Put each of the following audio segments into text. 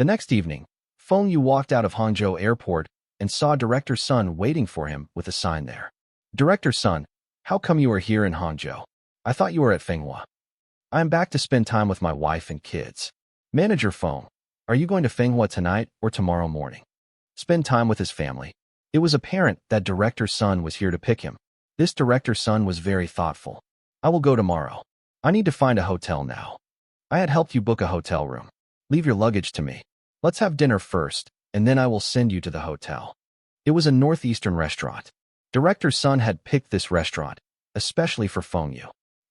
The next evening, Feng Yu walked out of Hangzhou Airport and saw Director Sun waiting for him with a sign there. Director Sun, how come you are here in Hangzhou? I thought you were at Fenghua. I am back to spend time with my wife and kids. Manager Feng, are you going to Fenghua tonight or tomorrow morning? Spend time with his family. It was apparent that Director Sun was here to pick him. This Director Sun was very thoughtful. I will go tomorrow. I need to find a hotel now. I had helped you book a hotel room. Leave your luggage to me. Let's have dinner first, and then I will send you to the hotel. It was a northeastern restaurant. Director Sun had picked this restaurant, especially for Feng Yu.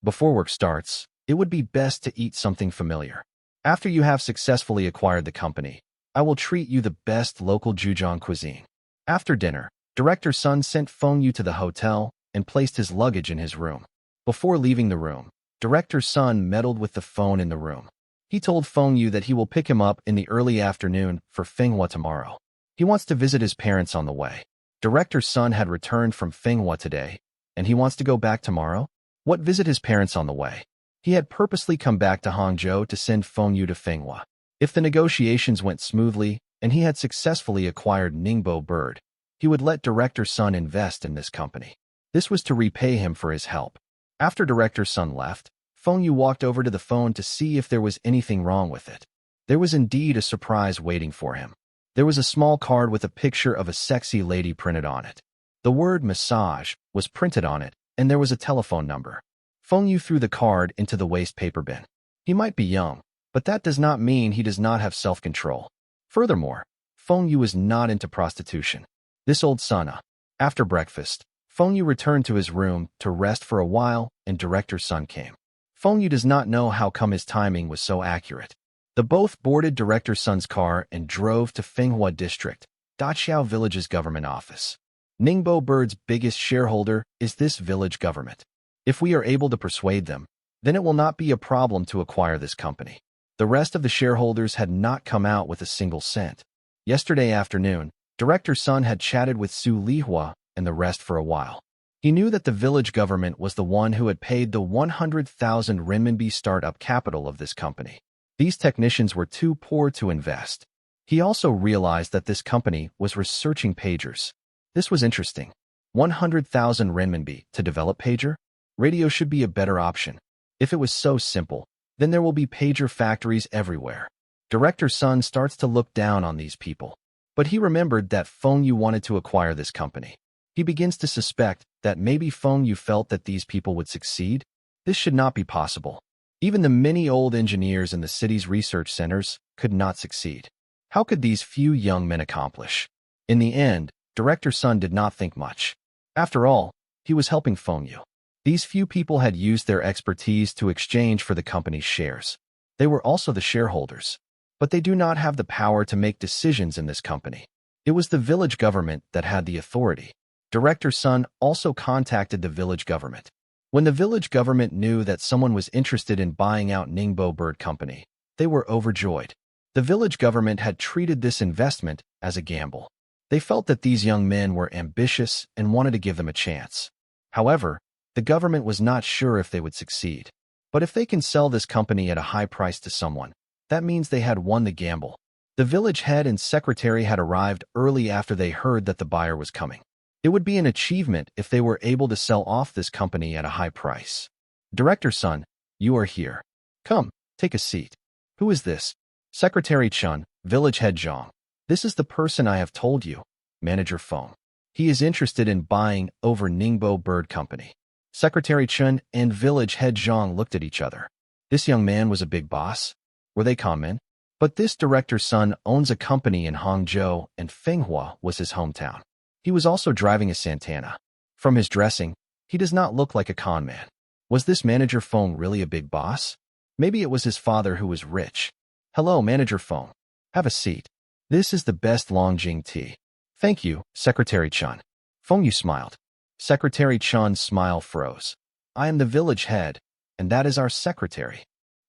Before work starts, it would be best to eat something familiar. After you have successfully acquired the company, I will treat you the best local Zhejiang cuisine. After dinner, Director Sun sent Feng Yu to the hotel and placed his luggage in his room. Before leaving the room, Director Sun meddled with the phone in the room. He told Feng Yu that he will pick him up in the early afternoon for Fenghua tomorrow. He wants to visit his parents on the way. Director Sun had returned from Fenghua today, and he wants to go back tomorrow? What visit his parents on the way? He had purposely come back to Hangzhou to send Feng Yu to Fenghua. If the negotiations went smoothly and he had successfully acquired Ningbo Bird, he would let Director Sun invest in this company. This was to repay him for his help. After Director Sun left, Feng Yu walked over to the phone to see if there was anything wrong with it. There was indeed a surprise waiting for him. There was a small card with a picture of a sexy lady printed on it. The word massage was printed on it, and there was a telephone number. Feng Yu threw the card into the waste paper bin. He might be young, but that does not mean he does not have self-control. Furthermore, Feng Yu is not into prostitution. This old Sana. After breakfast, Feng Yu returned to his room to rest for a while, and Director Sun came. Feng Yu does not know how come his timing was so accurate. The both boarded Director Sun's car and drove to Fenghua District, Daqiao Village's government office. Ningbo Bird's biggest shareholder is this village government. If we are able to persuade them, then it will not be a problem to acquire this company. The rest of the shareholders had not come out with a single cent. Yesterday afternoon, Director Sun had chatted with Su Lihua and the rest for a while. He knew that the village government was the one who had paid the 100,000 renminbi startup capital of this company. These technicians were too poor to invest. He also realized that this company was researching pagers. This was interesting. 100,000 renminbi to develop pager? Radio should be a better option. If it was so simple, then there will be pager factories everywhere. Director Sun starts to look down on these people. But he remembered that Feng Yu wanted to acquire this company. He begins to suspect that maybe Feng Yu felt that these people would succeed. This should not be possible. Even the many old engineers in the city's research centers could not succeed. How could these few young men accomplish? In the end, Director Sun did not think much. After all, he was helping Feng Yu. These few people had used their expertise to exchange for the company's shares. They were also the shareholders. But they do not have the power to make decisions in this company. It was the village government that had the authority. Director Sun also contacted the village government. When the village government knew that someone was interested in buying out Ningbo Bird Company, they were overjoyed. The village government had treated this investment as a gamble. They felt that these young men were ambitious and wanted to give them a chance. However, the government was not sure if they would succeed. But if they can sell this company at a high price to someone, that means they had won the gamble. The village head and secretary had arrived early after they heard that the buyer was coming. It would be an achievement if they were able to sell off this company at a high price. Director Sun, you are here. Come, take a seat. Who is this? Secretary Chun, village head Zhang. This is the person I have told you, Manager Feng. He is interested in buying over Ningbo Bird Company. Secretary Chun and village head Zhang looked at each other. This young man was a big boss? Were they common? But this Director Sun owns a company in Hangzhou, and Fenghua was his hometown. He was also driving a Santana. From his dressing, he does not look like a con man. Was this Manager Feng really a big boss? Maybe it was his father who was rich. Hello, Manager Feng. Have a seat. This is the best Longjing tea. Thank you, Secretary Chun. Feng Yu smiled. Secretary Chun's smile froze. I am the village head, and that is our secretary.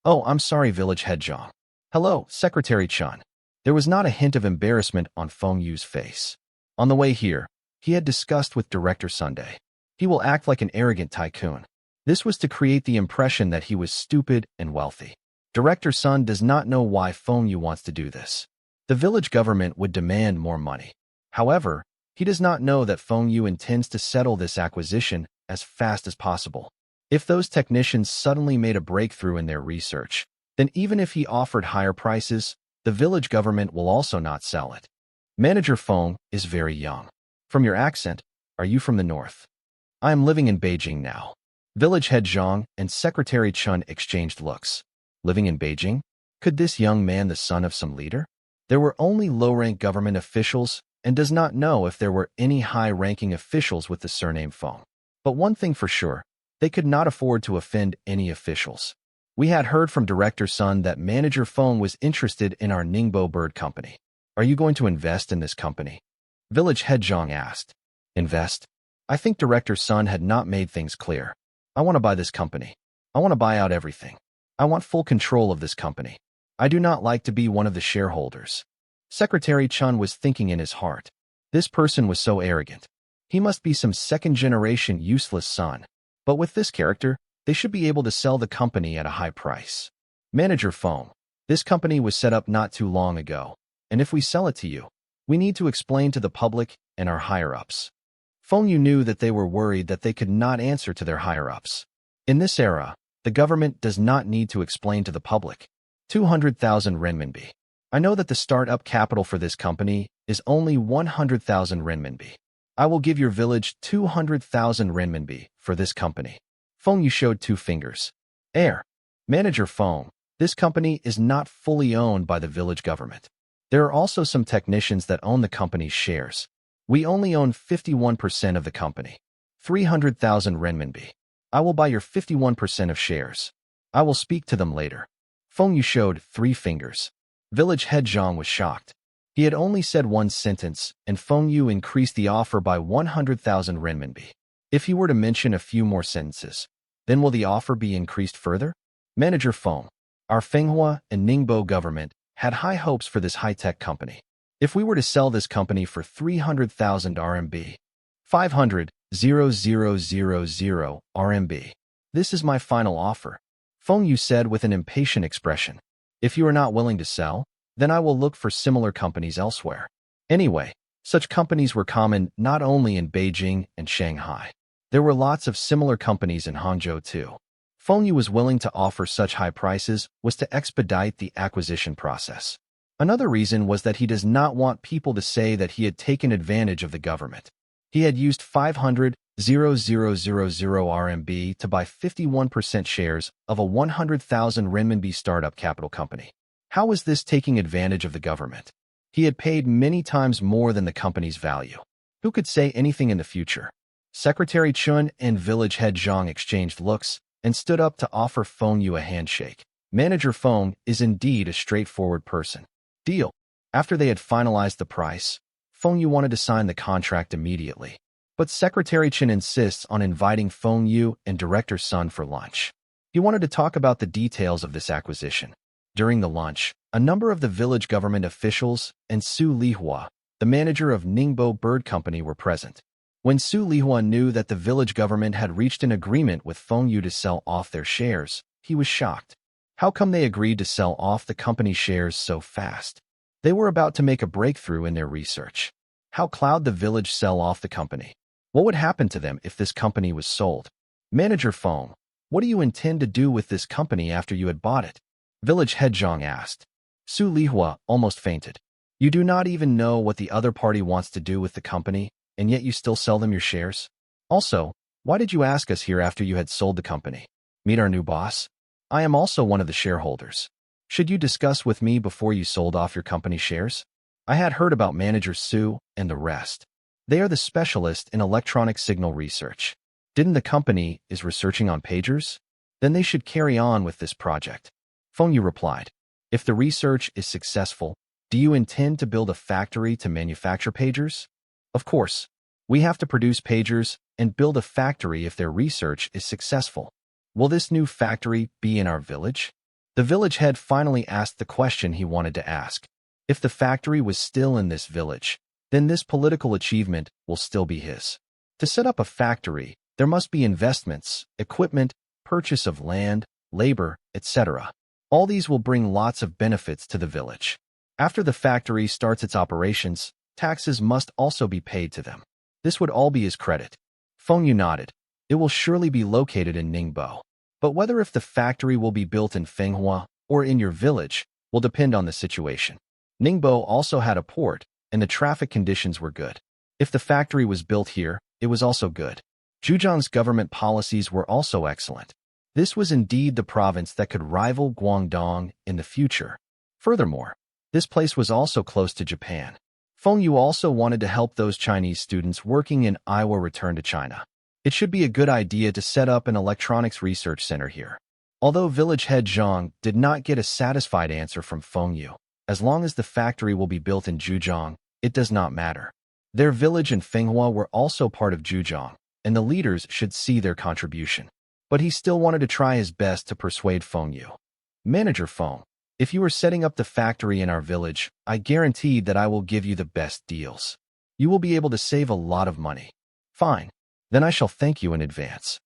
Oh, I'm sorry, village head Zhang. Hello, Secretary Chun. There was not a hint of embarrassment on Feng Yu's face. On the way here, he had discussed with Director Sunday. He will act like an arrogant tycoon. This was to create the impression that he was stupid and wealthy. Director Sun does not know why Feng Yu wants to do this. The village government would demand more money. However, he does not know that Feng Yu intends to settle this acquisition as fast as possible. If those technicians suddenly made a breakthrough in their research, then even if he offered higher prices, the village government will also not sell it. Manager Feng is very young. From your accent, are you from the north? I am living in Beijing now. Village head Zhang and Secretary Chun exchanged looks. Living in Beijing? Could this young man the son of some leader? There were only low-rank government officials and does not know if there were any high-ranking officials with the surname Feng. But one thing for sure, they could not afford to offend any officials. We had heard from Director Sun that Manager Feng was interested in our Ningbo Bird Company. Are you going to invest in this company? Village head Zhang asked. Invest? I think Director Sun had not made things clear. I want to buy this company. I want to buy out everything. I want full control of this company. I do not like to be one of the shareholders. Secretary Chun was thinking in his heart. This person was so arrogant. He must be some second-generation useless son. But with this character, they should be able to sell the company at a high price. Manager Feng, this company was set up not too long ago, and if we sell it to you, we need to explain to the public and our higher-ups. Feng Yu knew that they were worried that they could not answer to their higher-ups. In this era, the government does not need to explain to the public. 200,000 renminbi. I know that the start-up capital for this company is only 100,000 renminbi. I will give your village 200,000 renminbi for this company. Feng Yu showed 2 fingers. Manager Feng, this company is not fully owned by the village government. There are also some technicians that own the company's shares. We only own 51% of the company. 300,000 renminbi. I will buy your 51% of shares. I will speak to them later. Feng Yu showed 3 fingers. Village head Zhang was shocked. He had only said one sentence, and Feng Yu increased the offer by 100,000 renminbi. If he were to mention a few more sentences, then will the offer be increased further? Manager Feng, our Fenghua and Ningbo government had high hopes for this high-tech company. If we were to sell this company for 300,000 RMB, 500,000 RMB, this is my final offer. Feng Yu said with an impatient expression. If you are not willing to sell, then I will look for similar companies elsewhere. Anyway, such companies were common not only in Beijing and Shanghai. There were lots of similar companies in Hangzhou too. Feng Yu was willing to offer such high prices was to expedite the acquisition process. Another reason was that he does not want people to say that he had taken advantage of the government. He had used 500,000 RMB to buy 51% shares of a 100,000 renminbi startup capital company. How was this taking advantage of the government? He had paid many times more than the company's value. Who could say anything in the future? Secretary Chun and village head Zhang exchanged looks and stood up to offer Feng Yu a handshake. Manager Feng is indeed a straightforward person. Deal. After they had finalized the price, Feng Yu wanted to sign the contract immediately. But Secretary Chen insists on inviting Feng Yu and Director Sun for lunch. He wanted to talk about the details of this acquisition. During the lunch, a number of the village government officials and Su Lihua, the manager of Ningbo Bird Company, were present. When Su Lihua knew that the village government had reached an agreement with Feng Yu to sell off their shares, he was shocked. How come they agreed to sell off the company's shares so fast? They were about to make a breakthrough in their research. How could the village sell off the company? What would happen to them if this company was sold? Manager Feng, what do you intend to do with this company after you had bought it? Village head Zhang asked. Su Lihua almost fainted. You do not even know what the other party wants to do with the company, and yet you still sell them your shares? Also, why did you ask us here after you had sold the company? Meet our new boss? I am also one of the shareholders. Should you discuss with me before you sold off your company shares? I had heard about Manager Su and the rest. They are the specialist in electronic signal research. Didn't the company is researching on pagers? Then they should carry on with this project. Feng Yu replied. If the research is successful, do you intend to build a factory to manufacture pagers? Of course. We have to produce pagers and build a factory if their research is successful. Will this new factory be in our village? The village head finally asked the question he wanted to ask. If the factory was still in this village, then this political achievement will still be his. To set up a factory, there must be investments, equipment, purchase of land, labor, etc. All these will bring lots of benefits to the village. After the factory starts its operations, taxes must also be paid to them. This would all be his credit. Feng Yu nodded. It will surely be located in Ningbo. But whether if the factory will be built in Fenghua or in your village will depend on the situation. Ningbo also had a port, and the traffic conditions were good. If the factory was built here, it was also good. Zhujiang's government policies were also excellent. This was indeed the province that could rival Guangdong in the future. Furthermore, this place was also close to Japan. Feng Yu also wanted to help those Chinese students working in Iowa return to China. It should be a good idea to set up an electronics research center here. Although village head Zhang did not get a satisfied answer from Feng Yu, as long as the factory will be built in Zhujiang, it does not matter. Their village and Fenghua were also part of Zhujiang, and the leaders should see their contribution. But he still wanted to try his best to persuade Feng Yu. Manager Feng, if you are setting up the factory in our village, I guarantee that I will give you the best deals. You will be able to save a lot of money. Fine. Then I shall thank you in advance.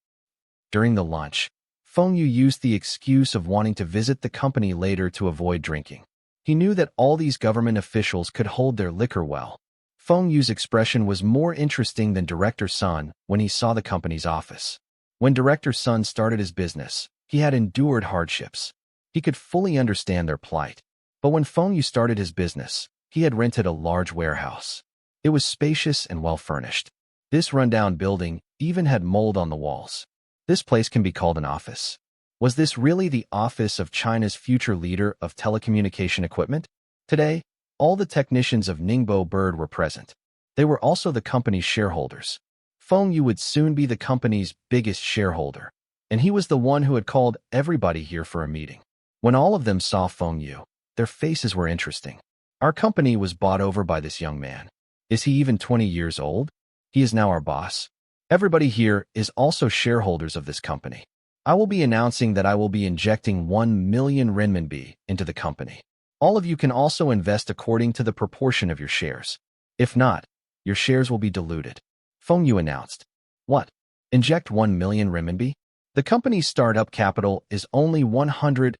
During the lunch, Feng Yu used the excuse of wanting to visit the company later to avoid drinking. He knew that all these government officials could hold their liquor well. Feng Yu's expression was more interesting than Director Sun when he saw the company's office. When Director Sun started his business, he had endured hardships. He could fully understand their plight. But when Feng Yu started his business, he had rented a large warehouse. It was spacious and well-furnished. This rundown building even had mold on the walls. This place can be called an office. Was this really the office of China's future leader of telecommunication equipment? Today, all the technicians of Ningbo Bird were present. They were also the company's shareholders. Feng Yu would soon be the company's biggest shareholder, and he was the one who had called everybody here for a meeting. When all of them saw Feng Yu, their faces were interesting. Our company was bought over by this young man. Is he even 20 years old? He is now our boss. Everybody here is also shareholders of this company. I will be announcing that I will be injecting 1 million renminbi into the company. All of you can also invest according to the proportion of your shares. If not, your shares will be diluted. Feng Yu announced. What? Inject 1 million renminbi? The company's startup capital is only 100,000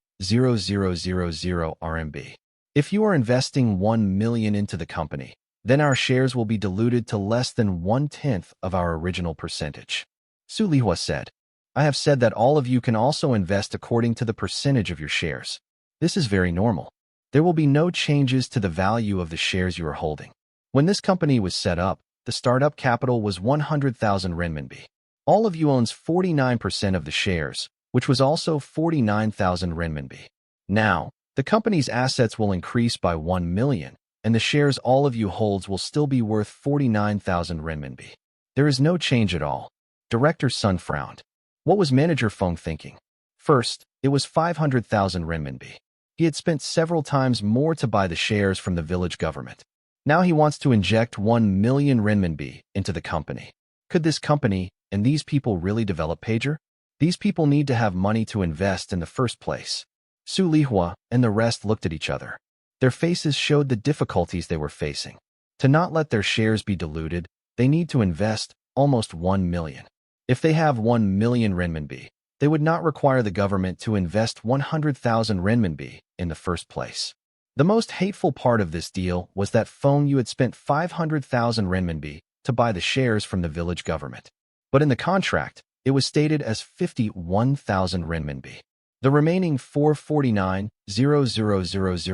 RMB. If you are investing 1 million into the company, then our shares will be diluted to less than 1/10 of our original percentage. Su Lihua said, I have said that all of you can also invest according to the percentage of your shares. This is very normal. There will be no changes to the value of the shares you are holding. When this company was set up, the startup capital was 100,000 renminbi. All of you owns 49% of the shares, which was also 49,000 renminbi. Now, the company's assets will increase by 1 million, and the shares all of you holds will still be worth 49,000 renminbi. There is no change at all. Director Sun frowned. What was Manager Feng thinking? First, it was 500,000 renminbi. He had spent several times more to buy the shares from the village government. Now he wants to inject 1 million renminbi into the company. Could this company and these people really develop Pager? These people need to have money to invest in the first place. Su Lihua and the rest looked at each other. Their faces showed the difficulties they were facing. To not let their shares be diluted, they need to invest almost 1 million. If they have 1 million renminbi, they would not require the government to invest 100,000 renminbi in the first place. The most hateful part of this deal was that Feng Yu had spent 500,000 renminbi to buy the shares from the village government. But in the contract, it was stated as 51,000 renminbi. The remaining 449,000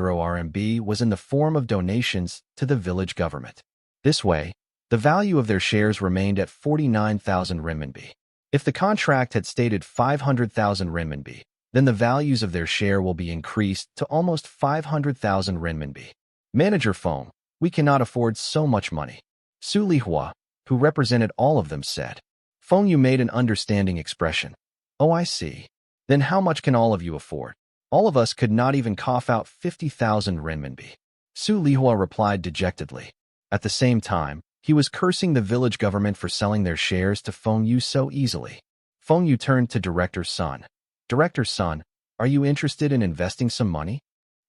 RMB was in the form of donations to the village government. This way, the value of their shares remained at 49,000 renminbi. If the contract had stated 500,000 renminbi, then the values of their share will be increased to almost 500,000 renminbi. Manager Feng, we cannot afford so much money. Su Lihua, who represented all of them, said. Feng Yu made an understanding expression. Oh, I see. Then how much can all of you afford? All of us could not even cough out 50,000 renminbi. Su Lihua replied dejectedly. At the same time, he was cursing the village government for selling their shares to Feng Yu so easily. Feng Yu turned to Director Sun. Director Sun, are you interested in investing some money?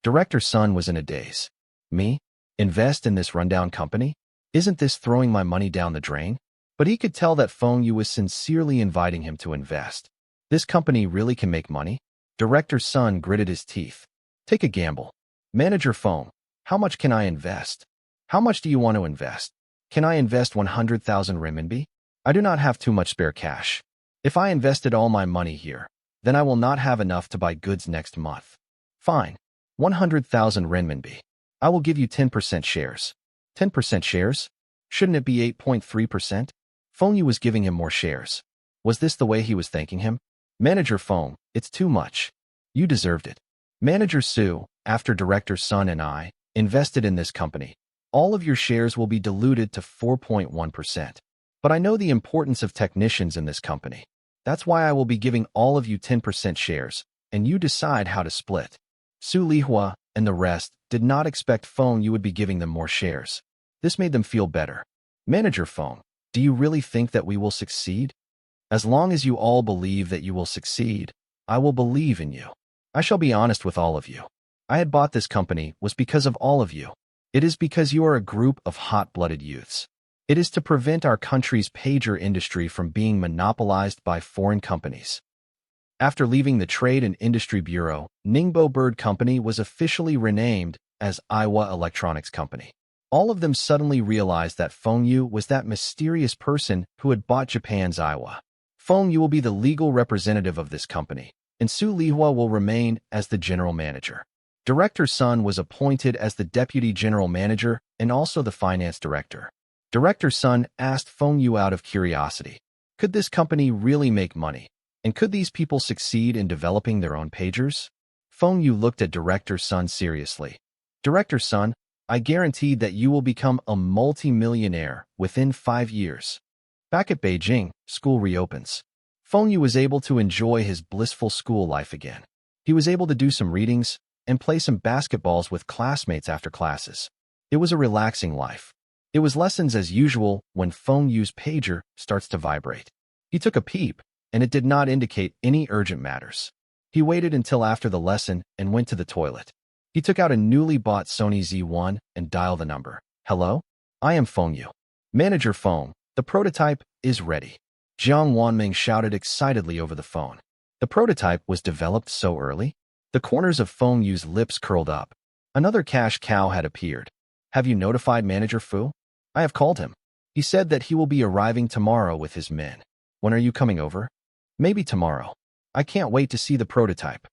Director Sun was in a daze. Me? Invest in this rundown company? Isn't this throwing my money down the drain? But he could tell that Feng Yu was sincerely inviting him to invest. This company really can make money? Director Sun gritted his teeth. Take a gamble. Manager Feng, How much can I invest? How much do you want to invest? Can I invest 100,000 renminbi? I do not have too much spare cash. If I invested all my money here, then I will not have enough to buy goods next month. Fine. 100,000 renminbi. I will give you 10% shares. 10% shares? Shouldn't it be 8.3%? Feng Yu was giving him more shares. Was this the way he was thanking him? Manager Feng, it's too much. You deserved it. Manager Su, after Director Sun and I invested in this company, all of your shares will be diluted to 4.1%. But I know the importance of technicians in this company. That's why I will be giving all of you 10% shares, and you decide how to split. Su Lihua and the rest did not expect Feng Yu would be giving them more shares. This made them feel better. Manager Feng, do you really think that we will succeed? As long as you all believe that you will succeed, I will believe in you. I shall be honest with all of you. I had bought this company was because of all of you. It is because you are a group of hot-blooded youths. It is to prevent our country's pager industry from being monopolized by foreign companies. After leaving the Trade and Industry Bureau, Ningbo Bird Company was officially renamed as Aiwa Electronics Company. All of them suddenly realized that Feng Yu was that mysterious person who had bought Japan's Aiwa. Feng Yu will be the legal representative of this company, and Su Lihua will remain as the general manager. Director Sun was appointed as the deputy general manager and also the finance director. Director Sun asked Feng Yu out of curiosity, could this company really make money? And could these people succeed in developing their own pagers? Feng Yu looked at Director Sun seriously. Director Sun, I guaranteed that you will become a multi-millionaire within 5 years. Back at Beijing, school reopens. Feng Yu was able to enjoy his blissful school life again. He was able to do some readings and play some basketballs with classmates after classes. It was a relaxing life. It was lessons as usual when Feng Yu's pager starts to vibrate. He took a peep, and it did not indicate any urgent matters. He waited until after the lesson and went to the toilet. He took out a newly bought Sony Z1 and dialed the number. Hello? I am Feng Yu. Manager Feng, the prototype is ready. Jiang Wanming shouted excitedly over the phone. The prototype was developed so early? The corners of Feng Yu's lips curled up. Another cash cow had appeared. Have you notified Manager Fu? I have called him. He said that he will be arriving tomorrow with his men. When are you coming over? Maybe tomorrow. I can't wait to see the prototype.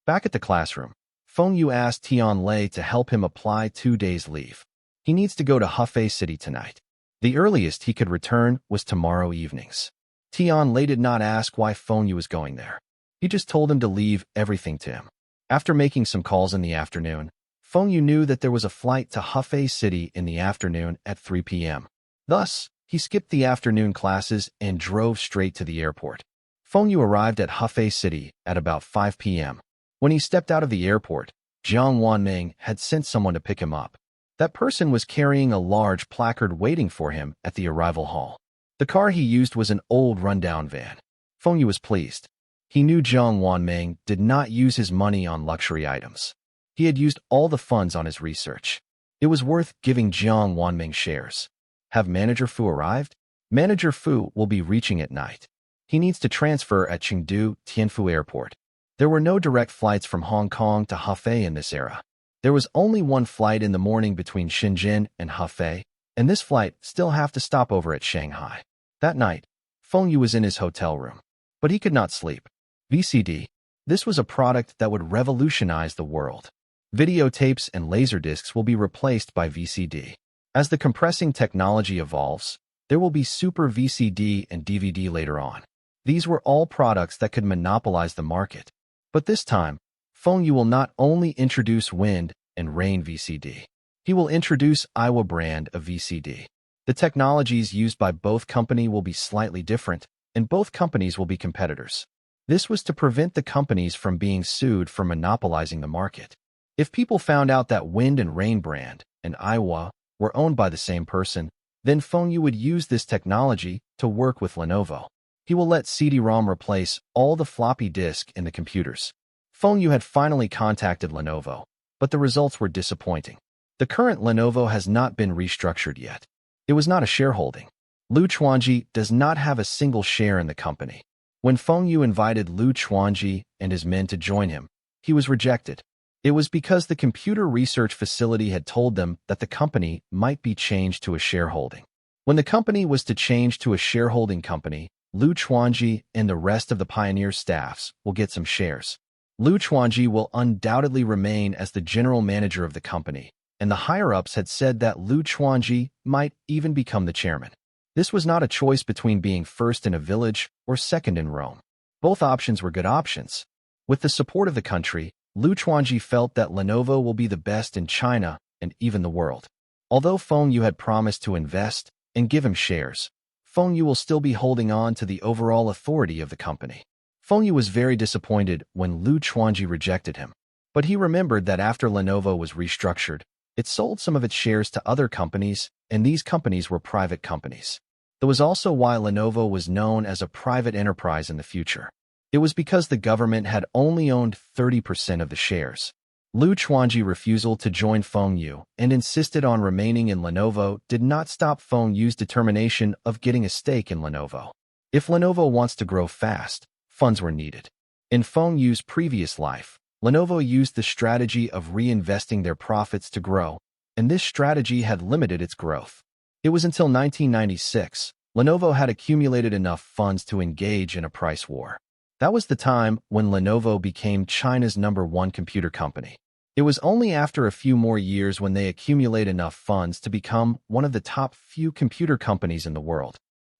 Back at the classroom, Feng Yu asked Tian Lei to help him apply 2 days' leave. He needs to go to Hefei City tonight. The earliest he could return was tomorrow evenings. Tian Lei did not ask why Feng Yu was going there. He just told him to leave everything to him. After making some calls in the afternoon, Feng Yu knew that there was a flight to Hefei City in the afternoon at 3 p.m. Thus, he skipped the afternoon classes and drove straight to the airport. Feng Yu arrived at Hefei City at about 5 p.m. When he stepped out of the airport, Jiang Wanming had sent someone to pick him up. That person was carrying a large placard waiting for him at the arrival hall. The car he used was an old rundown van. Feng Yu was pleased. He knew Jiang Wanming did not use his money on luxury items. He had used all the funds on his research. It was worth giving Jiang Wanming shares. Have Manager Fu arrived? Manager Fu will be reaching at night. He needs to transfer at Chengdu Tianfu Airport. There were no direct flights from Hong Kong to Hefei in this era. There was only one flight in the morning between Shenzhen and Hefei, and this flight still have to stop over at Shanghai. That night, Feng Yu was in his hotel room, but he could not sleep. VCD. This was a product that would revolutionize the world. Videotapes and laserdiscs will be replaced by VCD. As the compressing technology evolves, there will be Super VCD and DVD later on. These were all products that could monopolize the market. But this time, Feng Yu will not only introduce Wind and Rain VCD. He will introduce Aiwa brand of VCD. The technologies used by both companies will be slightly different, and both companies will be competitors. This was to prevent the companies from being sued for monopolizing the market. If people found out that Wind and Rain brand and Aiwa were owned by the same person, then Feng Yu would use this technology to work with Lenovo. He will let CD-ROM replace all the floppy disk in the computers. Feng Yu had finally contacted Lenovo, but the results were disappointing. The current Lenovo has not been restructured yet. It was not a shareholding. Lu Chuanji does not have a single share in the company. When Feng Yu invited Lu Chuanji and his men to join him, he was rejected. It was because the computer research facility had told them that the company might be changed to a shareholding. When the company was to change to a shareholding company, Lu Chuanji and the rest of the Pioneer staffs will get some shares. Lu Chuanji will undoubtedly remain as the general manager of the company, and the higher-ups had said that Lu Chuanji might even become the chairman. This was not a choice between being first in a village or second in Rome. Both options were good options. With the support of the country, Lu Chuanji felt that Lenovo will be the best in China and even the world. Although Feng Yu had promised to invest and give him shares, Feng Yu will still be holding on to the overall authority of the company. Feng Yu was very disappointed when Lu Chuanji rejected him, but he remembered that after Lenovo was restructured, it sold some of its shares to other companies, and these companies were private companies. That was also why Lenovo was known as a private enterprise in the future. It was because the government had only owned 30% of the shares. Lu Chuanji's refusal to join Feng Yu and insisted on remaining in Lenovo did not stop Feng Yu's determination of getting a stake in Lenovo. If Lenovo wants to grow fast, funds were needed. In Feng Yu's previous life, Lenovo used the strategy of reinvesting their profits to grow, and this strategy had limited its growth. It was until 1996, Lenovo had accumulated enough funds to engage in a price war. That was the time when Lenovo became China's #1 computer company. It was only after a few more years when they accumulated enough funds to become one of the top few computer companies in the world.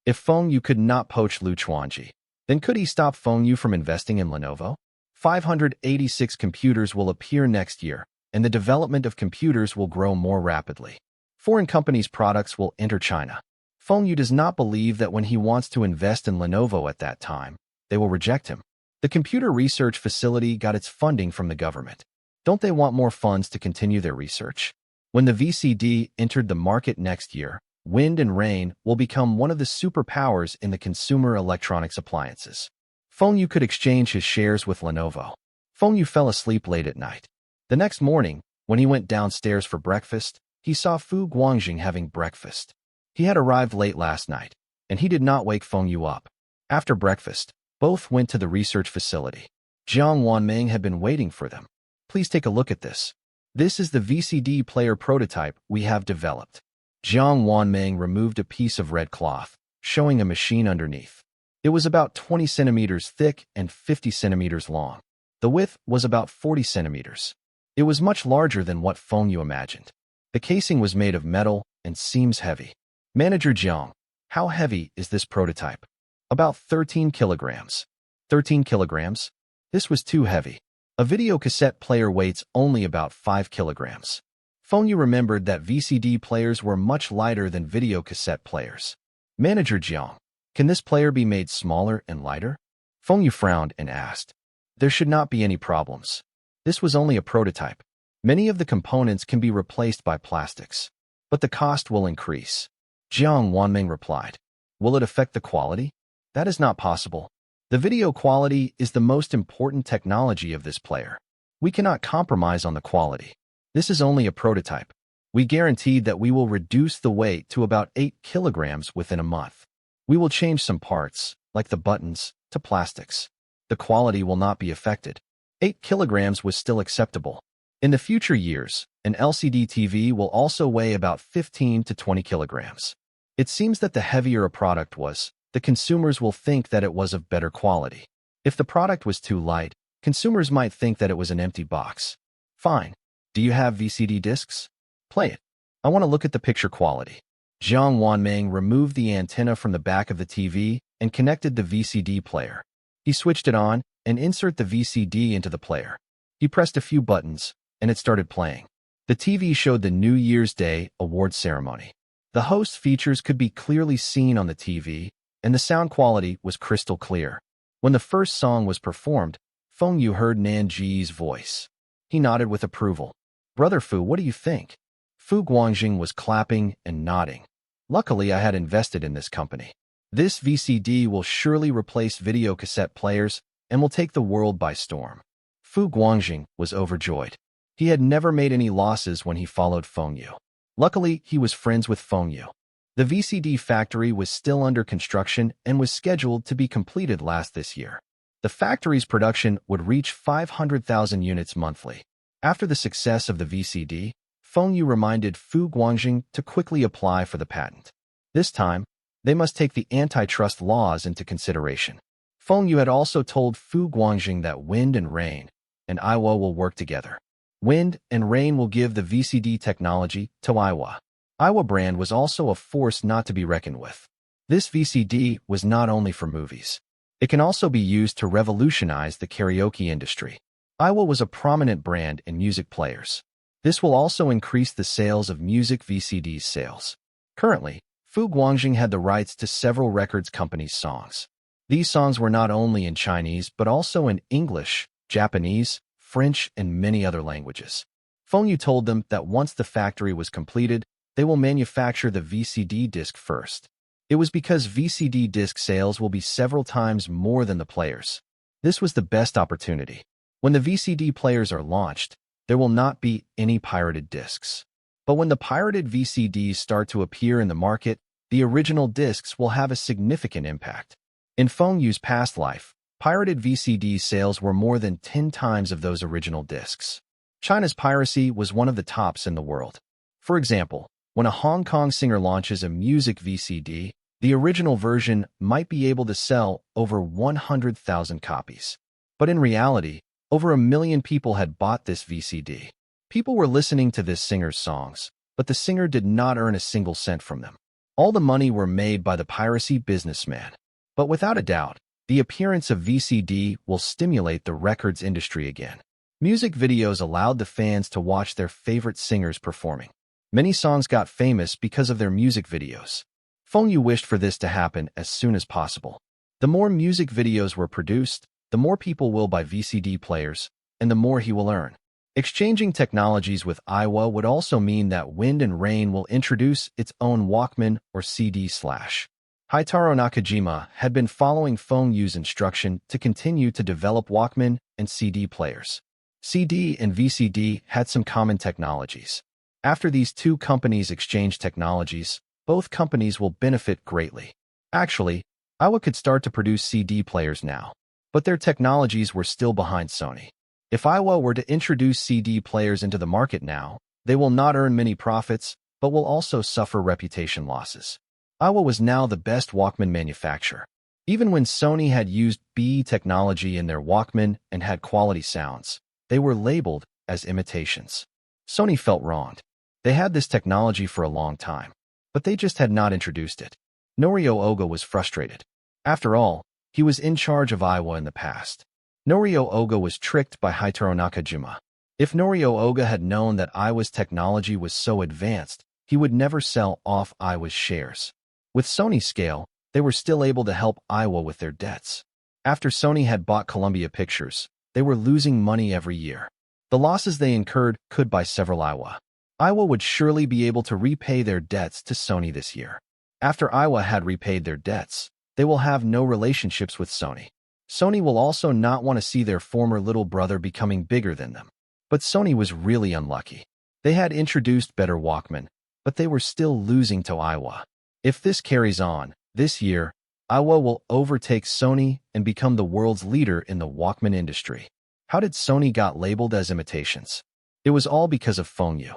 If Feng Yu could not poach Lu Chuanji, then could he stop Feng Yu from investing in Lenovo? 586 computers will appear next year, and the development of computers will grow more rapidly. Foreign companies' products will enter China. Feng Yu does not believe that when he wants to invest in Lenovo at that time, they will reject him. The computer research facility got its funding from the government. Don't they want more funds to continue their research? When the VCD entered the market next year, wind and rain will become one of the superpowers in the consumer electronics appliances. Feng Yu could exchange his shares with Lenovo. Feng Yu fell asleep late at night. The next morning, when he went downstairs for breakfast, he saw Fu Guangjing having breakfast. He had arrived late last night, and he did not wake Feng Yu up. After breakfast, both went to the research facility. Jiang Wanming had been waiting for them. Please take a look at this. This is the VCD player prototype we have developed. Jiang Wanming removed a piece of red cloth, showing a machine underneath. It was about 20 centimeters thick and 50 centimeters long. The width was about 40 centimeters. It was much larger than what Feng Yu imagined. The casing was made of metal and seems heavy. Manager Jiang, how heavy is this prototype? About 13 kilograms. 13 kilograms? This was too heavy. A video cassette player weighs only about 5 kilograms. Feng Yu remembered that VCD players were much lighter than video cassette players. Manager Jiang, can this player be made smaller and lighter? Feng Yu frowned and asked. There should not be any problems. This was only a prototype. Many of the components can be replaced by plastics. But the cost will increase. Jiang Wanming replied. Will it affect the quality? That is not possible. The video quality is the most important technology of this player. We cannot compromise on the quality. This is only a prototype. We guaranteed that we will reduce the weight to about 8 kilograms within a month. We will change some parts, like the buttons, to plastics. The quality will not be affected. 8 kilograms was still acceptable. In the future years, an LCD TV will also weigh about 15 to 20 kilograms. It seems that the heavier a product was, the consumers will think that it was of better quality. If the product was too light, consumers might think that it was an empty box. Fine. Do you have VCD discs? Play it. I want to look at the picture quality. Jiang Wanming removed the antenna from the back of the TV and connected the VCD player. He switched it on and inserted the VCD into the player. He pressed a few buttons, and it started playing. The TV showed the New Year's Day award ceremony. The host's features could be clearly seen on the TV, and the sound quality was crystal clear. When the first song was performed, Feng Yu heard Nan Ji's voice. He nodded with approval. Brother Fu, what do you think? Fu Guangjing was clapping and nodding. Luckily, I had invested in this company. This VCD will surely replace video cassette players and will take the world by storm. Fu Guangjing was overjoyed. He had never made any losses when he followed Feng Yu. Luckily, he was friends with Feng Yu. The VCD factory was still under construction and was scheduled to be completed last this year. The factory's production would reach 500,000 units monthly. After the success of the VCD, Fengyu reminded Fu Guangjing to quickly apply for the patent. This time, they must take the antitrust laws into consideration. Fengyu had also told Fu Guangjing that wind and rain and Aiwa will work together. Wind and rain will give the VCD technology to Aiwa. Aiwa brand was also a force not to be reckoned with. This VCD was not only for movies. It can also be used to revolutionize the karaoke industry. Aiwa was a prominent brand in music players. This will also increase the sales of music VCDs sales. Currently, Fu Guangjing had the rights to several records companies' songs. These songs were not only in Chinese but also in English, Japanese, French, and many other languages. Fengyu told them that once the factory was completed, they will manufacture the VCD disc first. It was because VCD disc sales will be several times more than the players. This was the best opportunity. When the VCD players are launched, there will not be any pirated discs. But when the pirated VCDs start to appear in the market, the original discs will have a significant impact. In Fengyu's past life, pirated VCD sales were more than 10 times of those original discs. China's piracy was one of the tops in the world. For example, when a Hong Kong singer launches a music VCD, the original version might be able to sell over 100,000 copies. But in reality, over 1 million people had bought this VCD. People were listening to this singer's songs, but the singer did not earn a single cent from them. All the money were made by the piracy businessman. But without a doubt, the appearance of VCD will stimulate the records industry again. Music videos allowed the fans to watch their favorite singers performing. Many songs got famous because of their music videos. Fengyu wished for this to happen as soon as possible. The more music videos were produced, the more people will buy VCD players, and the more he will earn. Exchanging technologies with Aiwa would also mean that Wind and Rain will introduce its own Walkman or CD/. Haitaro Nakajima had been following Fengyu's instruction to continue to develop Walkman and CD players. CD and VCD had some common technologies. After these two companies exchange technologies, both companies will benefit greatly. Actually, Aiwa could start to produce CD players now, but their technologies were still behind Sony. If Aiwa were to introduce CD players into the market now, they will not earn many profits, but will also suffer reputation losses. Aiwa was now the best Walkman manufacturer. Even when Sony had used BE technology in their Walkman and had quality sounds, they were labeled as imitations. Sony felt wronged. They had this technology for a long time, but they just had not introduced it. Norio Oga was frustrated. After all, he was in charge of Aiwa in the past. Norio Oga was tricked by Haitaro Nakajima. If Norio Oga had known that Aiwa's technology was so advanced, he would never sell off Aiwa's shares. With Sony's scale, they were still able to help Aiwa with their debts. After Sony had bought Columbia Pictures, they were losing money every year. The losses they incurred could buy several Aiwa. Aiwa would surely be able to repay their debts to Sony this year. After Aiwa had repaid their debts, they will have no relationships with Sony. Sony will also not want to see their former little brother becoming bigger than them. But Sony was really unlucky. They had introduced better Walkman, but they were still losing to Aiwa. If this carries on, this year, Aiwa will overtake Sony and become the world's leader in the Walkman industry. How did Sony got labeled as imitations? It was all because of Fengyu.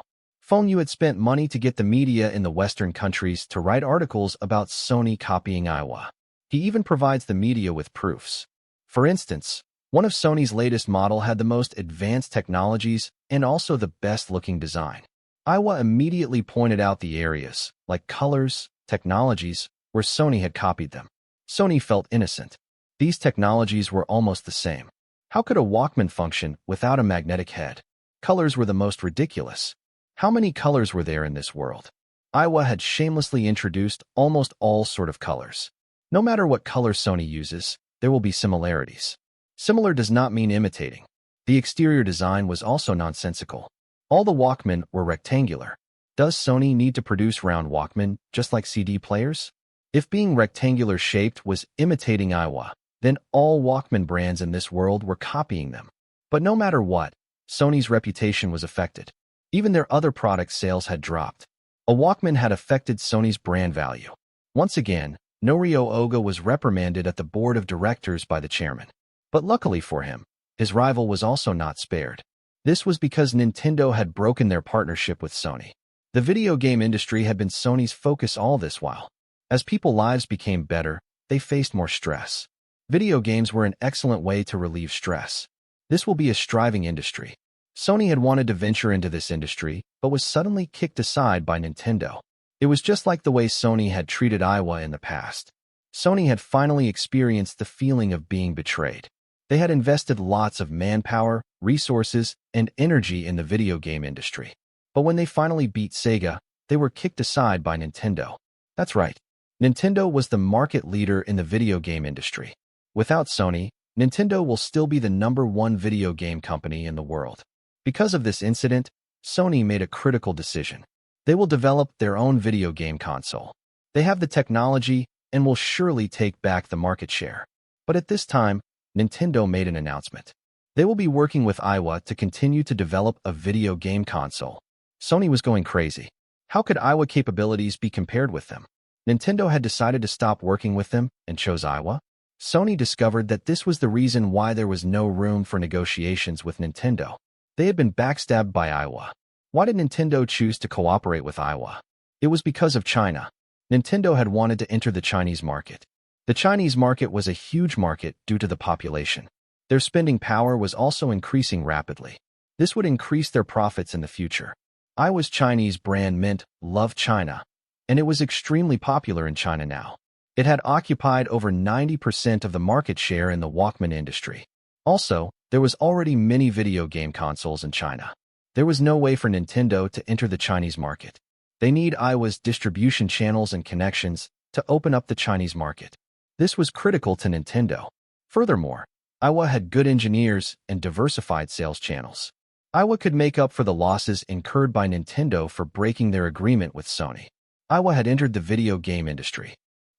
Fengyu had spent money to get the media in the Western countries to write articles about Sony copying Aiwa. He even provides the media with proofs. For instance, one of Sony's latest model had the most advanced technologies and also the best-looking design. Aiwa immediately pointed out the areas, like colors, technologies, where Sony had copied them. Sony felt innocent. These technologies were almost the same. How could a Walkman function without a magnetic head? Colors were the most ridiculous. How many colors were there in this world? Aiwa had shamelessly introduced almost all sort of colors. No matter what color Sony uses, there will be similarities. Similar does not mean imitating. The exterior design was also nonsensical. All the Walkman were rectangular. Does Sony need to produce round Walkman just like CD players? If being rectangular shaped was imitating Aiwa, then all Walkman brands in this world were copying them. But no matter what, Sony's reputation was affected. Even their other product sales had dropped. A Walkman had affected Sony's brand value. Once again, Norio Oga was reprimanded at the board of directors by the chairman. But luckily for him, his rival was also not spared. This was because Nintendo had broken their partnership with Sony. The video game industry had been Sony's focus all this while. As people's lives became better, they faced more stress. Video games were an excellent way to relieve stress. This will be a striving industry. Sony had wanted to venture into this industry, but was suddenly kicked aside by Nintendo. It was just like the way Sony had treated Iowa in the past. Sony had finally experienced the feeling of being betrayed. They had invested lots of manpower, resources, and energy in the video game industry. But when they finally beat Sega, they were kicked aside by Nintendo. That's right. Nintendo was the market leader in the video game industry. Without Sony, Nintendo will still be the #1 video game company in the world. Because of this incident, Sony made a critical decision. They will develop their own video game console. They have the technology and will surely take back the market share. But at this time, Nintendo made an announcement. They will be working with Iowa to continue to develop a video game console. Sony was going crazy. How could Iowa capabilities be compared with them? Nintendo had decided to stop working with them and chose Iowa. Sony discovered that this was the reason why there was no room for negotiations with Nintendo. They had been backstabbed by Iowa. Why did Nintendo choose to cooperate with Iowa? It was because of China. Nintendo had wanted to enter the Chinese market. The Chinese market was a huge market due to the population. Their spending power was also increasing rapidly. This would increase their profits in the future. Iowa's Chinese brand meant Love China, and it was extremely popular in China now. It had occupied over 90% of the market share in the Walkman industry. Also, there was already many video game consoles in China. There was no way for Nintendo to enter the Chinese market. They need Iowa's distribution channels and connections to open up the Chinese market. This was critical to Nintendo. Furthermore, Iowa had good engineers and diversified sales channels. Iowa could make up for the losses incurred by Nintendo for breaking their agreement with Sony. Iowa had entered the video game industry.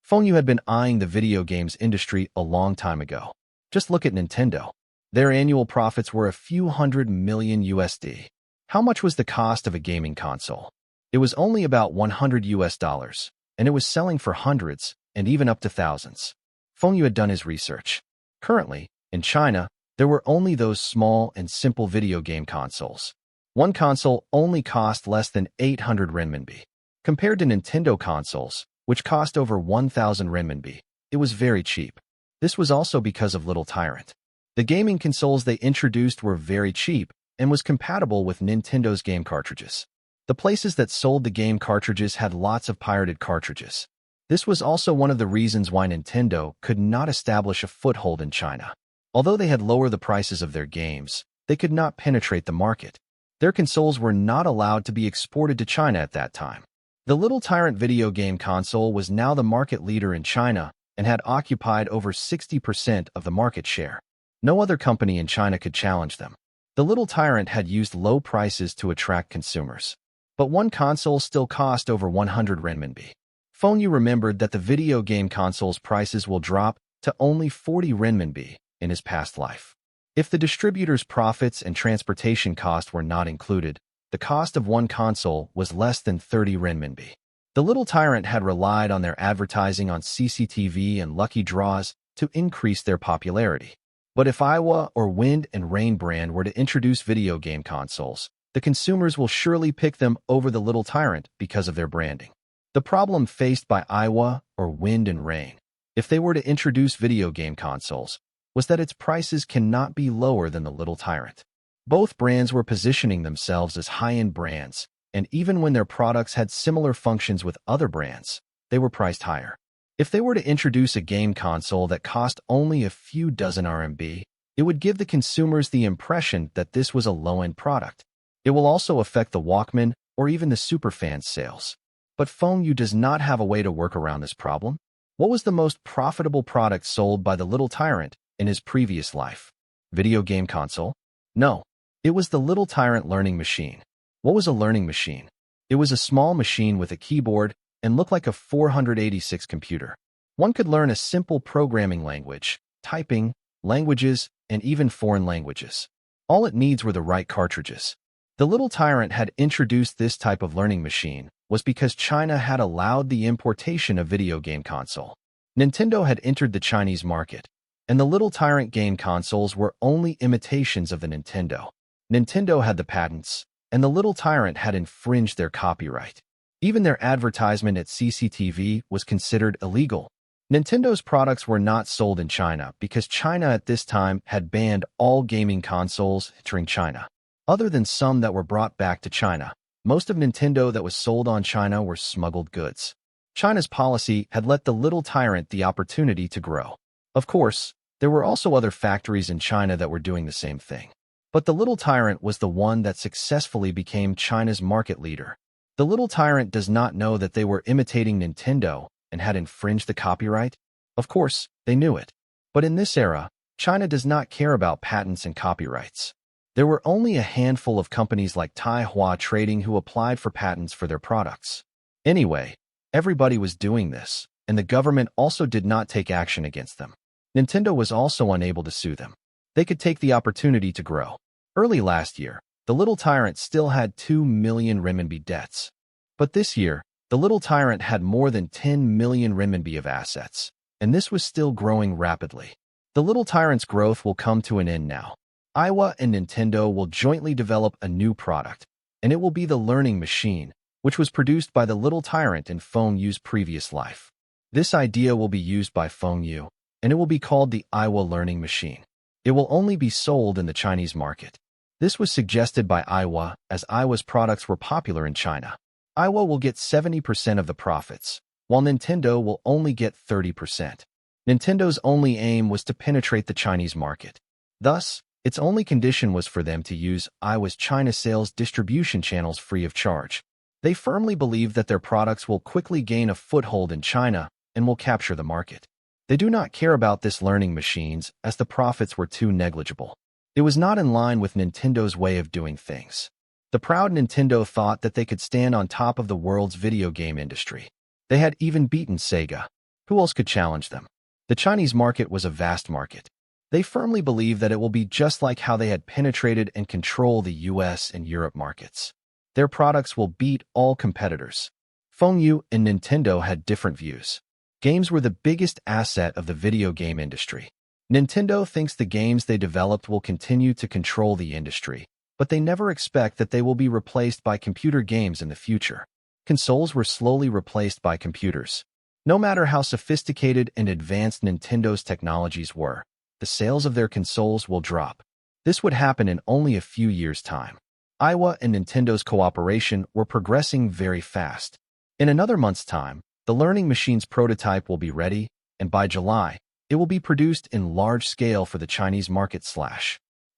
Fengyu had been eyeing the video games industry a long time ago. Just look at Nintendo. Their annual profits were a few hundred million USD. How much was the cost of a gaming console? It was only about $100, and it was selling for hundreds and even up to thousands. Fengyu had done his research. Currently, in China, there were only those small and simple video game consoles. One console only cost less than 800 renminbi. Compared to Nintendo consoles, which cost over 1,000 renminbi, it was very cheap. This was also because of Little Tyrant. The gaming consoles they introduced were very cheap and was compatible with Nintendo's game cartridges. The places that sold the game cartridges had lots of pirated cartridges. This was also one of the reasons why Nintendo could not establish a foothold in China. Although they had lowered the prices of their games, they could not penetrate the market. Their consoles were not allowed to be exported to China at that time. The Little Tyrant video game console was now the market leader in China and had occupied over 60% of the market share. No other company in China could challenge them. The Little Tyrant had used low prices to attract consumers. But one console still cost over 100 renminbi. Fengyu remembered that the video game console's prices will drop to only 40 renminbi in his past life. If the distributor's profits and transportation costs were not included, the cost of one console was less than 30 renminbi. The Little Tyrant had relied on their advertising on CCTV and lucky draws to increase their popularity. But if Iowa or Wind and Rain brand were to introduce video game consoles, the consumers will surely pick them over the Little Tyrant because of their branding. The problem faced by Iowa or Wind and Rain, if they were to introduce video game consoles, was that its prices cannot be lower than the Little Tyrant. Both brands were positioning themselves as high-end brands, and even when their products had similar functions with other brands, they were priced higher. If they were to introduce a game console that cost only a few dozen RMB, it would give the consumers the impression that this was a low-end product. It will also affect the Walkman or even the Superfans sales. But Fengyu does not have a way to work around this problem. What was the most profitable product sold by the Little Tyrant in his previous life? Video game console? No. It was the Little Tyrant learning machine. What was a learning machine? It was a small machine with a keyboard and looked like a 486 computer. One could learn a simple programming language, typing, languages, and even foreign languages. All it needs were the right cartridges. The Little Tyrant had introduced this type of learning machine was because China had allowed the importation of video game console. Nintendo had entered the Chinese market, and the Little Tyrant game consoles were only imitations of the Nintendo. Nintendo had the patents, and the little tyrant had infringed their copyright. Even their advertisement at CCTV was considered illegal. Nintendo's products were not sold in China because China at this time had banned all gaming consoles entering China. Other than some that were brought back to China, most of Nintendo that was sold on China were smuggled goods. China's policy had let the little tyrant the opportunity to grow. Of course, there were also other factories in China that were doing the same thing. But the little tyrant was the one that successfully became China's market leader. The little tyrant does not know that they were imitating Nintendo and had infringed the copyright. Of course, they knew it. But in this era, China does not care about patents and copyrights. There were only a handful of companies like Taihua Trading who applied for patents for their products. Anyway, everybody was doing this, and the government also did not take action against them. Nintendo was also unable to sue them. They could take the opportunity to grow. Early last year, the little tyrant still had 2 million renminbi debts. But this year, the little tyrant had more than 10 million renminbi of assets, and this was still growing rapidly. The little tyrant's growth will come to an end now. Aiwa and Nintendo will jointly develop a new product, and it will be the learning machine, which was produced by the little tyrant in Feng Yu's previous life. This idea will be used by Feng Yu, and it will be called the Aiwa learning machine. It will only be sold in the Chinese market. This was suggested by Aiwa as Aiwa's products were popular in China. Aiwa will get 70% of the profits, while Nintendo will only get 30%. Nintendo's only aim was to penetrate the Chinese market. Thus, its only condition was for them to use Aiwa's China sales distribution channels free of charge. They firmly believe that their products will quickly gain a foothold in China and will capture the market. They do not care about this learning machines as the profits were too negligible. It was not in line with Nintendo's way of doing things. The proud Nintendo thought that they could stand on top of the world's video game industry. They had even beaten Sega. Who else could challenge them? The Chinese market was a vast market. They firmly believe that it will be just like how they had penetrated and control the US and Europe markets. Their products will beat all competitors. Feng Yu and Nintendo had different views. Games were the biggest asset of the video game industry. Nintendo thinks the games they developed will continue to control the industry, but they never expect that they will be replaced by computer games in the future. Consoles were slowly replaced by computers. No matter how sophisticated and advanced Nintendo's technologies were, the sales of their consoles will drop. This would happen in only a few years' time. Aiwa and Nintendo's cooperation were progressing very fast. In another month's time, the learning machine's prototype will be ready, and by July, it will be produced in large scale for the Chinese market.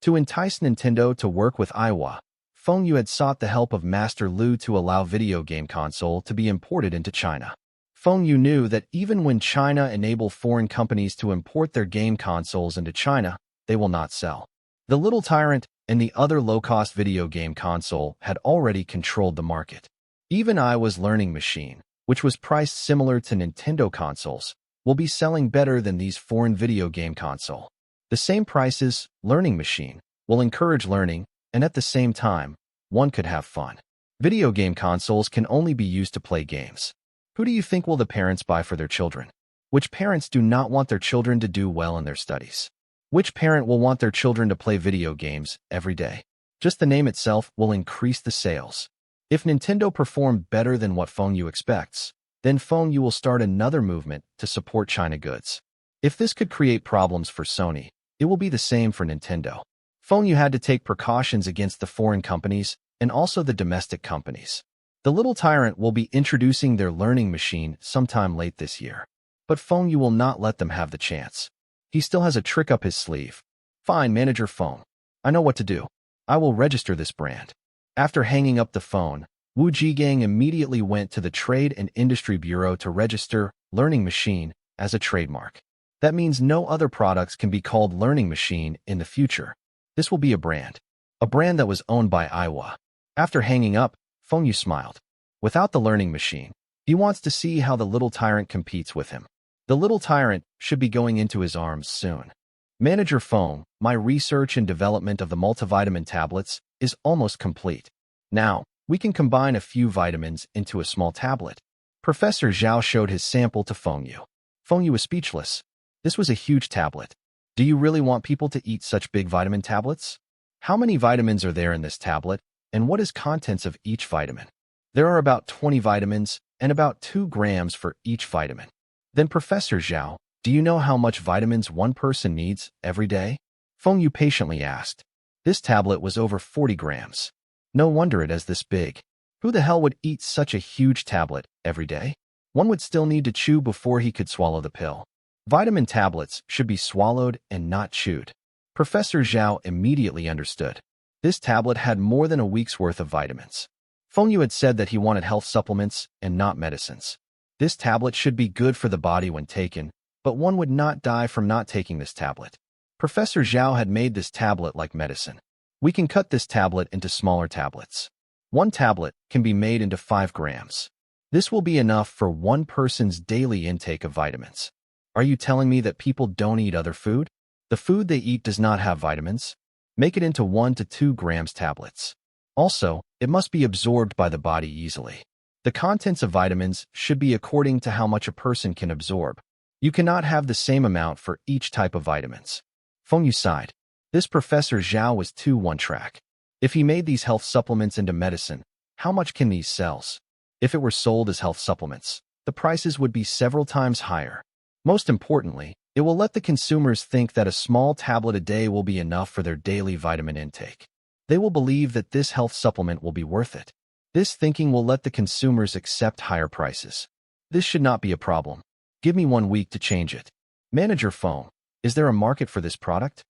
To entice Nintendo to work with Aiwa, Feng Yu had sought the help of Master Lu to allow video game console to be imported into China. Feng Yu knew that even when China enables foreign companies to import their game consoles into China, they will not sell. The little tyrant and the other low-cost video game console had already controlled the market. Even Aiwa's learning machine, which was priced similar to Nintendo consoles, will be selling better than these foreign video game console. The same prices, learning machine, will encourage learning, and at the same time, one could have fun. Video game consoles can only be used to play games. Who do you think will the parents buy for their children? Which parents do not want their children to do well in their studies? Which parent will want their children to play video games every day? Just the name itself will increase the sales. If Nintendo performed better than what Feng Yu expects, then Feng Yu will start another movement to support China goods. If this could create problems for Sony, it will be the same for Nintendo. Feng Yu had to take precautions against the foreign companies and also the domestic companies. The little tyrant will be introducing their learning machine sometime late this year. But Feng Yu will not let them have the chance. He still has a trick up his sleeve. Fine, Manager Feng. I know what to do. I will register this brand. After hanging up the phone, Wu Jigang immediately went to the Trade and Industry Bureau to register Learning Machine as a trademark. That means no other products can be called Learning Machine in the future. This will be a brand that was owned by Aiwa. After hanging up, Feng Yu smiled. Without the learning machine, he wants to see how the little tyrant competes with him. The little tyrant should be going into his arms soon. Manager Feng, my research and development of the multivitamin tablets is almost complete. Now, we can combine a few vitamins into a small tablet. Professor Zhao showed his sample to Feng Yu. Feng Yu was speechless. This was a huge tablet. Do you really want people to eat such big vitamin tablets? How many vitamins are there in this tablet, and what is contents of each vitamin? There are about 20 vitamins and about 2 grams for each vitamin. Then Professor Zhao, do you know how much vitamins one person needs every day? Feng Yu patiently asked. This tablet was over 40 grams. No wonder it is this big. Who the hell would eat such a huge tablet every day? One would still need to chew before he could swallow the pill. Vitamin tablets should be swallowed and not chewed. Professor Zhao immediately understood. This tablet had more than a week's worth of vitamins. Feng Yu had said that he wanted health supplements and not medicines. This tablet should be good for the body when taken, but one would not die from not taking this tablet. Professor Zhao had made this tablet like medicine. We can cut this tablet into smaller tablets. One tablet can be made into 5 grams. This will be enough for one person's daily intake of vitamins. Are you telling me that people don't eat other food? The food they eat does not have vitamins? Make it into 1 to 2 grams tablets. Also, it must be absorbed by the body easily. The contents of vitamins should be according to how much a person can absorb. You cannot have the same amount for each type of vitamins. Feng Yu sighed. This Professor Zhao was too one-track. If he made these health supplements into medicine, how much can these sell? If it were sold as health supplements, the prices would be several times higher. Most importantly, it will let the consumers think that a small tablet a day will be enough for their daily vitamin intake. They will believe that this health supplement will be worth it. This thinking will let the consumers accept higher prices. This should not be a problem. Give me 1 week to change it. Manager Feng, is there a market for this product?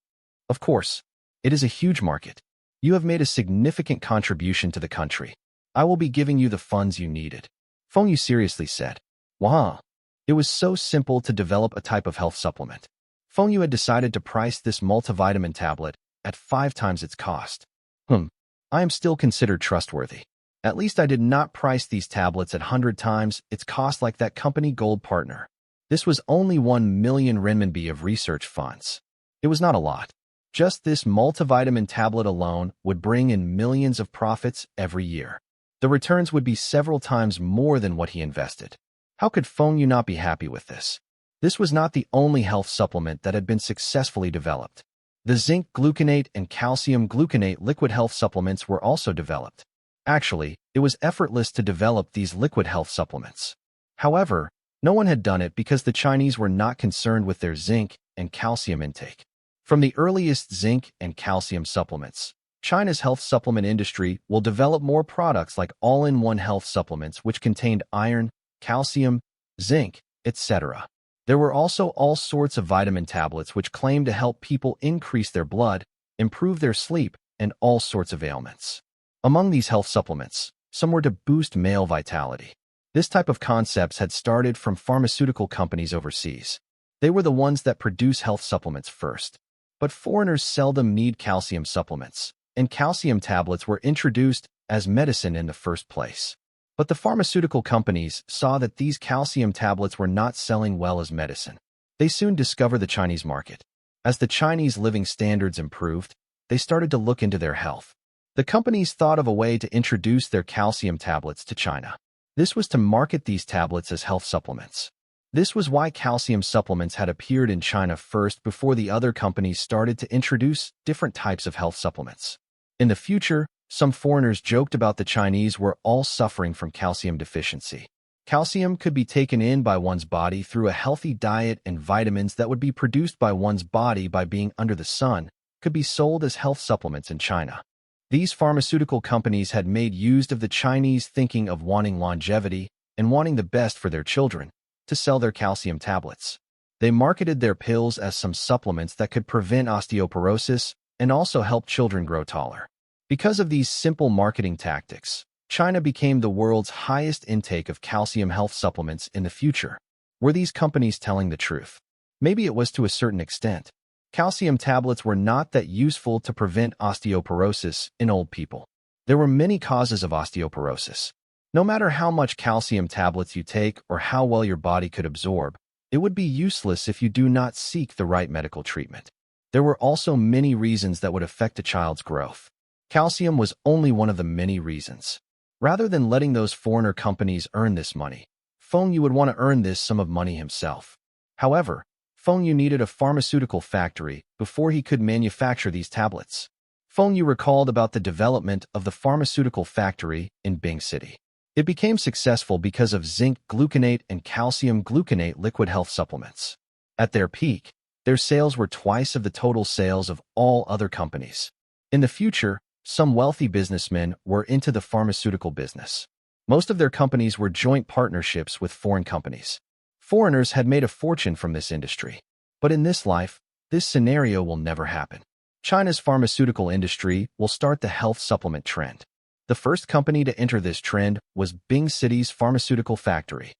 Of course. It is a huge market. You have made a significant contribution to the country. I will be giving you the funds you needed. Feng Yu seriously said. Wow. It was so simple to develop a type of health supplement. Feng Yu had decided to price this multivitamin tablet at 5 times its cost. I am still considered trustworthy. At least I did not price these tablets at 100 times its cost like that company Gold Partner. This was only 1 million renminbi of research funds. It was not a lot. Just this multivitamin tablet alone would bring in millions of profits every year. The returns would be several times more than what he invested. How could Feng Yu not be happy with this? This was not the only health supplement that had been successfully developed. The zinc gluconate and calcium gluconate liquid health supplements were also developed. Actually, it was effortless to develop these liquid health supplements. However, no one had done it because the Chinese were not concerned with their zinc and calcium intake. From the earliest zinc and calcium supplements, China's health supplement industry will develop more products like all-in-one health supplements which contained iron, calcium, zinc, etc. There were also all sorts of vitamin tablets which claimed to help people increase their blood, improve their sleep, and all sorts of ailments. Among these health supplements, some were to boost male vitality. This type of concepts had started from pharmaceutical companies overseas. They were the ones that produce health supplements first. But foreigners seldom need calcium supplements, and calcium tablets were introduced as medicine in the first place. But the pharmaceutical companies saw that these calcium tablets were not selling well as medicine. They soon discovered the Chinese market. As the Chinese living standards improved, they started to look into their health. The companies thought of a way to introduce their calcium tablets to China. This was to market these tablets as health supplements. This was why calcium supplements had appeared in China first before the other companies started to introduce different types of health supplements. In the future, some foreigners joked about the Chinese were all suffering from calcium deficiency. Calcium could be taken in by one's body through a healthy diet, and vitamins that would be produced by one's body by being under the sun could be sold as health supplements in China. These pharmaceutical companies had made use of the Chinese thinking of wanting longevity and wanting the best for their children to sell their calcium tablets. They marketed their pills as some supplements that could prevent osteoporosis and also help children grow taller. Because of these simple marketing tactics, China became the world's highest intake of calcium health supplements in the future. Were these companies telling the truth? Maybe it was to a certain extent. Calcium tablets were not that useful to prevent osteoporosis in old people. There were many causes of osteoporosis. No matter how much calcium tablets you take or how well your body could absorb, it would be useless if you do not seek the right medical treatment. There were also many reasons that would affect a child's growth. Calcium was only one of the many reasons. Rather than letting those foreigner companies earn this money, Feng Yu would want to earn this sum of money himself. However, Feng Yu needed a pharmaceutical factory before he could manufacture these tablets. Feng Yu recalled about the development of the pharmaceutical factory in Bing City. It became successful because of zinc gluconate and calcium gluconate liquid health supplements. At their peak, their sales were twice of the total sales of all other companies. In the future, some wealthy businessmen were into the pharmaceutical business. Most of their companies were joint partnerships with foreign companies. Foreigners had made a fortune from this industry. But in this life, this scenario will never happen. China's pharmaceutical industry will start the health supplement trend. The first company to enter this trend was Bing City's pharmaceutical factory.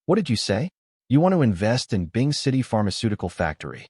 What did you say? You want to invest in Bing City pharmaceutical factory?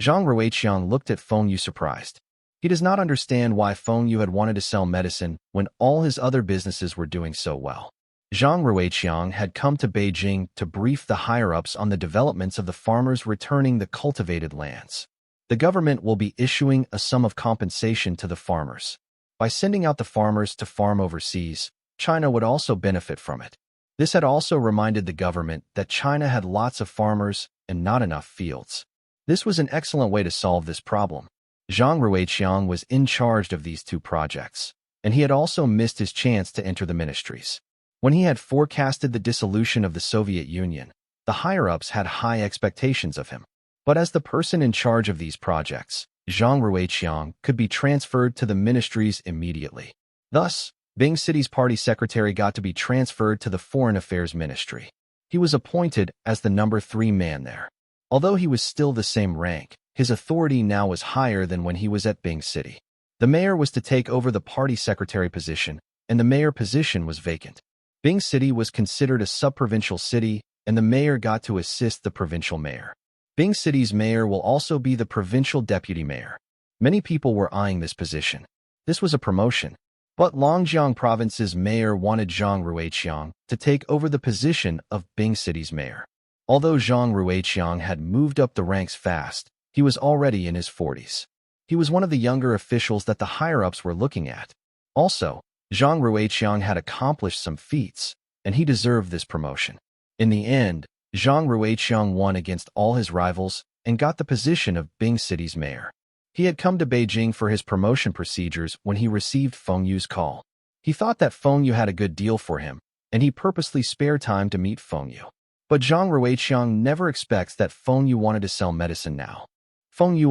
Zhang Ruiqiang looked at Feng Yu surprised. He does not understand why Feng Yu had wanted to sell medicine when all his other businesses were doing so well. Zhang Ruiqiang had come to Beijing to brief the higher-ups on the developments of the farmers returning the cultivated lands. The government will be issuing a sum of compensation to the farmers. By sending out the farmers to farm overseas, China would also benefit from it. This had also reminded the government that China had lots of farmers and not enough fields. This was an excellent way to solve this problem. Zhang Ruiqiang was in charge of these two projects, and he had also missed his chance to enter the ministries. When he had forecasted the dissolution of the Soviet Union, the higher-ups had high expectations of him. But as the person in charge of these projects, Zhang Ruiqiang could be transferred to the ministries immediately. Thus, Bing City's party secretary got to be transferred to the Foreign Affairs Ministry. He was appointed as the number 3 man there. Although he was still the same rank, his authority now was higher than when he was at Bing City. The mayor was to take over the party secretary position, and the mayor position was vacant. Bing City was considered a sub-provincial city, and the mayor got to assist the provincial mayor. Bing City's mayor will also be the provincial deputy mayor. Many people were eyeing this position. This was a promotion. But Longjiang Province's mayor wanted Zhang Ruiqiang to take over the position of Bing City's mayor. Although Zhang Ruiqiang had moved up the ranks fast, he was already in his 40s. He was one of the younger officials that the higher-ups were looking at. Also, Zhang Ruiqiang had accomplished some feats, and he deserved this promotion. In the end, Zhang Ruiqiang won against all his rivals and got the position of Bing City's mayor. He had come to Beijing for his promotion procedures when he received Feng Yu's call. He thought that Feng Yu had a good deal for him, and he purposely spared time to meet Feng Yu. But Zhang Ruiqiang never expects that Feng Yu wanted to sell medicine now. Feng Yu,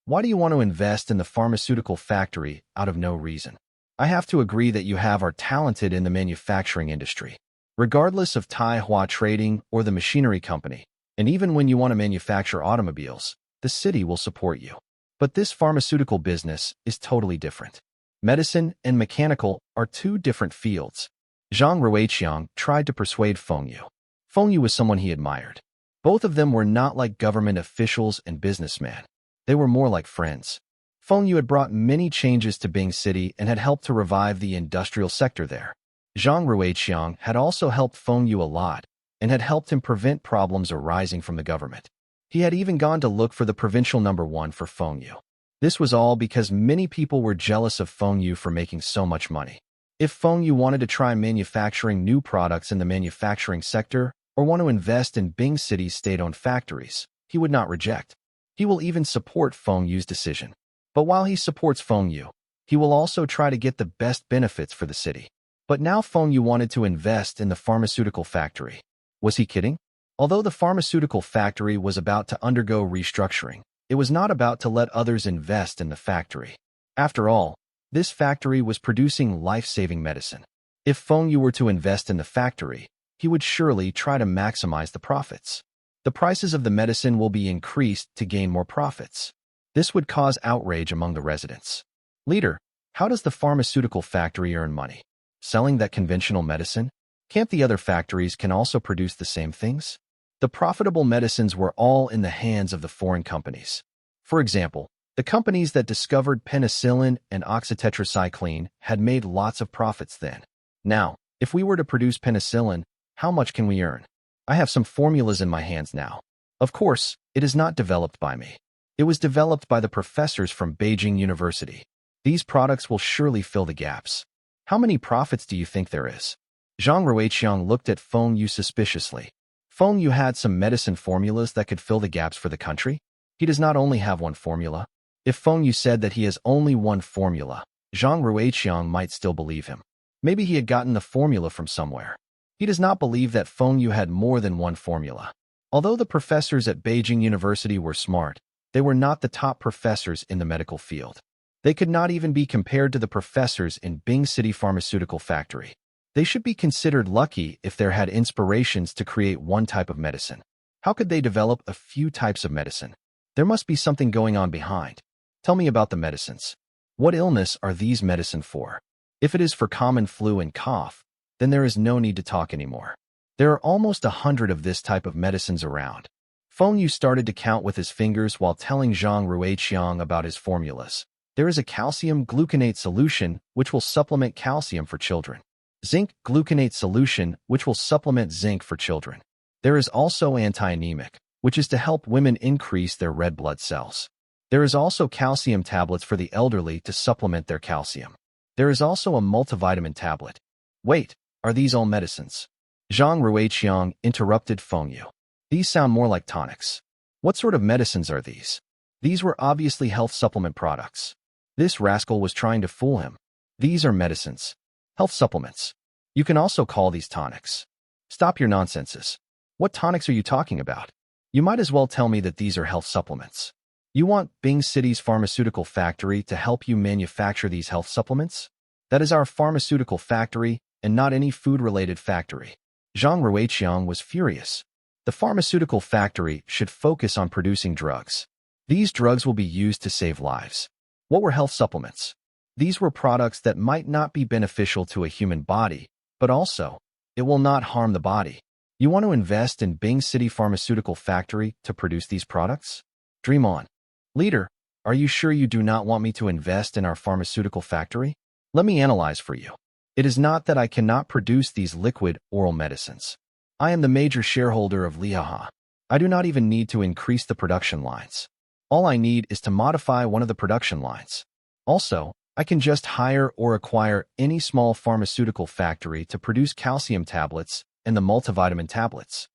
why do you want to invest in the pharmaceutical factory out of no reason? I have to agree that you are talented in the manufacturing industry. Regardless of Taihua Trading or the machinery company, and even when you want to manufacture automobiles, the city will support you. But this pharmaceutical business is totally different. Medicine and mechanical are two different fields. Zhang Ruiqiang tried to persuade Feng Yu. Feng Yu was someone he admired. Both of them were not like government officials and businessmen. They were more like friends. Feng Yu had brought many changes to Bing City and had helped to revive the industrial sector there. Zhang Ruiqiang had also helped Feng Yu a lot and had helped him prevent problems arising from the government. He had even gone to look for the provincial number 1 for Feng Yu. This was all because many people were jealous of Feng Yu for making so much money. If Feng Yu wanted to try manufacturing new products in the manufacturing sector or want to invest in Bing City's state-owned factories, he would not reject. He will even support Feng Yu's decision. But while he supports Feng Yu, he will also try to get the best benefits for the city. But now Feng Yu wanted to invest in the pharmaceutical factory. Was he kidding? Although the pharmaceutical factory was about to undergo restructuring, it was not about to let others invest in the factory. After all, this factory was producing life-saving medicine. If Feng Yu were to invest in the factory, he would surely try to maximize the profits. The prices of the medicine will be increased to gain more profits. This would cause outrage among the residents. Leader, how does the pharmaceutical factory earn money? Selling that conventional medicine? Can't the other factories can also produce the same things? The profitable medicines were all in the hands of the foreign companies. For example, the companies that discovered penicillin and oxytetracycline had made lots of profits then. Now, if we were to produce penicillin, how much can we earn? I have some formulas in my hands now. Of course, it is not developed by me. It was developed by the professors from Beijing University. These products will surely fill the gaps. How many profits do you think there is? Zhang Ruiqiang looked at Feng Yu suspiciously. Feng Yu had some medicine formulas that could fill the gaps for the country? He does not only have one formula. If Feng Yu said that he has only one formula, Zhang Ruiqiang might still believe him. Maybe he had gotten the formula from somewhere. He does not believe that Feng Yu had more than one formula. Although the professors at Beijing University were smart, they were not the top professors in the medical field. They could not even be compared to the professors in Bing City Pharmaceutical Factory. They should be considered lucky if they had inspirations to create one type of medicine. How could they develop a few types of medicine? There must be something going on behind. Tell me about the medicines. What illness are these medicine for? If it is for common flu and cough, then there is no need to talk anymore. There are almost 100 of this type of medicines around. Feng Yu started to count with his fingers while telling Zhang Ruiqiang about his formulas. There is a calcium gluconate solution which will supplement calcium for children. Zinc gluconate solution which will supplement zinc for children. There is also anti-anemic, which is to help women increase their red blood cells. There is also calcium tablets for the elderly to supplement their calcium. There is also a multivitamin tablet. Wait, are these all medicines? Zhang Ruiqiang interrupted Feng Yu. These sound more like tonics. What sort of medicines are these? These were obviously health supplement products. This rascal was trying to fool him. These are medicines. Health supplements. You can also call these tonics. Stop your nonsenses. What tonics are you talking about? You might as well tell me that these are health supplements. You want Bing City's pharmaceutical factory to help you manufacture these health supplements? That is our pharmaceutical factory and not any food-related factory. Zhang Ruiqiang was furious. The pharmaceutical factory should focus on producing drugs. These drugs will be used to save lives. What were health supplements? These were products that might not be beneficial to a human body, but also, it will not harm the body. You want to invest in Bing City Pharmaceutical Factory to produce these products? Dream on. Leader, are you sure you do not want me to invest in our pharmaceutical factory? Let me analyze for you. It is not that I cannot produce these liquid oral medicines. I am the major shareholder of Liaha. I do not even need to increase the production lines. All I need is to modify one of the production lines. Also, I can just hire or acquire any small pharmaceutical factory to produce calcium tablets and the multivitamin tablets.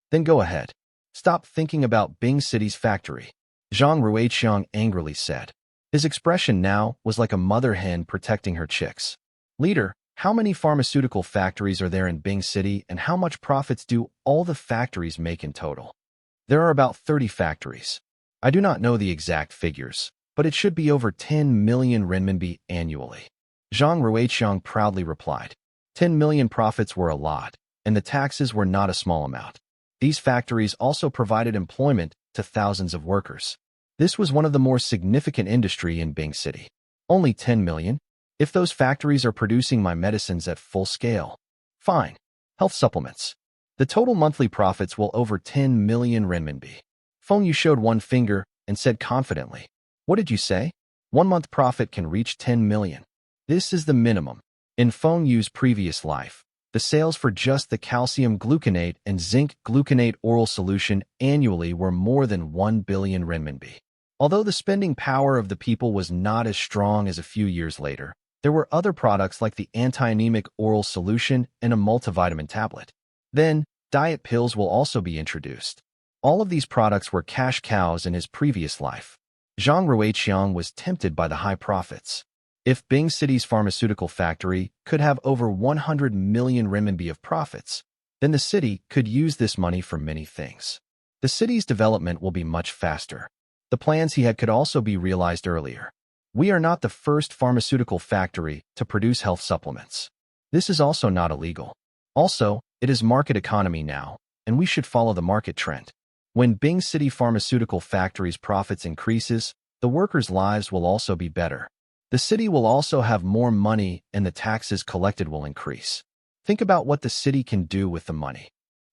Then go ahead. Stop thinking about Bing City's factory. Zhang Ruiqiang angrily said. His expression now was like a mother hen protecting her chicks. Leader, how many pharmaceutical factories are there in Bing City and how much profits do all the factories make in total? There are about 30 factories. I do not know the exact figures, but it should be over 10 million renminbi annually. Zhang Ruiqiang proudly replied. 10 million profits were a lot, and the taxes were not a small amount. These factories also provided employment to thousands of workers. This was one of the more significant industry in Bing City. Only 10 million? If those factories are producing my medicines at full scale. Fine. Health supplements. The total monthly profits will over 10 million renminbi. Feng Yu showed one finger and said confidently. What did you say? 1 month profit can reach 10 million. This is the minimum. In Feng Yu's previous life, the sales for just the calcium gluconate and zinc gluconate oral solution annually were more than 1 billion renminbi. Although the spending power of the people was not as strong as a few years later, there were other products like the anti-anemic oral solution and a multivitamin tablet. Then, diet pills will also be introduced. All of these products were cash cows in his previous life. Zhang Ruiqiang was tempted by the high profits. If Bing City's pharmaceutical factory could have over 100 million renminbi of profits, then the city could use this money for many things. The city's development will be much faster. The plans he had could also be realized earlier. We are not the first pharmaceutical factory to produce health supplements. This is also not illegal. Also, it is market economy now, and we should follow the market trend. When Bing City Pharmaceutical Factory's profits increases, the workers' lives will also be better. The city will also have more money and the taxes collected will increase. Think about what the city can do with the money.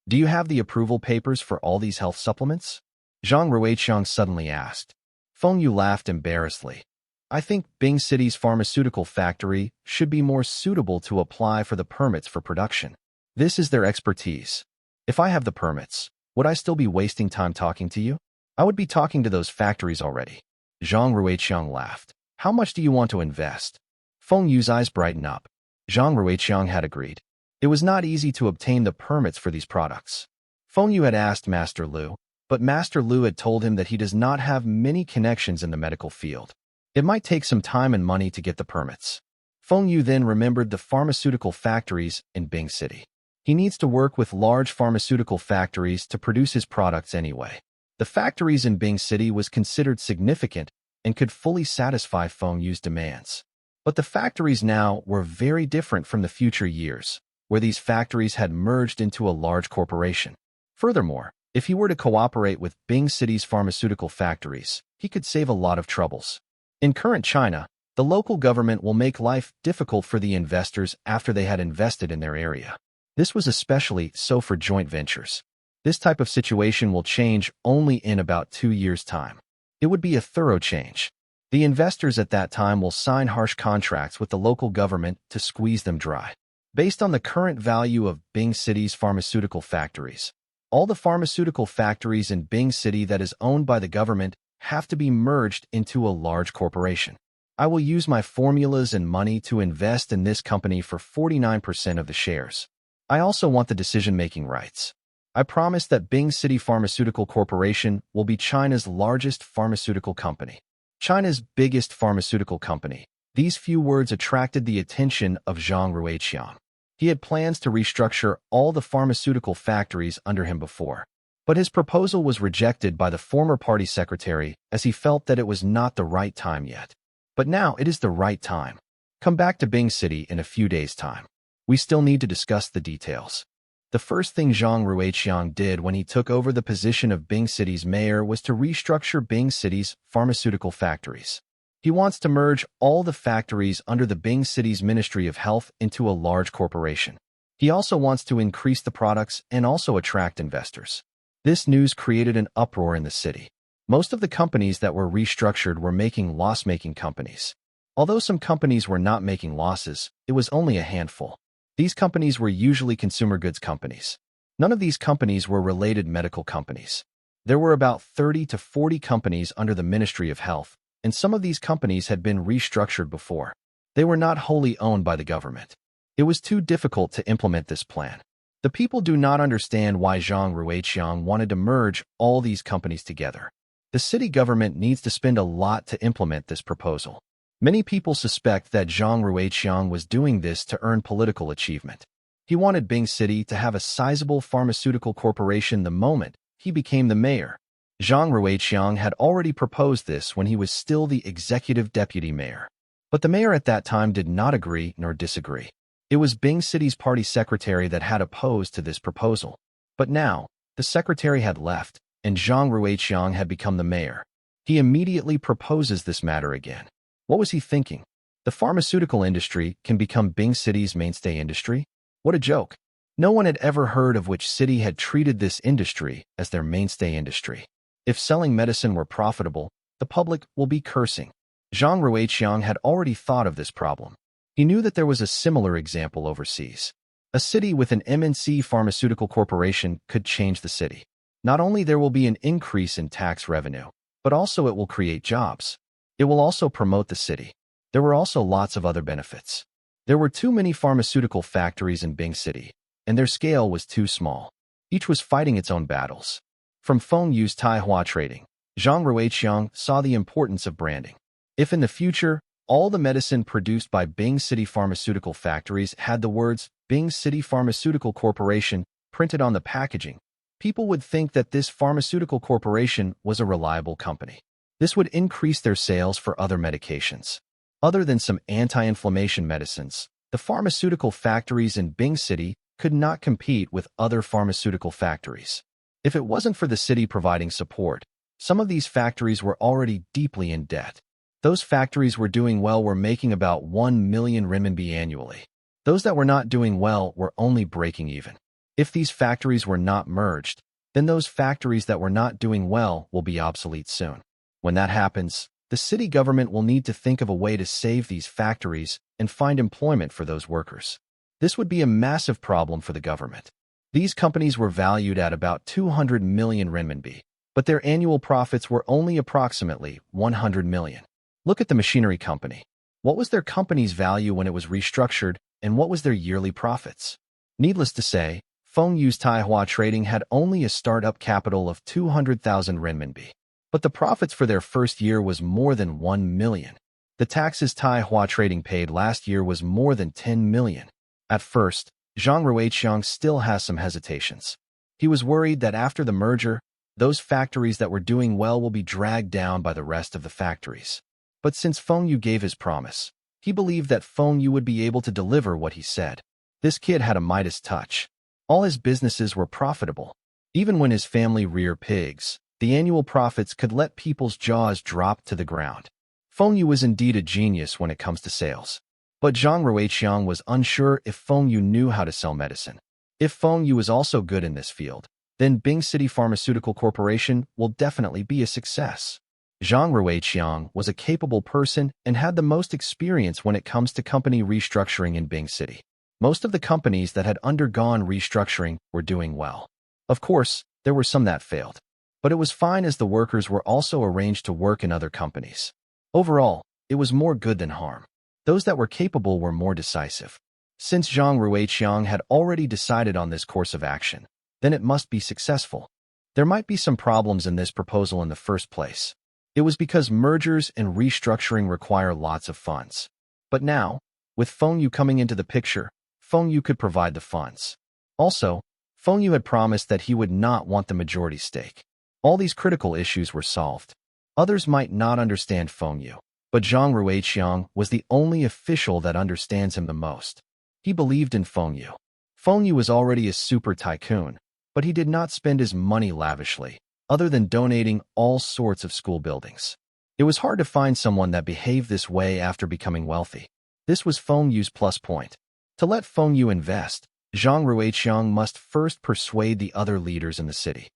Do you have the approval papers for all these health supplements? Zhang Ruiqiang suddenly asked. Feng Yu laughed embarrassedly. I think Bing City's pharmaceutical factory should be more suitable to apply for the permits for production. This is their expertise. If I have the permits, would I still be wasting time talking to you? I would be talking to those factories already. Zhang Ruiqiang laughed. How much do you want to invest? Feng Yu's eyes brightened up. Zhang Ruiqiang had agreed. It was not easy to obtain the permits for these products. Feng Yu had asked Master Lu, but Master Lu had told him that he does not have many connections in the medical field. It might take some time and money to get the permits. Feng Yu then remembered the pharmaceutical factories in Bing City. He needs to work with large pharmaceutical factories to produce his products anyway. The factories in Bing City was considered significant and could fully satisfy Feng Yu's demands. But the factories now were very different from the future years, where these factories had merged into a large corporation. Furthermore, if he were to cooperate with Bing City's pharmaceutical factories, he could save a lot of troubles. In current China, the local government will make life difficult for the investors after they had invested in their area. This was especially so for joint ventures. This type of situation will change only in about 2 years' time. It would be a thorough change. The investors at that time will sign harsh contracts with the local government to squeeze them dry. Based on the current value of Bing City's pharmaceutical factories, all the pharmaceutical factories in Bing City that is owned by the government have to be merged into a large corporation. I will use my formulas and money to invest in this company for 49% of the shares. I also want the decision-making rights. I promise that Bing City Pharmaceutical Corporation will be China's largest pharmaceutical company. China's biggest pharmaceutical company. These few words attracted the attention of Zhang Ruiqiang. He had plans to restructure all the pharmaceutical factories under him before. But his proposal was rejected by the former party secretary as he felt that it was not the right time yet. But now it is the right time. Come back to Bing City in a few days' time. We still need to discuss the details. The first thing Zhang Ruiqiang did when he took over the position of Bing City's mayor was to restructure Bing City's pharmaceutical factories. He wants to merge all the factories under the Bing City's Ministry of Health into a large corporation. He also wants to increase the products and also attract investors. This news created an uproar in the city. Most of the companies that were restructured were making loss-making companies. Although some companies were not making losses, it was only a handful. These companies were usually consumer goods companies. None of these companies were related medical companies. There were about 30 to 40 companies under the Ministry of Health, and some of these companies had been restructured before. They were not wholly owned by the government. It was too difficult to implement this plan. The people do not understand why Zhang Ruiqiang wanted to merge all these companies together. The city government needs to spend a lot to implement this proposal. Many people suspect that Zhang Ruiqiang was doing this to earn political achievement. He wanted Bing City to have a sizable pharmaceutical corporation the moment he became the mayor. Zhang Ruiqiang had already proposed this when he was still the executive deputy mayor. But the mayor at that time did not agree nor disagree. It was Bing City's party secretary that had opposed to this proposal. But now, the secretary had left, and Zhang Ruiqiang had become the mayor. He immediately proposes this matter again. What was he thinking? The pharmaceutical industry can become Bing City's mainstay industry? What a joke. No one had ever heard of which city had treated this industry as their mainstay industry. If selling medicine were profitable, the public will be cursing. Zhang Ruiqiang had already thought of this problem. He knew that there was a similar example overseas. A city with an MNC pharmaceutical corporation could change the city. Not only there will be an increase in tax revenue, but also it will create jobs. It will also promote the city. There were also lots of other benefits. There were too many pharmaceutical factories in Bing City, and their scale was too small. Each was fighting its own battles. From Feng Yu's Taihua trading, Zhang Ruiqiang saw the importance of branding. If in the future, all the medicine produced by Bing City pharmaceutical factories had the words Bing City Pharmaceutical Corporation printed on the packaging, people would think that this pharmaceutical corporation was a reliable company. This would increase their sales for other medications. Other than some anti-inflammation medicines, the pharmaceutical factories in Bing City could not compete with other pharmaceutical factories. If it wasn't for the city providing support, some of these factories were already deeply in debt. Those factories were doing well were making about 1 million renminbi annually. Those that were not doing well were only breaking even. If these factories were not merged, then those factories that were not doing well will be obsolete soon. When that happens, the city government will need to think of a way to save these factories and find employment for those workers. This would be a massive problem for the government. These companies were valued at about 200 million renminbi, but their annual profits were only approximately 100 million. Look at the machinery company. What was their company's value when it was restructured, and what was their yearly profits? Needless to say, Feng Yu's Taihua Trading had only a startup capital of 200,000 renminbi, but the profits for their first year was more than 1 million. The taxes Taihua Trading paid last year was more than 10 million. At first, Zhang Ruiqiang still has some hesitations. He was worried that after the merger, those factories that were doing well will be dragged down by the rest of the factories. But since Feng Yu gave his promise, he believed that Feng Yu would be able to deliver what he said. This kid had a Midas touch. All his businesses were profitable. Even when his family reared pigs, the annual profits could let people's jaws drop to the ground. Feng Yu was indeed a genius when it comes to sales. But Zhang Ruiqiang was unsure if Feng Yu knew how to sell medicine. If Feng Yu is also good in this field, then Bing City Pharmaceutical Corporation will definitely be a success. Zhang Ruiqiang was a capable person and had the most experience when it comes to company restructuring in Bing City. Most of the companies that had undergone restructuring were doing well. Of course, there were some that failed. But it was fine as the workers were also arranged to work in other companies. Overall, it was more good than harm. Those that were capable were more decisive. Since Zhang Ruiqiang had already decided on this course of action, then it must be successful. There might be some problems in this proposal in the first place. It was because mergers and restructuring require lots of funds. But now, with Feng Yu coming into the picture, Feng Yu could provide the funds. Also, Feng Yu had promised that he would not want the majority stake. All these critical issues were solved. Others might not understand Feng Yu, but Zhang Ruiqiang was the only official that understands him the most. He believed in Feng Yu. Feng Yu was already a super tycoon, but he did not spend his money lavishly, other than donating all sorts of school buildings. It was hard to find someone that behaved this way after becoming wealthy. This was Feng Yu's plus point. To let Feng Yu invest, Zhang Ruiqiang must first persuade the other leaders in the city.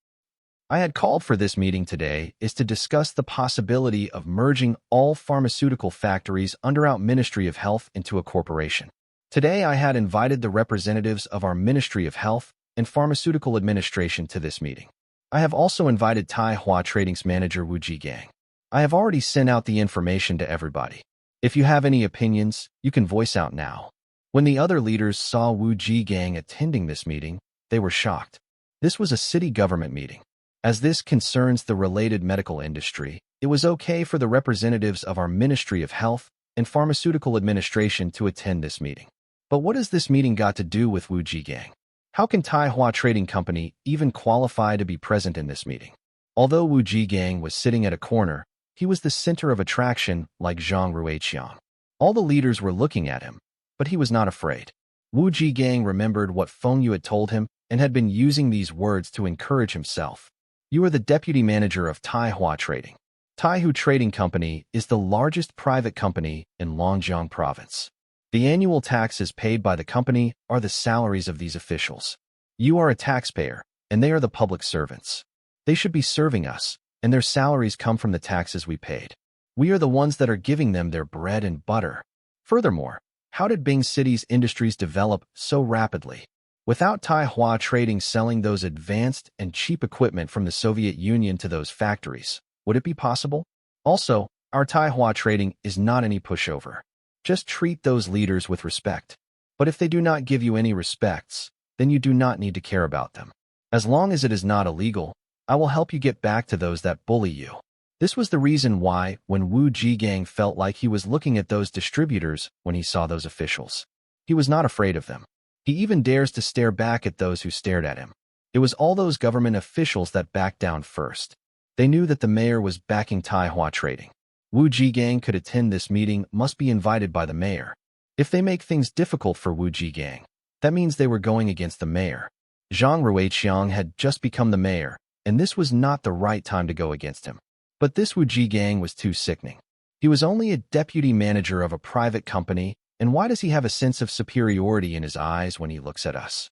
I had called for this meeting today is to discuss the possibility of merging all pharmaceutical factories under our Ministry of Health into a corporation. Today I had invited the representatives of our Ministry of Health and Pharmaceutical Administration to this meeting. I have also invited Taihua Trading's manager Wu Jigang. I have already sent out the information to everybody. If you have any opinions, you can voice out now. When the other leaders saw Wu Jigang attending this meeting, they were shocked. This was a city government meeting. As this concerns the related medical industry, it was okay for the representatives of our Ministry of Health and Pharmaceutical Administration to attend this meeting. But what has this meeting got to do with Wu Jigang? How can Taihua Trading Company even qualify to be present in this meeting? Although Wu Jigang was sitting at a corner, he was the center of attraction like Zhang Ruiqiang. All the leaders were looking at him, but he was not afraid. Wu Jigang remembered what Feng Yu had told him and had been using these words to encourage himself. You are the deputy manager of Taihua Trading. Taihua Trading Company is the largest private company in Longjiang Province. The annual taxes paid by the company are the salaries of these officials. You are a taxpayer, and they are the public servants. They should be serving us, and their salaries come from the taxes we paid. We are the ones that are giving them their bread and butter. Furthermore, how did Bing City's industries develop so rapidly? Without Taihua Trading selling those advanced and cheap equipment from the Soviet Union to those factories, would it be possible? Also, our Taihua Trading is not any pushover. Just treat those leaders with respect. But if they do not give you any respects, then you do not need to care about them. As long as it is not illegal, I will help you get back to those that bully you. This was the reason why, when Wu Jigang felt like he was looking at those distributors when he saw those officials, he was not afraid of them. He even dares to stare back at those who stared at him. It was all those government officials that backed down first. They knew that the mayor was backing Taihua Trading. Wu Jigang could attend this meeting must be invited by the mayor. If they make things difficult for Wu Jigang, that means they were going against the mayor. Zhang Ruiqiang had just become the mayor, and this was not the right time to go against him. But this Wu Jigang was too sickening. He was only a deputy manager of a private company, and why does he have a sense of superiority in his eyes when he looks at us?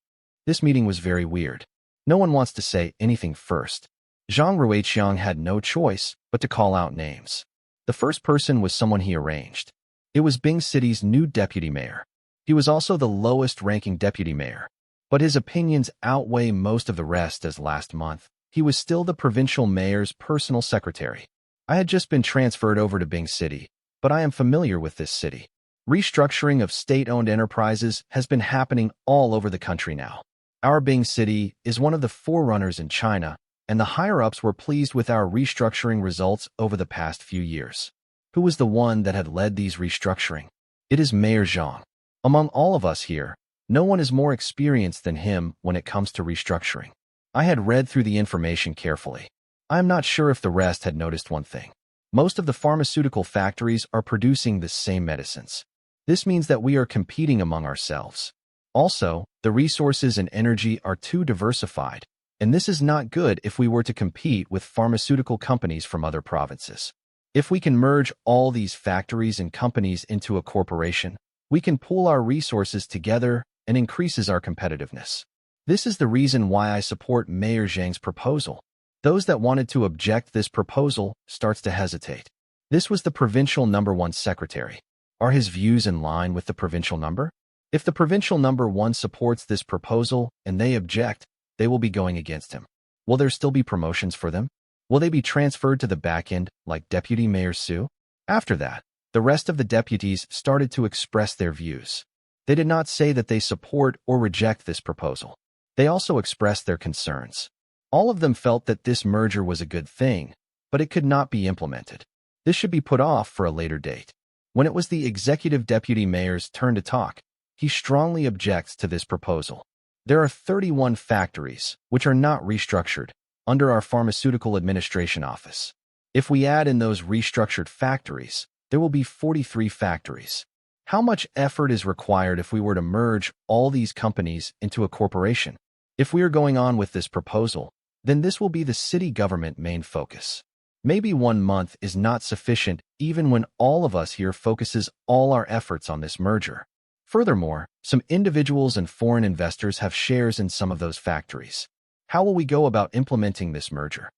This meeting was very weird. No one wants to say anything first. Zhang Ruiqiang had no choice but to call out names. The first person was someone he arranged. It was Bing City's new deputy mayor. He was also the lowest-ranking deputy mayor. But his opinions outweigh most of the rest as last month, he was still the provincial mayor's personal secretary. I had just been transferred over to Bing City, but I am familiar with this city. Restructuring of state-owned enterprises has been happening all over the country now. Our Bing City is one of the forerunners in China, and the higher-ups were pleased with our restructuring results over the past few years. Who was the one that had led these restructuring? It is Mayor Zhang. Among all of us here, no one is more experienced than him when it comes to restructuring. I had read through the information carefully. I am not sure if the rest had noticed one thing. Most of the pharmaceutical factories are producing the same medicines. This means that we are competing among ourselves. Also, the resources and energy are too diversified, and this is not good if we were to compete with pharmaceutical companies from other provinces. If we can merge all these factories and companies into a corporation, we can pool our resources together and increases our competitiveness. This is the reason why I support Mayor Zhang's proposal. Those that wanted to object this proposal starts to hesitate. This was the provincial number 1 secretary. Are his views in line with the provincial number? If the provincial number 1 supports this proposal and they object, they will be going against him. Will there still be promotions for them? Will they be transferred to the back end like Deputy Mayor Su? After that, the rest of the deputies started to express their views. They did not say that they support or reject this proposal. They also expressed their concerns. All of them felt that this merger was a good thing, but it could not be implemented. This should be put off for a later date. When it was the executive deputy mayor's turn to talk, he strongly objects to this proposal. There are 31 factories, which are not restructured, under our Pharmaceutical Administration Office. If we add in those restructured factories, there will be 43 factories. How much effort is required if we were to merge all these companies into a corporation? If we are going on with this proposal, then this will be the city government main focus. Maybe 1 month is not sufficient even when all of us here focuses all our efforts on this merger. Furthermore, some individuals and foreign investors have shares in some of those factories. How will we go about implementing this merger?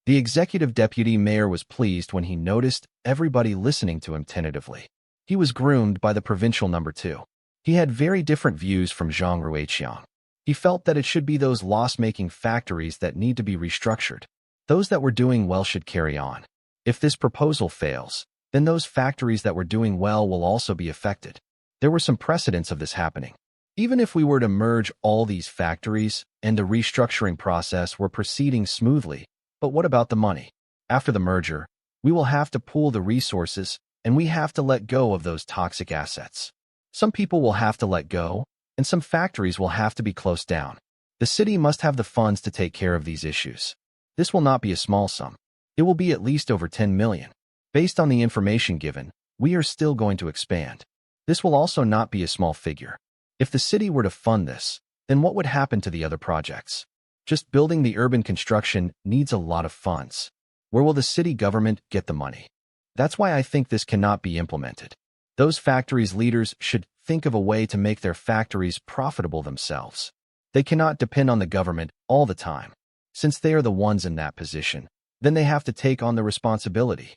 The executive deputy mayor was pleased when he noticed everybody listening to him tentatively. He was groomed by the provincial number 2. He had very different views from Zhang Ruiqiang. He felt that it should be those loss-making factories that need to be restructured. Those that were doing well should carry on. If this proposal fails, then those factories that were doing well will also be affected. There were some precedents of this happening. Even if we were to merge all these factories and the restructuring process were proceeding smoothly, but what about the money? After the merger, we will have to pool the resources and we have to let go of those toxic assets. Some people will have to let go, and some factories will have to be closed down. The city must have the funds to take care of these issues. This will not be a small sum. It will be at least over 10 million. Based on the information given, we are still going to expand. This will also not be a small figure. If the city were to fund this, then what would happen to the other projects? Just building the urban construction needs a lot of funds. Where will the city government get the money? That's why I think this cannot be implemented. Those factories' leaders should think of a way to make their factories profitable themselves. They cannot depend on the government all the time. Since they are the ones in that position, then they have to take on the responsibility.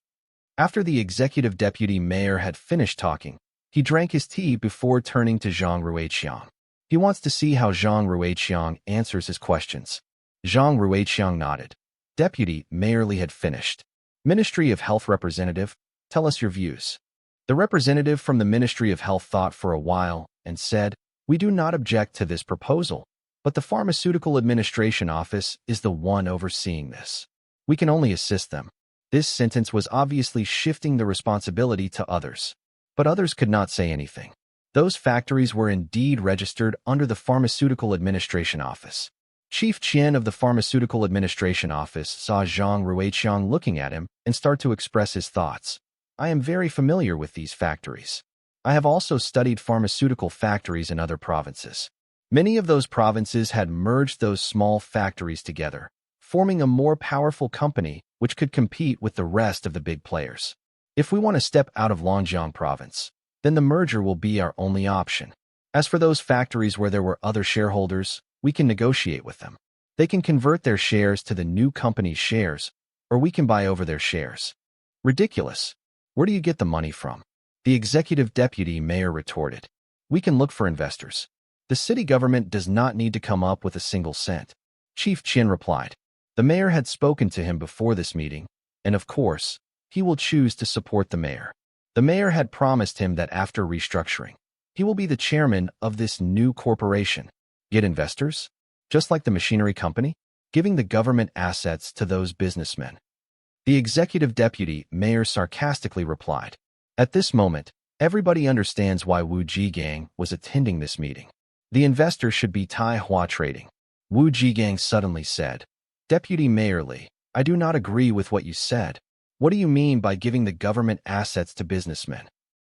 After the executive deputy mayor had finished talking, he drank his tea before turning to Zhang Ruiqiang. He wants to see how Zhang Ruiqiang answers his questions. Zhang Ruiqiang nodded. Deputy Mayor Li had finished. Ministry of Health representative, tell us your views. The representative from the Ministry of Health thought for a while and said, we do not object to this proposal, but the Pharmaceutical Administration Office is the one overseeing this. We can only assist them. This sentence was obviously shifting the responsibility to others, but others could not say anything. Those factories were indeed registered under the Pharmaceutical Administration Office. Chief Qian of the Pharmaceutical Administration Office saw Zhang Ruiqiang looking at him and start to express his thoughts. I am very familiar with these factories. I have also studied pharmaceutical factories in other provinces. Many of those provinces had merged those small factories together, forming a more powerful company which could compete with the rest of the big players. If we want to step out of Longjiang province, then the merger will be our only option. As for those factories where there were other shareholders, we can negotiate with them. They can convert their shares to the new company's shares, or we can buy over their shares. Ridiculous. Where do you get the money from? The executive deputy mayor retorted. We can look for investors. The city government does not need to come up with a single cent. Chief Qin replied. The mayor had spoken to him before this meeting, and of course, he will choose to support the mayor. The mayor had promised him that after restructuring, he will be the chairman of this new corporation. Get investors? just like the machinery company, giving the government assets to those businessmen. The executive deputy mayor sarcastically replied. At this moment, everybody understands why Wu Jigang was attending this meeting. The investor should be Taihua Trading. Wu Jigang suddenly said. Deputy Mayor Li, I do not agree with what you said. What do you mean by giving the government assets to businessmen?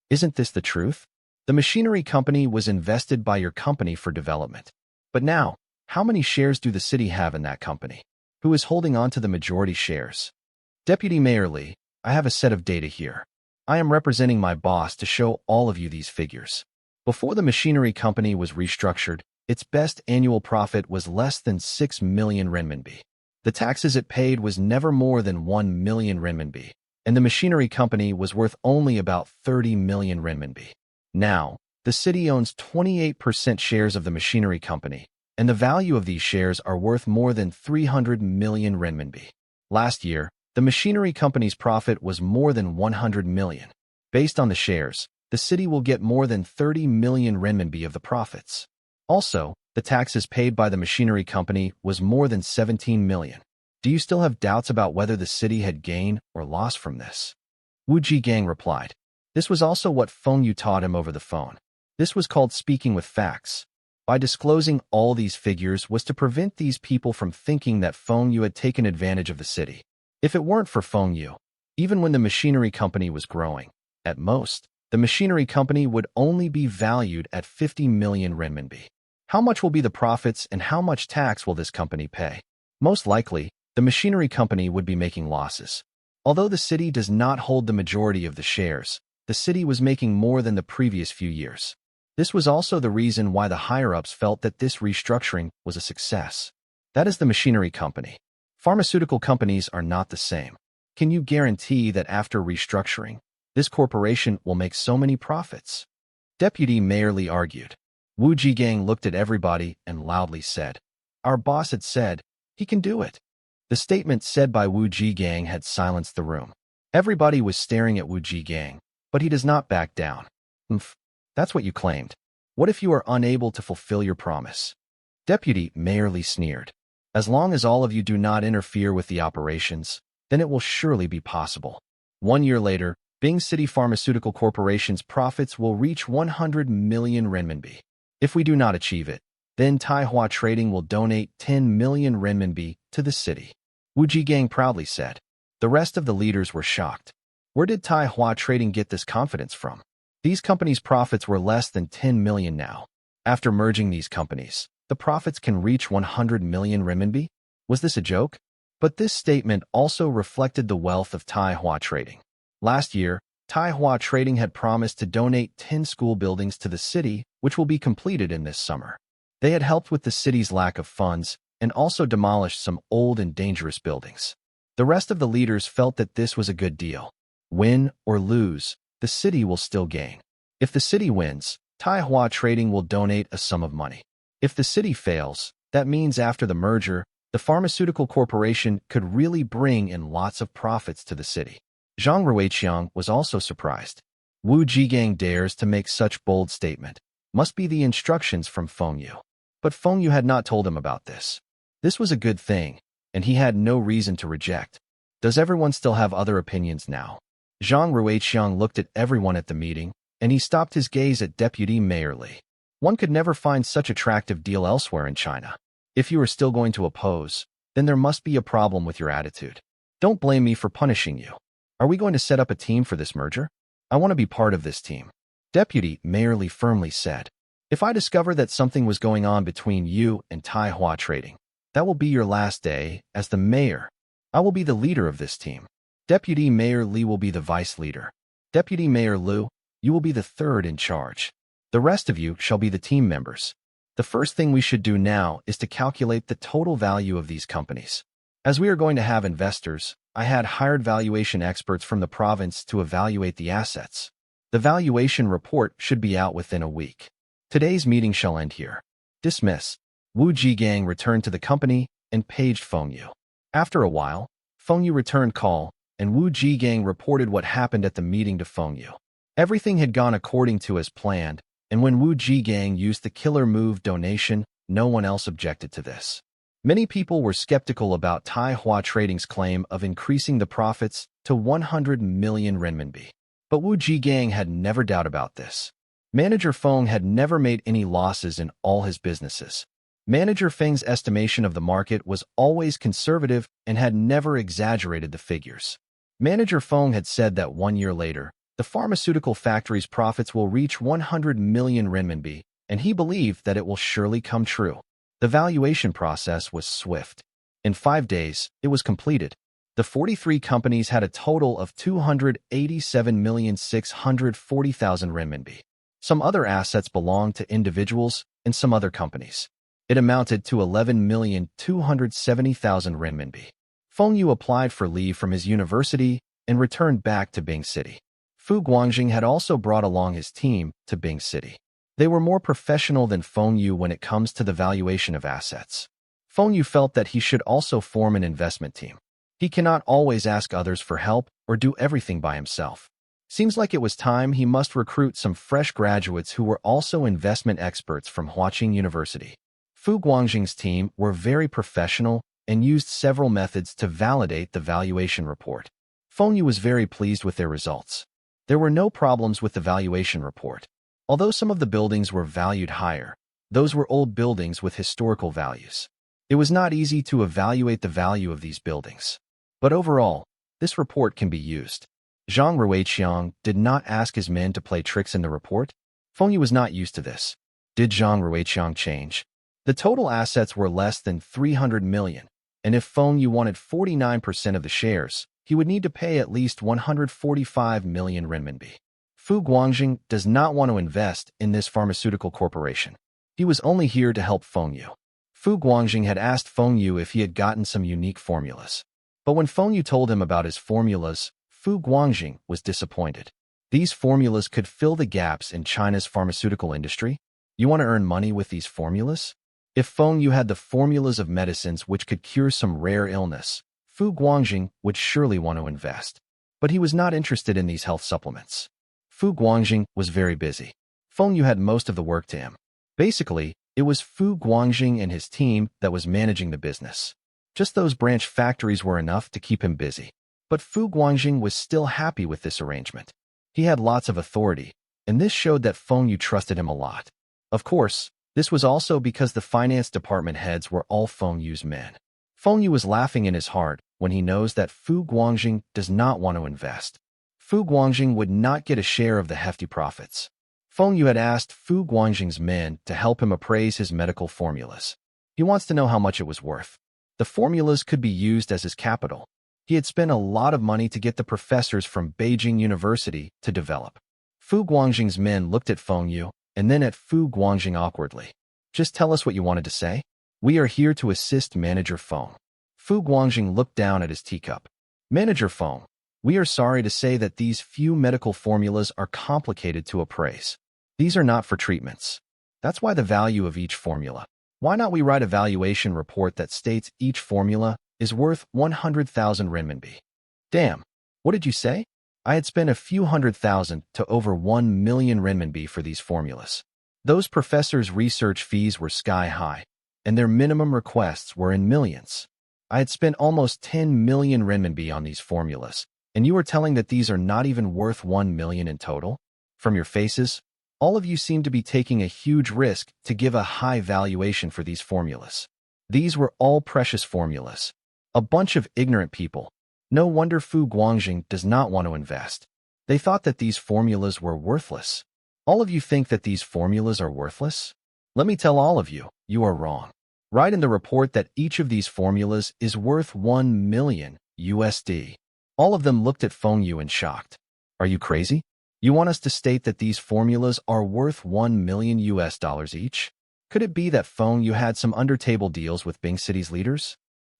Isn't this the truth? The machinery company was invested by your company for development. But now, how many shares do the city have in that company? Who is holding on to the majority shares? Deputy Mayor Li, I have a set of data here. I am representing my boss to show all of you these figures. Before the machinery company was restructured, its best annual profit was less than 6 million renminbi. The taxes it paid was never more than 1 million renminbi, and the machinery company was worth only about 30 million renminbi. Now, the city owns 28% shares of the machinery company, and the value of these shares are worth more than 300 million renminbi. Last year, the machinery company's profit was more than 100 million. Based on the shares, the city will get more than 30 million renminbi of the profits. Also, the taxes paid by the machinery company was more than 17 million. Do you still have doubts about whether the city had gain or loss from this? Wu Jigang replied. This was also what Feng Yu taught him over the phone. This was called speaking with facts. By disclosing all these figures was to prevent these people from thinking that Feng Yu had taken advantage of the city. If it weren't for Feng Yu, even when the machinery company was growing, at most, the machinery company would only be valued at 50 million renminbi. How much will be the profits and how much tax will this company pay? Most likely, the machinery company would be making losses. Although the city does not hold the majority of the shares, the city was making more than the previous few years. This was also the reason why the higher-ups felt that this restructuring was a success. That is the machinery company. Pharmaceutical companies are not the same. Can you guarantee that after restructuring, this corporation will make so many profits? Deputy Mayor Li argued. Wu Jigang looked at everybody and loudly said, Our boss had said, he can do it. The statement said by Wu Jigang had silenced the room. Everybody was staring at Wu Jigang, but he does not back down. That's what you claimed. What if you are unable to fulfill your promise? Deputy Mayor Li sneered. As long as all of you do not interfere with the operations, then it will surely be possible. 1 year later, Bing City Pharmaceutical Corporation's profits will reach 100 million renminbi. If we do not achieve it, then Taihua Trading will donate 10 million renminbi to the city. Wu Jigang proudly said. The rest of the leaders were shocked. Where did Taihua Trading get this confidence from? These companies' profits were less than 10 million now. After merging these companies, the profits can reach 100 million renminbi? Was this a joke? But this statement also reflected the wealth of Taihua Trading. Last year, Taihua Trading had promised to donate 10 school buildings to the city, which will be completed in this summer. They had helped with the city's lack of funds and also demolished some old and dangerous buildings. The rest of the leaders felt that this was a good deal. Win or lose, the city will still gain. If the city wins, Taihua Trading will donate a sum of money. If the city fails, that means after the merger, the pharmaceutical corporation could really bring in lots of profits to the city. Zhang Ruiqiang was also surprised. Wu Jigang dares to make such bold statement. Must be the instructions from Feng Yu. But Feng Yu had not told him about this. This was a good thing, and he had no reason to reject. Does everyone still have other opinions now? Zhang Ruiqiang looked at everyone at the meeting, and he stopped his gaze at Deputy Mayor Li. One could never find such attractive deal elsewhere in China. If you are still going to oppose, then there must be a problem with your attitude. Don't blame me for punishing you. Are we going to set up a team for this merger? I want to be part of this team. Deputy Mayor Li firmly said. If I discover that something was going on between you and Taihua Trading, that will be your last day as the mayor. I will be the leader of this team. Deputy Mayor Li will be the vice leader. Deputy Mayor Liu, you will be the third in charge. The rest of you shall be the team members. The first thing we should do now is to calculate the total value of these companies. As we are going to have investors, I had hired valuation experts from the province to evaluate the assets. The valuation report should be out within a week. Today's meeting shall end here. Dismiss. Wu Jigang returned to the company and paged Feng Yu. After a while, Feng Yu returned call, and Wu Jigang reported what happened at the meeting to Feng Yu. Everything had gone according to as planned, and when Wu Jigang used the killer move donation, no one else objected to this. Many people were skeptical about Taihua Trading's claim of increasing the profits to 100 million renminbi. But Wu Jigang had never doubt about this. Manager Feng had never made any losses in all his businesses. Manager Feng's estimation of the market was always conservative and had never exaggerated the figures. Manager Feng had said that 1 year later, the pharmaceutical factory's profits will reach 100 million renminbi, and he believed that it will surely come true. The valuation process was swift. In 5 days, it was completed. The 43 companies had a total of 287,640,000 renminbi. Some other assets belonged to individuals and some other companies. It amounted to 11,270,000 renminbi. Feng Yu applied for leave from his university and returned back to Bing City. Fu Guangjing had also brought along his team to Bing City. They were more professional than Feng Yu when it comes to the valuation of assets. Feng Yu felt that he should also form an investment team. He cannot always ask others for help or do everything by himself. Seems like it was time he must recruit some fresh graduates who were also investment experts from Huaqing University. Fu Guangjing's team were very professional and used several methods to validate the valuation report. Feng Yu was very pleased with their results. There were no problems with the valuation report. Although some of the buildings were valued higher, those were old buildings with historical values. It was not easy to evaluate the value of these buildings. But overall, this report can be used. Zhang Ruiqiang did not ask his men to play tricks in the report. Feng Yu was not used to this. Did Zhang Ruiqiang change? The total assets were less than 300 million, and if Feng Yu wanted 49% of the shares, he would need to pay at least 145 million renminbi. Fu Guangjing does not want to invest in this pharmaceutical corporation. He was only here to help Feng Yu. Fu Guangjing had asked Feng Yu if he had gotten some unique formulas. But when Feng Yu told him about his formulas, Fu Guangjing was disappointed. These formulas could fill the gaps in China's pharmaceutical industry. You want to earn money with these formulas? If Feng Yu had the formulas of medicines which could cure some rare illness, Fu Guangjing would surely want to invest. But he was not interested in these health supplements. Fu Guangjing was very busy. Feng Yu had most of the work to him. Basically, it was Fu Guangjing and his team that was managing the business. Just those branch factories were enough to keep him busy. But Fu Guangjing was still happy with this arrangement. He had lots of authority, and this showed that Feng Yu trusted him a lot. Of course, this was also because the finance department heads were all Feng Yu's men. Feng Yu was laughing in his heart when he knows that Fu Guangjing does not want to invest. Fu Guangjing would not get a share of the hefty profits. Feng Yu had asked Fu Guangjing's men to help him appraise his medical formulas. He wants to know how much it was worth. The formulas could be used as his capital. He had spent a lot of money to get the professors from Beijing University to develop. Fu Guangjing's men looked at Feng Yu and then at Fu Guangjing awkwardly. Just tell us what you wanted to say. We are here to assist Manager Feng. Fu Guangjing looked down at his teacup. Manager Feng, we are sorry to say that these few medical formulas are complicated to appraise. These are not for treatments. That's why the value of each formula. Why not we write a valuation report that states each formula is worth 100,000 renminbi? Damn, what did you say? I had spent a few 100,000 to over 1 million renminbi for these formulas. Those professors' research fees were sky high, and their minimum requests were in millions. I had spent almost 10 million renminbi on these formulas, and you are telling that these are not even worth 1 million in total? From your faces, all of you seem to be taking a huge risk to give a high valuation for these formulas. These were all precious formulas. A bunch of ignorant people. No wonder Fu Guangjing does not want to invest. They thought that these formulas were worthless. All of you think that these formulas are worthless? Let me tell all of you, you are wrong. Write in the report that each of these formulas is worth 1 million USD. All of them looked at Feng Yu in shocked. Are you crazy? You want us to state that these formulas are worth 1 million US dollars each? Could it be that Feng Yu had some under-table deals with Bing City's leaders?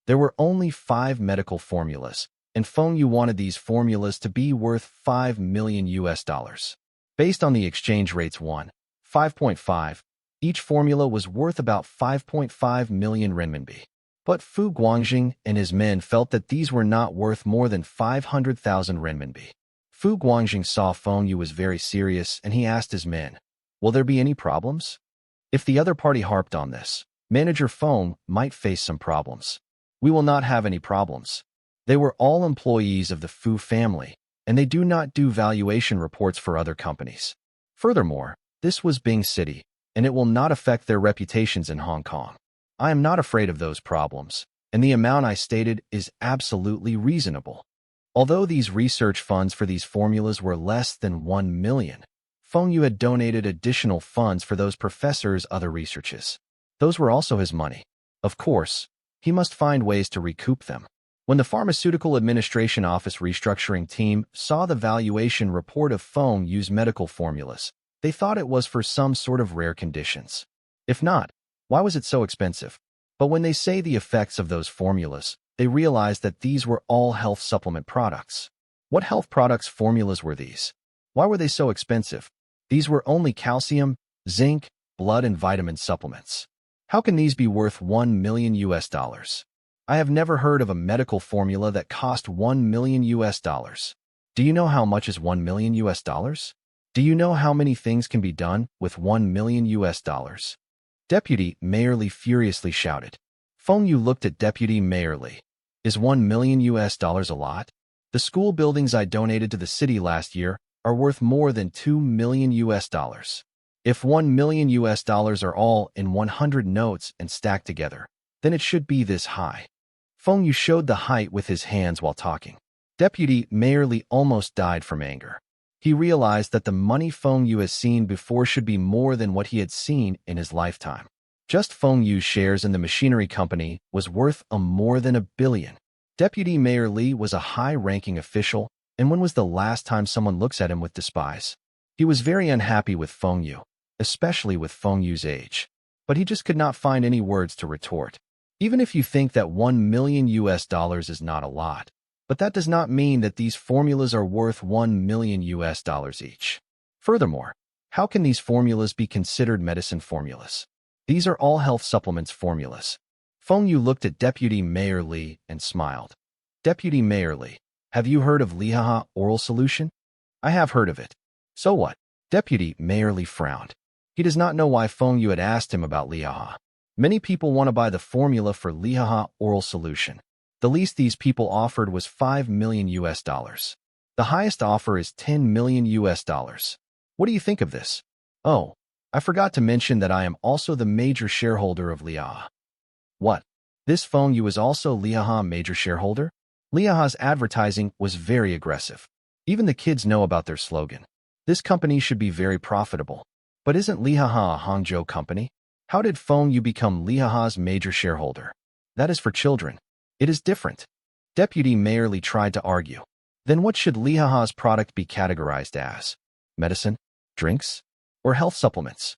There were only 5 medical formulas, and Feng Yu wanted these formulas to be worth 5 million US dollars. Based on the exchange rates 5.5, each formula was worth about 5.5 million renminbi. But Fu Guangjing and his men felt that these were not worth more than 500,000 renminbi. Fu Guangjing saw Feng Yu was very serious and he asked his men, will there be any problems? If the other party harped on this, Manager Feng might face some problems. We will not have any problems. They were all employees of the Fu family, and they do not do valuation reports for other companies. Furthermore, this was Bing City, and it will not affect their reputations in Hong Kong. I am not afraid of those problems, and the amount I stated is absolutely reasonable. Although these research funds for these formulas were less than 1 million, Feng Yu had donated additional funds for those professors' other researches. Those were also his money. Of course, he must find ways to recoup them. When the Pharmaceutical Administration Office restructuring team saw the valuation report of Feng Yu's medical formulas, they thought it was for some sort of rare conditions. If not, why was it so expensive? But when they say the effects of those formulas, they realized that these were all health supplement products. What health products formulas were these? Why were they so expensive? These were only calcium, zinc, blood, and vitamin supplements. How can these be worth $1 million? I have never heard of a medical formula that cost $1 million. Do you know how much is $1 million? Do you know how many things can be done with $1 million? Deputy Mayor Li furiously shouted. Feng Yu looked at Deputy Mayor Li. Is $1 million a lot? The school buildings I donated to the city last year are worth more than $2 million. If $1 million are all in 100 notes and stacked together, then it should be this high. Feng Yu showed the height with his hands while talking. Deputy Mayor Li almost died from anger. He realized that the money Feng Yu has seen before should be more than what he had seen in his lifetime. Just Feng Yu's shares in the machinery company was worth more than $1 billion. Deputy Mayor Li was a high-ranking official, and when was the last time someone looks at him with despise? He was very unhappy with Feng Yu, especially with Feng Yu's age. But he just could not find any words to retort. Even if you think that $1 million is not a lot, but that does not mean that these formulas are worth $1 million each. Furthermore, how can these formulas be considered medicine formulas? These are all health supplements formulas. Feng Yu looked at Deputy Mayor Li and smiled. Deputy Mayor Li, have you heard of Lihaha oral solution? I have heard of it. So what? Deputy Mayor Li frowned. He does not know why Feng Yu had asked him about Lihaha. Many people want to buy the formula for Lihaha oral solution. The least these people offered was $5 million. The highest offer is $10 million. What do you think of this? Oh, I forgot to mention that I am also the major shareholder of Lihaha. What? This Feng Yu is also Lihaha major shareholder? Liaha's advertising was very aggressive. Even the kids know about their slogan. This company should be very profitable. But isn't Lihaha a Hangzhou company? How did Feng Yu become Lihaha's major shareholder? That is for children. It is different. Deputy Mayor Li tried to argue. Then what should Lihaha's product be categorized as? Medicine? Drinks? Or health supplements?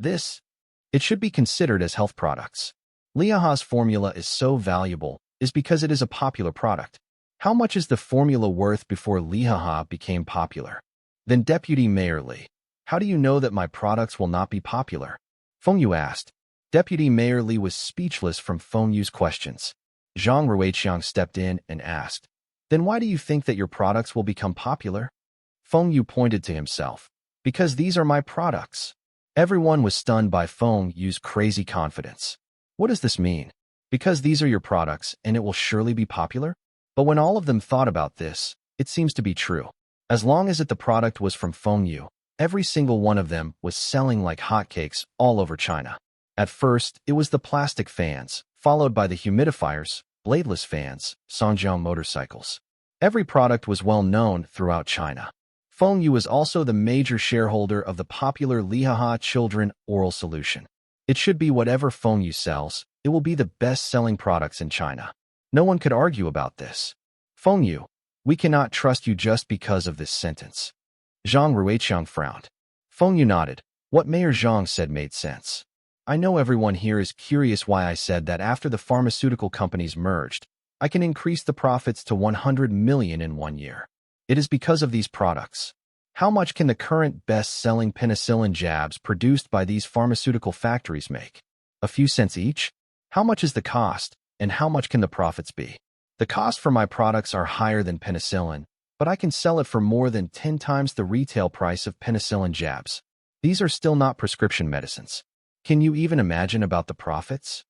It should be considered as health products. Lihaha's formula is so valuable is because it is a popular product. How much is the formula worth before Lihaha became popular? Then Deputy Mayor Li, how do you know that my products will not be popular? Feng Yu asked. Deputy Mayor Li was speechless from Feng Yu's questions. Zhang Ruiqiang stepped in and asked, then why do you think that your products will become popular? Feng Yu pointed to himself. Because these are my products. Everyone was stunned by Feng Yu's crazy confidence. What does this mean? Because these are your products and it will surely be popular? But when all of them thought about this, it seems to be true. As long as the product was from Feng Yu, every single one of them was selling like hotcakes all over China. At first, it was the plastic fans, followed by the humidifiers, bladeless fans, Songjiang motorcycles. Every product was well known throughout China. Feng Yu is also the major shareholder of the popular Lihaha Children Oral Solution. It should be whatever Feng Yu sells, it will be the best-selling products in China. No one could argue about this. Feng Yu, we cannot trust you just because of this sentence. Zhang Ruiqiang frowned. Feng Yu nodded. What Mayor Zhang said made sense. I know everyone here is curious why I said that after the pharmaceutical companies merged, I can increase the profits to 100 million in 1 year. It is because of these products. How much can the current best-selling penicillin jabs produced by these pharmaceutical factories make? A few cents each? How much is the cost, and how much can the profits be? The cost for my products are higher than penicillin, but I can sell it for more than 10 times the retail price of penicillin jabs. These are still not prescription medicines. Can you even imagine about the profits?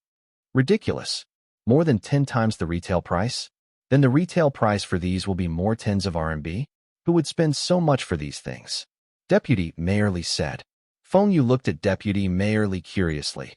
Ridiculous. More than 10 times the retail price? Then the retail price for these will be more tens of RMB? Who would spend so much for these things? Deputy Mayor Li said. Feng Yu looked at Deputy Mayor Li curiously.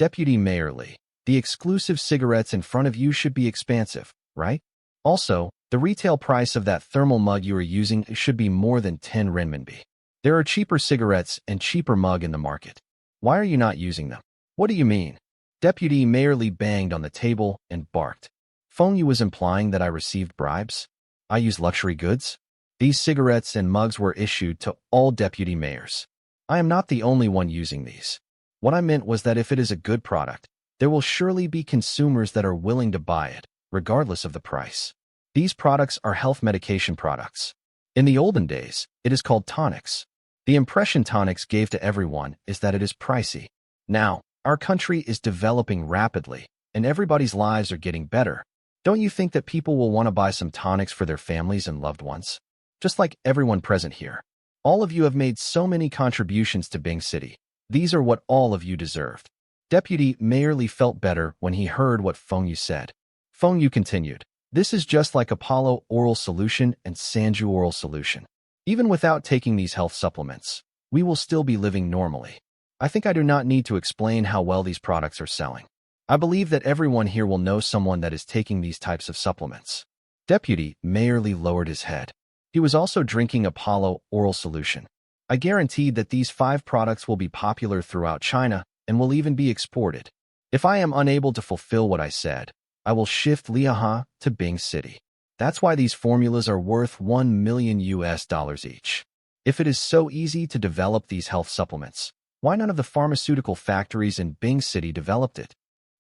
Deputy Mayor Li, the exclusive cigarettes in front of you should be expensive, right? Also, the retail price of that thermal mug you are using should be more than 10 renminbi. There are cheaper cigarettes and cheaper mug in the market. Why are you not using them? What do you mean? Deputy Mayor Li banged on the table and barked. Feng Yu was implying that I received bribes? I use luxury goods? These cigarettes and mugs were issued to all deputy mayors. I am not the only one using these. What I meant was that if it is a good product, there will surely be consumers that are willing to buy it, regardless of the price. These products are health medication products. In the olden days, it is called tonics. The impression tonics gave to everyone is that it is pricey. Now, our country is developing rapidly, and everybody's lives are getting better. Don't you think that people will want to buy some tonics for their families and loved ones? Just like everyone present here. All of you have made so many contributions to Bing City. These are what all of you deserved. Deputy Mayor Li felt better when he heard what Feng Yu said. Feng Yu continued, this is just like Apollo Oral Solution and Sanju Oral Solution. Even without taking these health supplements, we will still be living normally. I think I do not need to explain how well these products are selling. I believe that everyone here will know someone that is taking these types of supplements. Deputy Mayor Li lowered his head. He was also drinking Apollo Oral Solution. I guaranteed that these 5 products will be popular throughout China and will even be exported. If I am unable to fulfill what I said, I will shift Liaha to Bing City. That's why these formulas are worth $1 million each. If it is so easy to develop these health supplements, why none of the pharmaceutical factories in Bing City developed it?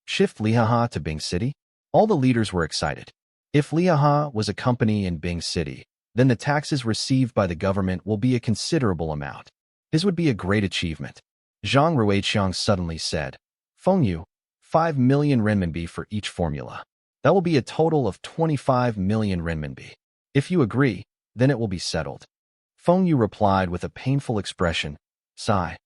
Shift Liaha to Bing City? All the leaders were excited. If Liaha was a company in Bing City, then the taxes received by the government will be a considerable amount. This would be a great achievement. Zhang Ruiqiang suddenly said, Feng Yu, 5 million renminbi for each formula. That will be a total of 25 million renminbi. If you agree, then it will be settled. Feng Yu replied with a painful expression, sigh.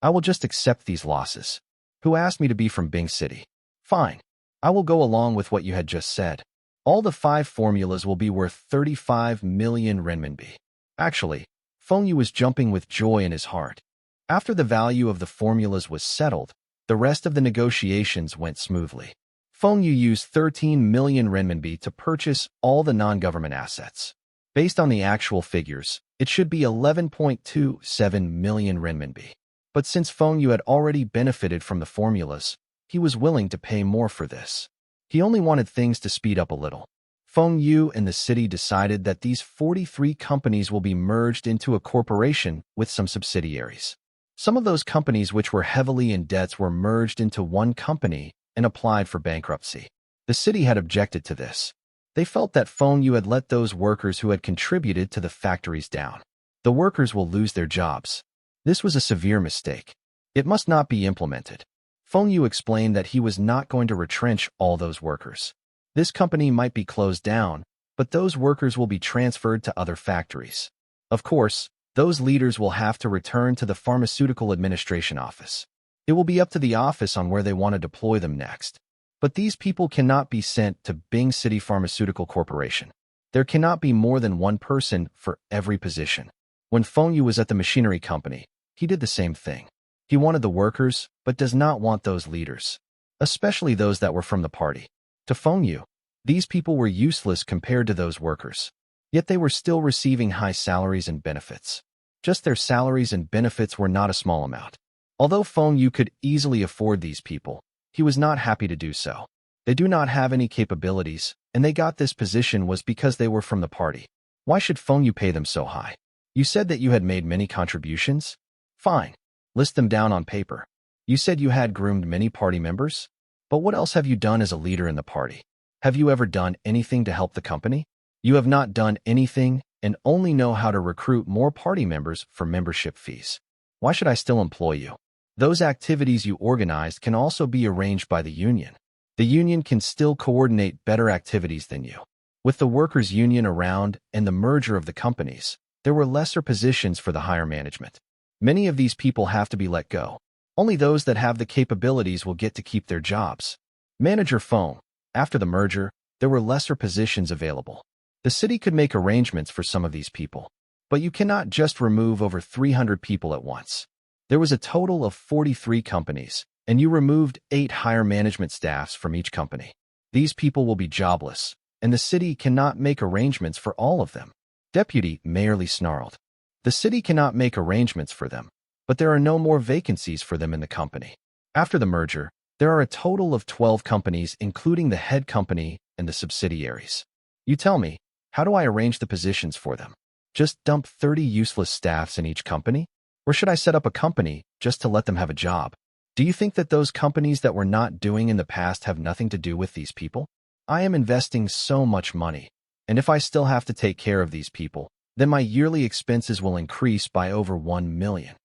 I will just accept these losses. Who asked me to be from Bing City? Fine. I will go along with what you had just said. All the 5 formulas will be worth 35 million renminbi. Actually, Feng Yu was jumping with joy in his heart. After the value of the formulas was settled, the rest of the negotiations went smoothly. Feng Yu used 13 million renminbi to purchase all the non-government assets. Based on the actual figures, it should be 11.27 million renminbi. But since Feng Yu had already benefited from the formulas, he was willing to pay more for this. He only wanted things to speed up a little. Feng Yu and the city decided that these 43 companies will be merged into a corporation with some subsidiaries. Some of those companies which were heavily in debts were merged into one company and applied for bankruptcy. The city had objected to this. They felt that Feng Yu had let those workers who had contributed to the factories down. The workers will lose their jobs. This was a severe mistake. It must not be implemented. Feng Yu explained that he was not going to retrench all those workers. This company might be closed down, but those workers will be transferred to other factories. Of course, those leaders will have to return to the Pharmaceutical Administration Office. It will be up to the office on where they want to deploy them next. But these people cannot be sent to Bing City Pharmaceutical Corporation. There cannot be more than one person for every position. When Feng Yu was at the machinery company, he did the same thing. He wanted the workers, but does not want those leaders, especially those that were from the party. To Feng Yu, these people were useless compared to those workers. Yet they were still receiving high salaries and benefits. Just their salaries and benefits were not a small amount. Although Feng Yu could easily afford these people, he was not happy to do so. They do not have any capabilities, and they got this position was because they were from the party. Why should Feng Yu pay them so high? You said that you had made many contributions? Fine. List them down on paper. You said you had groomed many party members? But what else have you done as a leader in the party? Have you ever done anything to help the company? You have not done anything and only know how to recruit more party members for membership fees. Why should I still employ you? Those activities you organized can also be arranged by the union. The union can still coordinate better activities than you. With the workers' union around and the merger of the companies, there were lesser positions for the higher management. Many of these people have to be let go. Only those that have the capabilities will get to keep their jobs. Manager Feng. After the merger, there were lesser positions available. The city could make arrangements for some of these people, but you cannot just remove over 300 people at once. There was a total of 43 companies, and you removed 8 higher management staffs from each company. These people will be jobless, and the city cannot make arrangements for all of them. Deputy Mayorly snarled. The city cannot make arrangements for them, but there are no more vacancies for them in the company. After the merger, there are a total of 12 companies, including the head company and the subsidiaries. You tell me, how do I arrange the positions for them? Just dump 30 useless staffs in each company? Or should I set up a company just to let them have a job? Do you think that those companies that were not doing in the past have nothing to do with these people? I am investing so much money, and if I still have to take care of these people, then my yearly expenses will increase by over 1 million.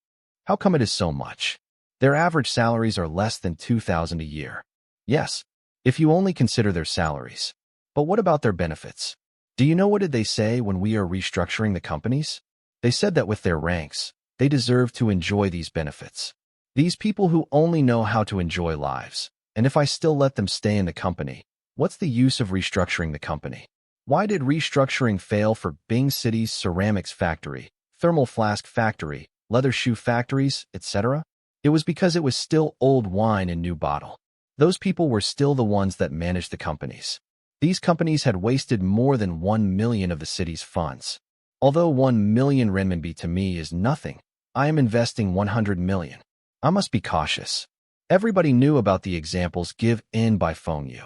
How come it is so much? Their average salaries are less than 2,000 a year. Yes, if you only consider their salaries. But what about their benefits? Do you know what did they say when we are restructuring the companies? They said that with their ranks, they deserve to enjoy these benefits. These people who only know how to enjoy lives, and if I still let them stay in the company, what's the use of restructuring the company? Why did restructuring fail for Bing City's ceramics factory, thermal flask factory, leather shoe factories, etc.? It was because it was still old wine in new bottle. Those people were still the ones that managed the companies. These companies had wasted more than 1 million of the city's funds. Although 1 million renminbi to me is nothing, I am investing 100 million. I must be cautious. Everybody knew about the examples given by Feng Yu.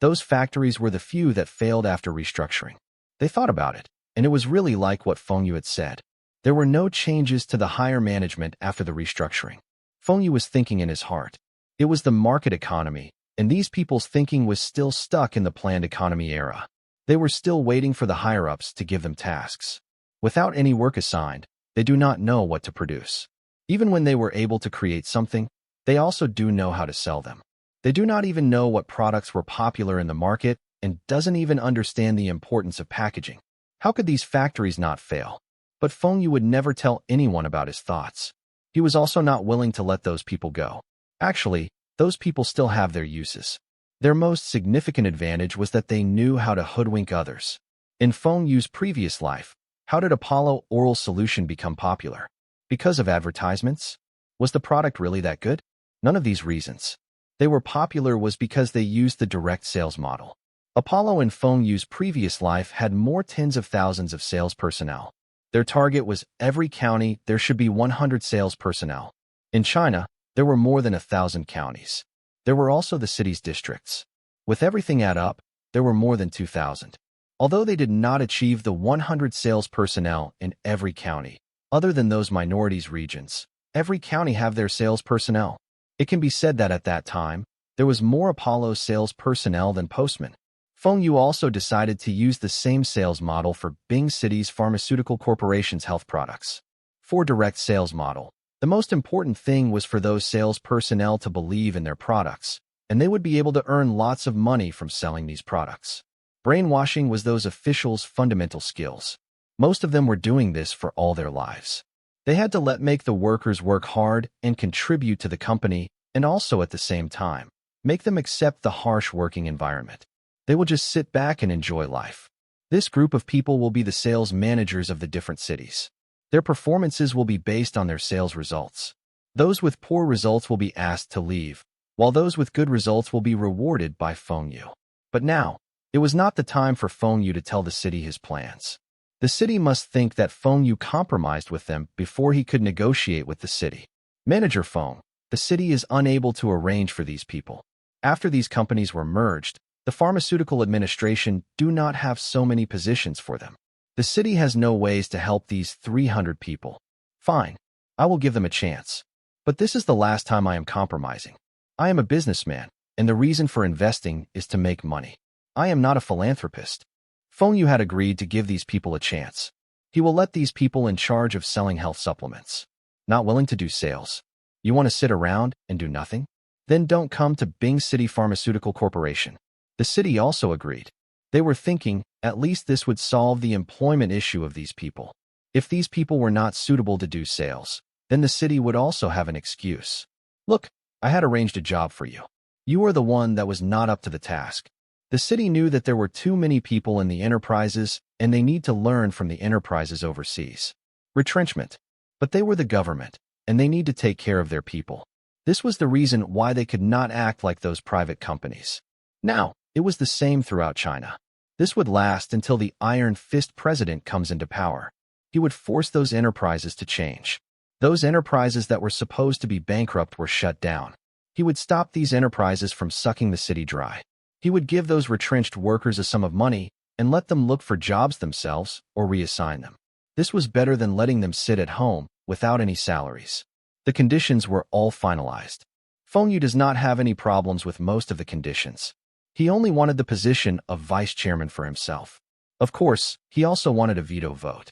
Those factories were the few that failed after restructuring. They thought about it, and it was really like what Feng Yu had said. There were no changes to the higher management after the restructuring. Feng Yu was thinking in his heart. It was the market economy, and these people's thinking was still stuck in the planned economy era. They were still waiting for the higher-ups to give them tasks. Without any work assigned, they do not know what to produce. Even when they were able to create something, they also do know how to sell them. They do not even know what products were popular in the market and doesn't even understand the importance of packaging. How could these factories not fail? But Feng Yu would never tell anyone about his thoughts. He was also not willing to let those people go. Actually, those people still have their uses. Their most significant advantage was that they knew how to hoodwink others. In Feng Yu's previous life, how did Apollo Oral Solution become popular? Because of advertisements? Was the product really that good? None of these reasons. They were popular was because they used the direct sales model. Apollo in Feng Yu's previous life had more tens of thousands of sales personnel. Their target was every county there should be 100 sales personnel. In China, there were more than 1,000 counties. There were also the city's districts. With everything add up, there were more than 2,000. Although they did not achieve the 100 sales personnel in every county, other than those minorities regions, every county have their sales personnel. It can be said that at that time, there was more Apollo sales personnel than postmen. Feng Yu also decided to use the same sales model for Bing City's pharmaceutical corporation's health products. For direct sales model, the most important thing was for those sales personnel to believe in their products, and they would be able to earn lots of money from selling these products. Brainwashing was those officials' fundamental skills. Most of them were doing this for all their lives. They had to make the workers work hard and contribute to the company, and also at the same time, make them accept the harsh working environment. They will just sit back and enjoy life. This group of people will be the sales managers of the different cities. Their performances will be based on their sales results. Those with poor results will be asked to leave, while those with good results will be rewarded by Feng Yu. But now, it was not the time for Feng Yu to tell the city his plans. The city must think that Feng Yu compromised with them before he could negotiate with the city. Manager Feng, the city is unable to arrange for these people. After these companies were merged, the pharmaceutical administration do not have so many positions for them. The city has no ways to help these 300 people. Fine, I will give them a chance. But this is the last time I am compromising. I am a businessman, and the reason for investing is to make money. I am not a philanthropist. Feng Yu had agreed to give these people a chance. He will let these people in charge of selling health supplements. Not willing to do sales. You want to sit around and do nothing? Then don't come to Bing City Pharmaceutical Corporation. The city also agreed. They were thinking, at least this would solve the employment issue of these people. If these people were not suitable to do sales, then the city would also have an excuse. Look, I had arranged a job for you. You are the one that was not up to the task. The city knew that there were too many people in the enterprises, and they need to learn from the enterprises overseas. Retrenchment. But they were the government, and they need to take care of their people. This was the reason why they could not act like those private companies. Now, it was the same throughout China. This would last until the Iron Fist president comes into power. He would force those enterprises to change. Those enterprises that were supposed to be bankrupt were shut down. He would stop these enterprises from sucking the city dry. He would give those retrenched workers a sum of money and let them look for jobs themselves or reassign them. This was better than letting them sit at home without any salaries. The conditions were all finalized. Feng Yu does not have any problems with most of the conditions. He only wanted the position of vice chairman for himself. Of course, he also wanted a veto vote.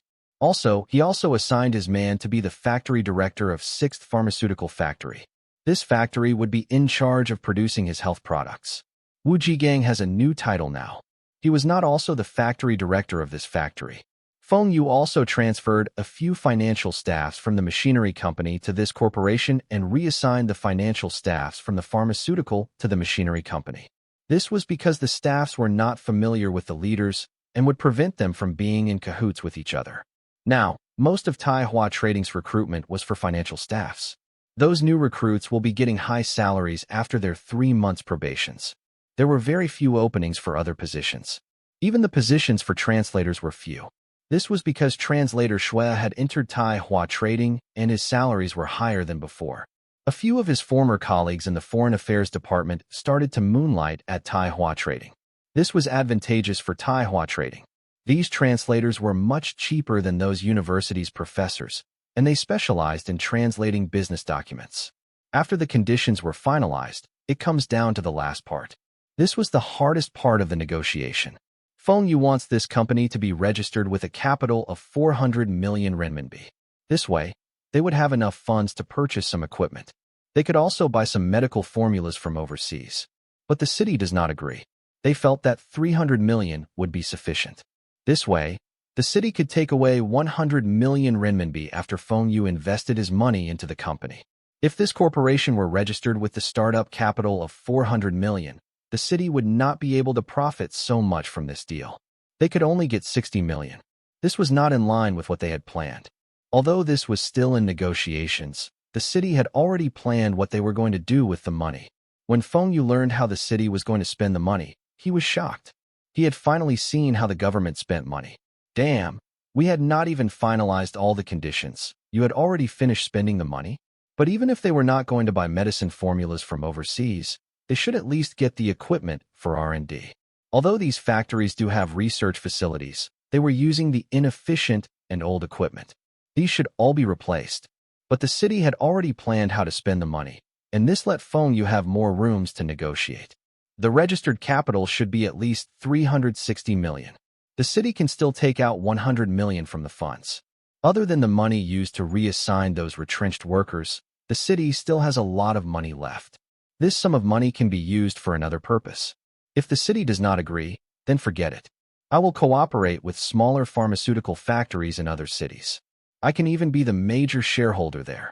He also assigned his man to be the factory director of 6th Pharmaceutical Factory. This factory would be in charge of producing his health products. Wu Jigang has a new title now. He was not also the factory director of this factory. Feng Yu also transferred a few financial staffs from the machinery company to this corporation and reassigned the financial staffs from the pharmaceutical to the machinery company. This was because the staffs were not familiar with the leaders and would prevent them from being in cahoots with each other. Now, most of Taihua Trading's recruitment was for financial staffs. Those new recruits will be getting high salaries after their 3 months probations. There were very few openings for other positions. Even the positions for translators were few. This was because translator Shui had entered Taihua Trading and his salaries were higher than before. A few of his former colleagues in the Foreign Affairs Department started to moonlight at Taihua Trading. This was advantageous for Taihua Trading. These translators were much cheaper than those universities' professors, and they specialized in translating business documents. After the conditions were finalized, it comes down to the last part. This was the hardest part of the negotiation. Feng Yu wants this company to be registered with a capital of 400 million renminbi. This way, they would have enough funds to purchase some equipment. They could also buy some medical formulas from overseas. But the city does not agree. They felt that 300 million would be sufficient. This way, the city could take away 100 million renminbi after Feng Yu invested his money into the company. If this corporation were registered with the startup capital of 400 million, the city would not be able to profit so much from this deal. They could only get 60 million. This was not in line with what they had planned. Although this was still in negotiations, the city had already planned what they were going to do with the money. When Feng Yu learned how the city was going to spend the money, he was shocked. He had finally seen how the government spent money. Damn, we had not even finalized all the conditions. You had already finished spending the money? But even if they were not going to buy medicine formulas from overseas, they should at least get the equipment for R&D. Although these factories do have research facilities, they were using the inefficient and old equipment. These should all be replaced. But the city had already planned how to spend the money, and this let Feng Yu have more rooms to negotiate. The registered capital should be at least 360 million. The city can still take out 100 million from the funds. Other than the money used to reassign those retrenched workers, the city still has a lot of money left. This sum of money can be used for another purpose. If the city does not agree, then forget it. I will cooperate with smaller pharmaceutical factories in other cities. I can even be the major shareholder there.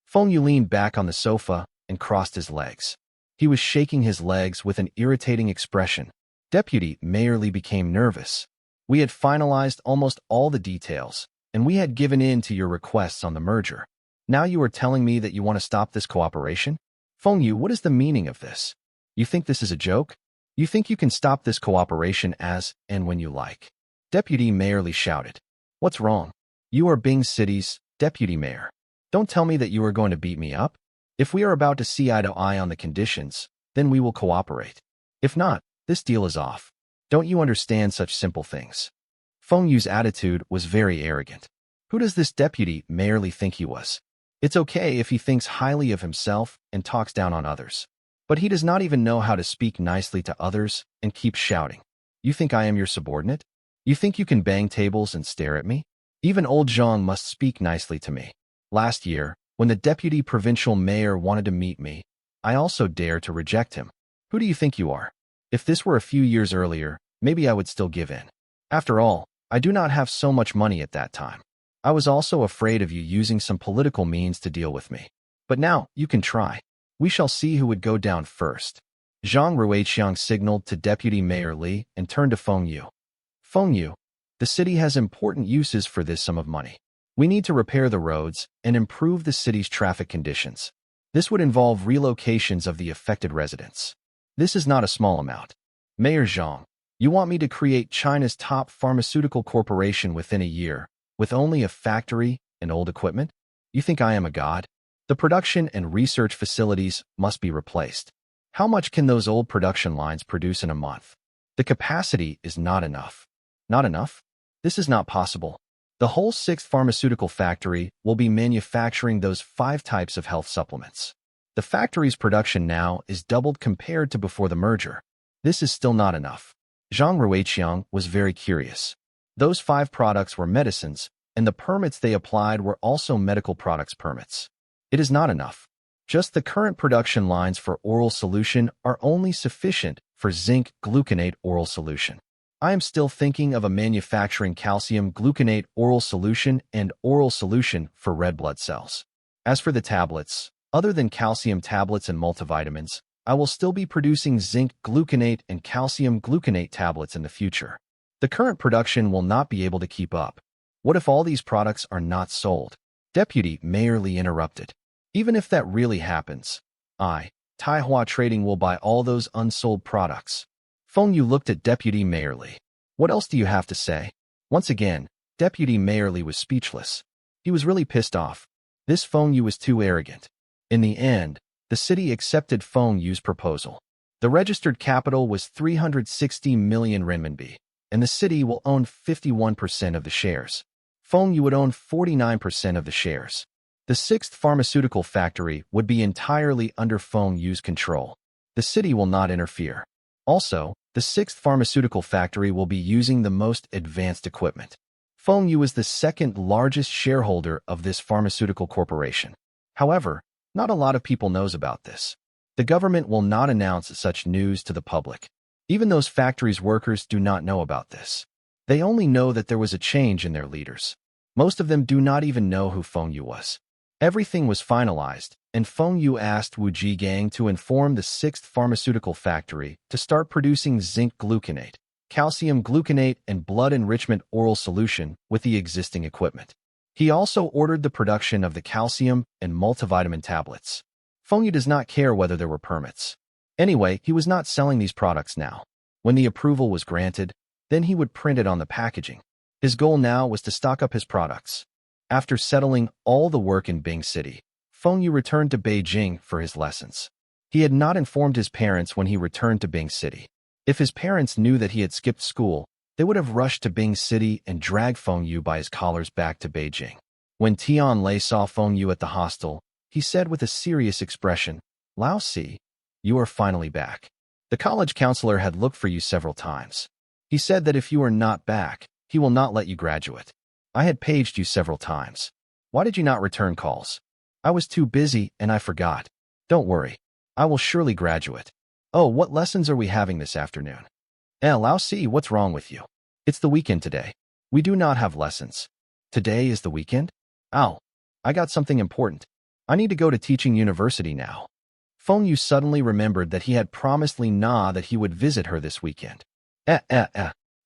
Feng Yu leaned back on the sofa and crossed his legs. He was shaking his legs with an irritating expression. Deputy Mayor Li became nervous. We had finalized almost all the details, and we had given in to your requests on the merger. Now you are telling me that you want to stop this cooperation? Feng Yu, what is the meaning of this? You think this is a joke? You think you can stop this cooperation as and when you like? Deputy Mayor Li shouted. What's wrong? You are Bing City's deputy mayor. Don't tell me that you are going to beat me up. If we are about to see eye to eye on the conditions, then we will cooperate. If not, this deal is off. Don't you understand such simple things? Feng Yu's attitude was very arrogant. Who does this deputy mayor Li think he was? It's okay if he thinks highly of himself and talks down on others. But he does not even know how to speak nicely to others and keeps shouting. You think I am your subordinate? You think you can bang tables and stare at me? Even old Zhang must speak nicely to me. Last year, when the deputy provincial mayor wanted to meet me, I also dared to reject him. Who do you think you are? If this were a few years earlier, maybe I would still give in. After all, I do not have so much money at that time. I was also afraid of you using some political means to deal with me. But now, you can try. We shall see who would go down first. Zhang Ruiqiang signaled to Deputy Mayor Li and turned to Feng Yu. Feng Yu, the city has important uses for this sum of money. We need to repair the roads and improve the city's traffic conditions. This would involve relocations of the affected residents. This is not a small amount. Mayor Zhang, you want me to create China's top pharmaceutical corporation within a year, with only a factory and old equipment? You think I am a god? The production and research facilities must be replaced. How much can those old production lines produce in a month? The capacity is not enough. Not enough? This is not possible. The whole 6th pharmaceutical factory will be manufacturing those 5 types of health supplements. The factory's production now is doubled compared to before the merger. This is still not enough. Zhang Ruiqiang was very curious. Those 5 products were medicines, and the permits they applied were also medical products permits. It is not enough. Just the current production lines for oral solution are only sufficient for zinc gluconate oral solution. I am still thinking of a manufacturing calcium gluconate oral solution and oral solution for red blood cells. As for the tablets, other than calcium tablets and multivitamins, I will still be producing zinc gluconate and calcium gluconate tablets in the future. The current production will not be able to keep up. What if all these products are not sold? Deputy Mayor Li interrupted. Even if that really happens, Taihua Trading will buy all those unsold products. Feng Yu looked at Deputy Mayor Li. What else do you have to say? Once again, Deputy Mayor Li was speechless. He was really pissed off. This Feng Yu was too arrogant. In the end, the city accepted Feng Yu's proposal. The registered capital was 360 million renminbi, and the city will own 51% of the shares. Feng Yu would own 49% of the shares. The 6th pharmaceutical factory would be entirely under Feng Yu's control. The city will not interfere. Also, the 6th pharmaceutical factory will be using the most advanced equipment. Feng Yu is the 2nd largest shareholder of this pharmaceutical corporation. However, not a lot of people knows about this. The government will not announce such news to the public. Even those factories' workers do not know about this. They only know that there was a change in their leaders. Most of them do not even know who Feng Yu was. Everything was finalized, and Feng Yu asked Wu Jigang to inform the 6th pharmaceutical factory to start producing zinc gluconate, calcium gluconate, and blood enrichment oral solution with the existing equipment. He also ordered the production of the calcium and multivitamin tablets. Feng Yu does not care whether there were permits. Anyway, he was not selling these products now. When the approval was granted, then he would print it on the packaging. His goal now was to stock up his products. After settling all the work in Bing City, Feng Yu returned to Beijing for his lessons. He had not informed his parents when he returned to Bing City. If his parents knew that he had skipped school, they would have rushed to Bing City and dragged Feng Yu by his collars back to Beijing. When Tian Lei saw Feng Yu at the hostel, he said with a serious expression, "Lao Si, you are finally back. The college counselor had looked for you several times. He said that if you are not back, he will not let you graduate. I had paged you several times. Why did you not return calls? I was too busy and I forgot. Don't worry. I will surely graduate. Oh, what lessons are we having this afternoon? Lao Si, what's wrong with you? It's the weekend today. We do not have lessons. Today is the weekend? Ow, I got something important. I need to go to teaching university now." Feng Yu suddenly remembered that he had promised Li Na that he would visit her this weekend.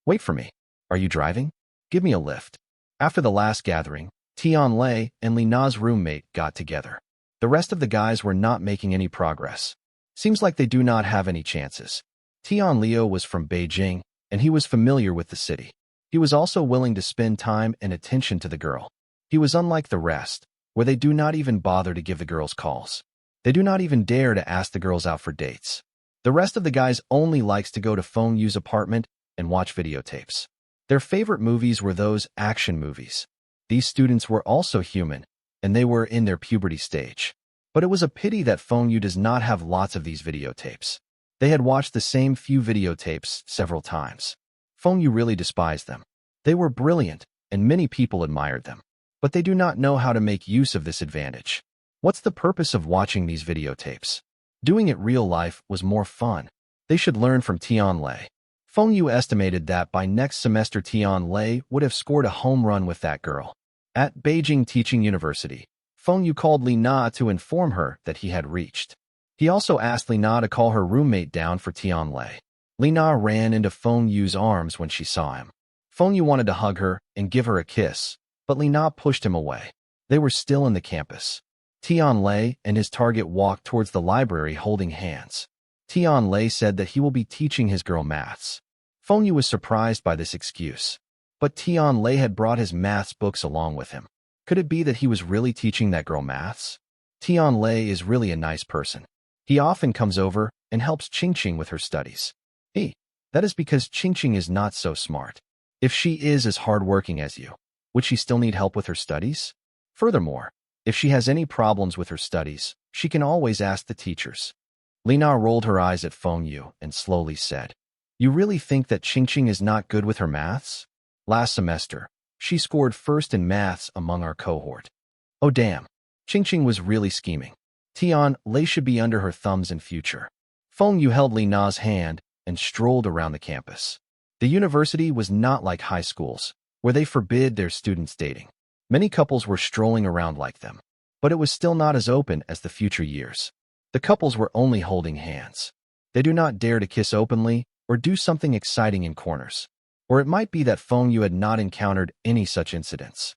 Wait for me. Are you driving? Give me a lift. After the last gathering, Tian Lei and Li Na's roommate got together. The rest of the guys were not making any progress. Seems like they do not have any chances. Tian Leo was from Beijing, and he was familiar with the city. He was also willing to spend time and attention to the girl. He was unlike the rest, where they do not even bother to give the girls calls. They do not even dare to ask the girls out for dates. The rest of the guys only likes to go to Feng Yu's apartment and watch videotapes. Their favorite movies were those action movies. These students were also human, and they were in their puberty stage. But it was a pity that Feng Yu does not have lots of these videotapes. They had watched the same few videotapes several times. Feng Yu really despised them. They were brilliant, and many people admired them. But they do not know how to make use of this advantage. What's the purpose of watching these videotapes? Doing it real life was more fun. They should learn from Tian Lei. Feng Yu estimated that by next semester Tian Lei would have scored a home run with that girl. At Beijing Teaching University, Feng Yu called Li Na to inform her that he had reached. He also asked Li Na to call her roommate down for Tianlei. Li Na ran into Feng Yu's arms when she saw him. Feng Yu wanted to hug her and give her a kiss, but Li Na pushed him away. They were still in the campus. Tianlei and his target walked towards the library holding hands. Tianlei said that he will be teaching his girl maths. Feng Yu was surprised by this excuse. But Tianlei had brought his maths books along with him. Could it be that he was really teaching that girl maths? Tianlei is really a nice person. He often comes over and helps Qingqing with her studies. That is because Qingqing is not so smart. If she is as hardworking as you, would she still need help with her studies? Furthermore, if she has any problems with her studies, she can always ask the teachers. Li Na rolled her eyes at Feng Yu and slowly said, "You really think that Qingqing is not good with her maths? Last semester, she scored first in maths among our cohort. Oh damn, Qingqing was really scheming. Tianlei should be under her thumbs in future." Feng Yu held Li Na's hand and strolled around the campus. The university was not like high schools, where they forbid their students dating. Many couples were strolling around like them, but it was still not as open as the future years. The couples were only holding hands. They do not dare to kiss openly or do something exciting in corners. Or it might be that Feng Yu had not encountered any such incidents.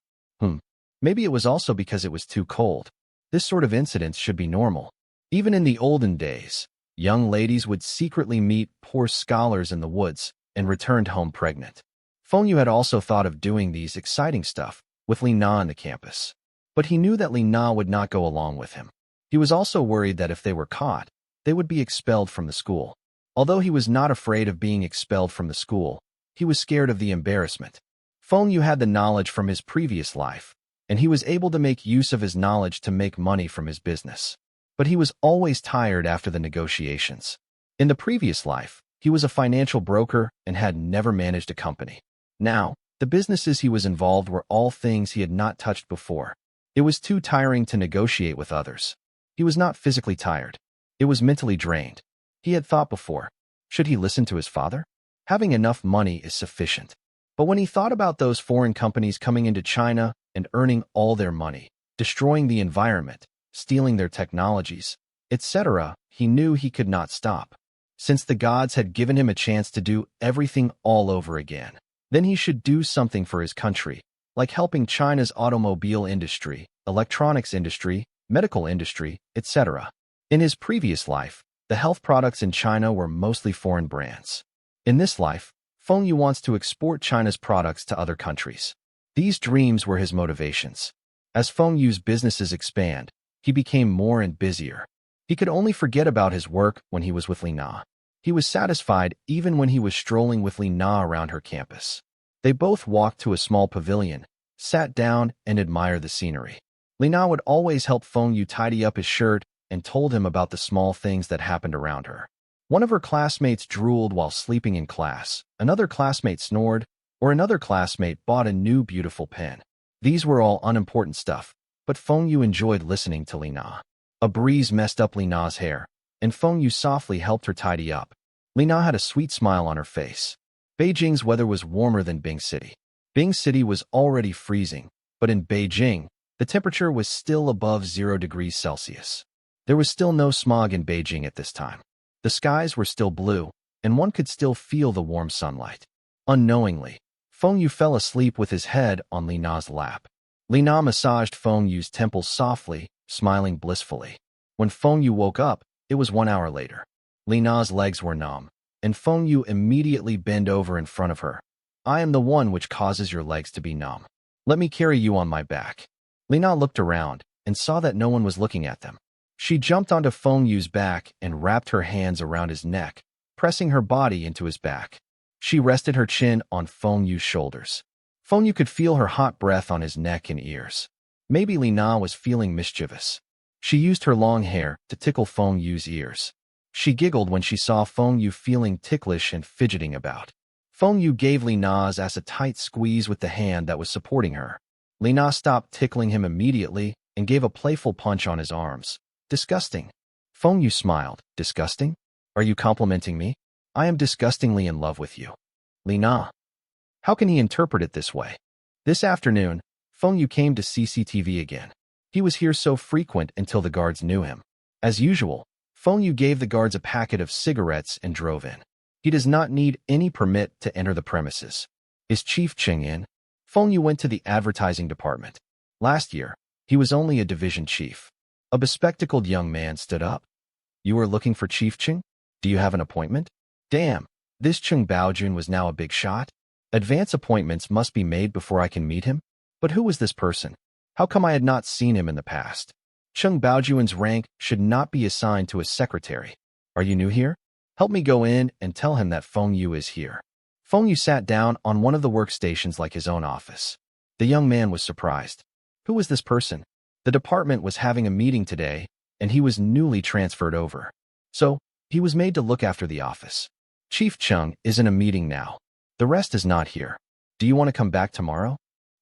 Maybe it was also because it was too cold. This sort of incidents should be normal. Even in the olden days, young ladies would secretly meet poor scholars in the woods and returned home pregnant. Feng Yu had also thought of doing these exciting stuff with Li Na on the campus. But he knew that Li Na would not go along with him. He was also worried that if they were caught, they would be expelled from the school. Although he was not afraid of being expelled from the school, he was scared of the embarrassment. Feng Yu had the knowledge from his previous life, and he was able to make use of his knowledge to make money from his business. But he was always tired after the negotiations. In the previous life, he was a financial broker and had never managed a company. Now, the businesses he was involved were all things he had not touched before. It was too tiring to negotiate with others. He was not physically tired. It was mentally drained. He had thought before, should he listen to his father? Having enough money is sufficient. But when he thought about those foreign companies coming into China and earning all their money, destroying the environment, stealing their technologies, etc., he knew he could not stop. Since the gods had given him a chance to do everything all over again, then he should do something for his country, like helping China's automobile industry, electronics industry, medical industry, etc. In his previous life, the health products in China were mostly foreign brands. In this life, Feng Yu wants to export China's products to other countries. These dreams were his motivations. As Feng Yu's businesses expand, he became more and busier. He could only forget about his work when he was with Li Na. He was satisfied even when he was strolling with Li Na around her campus. They both walked to a small pavilion, sat down, and admired the scenery. Li Na would always help Feng Yu tidy up his shirt and told him about the small things that happened around her. One of her classmates drooled while sleeping in class, another classmate snored, or another classmate bought a new beautiful pen. These were all unimportant stuff, but Feng Yu enjoyed listening to Li Na. A breeze messed up Li Na's hair, and Feng Yu softly helped her tidy up. Li Na had a sweet smile on her face. Beijing's weather was warmer than Bing City. Bing City was already freezing, but in Beijing, the temperature was still above 0 degrees Celsius. There was still no smog in Beijing at this time. The skies were still blue, and one could still feel the warm sunlight. Unknowingly, Feng Yu fell asleep with his head on Li Na's lap. Li Na massaged Feng Yu's temples softly, smiling blissfully. When Feng Yu woke up, it was 1 hour later. Li Na's legs were numb, and Feng Yu immediately bent over in front of her. "I am the one which causes your legs to be numb. Let me carry you on my back." Li Na looked around and saw that no one was looking at them. She jumped onto Feng Yu's back and wrapped her hands around his neck, pressing her body into his back. She rested her chin on Feng Yu's shoulders. Feng Yu could feel her hot breath on his neck and ears. Maybe Li Na was feeling mischievous. She used her long hair to tickle Feng Yu's ears. She giggled when she saw Feng Yu feeling ticklish and fidgeting about. Feng Yu gave Li Na's ass a tight squeeze with the hand that was supporting her. Li Na stopped tickling him immediately and gave a playful punch on his arms. "Disgusting." Feng Yu smiled. "Disgusting? Are you complimenting me? I am disgustingly in love with you." Li Na. How can he interpret it this way? This afternoon, Feng Yu came to CCTV again. He was here so frequent until the guards knew him. As usual, Feng Yu gave the guards a packet of cigarettes and drove in. He does not need any permit to enter the premises. Is Chief Cheng in? Feng Yu went to the advertising department. Last year, he was only a division chief. A bespectacled young man stood up. You are looking for Chief Cheng? Do you have an appointment? Damn, this Cheng Baojun was now a big shot. Advance appointments must be made before I can meet him? But who was this person? How come I had not seen him in the past? Cheng Baojun's rank should not be assigned to a secretary. Are you new here? Help me go in and tell him that Feng Yu is here. Feng Yu sat down on one of the workstations like his own office. The young man was surprised. Who was this person? The department was having a meeting today, and he was newly transferred over. So, he was made to look after the office. Chief Cheng is in a meeting now. The rest is not here. Do you want to come back tomorrow?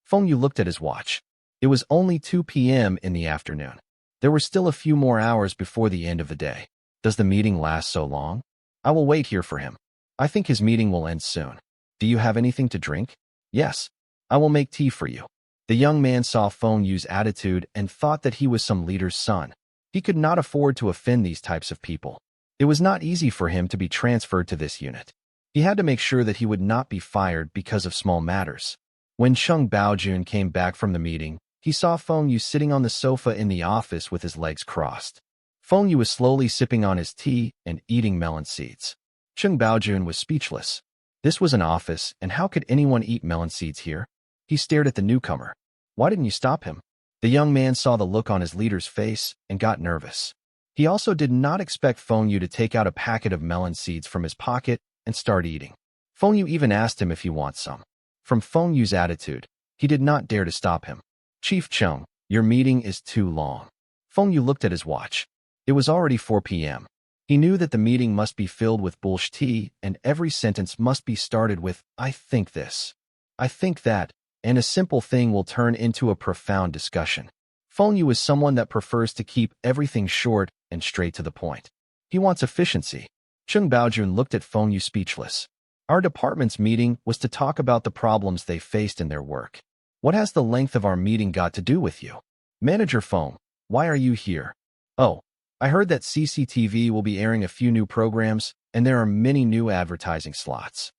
Feng Yu looked at his watch. It was only 2 p.m. in the afternoon. There were still a few more hours before the end of the day. Does the meeting last so long? I will wait here for him. I think his meeting will end soon. Do you have anything to drink? Yes. I will make tea for you. The young man saw Feng Yu's attitude and thought that he was some leader's son. He could not afford to offend these types of people. It was not easy for him to be transferred to this unit. He had to make sure that he would not be fired because of small matters. When Cheng Baojun came back from the meeting, he saw Feng Yu sitting on the sofa in the office with his legs crossed. Feng Yu was slowly sipping on his tea and eating melon seeds. Cheng Baojun was speechless. This was an office, and how could anyone eat melon seeds here? He stared at the newcomer. Why didn't you stop him? The young man saw the look on his leader's face and got nervous. He also did not expect Feng Yu to take out a packet of melon seeds from his pocket and start eating. Feng Yu even asked him if he wants some. From Feng Yu's attitude, he did not dare to stop him. Chief Cheng, your meeting is too long. Feng Yu looked at his watch. It was already 4 p.m. He knew that the meeting must be filled with bullshit tea, and every sentence must be started with, I think this. I think that, and a simple thing will turn into a profound discussion. Feng Yu is someone that prefers to keep everything short and straight to the point. He wants efficiency. Cheng Baojun looked at Feng Yu speechless. Our department's meeting was to talk about the problems they faced in their work. What has the length of our meeting got to do with you? Manager Feng, why are you here? Oh, I heard that CCTV will be airing a few new programs, and there are many new advertising slots.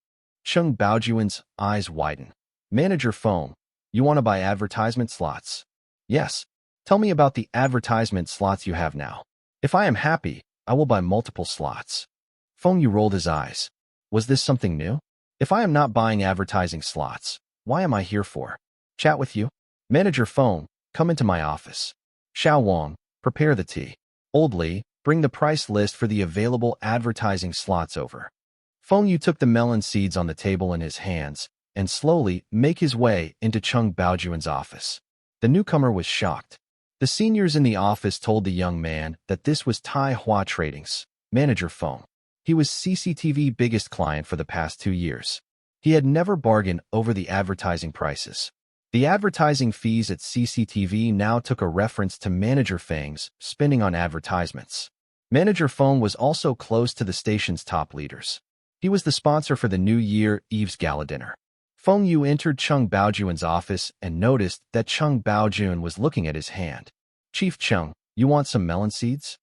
Cheng Baojun's eyes widen. Manager Feng, you want to buy advertisement slots? Yes. Tell me about the advertisement slots you have now. If I am happy, I will buy multiple slots. Feng Yu rolled his eyes. Was this something new? If I am not buying advertising slots, why am I here for? Chat with you? Manager Feng, come into my office. Xiao Wang, prepare the tea. Old Li, bring the price list for the available advertising slots over. Feng Yu took the melon seeds on the table in his hands and slowly make his way into Cheng Baojun's office. The newcomer was shocked. The seniors in the office told the young man that this was Tai Hua Trading's Manager Feng. He was CCTV's biggest client for the past 2 years. He had never bargained over the advertising prices. The advertising fees at CCTV now took a reference to Manager Feng's spending on advertisements. Manager Feng was also close to the station's top leaders. He was the sponsor for the New Year Eve's gala dinner. Feng Yu entered Cheng Baojun's office and noticed that Cheng Baojun was looking at his hand. Chief Cheng, you want some melon seeds?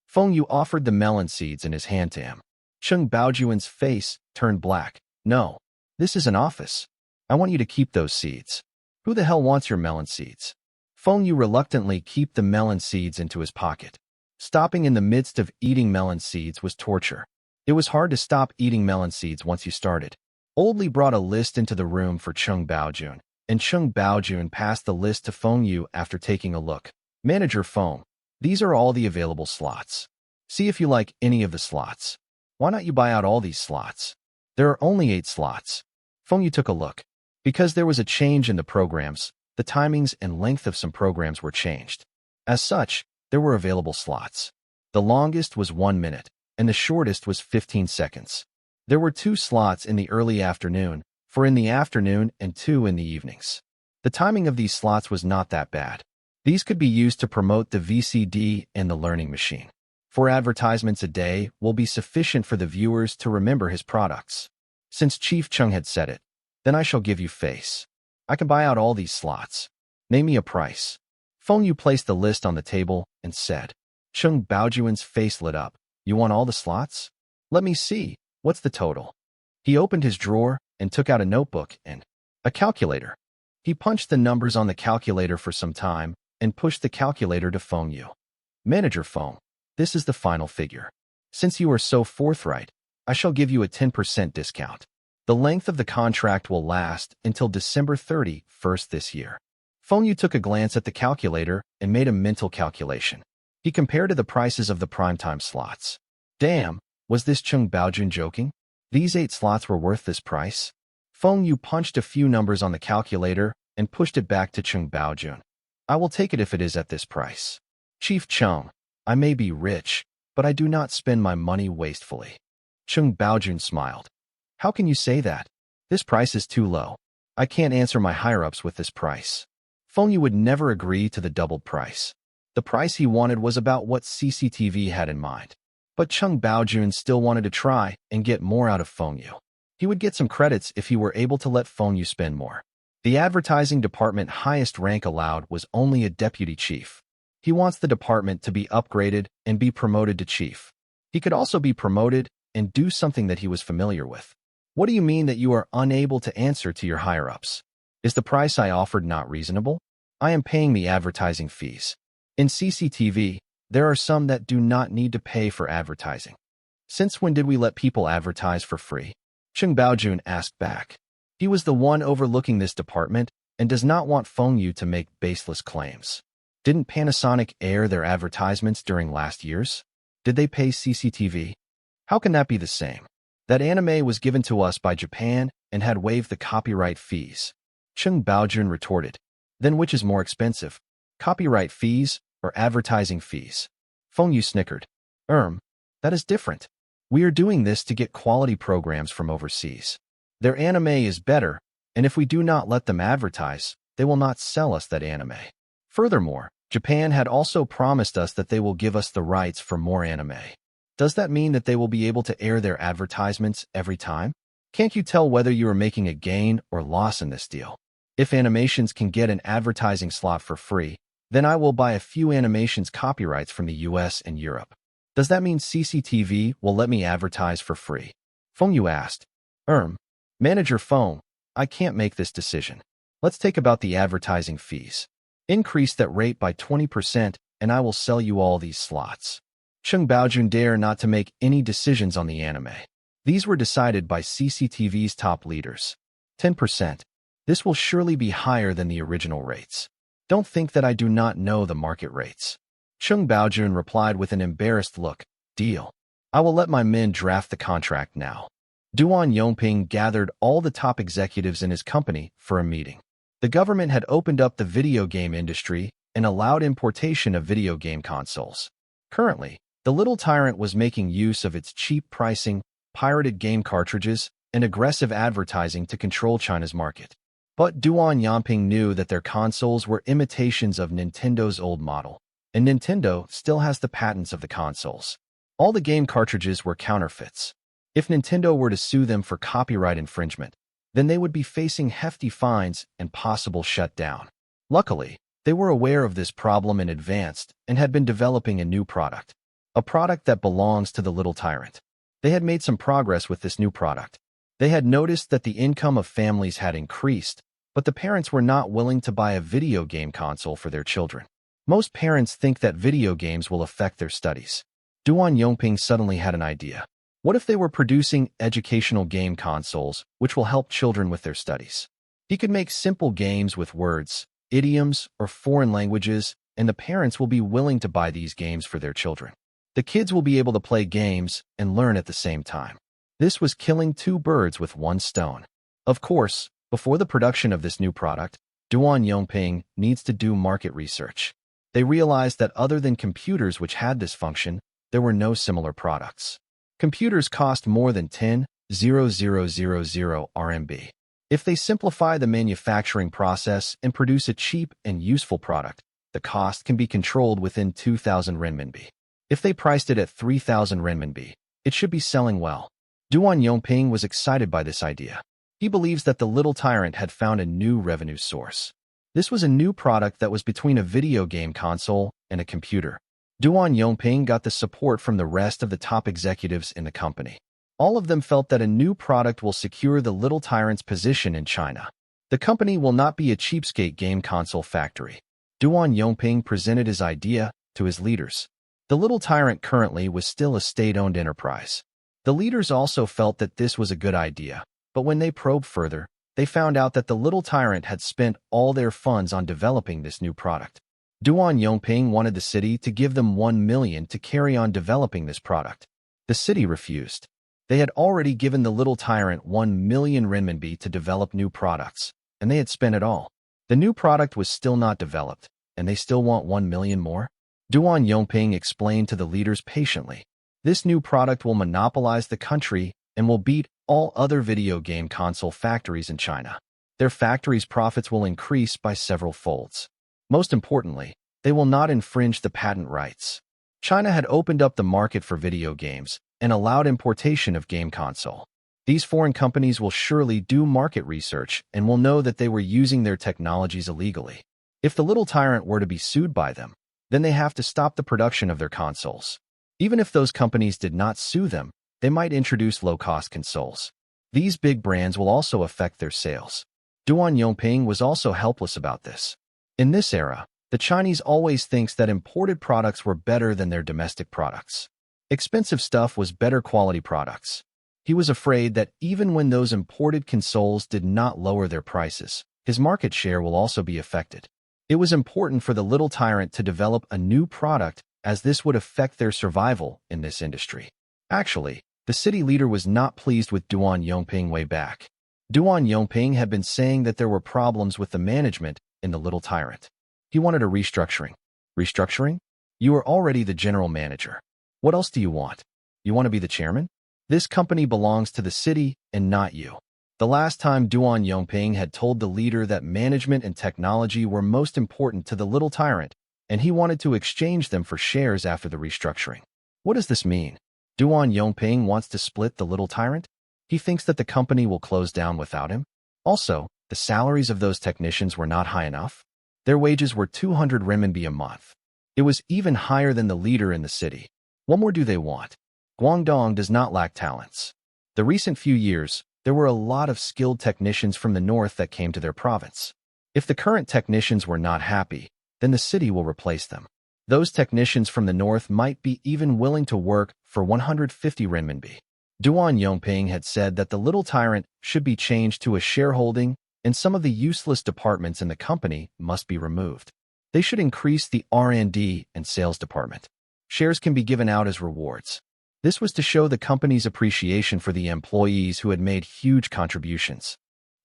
Feng Yu offered the melon seeds in his hand to him. Cheng Baojun's face turned black. No, this is an office. I want you to keep those seeds. Who the hell wants your melon seeds? Feng Yu reluctantly kept the melon seeds into his pocket. Stopping in the midst of eating melon seeds was torture. It was hard to stop eating melon seeds once you started. Old Li brought a list into the room for Cheng Baojun, and Cheng Baojun passed the list to Feng Yu after taking a look. Manager Feng, these are all the available slots. See if you like any of the slots. Why not you buy out all these slots? There are only 8 slots. Feng Yu took a look. Because there was a change in the programs, the timings and length of some programs were changed. As such, there were available slots. The longest was 1 minute, and the shortest was 15 seconds. There were 2 slots in the early afternoon, 4 in the afternoon and 2 in the evenings. The timing of these slots was not that bad. These could be used to promote the VCD and the learning machine. 4 advertisements a day will be sufficient for the viewers to remember his products. Since Chief Cheng had said it, then I shall give you face. I can buy out all these slots. Name me a price. Feng Yu placed the list on the table and said. Cheng Baojun's face lit up. You want all the slots? Let me see. What's the total? He opened his drawer and took out a notebook and a calculator. He punched the numbers on the calculator for some time and pushed the calculator to Feng Yu. Manager Feng, this is the final figure. Since you are so forthright, I shall give you a 10% discount. The length of the contract will last until December 31st this year. Feng Yu took a glance at the calculator and made a mental calculation. He compared to the prices of the primetime slots. Damn, was this Cheng Baojun joking? These 8 slots were worth this price? Feng Yu punched a few numbers on the calculator and pushed it back to Cheng Baojun. I will take it if it is at this price. Chief Cheng, I may be rich, but I do not spend my money wastefully. Cheng Baojun smiled. How can you say that? This price is too low. I can't answer my higher-ups with this price. Feng Yu would never agree to the doubled price. The price he wanted was about what CCTV had in mind. But Cheng Baojun still wanted to try and get more out of Feng Yu. He would get some credits if he were able to let Feng Yu spend more. The advertising department highest rank allowed was only a deputy chief. He wants the department to be upgraded and be promoted to chief. He could also be promoted and do something that he was familiar with. What do you mean that you are unable to answer to your higher-ups? Is the price I offered not reasonable? I am paying the advertising fees. In CCTV, there are some that do not need to pay for advertising. Since when did we let people advertise for free? Cheng Baojun asked back. He was the one overlooking this department and does not want Feng Yu to make baseless claims. Didn't Panasonic air their advertisements during last year's? Did they pay CCTV? How can that be the same? That anime was given to us by Japan and had waived the copyright fees. Cheng Baojun retorted. Then which is more expensive, copyright fees or advertising fees? Feng Yu snickered. That is different. We are doing this to get quality programs from overseas. Their anime is better, and if we do not let them advertise, they will not sell us that anime. Furthermore, Japan had also promised us that they will give us the rights for more anime. Does that mean that they will be able to air their advertisements every time? Can't you tell whether you are making a gain or loss in this deal? If animations can get an advertising slot for free, then I will buy a few animations copyrights from the US and Europe. Does that mean CCTV will let me advertise for free? Feng Yu asked. Manager Feng, I can't make this decision. Let's take about the advertising fees. Increase that rate by 20% and I will sell you all these slots. Cheng Baojun dare not to make any decisions on the anime. These were decided by CCTV's top leaders. 10%. This will surely be higher than the original rates. Don't think that I do not know the market rates. Cheng Baojun replied with an embarrassed look. Deal. I will let my men draft the contract now. Duan Yongping gathered all the top executives in his company for a meeting. The government had opened up the video game industry and allowed importation of video game consoles. Currently, the little tyrant was making use of its cheap pricing, pirated game cartridges, and aggressive advertising to control China's market. But Duan Yongping knew that their consoles were imitations of Nintendo's old model, and Nintendo still has the patents of the consoles. All the game cartridges were counterfeits. If Nintendo were to sue them for copyright infringement, then they would be facing hefty fines and possible shutdown. Luckily, they were aware of this problem in advance and had been developing a new product, a product that belongs to the little tyrant. They had made some progress with this new product. They had noticed that the income of families had increased, but the parents were not willing to buy a video game console for their children. Most parents think that video games will affect their studies. Duan Yongping suddenly had an idea. What if they were producing educational game consoles, which will help children with their studies? He could make simple games with words, idioms, or foreign languages, and the parents will be willing to buy these games for their children. The kids will be able to play games and learn at the same time. This was killing 2 birds with 1 stone. Of course, before the production of this new product, Duan Yongping needs to do market research. They realized that other than computers which had this function, there were no similar products. Computers cost more than 10,000 RMB. If they simplify the manufacturing process and produce a cheap and useful product, the cost can be controlled within 2,000 renminbi. If they priced it at 3,000 renminbi, it should be selling well. Duan Yongping was excited by this idea. He believes that the little tyrant had found a new revenue source. This was a new product that was between a video game console and a computer. Duan Yongping got the support from the rest of the top executives in the company. All of them felt that a new product will secure the Little Tyrant's position in China. The company will not be a cheapskate game console factory. Duan Yongping presented his idea to his leaders. The Little Tyrant currently was still a state-owned enterprise. The leaders also felt that this was a good idea, but when they probed further, they found out that the Little Tyrant had spent all their funds on developing this new product. Duan Yongping wanted the city to give them 1 million to carry on developing this product. The city refused. They had already given the Little Tyrant 1 million renminbi to develop new products, and they had spent it all. The new product was still not developed, and they still want 1 million more? Duan Yongping explained to the leaders patiently. This new product will monopolize the country and will beat all other video game console factories in China. Their factories' profits will increase by several folds. Most importantly, they will not infringe the patent rights. China had opened up the market for video games and allowed importation of game console. These foreign companies will surely do market research and will know that they were using their technologies illegally. If the Little Tyrant were to be sued by them, then they have to stop the production of their consoles. Even if those companies did not sue them, they might introduce low-cost consoles. These big brands will also affect their sales. Duan Yongping was also helpless about this. In this era, the Chinese always thinks that imported products were better than their domestic products. Expensive stuff was better quality products. He was afraid that even when those imported consoles did not lower their prices, his market share will also be affected. It was important for the Little Tyrant to develop a new product, as this would affect their survival in this industry. Actually, the city leader was not pleased with Duan Yongping way back. Duan Yongping had been saying that there were problems with the management in the Little Tyrant. He wanted a restructuring. Restructuring? You are already the general manager. What else do you want? You want to be the chairman? This company belongs to the city and not you. The last time Duan Yongping had told the leader that management and technology were most important to the Little Tyrant, and he wanted to exchange them for shares after the restructuring. What does this mean? Duan Yongping wants to split the Little Tyrant? He thinks that the company will close down without him? Also, the salaries of those technicians were not high enough. Their wages were 200 renminbi a month. It was even higher than the leader in the city. What more do they want? Guangdong does not lack talents. The recent few years, there were a lot of skilled technicians from the north that came to their province. If the current technicians were not happy, then the city will replace them. Those technicians from the north might be even willing to work for 150 renminbi. Duan Yongping had said that the Little Tyrant should be changed to a shareholding, and some of the useless departments in the company must be removed. They should increase the R&D and sales department. Shares can be given out as rewards. This was to show the company's appreciation for the employees who had made huge contributions.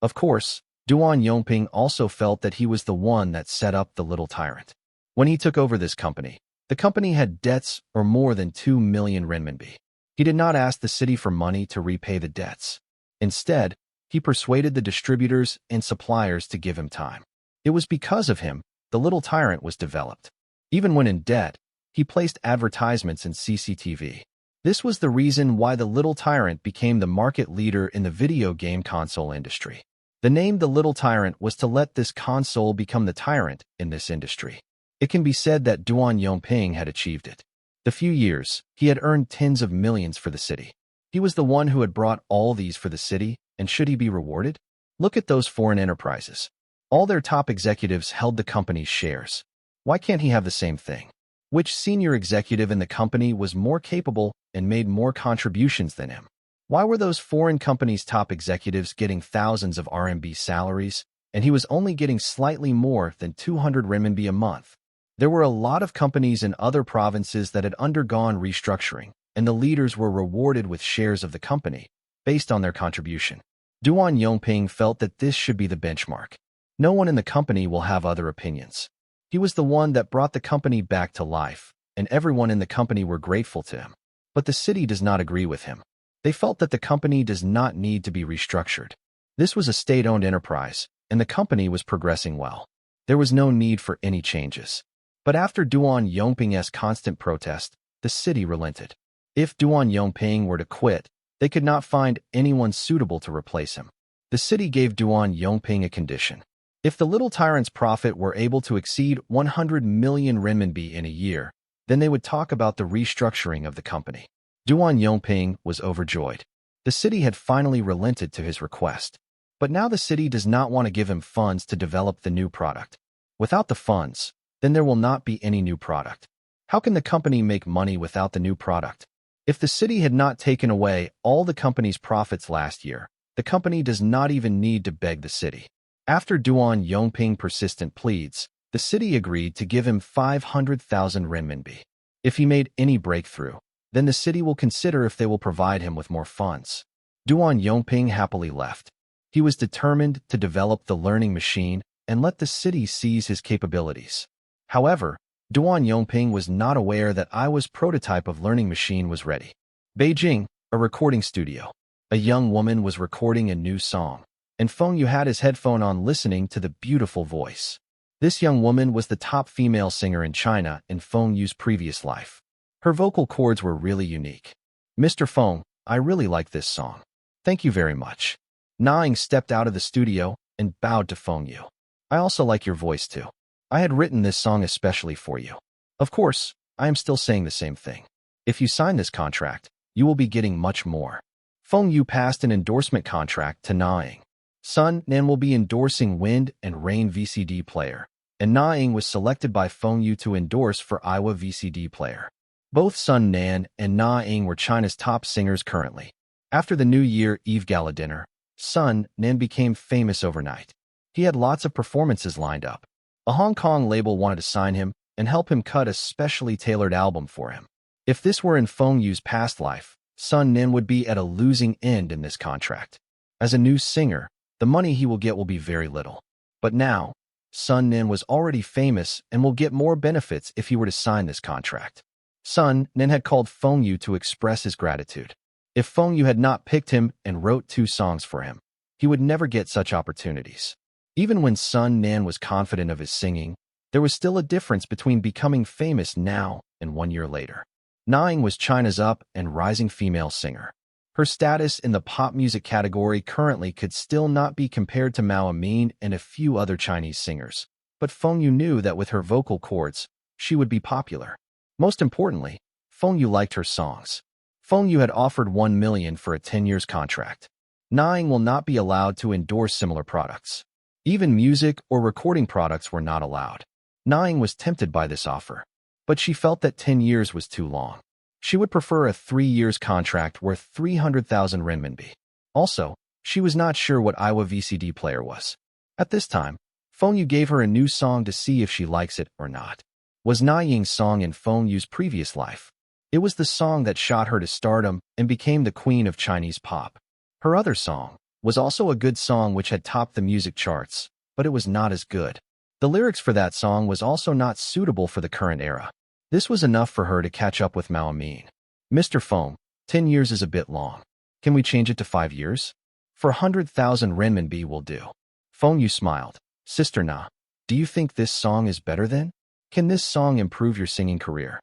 Of course, Duan Yongping also felt that he was the one that set up the Little Tyrant. When he took over this company, the company had debts or more than 2 million renminbi. He did not ask the city for money to repay the debts. Instead, he persuaded the distributors and suppliers to give him time. It was because of him the Little Tyrant was developed. Even when in debt, he placed advertisements in CCTV. This was the reason why the Little Tyrant became the market leader in the video game console industry. The name The Little Tyrant was to let this console become the tyrant in this industry. It can be said that Duan Yongping had achieved it. The few years, he had earned tens of millions for the city. He was the one who had brought all these for the city, and should he be rewarded? Look at those foreign enterprises. All their top executives held the company's shares. Why can't he have the same thing? Which senior executive in the company was more capable and made more contributions than him? Why were those foreign companies' top executives getting thousands of RMB salaries, and he was only getting slightly more than 200 renminbi a month? There were a lot of companies in other provinces that had undergone restructuring, and the leaders were rewarded with shares of the company, based on their contribution. Duan Yongping felt that this should be the benchmark. No one in the company will have other opinions. He was the one that brought the company back to life, and everyone in the company were grateful to him. But the city does not agree with him. They felt that the company does not need to be restructured. This was a state-owned enterprise, and the company was progressing well. There was no need for any changes. But after Duan Yongping's constant protest, the city relented. If Duan Yongping were to quit, they could not find anyone suitable to replace him. The city gave Duan Yongping a condition. If the Little Tyrant's profit were able to exceed 100 million renminbi in a year, Then they would talk about the restructuring of the company. Duan Yongping was overjoyed. The city had finally relented to his request. But now the city does not want to give him funds to develop the new product. Without the funds, then there will not be any new product. How can the company make money without the new product? If the city had not taken away all the company's profits last year, the company does not even need to beg the city. After Duan Yongping persistent pleads, the city agreed to give him 500,000 renminbi. If he made any breakthrough, then the city will consider if they will provide him with more funds. Duan Yongping happily left. He was determined to develop the learning machine and let the city seize his capabilities. However, Duan Yongping was not aware that Iwa's prototype of learning machine was ready. Beijing, a recording studio. A young woman was recording a new song, and Feng Yu had his headphone on listening to the beautiful voice. This young woman was the top female singer in China in Feng Yu's previous life. Her vocal cords were really unique. Mr. Feng, I really like this song. Thank you very much. Na stepped out of the studio and bowed to Feng Yu. I also like your voice too. I had written this song especially for you. Of course, I am still saying the same thing. If you sign this contract, you will be getting much more. Feng Yu passed an endorsement contract to Na Ying. Sun Nan will be endorsing Wind and Rain VCD player, and Na Ying was selected by Feng Yu to endorse for Iwa VCD player. Both Sun Nan and Na Ying were China's top singers currently. After the New Year Eve gala dinner, Sun Nan became famous overnight. He had lots of performances lined up. A Hong Kong label wanted to sign him and help him cut a specially tailored album for him. If this were in Feng Yu's past life, Sun Nin would be at a losing end in this contract. As a new singer, the money he will get will be very little. But now, Sun Nin was already famous and will get more benefits if he were to sign this contract. Sun Nin had called Feng Yu to express his gratitude. If Feng Yu had not picked him and wrote 2 songs for him, he would never get such opportunities. Even when Sun Nan was confident of his singing, there was still a difference between becoming famous now and 1 year later. Na Ying was China's up and rising female singer. Her status in the pop music category currently could still not be compared to Mao Amin and a few other Chinese singers, but Feng Yu knew that with her vocal cords, she would be popular. Most importantly, Feng Yu liked her songs. Feng Yu had offered 1 million for a 10 years contract. Na Ying will not be allowed to endorse similar products. Even music or recording products were not allowed. Na Ying was tempted by this offer, but she felt that 10 years was too long. She would prefer a 3 years contract worth 300,000 renminbi. Also, she was not sure what Iwa VCD player was. At this time, Feng Yu gave her a new song to see if she likes it or not. Was Na Ying's song in Feng Yu's previous life. It was the song that shot her to stardom and became the queen of Chinese pop. Her other song was also a good song which had topped the music charts, but it was not as good. The lyrics for that song was also not suitable for the current era. This was enough for her to catch up with Mao Amin. Mr. Feng, 10 years is a bit long. Can we change it to 5 years? For 100,000 renminbi will do. Feng Yu smiled. Sister Na, do you think this song is better then? Can this song improve your singing career?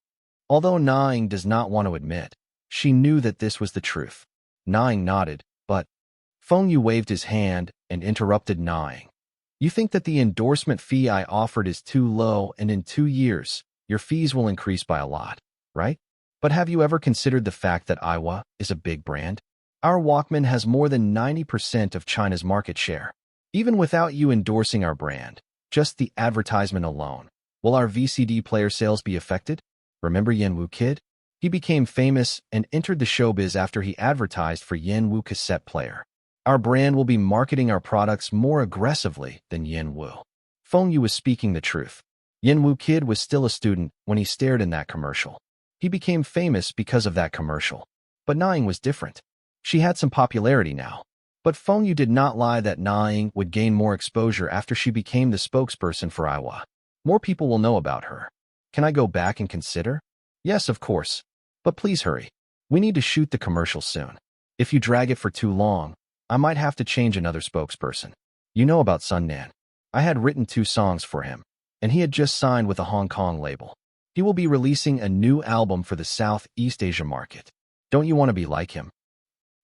Although Na Ying does not want to admit, she knew that this was the truth. Na Ying nodded, but Feng Yu waved his hand and interrupted Na Ying. You think that the endorsement fee I offered is too low, and in 2 years, your fees will increase by a lot, right? But have you ever considered the fact that Iwa is a big brand? Our Walkman has more than 90% of China's market share. Even without you endorsing our brand, just the advertisement alone, will our VCD player sales be affected? Remember Yanwu Kid? He became famous and entered the showbiz after he advertised for Yanwu cassette player. Our brand will be marketing our products more aggressively than Yanwu. Feng Yu was speaking the truth. Yanwu Kid was still a student when he stared in that commercial. He became famous because of that commercial. But Na Ying was different. She had some popularity now. But Feng Yu did not lie that Na Ying would gain more exposure after she became the spokesperson for Iwa. More people will know about her. Can I go back and consider? Yes, of course. But please hurry. We need to shoot the commercial soon. If you drag it for too long, I might have to change another spokesperson. You know about Sun Nan. I had written 2 songs for him, and he had just signed with a Hong Kong label. He will be releasing a new album for the Southeast Asia market. Don't you want to be like him?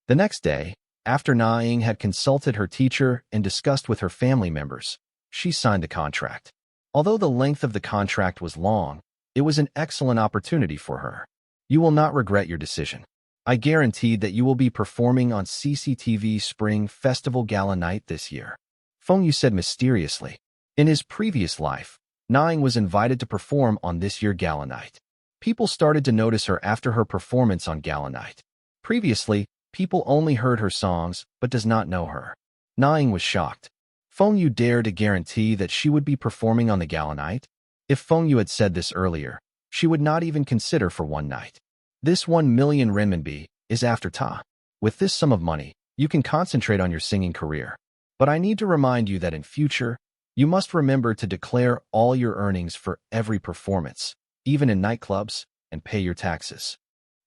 The next day, after Na Ying had consulted her teacher and discussed with her family members, she signed the contract. Although the length of the contract was long, It was an excellent opportunity for her. You will not regret your decision. I guaranteed that you will be performing on CCTV Spring Festival Gala Night this year. Feng Yu said mysteriously. In his previous life, Naing was invited to perform on this year's Gala Night. People started to notice her after her performance on Gala Night. Previously, people only heard her songs but does not know her. Naing was shocked. Feng Yu dared to guarantee that she would be performing on the Gala Night? If Feng Yu had said this earlier, she would not even consider for one night. This 1 million renminbi is after ta. With this sum of money, you can concentrate on your singing career. But I need to remind you that in future, you must remember to declare all your earnings for every performance, even in nightclubs, and pay your taxes.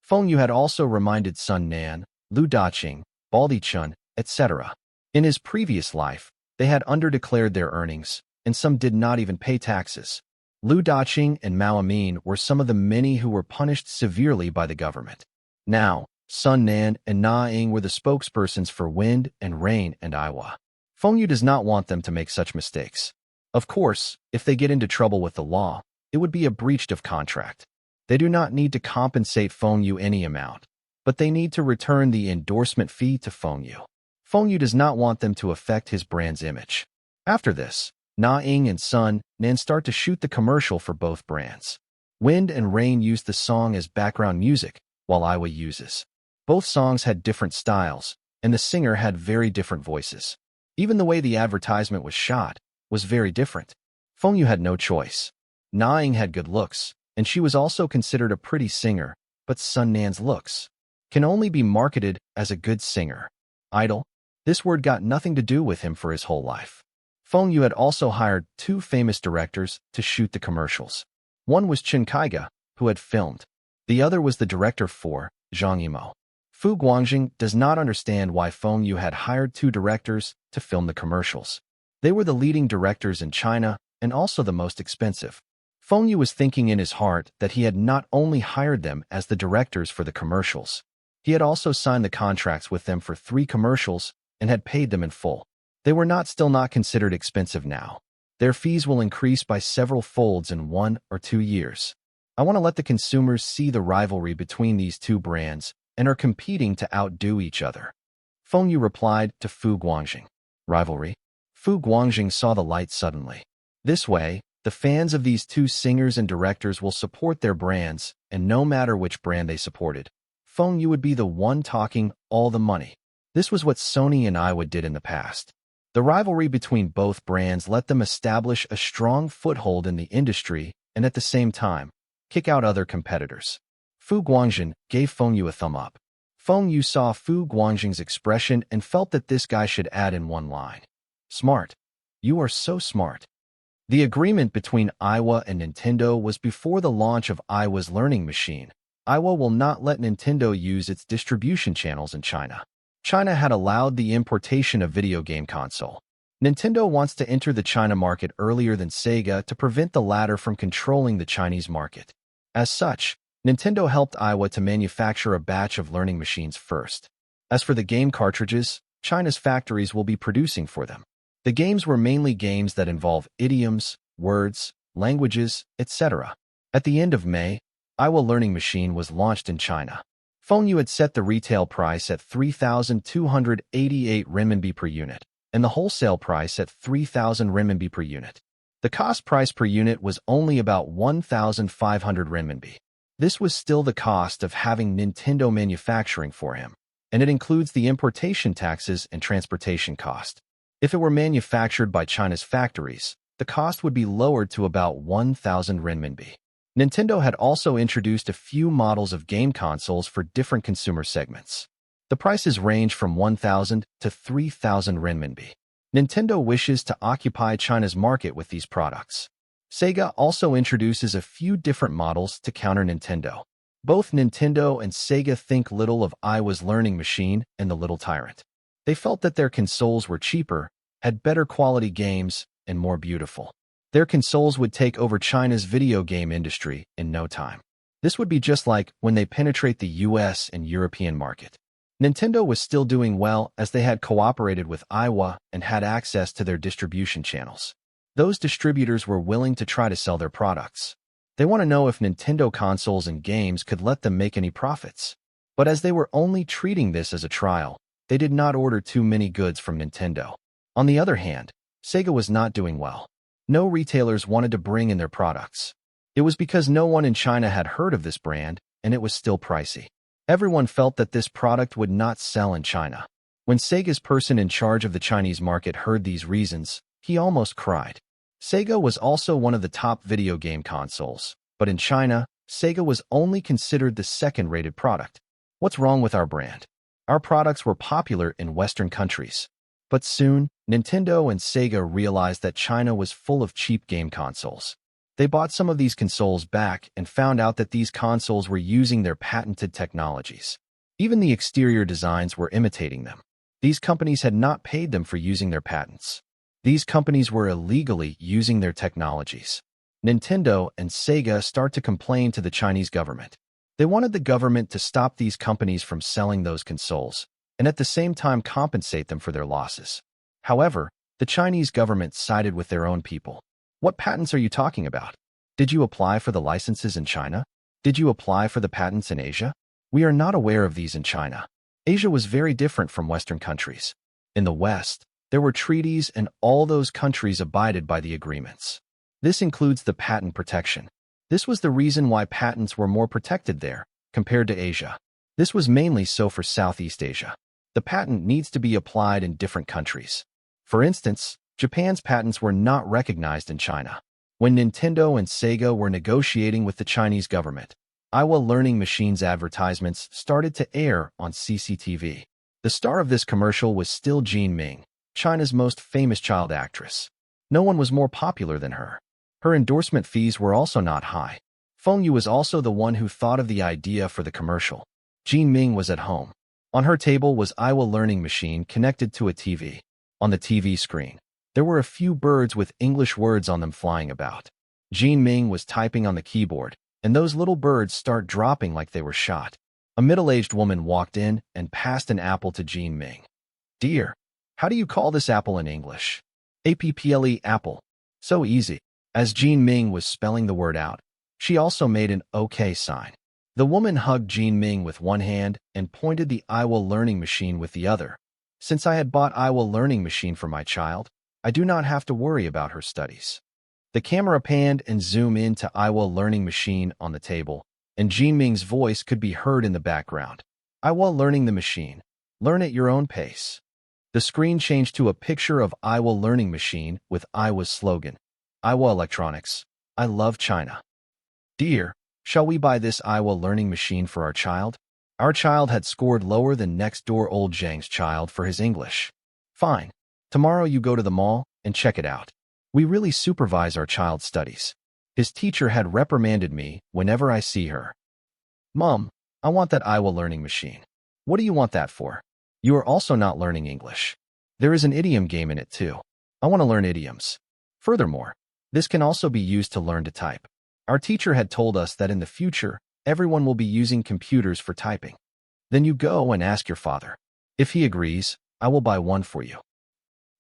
Feng Yu had also reminded Sun Nan, Lu Daqing, Baldi Chun, etc. In his previous life, they had underdeclared their earnings, and some did not even pay taxes. Lu Daqing and Mao Amin were some of the many who were punished severely by the government. Now, Sun Nan and Na Ying were the spokespersons for wind and rain and Aiwa. Feng Yu does not want them to make such mistakes. Of course, if they get into trouble with the law, it would be a breach of contract. They do not need to compensate Feng Yu any amount, but they need to return the endorsement fee to Feng Yu. Feng Yu does not want them to affect his brand's image. After this, Na Ying and Sun Nan start to shoot the commercial for both brands. Wind and Rain used the song as background music, while Aiwa uses. Both songs had different styles, and the singer had very different voices. Even the way the advertisement was shot was very different. Feng Yu had no choice. Na Ying had good looks, and she was also considered a pretty singer, but Sun Nan's looks can only be marketed as a good singer. Idol? This word got nothing to do with him for his whole life. Feng Yu had also hired 2 famous directors to shoot the commercials. One was Chen Kaiga, who had filmed. The other was the director for Zhang Yimou. Fu Guangjing does not understand why Feng Yu had hired 2 directors to film the commercials. They were the leading directors in China and also the most expensive. Feng Yu was thinking in his heart that he had not only hired them as the directors for the commercials, he had also signed the contracts with them for 3 commercials and had paid them in full. They were still not considered expensive now. Their fees will increase by several folds in 1 or 2 years. I want to let the consumers see the rivalry between these 2 brands and are competing to outdo each other. Feng Yu replied to Fu Guangjing. Rivalry? Fu Guangjing saw the light suddenly. This way, the fans of these 2 singers and directors will support their brands, and no matter which brand they supported, Feng Yu would be the one talking all the money. This was what Sony and Aiwa did in the past. The rivalry between both brands let them establish a strong foothold in the industry and at the same time, kick out other competitors. Fu Guangjing gave Feng Yu a thumb up. Feng Yu saw Fu Guangjing's expression and felt that this guy should add in one line. Smart. You are so smart. The agreement between Aiwa and Nintendo was before the launch of Aiwa's learning machine. Aiwa will not let Nintendo use its distribution channels in China. China had allowed the importation of video game console. Nintendo wants to enter the China market earlier than Sega to prevent the latter from controlling the Chinese market. As such, Nintendo helped Aiwa to manufacture a batch of learning machines first. As for the game cartridges, China's factories will be producing for them. The games were mainly games that involve idioms, words, languages, etc. At the end of May, Aiwa Learning Machine was launched in China. Feng Yu had set the retail price at 3,288 renminbi per unit, and the wholesale price at 3,000 renminbi per unit. The cost price per unit was only about 1,500 renminbi. This was still the cost of having Nintendo manufacturing for him, and it includes the importation taxes and transportation cost. If it were manufactured by China's factories, the cost would be lowered to about 1,000 renminbi. Nintendo had also introduced a few models of game consoles for different consumer segments. The prices range from 1,000 to 3,000 renminbi. Nintendo wishes to occupy China's market with these products. Sega also introduces a few different models to counter Nintendo. Both Nintendo and Sega think little of Aiwa's Learning Machine and the Little Tyrant. They felt that their consoles were cheaper, had better quality games, and more beautiful. Their consoles would take over China's video game industry in no time. This would be just like when they penetrate the US and European market. Nintendo was still doing well as they had cooperated with Aiwa and had access to their distribution channels. Those distributors were willing to try to sell their products. They want to know if Nintendo consoles and games could let them make any profits. But as they were only treating this as a trial, they did not order too many goods from Nintendo. On the other hand, Sega was not doing well. No retailers wanted to bring in their products. It was because no one in China had heard of this brand, and it was still pricey. Everyone felt that this product would not sell in China. When Sega's person in charge of the Chinese market heard these reasons, he almost cried. Sega was also one of the top video game consoles, but in China, Sega was only considered the second-rated product. What's wrong with our brand? Our products were popular in Western countries. But soon, Nintendo and Sega realized that China was full of cheap game consoles. They bought some of these consoles back and found out that these consoles were using their patented technologies. Even the exterior designs were imitating them. These companies had not paid them for using their patents. These companies were illegally using their technologies. Nintendo and Sega start to complain to the Chinese government. They wanted the government to stop these companies from selling those consoles, and at the same time compensate them for their losses. However, the Chinese government sided with their own people. What patents are you talking about? Did you apply for the licenses in China? Did you apply for the patents in Asia? We are not aware of these in China. Asia was very different from Western countries. In the West, there were treaties and all those countries abided by the agreements. This includes the patent protection. This was the reason why patents were more protected there, compared to Asia. This was mainly so for Southeast Asia. The patent needs to be applied in different countries. For instance, Japan's patents were not recognized in China. When Nintendo and Sega were negotiating with the Chinese government, Iowa Learning Machines advertisements started to air on CCTV. The star of this commercial was still Jean Ming, China's most famous child actress. No one was more popular than her. Her endorsement fees were also not high. Feng Yu was also the one who thought of the idea for the commercial. Jean Ming was at home. On her table was Iowa Learning Machine connected to a TV. On the TV screen, there were a few birds with English words on them flying about. Jean Ming was typing on the keyboard, and those little birds start dropping like they were shot. A middle-aged woman walked in and passed an apple to Jean Ming. "Dear, how do you call this apple in English?" "Apple, apple." So easy. As Jean Ming was spelling the word out, she also made an OK sign. The woman hugged Jean Ming with one hand and pointed the Iowa Learning Machine with the other. "Since I had bought Iowa Learning Machine for my child, I do not have to worry about her studies." The camera panned and zoomed in to Iowa Learning Machine on the table, and Jean Ming's voice could be heard in the background. "Iowa Learning the Machine. Learn at your own pace." The screen changed to a picture of Iowa Learning Machine with Iowa's slogan, "Iowa Electronics. I love China." "Dear, shall we buy this Iowa Learning Machine for our child?" Our child had scored lower than next-door old Zhang's child for his English. "Fine. Tomorrow you go to the mall and check it out. We really supervise our child's studies." His teacher had reprimanded me whenever I see her. "Mom, I want that Iowa Learning Machine." "What do you want that for?" "You are also not learning English. There is an idiom game in it too. I want to learn idioms. Furthermore, this can also be used to learn to type." Our teacher had told us that in the future, everyone will be using computers for typing. "Then you go and ask your father. If he agrees, I will buy one for you."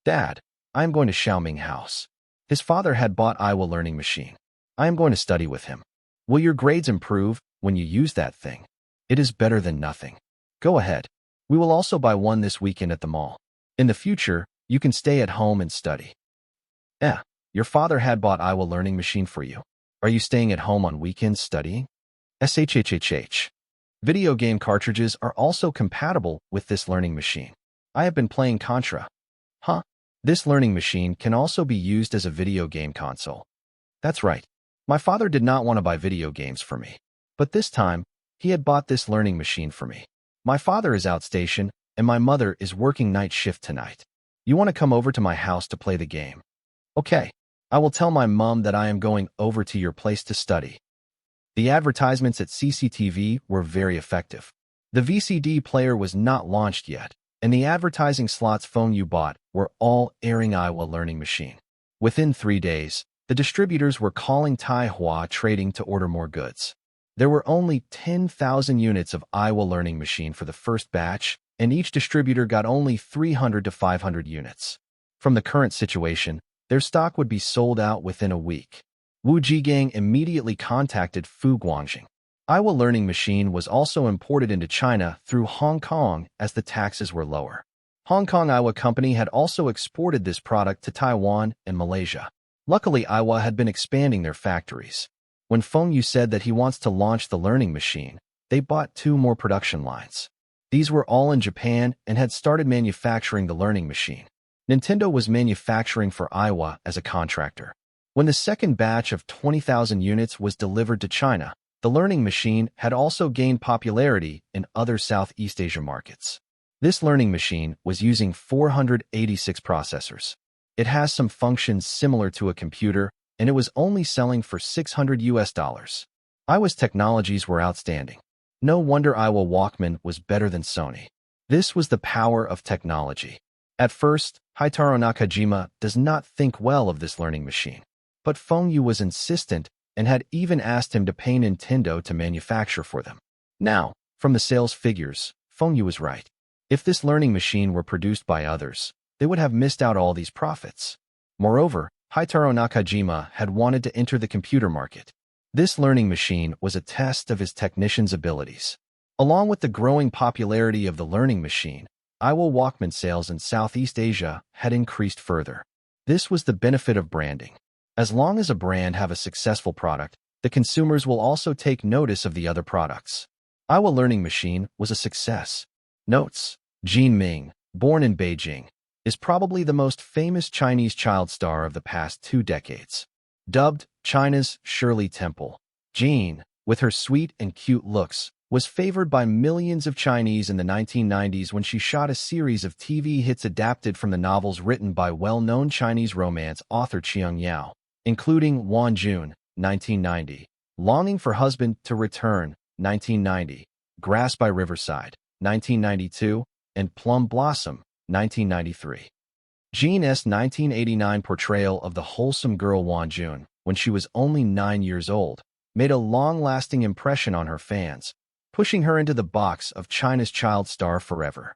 "Dad, I am going to Xiaoming House." His father had bought Iowa Learning Machine. "I am going to study with him." "Will your grades improve when you use that thing?" "It is better than nothing." "Go ahead. We will also buy one this weekend at the mall. In the future, you can stay at home and study." Your father had bought Iowa Learning Machine for you. Are you staying at home on weekends studying? SHHHH. Video game cartridges are also compatible with this learning machine. I have been playing Contra. Huh? This learning machine can also be used as a video game console. That's right. My father did not want to buy video games for me. But this time, he had bought this learning machine for me. My father is outstation, and my mother is working night shift tonight. You want to come over to my house to play the game? Okay. I will tell my mom that I am going over to your place to study. The advertisements at CCTV were very effective. The VCD player was not launched yet, and the advertising slots Feng Yu bought were all airing Iowa Learning Machine. Within 3 days, the distributors were calling Taihua Trading to order more goods. There were only 10,000 units of Iowa Learning Machine for the first batch, and each distributor got only 300 to 500 units. From the current situation, their stock would be sold out within a week. Wu Jigang immediately contacted Fu Guangjing. Iowa learning machine was also imported into China through Hong Kong as the taxes were lower. Hong Kong Iowa Company had also exported this product to Taiwan and Malaysia. Luckily, Iowa had been expanding their factories. When Feng Yu said that he wants to launch the learning machine, they bought 2 more production lines. These were all in Japan and had started manufacturing the learning machine. Nintendo was manufacturing for Iowa as a contractor. When the second batch of 20,000 units was delivered to China, the learning machine had also gained popularity in other Southeast Asia markets. This learning machine was using 486 processors. It has some functions similar to a computer, and it was only selling for $600. Iowa's technologies were outstanding. No wonder Iowa Walkman was better than Sony. This was the power of technology. At first, Hitaro Nakajima does not think well of this learning machine. But Feng Yu was insistent and had even asked him to pay Nintendo to manufacture for them. Now, from the sales figures, Feng Yu was right. If this learning machine were produced by others, they would have missed out all these profits. Moreover, Hitaro Nakajima had wanted to enter the computer market. This learning machine was a test of his technician's abilities. Along with the growing popularity of the learning machine, Iowa Walkman sales in Southeast Asia had increased further. This was the benefit of branding. As long as a brand have a successful product, the consumers will also take notice of the other products. Iowa Learning Machine was a success. Notes: Jean Ming, born in Beijing, is probably the most famous Chinese child star of the past 2 decades. Dubbed China's Shirley Temple, Jean, with her sweet and cute looks, was favored by millions of Chinese in the 1990s when she shot a series of TV hits adapted from the novels written by well-known Chinese romance author Qiang Yao, including Wan Jun, 1990, Longing for Husband to Return, 1990, Grass by Riverside, 1992, and Plum Blossom, 1993. Jean's 1989 portrayal of the wholesome girl Wan Jun, when she was only 9 years old, made a long-lasting impression on her fans, pushing her into the box of China's child star forever.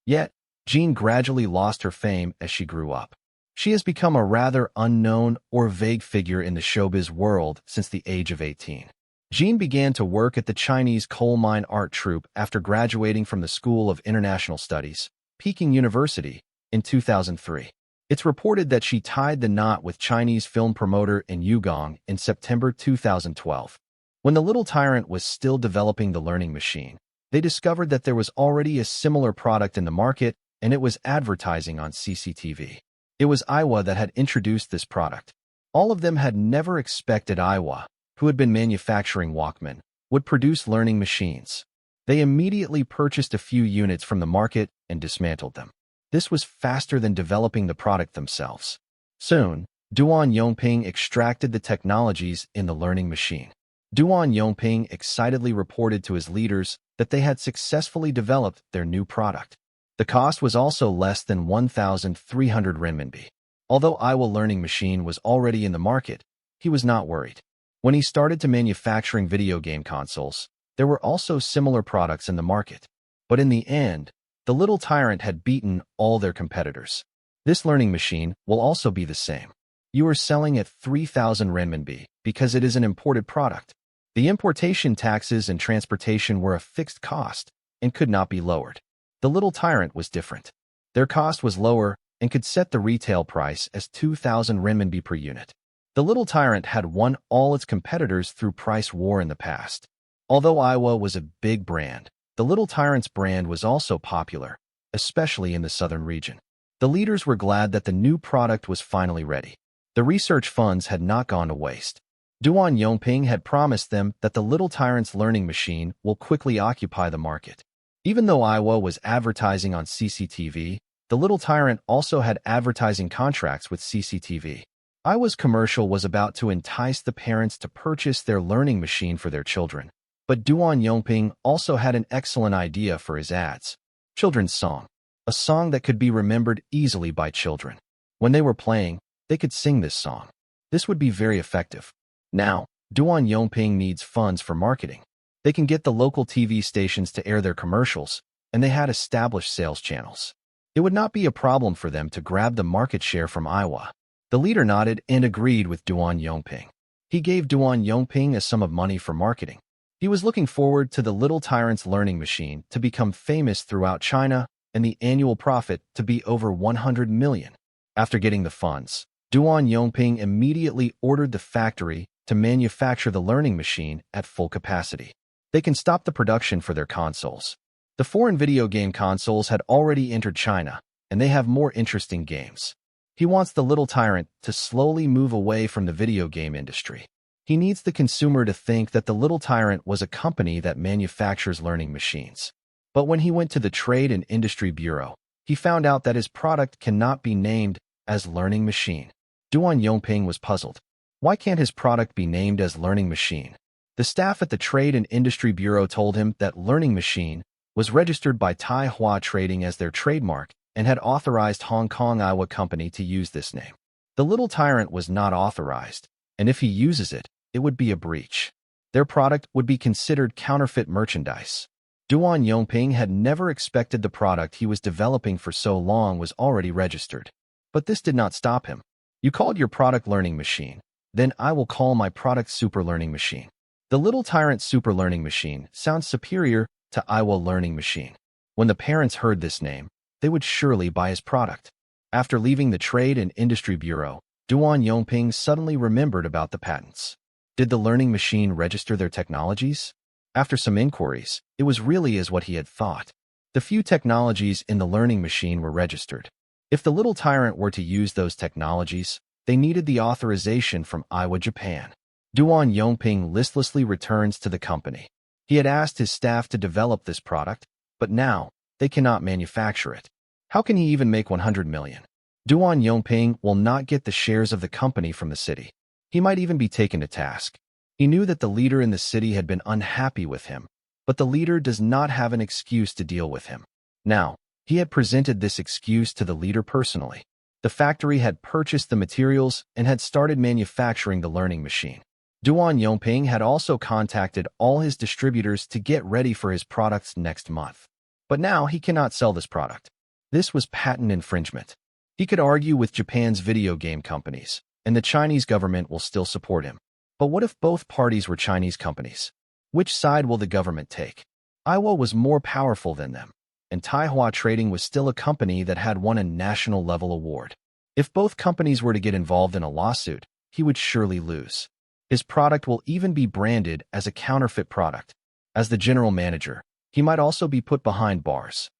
Yet, Jean gradually lost her fame as she grew up. She has become a rather unknown or vague figure in the showbiz world since the age of 18. Jean began to work at the Chinese coal mine art troupe after graduating from the School of International Studies, Peking University, in 2003. It's reported that she tied the knot with Chinese film promoter in Yugong in September 2012. When the Little Tyrant was still developing the learning machine, they discovered that there was already a similar product in the market, and it was advertising on CCTV. It was Iowa that had introduced this product. All of them had never expected Iowa, who had been manufacturing Walkman, would produce learning machines. They immediately purchased a few units from the market and dismantled them. This was faster than developing the product themselves. Soon, Duan Yongping extracted the technologies in the learning machine. Duan Yongping excitedly reported to his leaders that they had successfully developed their new product. The cost was also less than 1,300 renminbi. Although Iowa Learning Machine was already in the market, he was not worried. When he started to manufacturing video game consoles, there were also similar products in the market. But in the end, the Little Tyrant had beaten all their competitors. This learning machine will also be the same. You are selling at 3,000 renminbi because it is an imported product. The importation taxes and transportation were a fixed cost and could not be lowered. The Little Tyrant was different. Their cost was lower and could set the retail price as 2,000 renminbi per unit. The Little Tyrant had won all its competitors through price war in the past. Although Iowa was a big brand, the Little Tyrant's brand was also popular, especially in the southern region. The leaders were glad that the new product was finally ready. The research funds had not gone to waste. Duan Yongping had promised them that the Little Tyrant's learning machine will quickly occupy the market. Even though Iowa was advertising on CCTV, the Little Tyrant also had advertising contracts with CCTV. Iowa's commercial was about to entice the parents to purchase their learning machine for their children. But Duan Yongping also had an excellent idea for his ads. Children's song. A song that could be remembered easily by children. When they were playing, they could sing this song. This would be very effective. Now, Duan Yongping needs funds for marketing. They can get the local TV stations to air their commercials, and they had established sales channels. It would not be a problem for them to grab the market share from Iowa. The leader nodded and agreed with Duan Yongping. He gave Duan Yongping a sum of money for marketing. He was looking forward to the Little Tyrant's learning machine to become famous throughout China and the annual profit to be over 100 million. After getting the funds, Duan Yongping immediately ordered the factory to manufacture the learning machine at full capacity. They can stop the production for their consoles. The foreign video game consoles had already entered China, and they have more interesting games. He wants the Little Tyrant to slowly move away from the video game industry. He needs the consumer to think that the Little Tyrant was a company that manufactures learning machines. But when he went to the Trade and Industry Bureau, he found out that his product cannot be named as learning machine. Duan Yongping was puzzled. Why can't his product be named as learning machine? The staff at the Trade and Industry Bureau told him that learning machine was registered by Tai Hua Trading as their trademark and had authorized Hong Kong Iowa Company to use this name. The Little Tyrant was not authorized, and if he uses it, it would be a breach. Their product would be considered counterfeit merchandise. Duan Yongping had never expected the product he was developing for so long was already registered. But this did not stop him. You called your product learning machine, then I will call my product super learning machine. The Little Tyrant super learning machine sounds superior to Iowa learning machine. When the parents heard this name, they would surely buy his product. After leaving the Trade and Industry Bureau, Duan Yongping suddenly remembered about the patents. Did the learning machine register their technologies? After some inquiries, it was really as what he had thought. The few technologies in the learning machine were registered. If the Little Tyrant were to use those technologies, they needed the authorization from Iowa, Japan. Duan Yongping listlessly returns to the company. He had asked his staff to develop this product, but now they cannot manufacture it. How can he even make 100 million? Duan Yongping will not get the shares of the company from the city. He might even be taken to task. He knew that the leader in the city had been unhappy with him, but the leader does not have an excuse to deal with him. Now, he had presented this excuse to the leader personally. The factory had purchased the materials and had started manufacturing the learning machine. Duan Yongping had also contacted all his distributors to get ready for his products next month. But now he cannot sell this product. This was patent infringement. He could argue with Japan's video game companies, and the Chinese government will still support him. But what if both parties were Chinese companies? Which side will the government take? Iowa was more powerful than them, and Tai Hua Trading was still a company that had won a national-level award. If both companies were to get involved in a lawsuit, he would surely lose. His product will even be branded as a counterfeit product. As the general manager, he might also be put behind bars.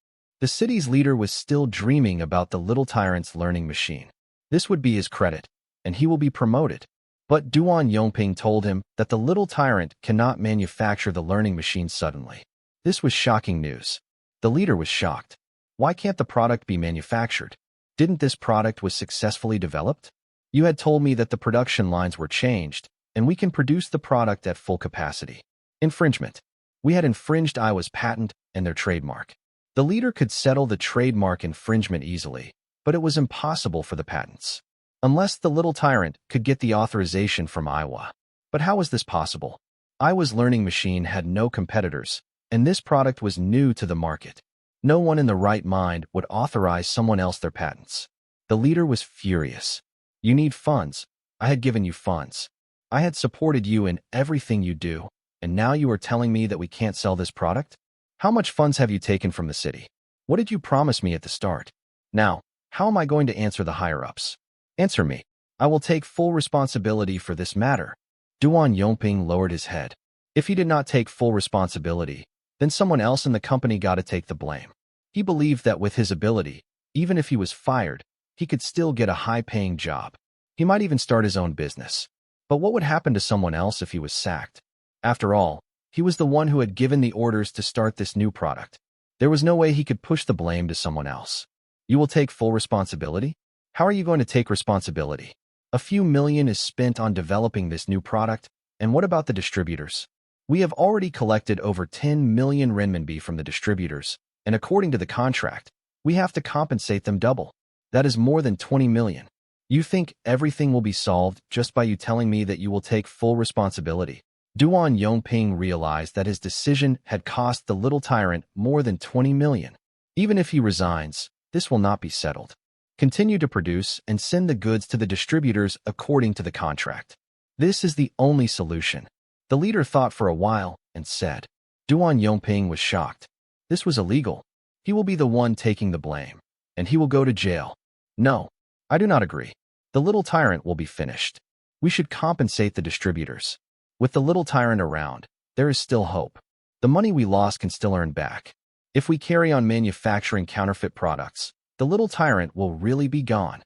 The city's leader was still dreaming about the Little Tyrant's learning machine. This would be his credit, and he will be promoted. But Duan Yongping told him that the Little Tyrant cannot manufacture the learning machine suddenly. This was shocking news. The leader was shocked. Why can't the product be manufactured? Didn't this product was successfully developed? You had told me that the production lines were changed, and we can produce the product at full capacity. Infringement. We had infringed Iowa's patent and their trademark. The leader could settle the trademark infringement easily, but it was impossible for the patents. Unless the Little Tyrant could get the authorization from Iowa. But how was this possible? Iowa's learning machine had no competitors, and this product was new to the market. No one in the right mind would authorize someone else their patents. The leader was furious. You need funds. I had given you funds. I had supported you in everything you do, and now you are telling me that we can't sell this product? How much funds have you taken from the city? What did you promise me at the start? Now, how am I going to answer the higher-ups? Answer me. I will take full responsibility for this matter. Duan Yongping lowered his head. If he did not take full responsibility, then someone else in the company got to take the blame. He believed that with his ability, even if he was fired, he could still get a high-paying job. He might even start his own business. But what would happen to someone else if he was sacked? After all, he was the one who had given the orders to start this new product. There was no way he could push the blame to someone else. You will take full responsibility? How are you going to take responsibility? A few million is spent on developing this new product, and what about the distributors? We have already collected over 10 million renminbi from the distributors, and according to the contract, we have to compensate them double. That is more than 20 million. You think everything will be solved just by you telling me that you will take full responsibility? Duan Yongping realized that his decision had cost the Little Tyrant more than 20 million. Even if he resigns, this will not be settled. Continue to produce and send the goods to the distributors according to the contract. This is the only solution. The leader thought for a while and said. Duan Yongping was shocked. This was illegal. He will be the one taking the blame, and he will go to jail. No, I do not agree. The little tyrant will be finished. We should compensate the distributors. With the little tyrant around, there is still hope. The money we lost can still earn back. If we carry on manufacturing counterfeit products, the little tyrant will really be gone.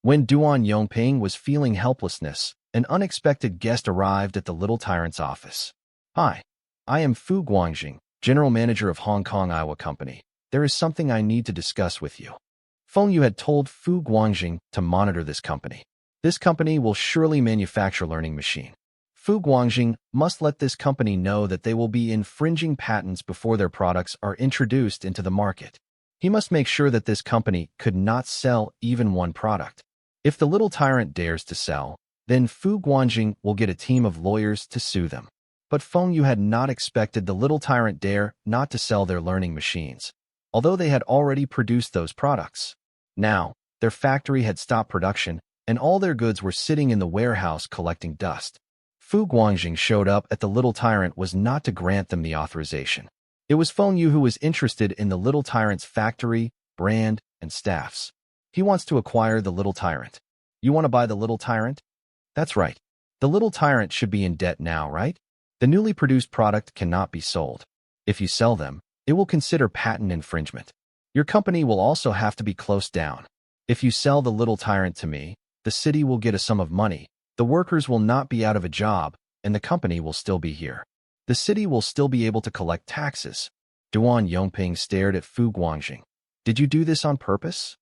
When Duan Yongping was feeling helplessness, an unexpected guest arrived at the little tyrant's office. Hi, I am Fu Guangjing, General Manager of Hong Kong Iowa Company. There is something I need to discuss with you. Feng Yu had told Fu Guangjing to monitor this company. This company will surely manufacture learning machine. Fu Guangjing must let this company know that they will be infringing patents before their products are introduced into the market. He must make sure that this company could not sell even one product. If the little tyrant dares to sell, then Fu Guangjing will get a team of lawyers to sue them. But Feng Yu had not expected the little tyrant dare not to sell their learning machines, although they had already produced those products. Now, their factory had stopped production, and all their goods were sitting in the warehouse collecting dust. Fu Guangjing showed up at the little tyrant was not to grant them the authorization. It was Feng Yu who was interested in the little tyrant's factory, brand, and staffs. He wants to acquire the little tyrant. You want to buy the little tyrant? That's right. The little tyrant should be in debt now, right? The newly produced product cannot be sold. If you sell them, it will consider patent infringement. Your company will also have to be closed down. If you sell the little tyrant to me, the city will get a sum of money, the workers will not be out of a job, and the company will still be here. The city will still be able to collect taxes. Duan Yongping stared at Fu Guangjing. Did you do this on purpose?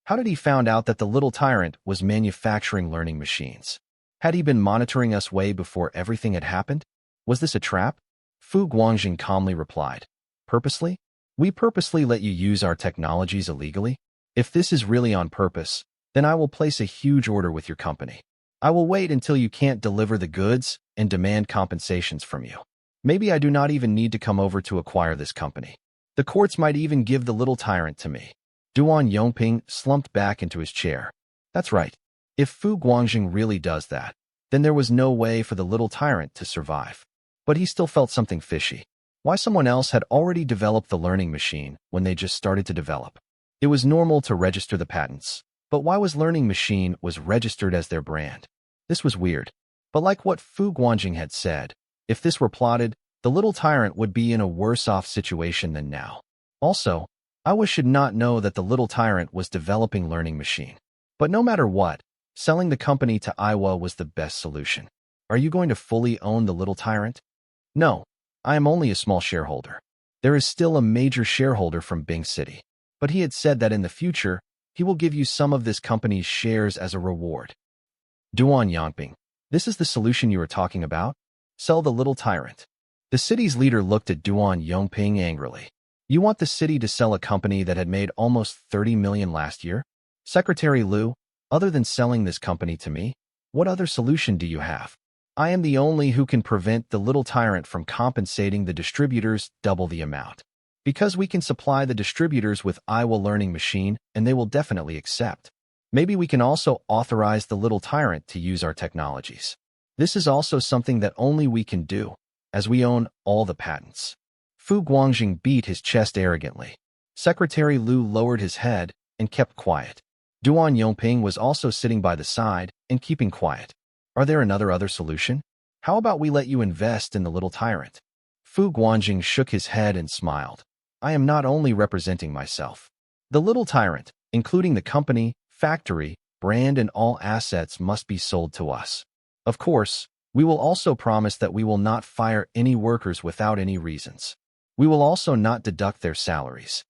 How did he find out that the little tyrant was manufacturing learning machines? Had he been monitoring us way before everything had happened? Was this a trap? Fu Guangjing calmly replied. Purposely? We purposely let you use our technologies illegally? If this is really on purpose, then I will place a huge order with your company. I will wait until you can't deliver the goods and demand compensations from you. Maybe I do not even need to come over to acquire this company. The courts might even give the little tyrant to me. Duan Yongping slumped back into his chair. That's right. If Fu Guangjing really does that, then there was no way for the little tyrant to survive. But he still felt something fishy. Why someone else had already developed the learning machine when they just started to develop? It was normal to register the patents, but why was learning machine was registered as their brand? This was weird. But like what Fu Guangjing had said, if this were plotted, the little tyrant would be in a worse-off situation than now. Also, Iowa should not know that the little tyrant was developing learning machine. But no matter what, selling the company to Iowa was the best solution. Are you going to fully own the little tyrant? No, I am only a small shareholder. There is still a major shareholder from Bing City. But he had said that in the future, he will give you some of this company's shares as a reward. Duan Yongping, this is the solution you are talking about? Sell the little tyrant. The city's leader looked at Duan Yongping angrily. You want the city to sell a company that had made almost 30 million last year? Secretary Liu, other than selling this company to me, what other solution do you have? I am the only who can prevent the little tyrant from compensating the distributors double the amount. Because we can supply the distributors with Iowa learning machine and they will definitely accept. Maybe we can also authorize the little tyrant to use our technologies. This is also something that only we can do, as we own all the patents. Fu Guangjing beat his chest arrogantly. Secretary Liu lowered his head and kept quiet. Duan Yongping was also sitting by the side and keeping quiet. Are there other solution? How about we let you invest in the little tyrant? Fu Guangjing shook his head and smiled. I am not only representing myself. The little tyrant, including the company, factory, brand, and all assets must be sold to us. Of course, we will also promise that we will not fire any workers without any reasons. We will also not deduct their salaries.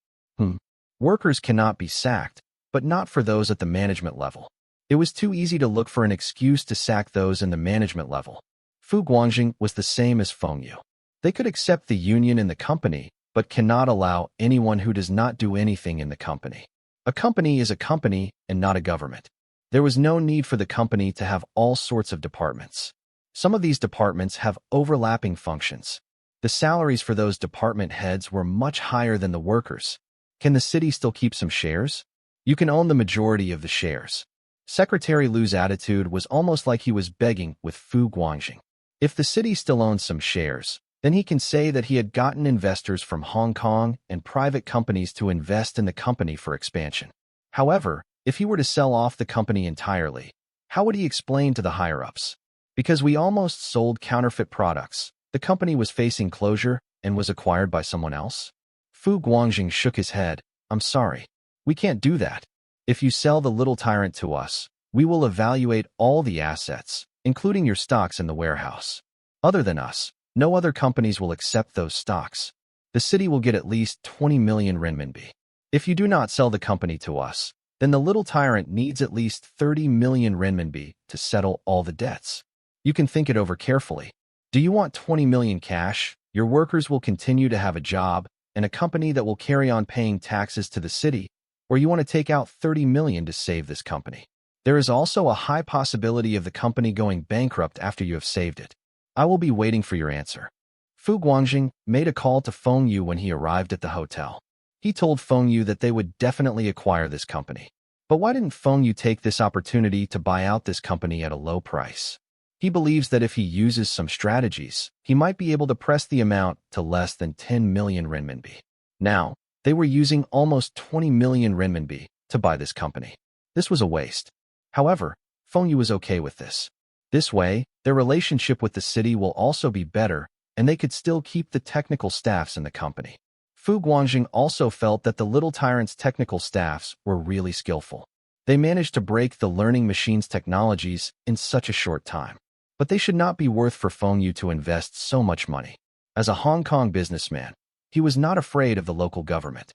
Workers cannot be sacked, but not for those at the management level. It was too easy to look for an excuse to sack those in the management level. Fu Guangjing was the same as Feng Yu. They could accept the union in the company, but cannot allow anyone who does not do anything in the company. A company is a company and not a government. There was no need for the company to have all sorts of departments. Some of these departments have overlapping functions. The salaries for those department heads were much higher than the workers. Can the city still keep some shares? You can own the majority of the shares. Secretary Lu's attitude was almost like he was begging with Fu Guangjing. If the city still owns some shares, then he can say that he had gotten investors from Hong Kong and private companies to invest in the company for expansion. However, if he were to sell off the company entirely, how would he explain to the higher-ups? Because we almost sold counterfeit products, the company was facing closure and was acquired by someone else? Fu Guangjing shook his head. I'm sorry. We can't do that. If you sell the little tyrant to us, we will evaluate all the assets, including your stocks in the warehouse. Other than us, no other companies will accept those stocks. The city will get at least 20 million renminbi. If you do not sell the company to us, then the little tyrant needs at least 30 million renminbi to settle all the debts. You can think it over carefully. Do you want 20 million cash? Your workers will continue to have a job and a company that will carry on paying taxes to the city, or you want to take out 30 million to save this company? There is also a high possibility of the company going bankrupt after you have saved it. I will be waiting for your answer. Fu Guangjing made a call to Feng Yu when he arrived at the hotel. He told Feng Yu that they would definitely acquire this company. But why didn't Feng Yu take this opportunity to buy out this company at a low price? He believes that if he uses some strategies, he might be able to press the amount to less than 10 million renminbi. Now, they were using almost 20 million renminbi to buy this company. This was a waste. However, Feng Yu was okay with this. This way, their relationship with the city will also be better, and they could still keep the technical staffs in the company. Fu Guangjing also felt that the little tyrant's technical staffs were really skillful. They managed to break the learning machine's technologies in such a short time. But they should not be worth for Feng Yu to invest so much money. As a Hong Kong businessman, he was not afraid of the local government.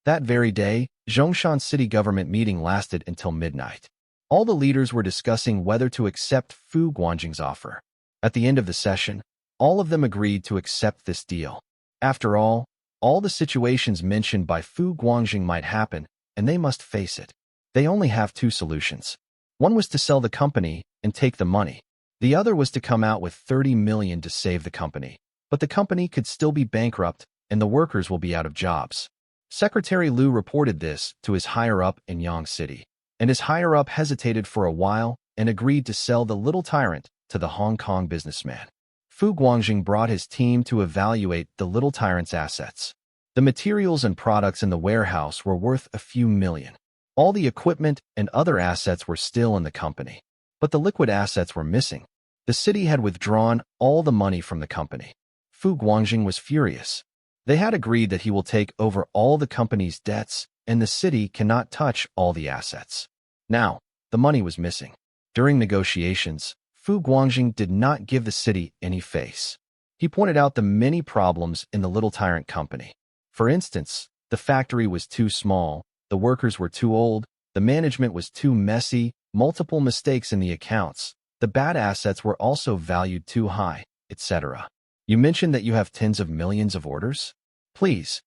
That very day, Zhongshan city government meeting lasted until midnight. All the leaders were discussing whether to accept Fu Guangjing's offer. At the end of the session, all of them agreed to accept this deal. After all the situations mentioned by Fu Guangjing might happen, and they must face it. They only have two solutions. One was to sell the company and take the money. The other was to come out with 30 million to save the company. But the company could still be bankrupt, and the workers will be out of jobs. Secretary Lu reported this to his higher-up in Yang City, and his higher-up hesitated for a while and agreed to sell the little tyrant to the Hong Kong businessman. Fu Guangjing brought his team to evaluate the little tyrant's assets. The materials and products in the warehouse were worth a few million. All the equipment and other assets were still in the company. But the liquid assets were missing. The city had withdrawn all the money from the company. Fu Guangjing was furious. They had agreed that he will take over all the company's debts, and the city cannot touch all the assets. Now, the money was missing. During negotiations, Fu Guangjing did not give the city any face. He pointed out the many problems in the little tyrant company. For instance, the factory was too small, the workers were too old, the management was too messy, multiple mistakes in the accounts, the bad assets were also valued too high, etc. You mentioned that you have tens of millions of orders? Please,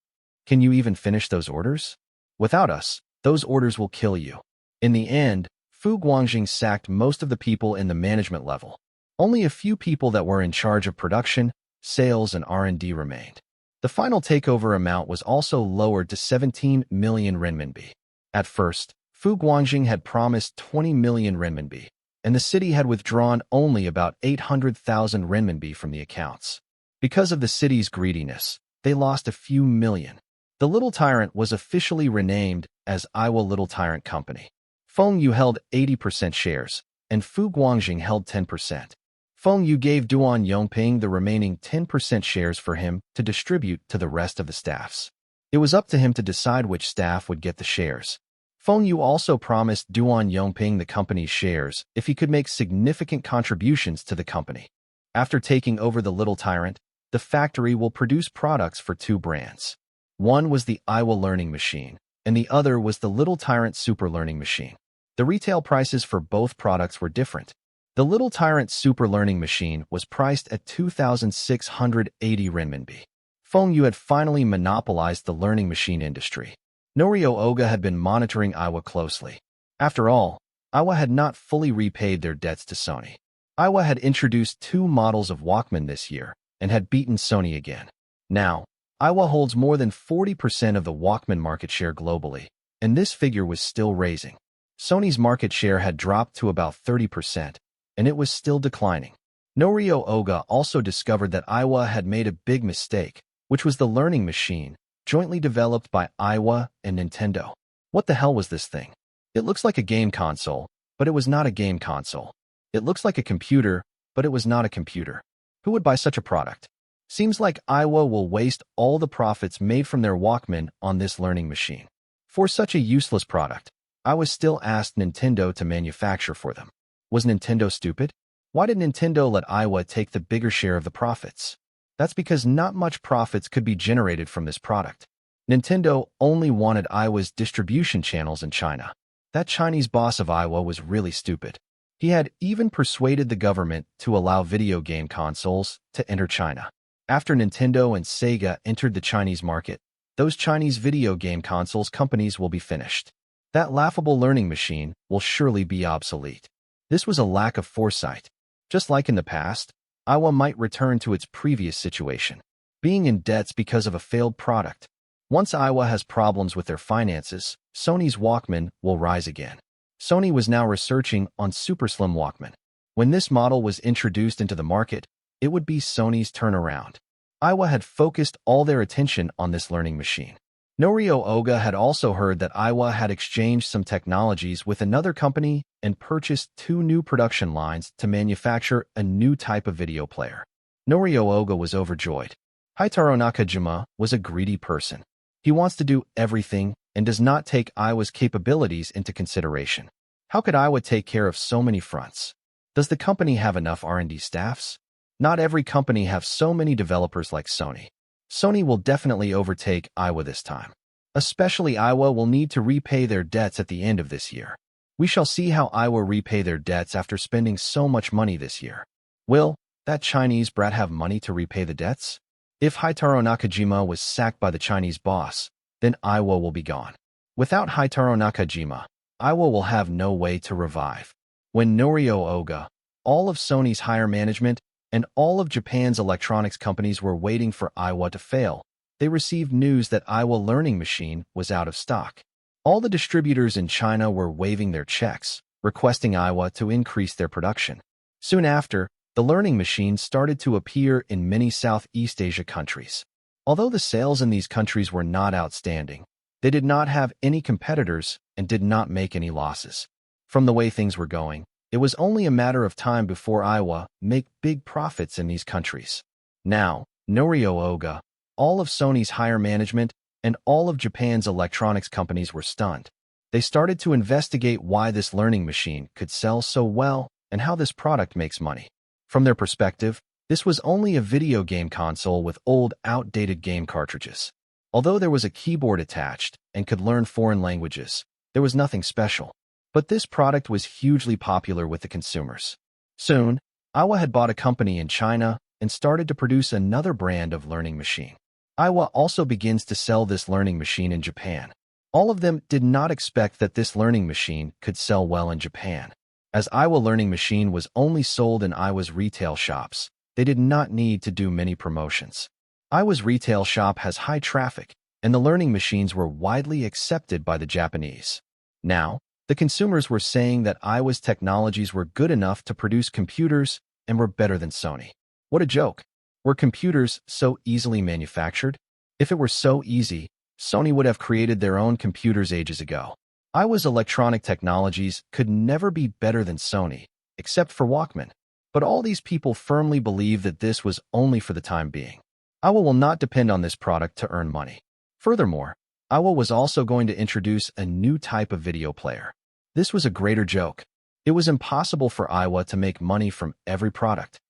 can you even finish those orders? Without us, those orders will kill you. In the end, Fu Guangjing sacked most of the people in the management level. Only a few people that were in charge of production, sales, and R&D remained. The final takeover amount was also lowered to 17 million renminbi. At first, Fu Guangjing had promised 20 million renminbi, and the city had withdrawn only about 800,000 renminbi from the accounts. Because of the city's greediness, they lost a few million. The Little Tyrant was officially renamed as Iowa Little Tyrant Company. Feng Yu held 80% shares, and Fu Guangjing held 10%. Feng Yu gave Duan Yongping the remaining 10% shares for him to distribute to the rest of the staffs. It was up to him to decide which staff would get the shares. Feng Yu also promised Duan Yongping the company's shares if he could make significant contributions to the company. After taking over the Little Tyrant, the factory will produce products for two brands. One was the Iowa Learning Machine, and the other was the Little Tyrant Super Learning Machine. The retail prices for both products were different. The Little Tyrant Super Learning Machine was priced at 2,680 renminbi. Feng Yu had finally monopolized the learning machine industry. Norio Oga had been monitoring Iowa closely. After all, Iowa had not fully repaid their debts to Sony. Iowa had introduced 2 models of Walkman this year and had beaten Sony again. Now, Iowa holds more than 40% of the Walkman market share globally, and this figure was still raising. Sony's market share had dropped to about 30%, and it was still declining. Norio Oga also discovered that Aiwa had made a big mistake, which was the learning machine, jointly developed by Aiwa and Nintendo. What the hell was this thing? It looks like a game console, but it was not a game console. It looks like a computer, but it was not a computer. Who would buy such a product? Seems like Aiwa will waste all the profits made from their Walkman on this learning machine. For such a useless product, Aiwa still asked Nintendo to manufacture for them. Was Nintendo stupid? Why did Nintendo let Aiwa take the bigger share of the profits? That's because not much profits could be generated from this product. Nintendo only wanted Aiwa's distribution channels in China. That Chinese boss of Aiwa was really stupid. He had even persuaded the government to allow video game consoles to enter China. After Nintendo and Sega entered the Chinese market, those Chinese video game consoles companies will be finished. That laughable learning machine will surely be obsolete. This was a lack of foresight. Just like in the past, Aiwa might return to its previous situation, being in debts because of a failed product. Once Aiwa has problems with their finances, Sony's Walkman will rise again. Sony was now researching on Super Slim Walkman. When this model was introduced into the market, it would be Sony's turnaround. Aiwa had focused all their attention on this learning machine. Norio Oga had also heard that Aiwa had exchanged some technologies with another company and purchased 2 new production lines to manufacture a new type of video player. Norio Oga was overjoyed. Haitaro Nakajima was a greedy person. He wants to do everything and does not take Aiwa's capabilities into consideration. How could Aiwa take care of so many fronts? Does the company have enough R&D staffs? Not every company have so many developers like Sony. Sony will definitely overtake Aiwa this time. Especially Aiwa will need to repay their debts at the end of this year. We shall see how Aiwa repay their debts after spending so much money this year. Will that Chinese brat have money to repay the debts? If Haitaro Nakajima was sacked by the Chinese boss, then Aiwa will be gone. Without Haitaro Nakajima, Aiwa will have no way to revive. When Norio Oga, all of Sony's higher management, and all of Japan's electronics companies were waiting for Aiwa to fail, they received news that Aiwa learning machine was out of stock. All the distributors in China were waving their checks, requesting Aiwa to increase their production. Soon after, the learning machine started to appear in many Southeast Asia countries. Although the sales in these countries were not outstanding, they did not have any competitors and did not make any losses. From the way things were going, it was only a matter of time before Aiwa make big profits in these countries. Now, Norio Oga, all of Sony's higher management, and all of Japan's electronics companies were stunned. They started to investigate why this learning machine could sell so well and how this product makes money. From their perspective, this was only a video game console with old, outdated game cartridges. Although there was a keyboard attached and could learn foreign languages, there was nothing special. But this product was hugely popular with the consumers. Soon, Aiwa had bought a company in China and started to produce another brand of learning machine. Aiwa also begins to sell this learning machine in Japan. All of them did not expect that this learning machine could sell well in Japan. As Aiwa learning machine was only sold in Aiwa's retail shops, they did not need to do many promotions. Aiwa's retail shop has high traffic, and the learning machines were widely accepted by the Japanese. Now, the consumers were saying that Aiwa's technologies were good enough to produce computers and were better than Sony. What a joke! Were computers so easily manufactured? If it were so easy, Sony would have created their own computers ages ago. Aiwa's electronic technologies could never be better than Sony, except for Walkman. But all these people firmly believe that this was only for the time being. Aiwa will not depend on this product to earn money. Furthermore, Aiwa was also going to introduce a new type of video player. This was a greater joke. It was impossible for Aiwa to make money from every product.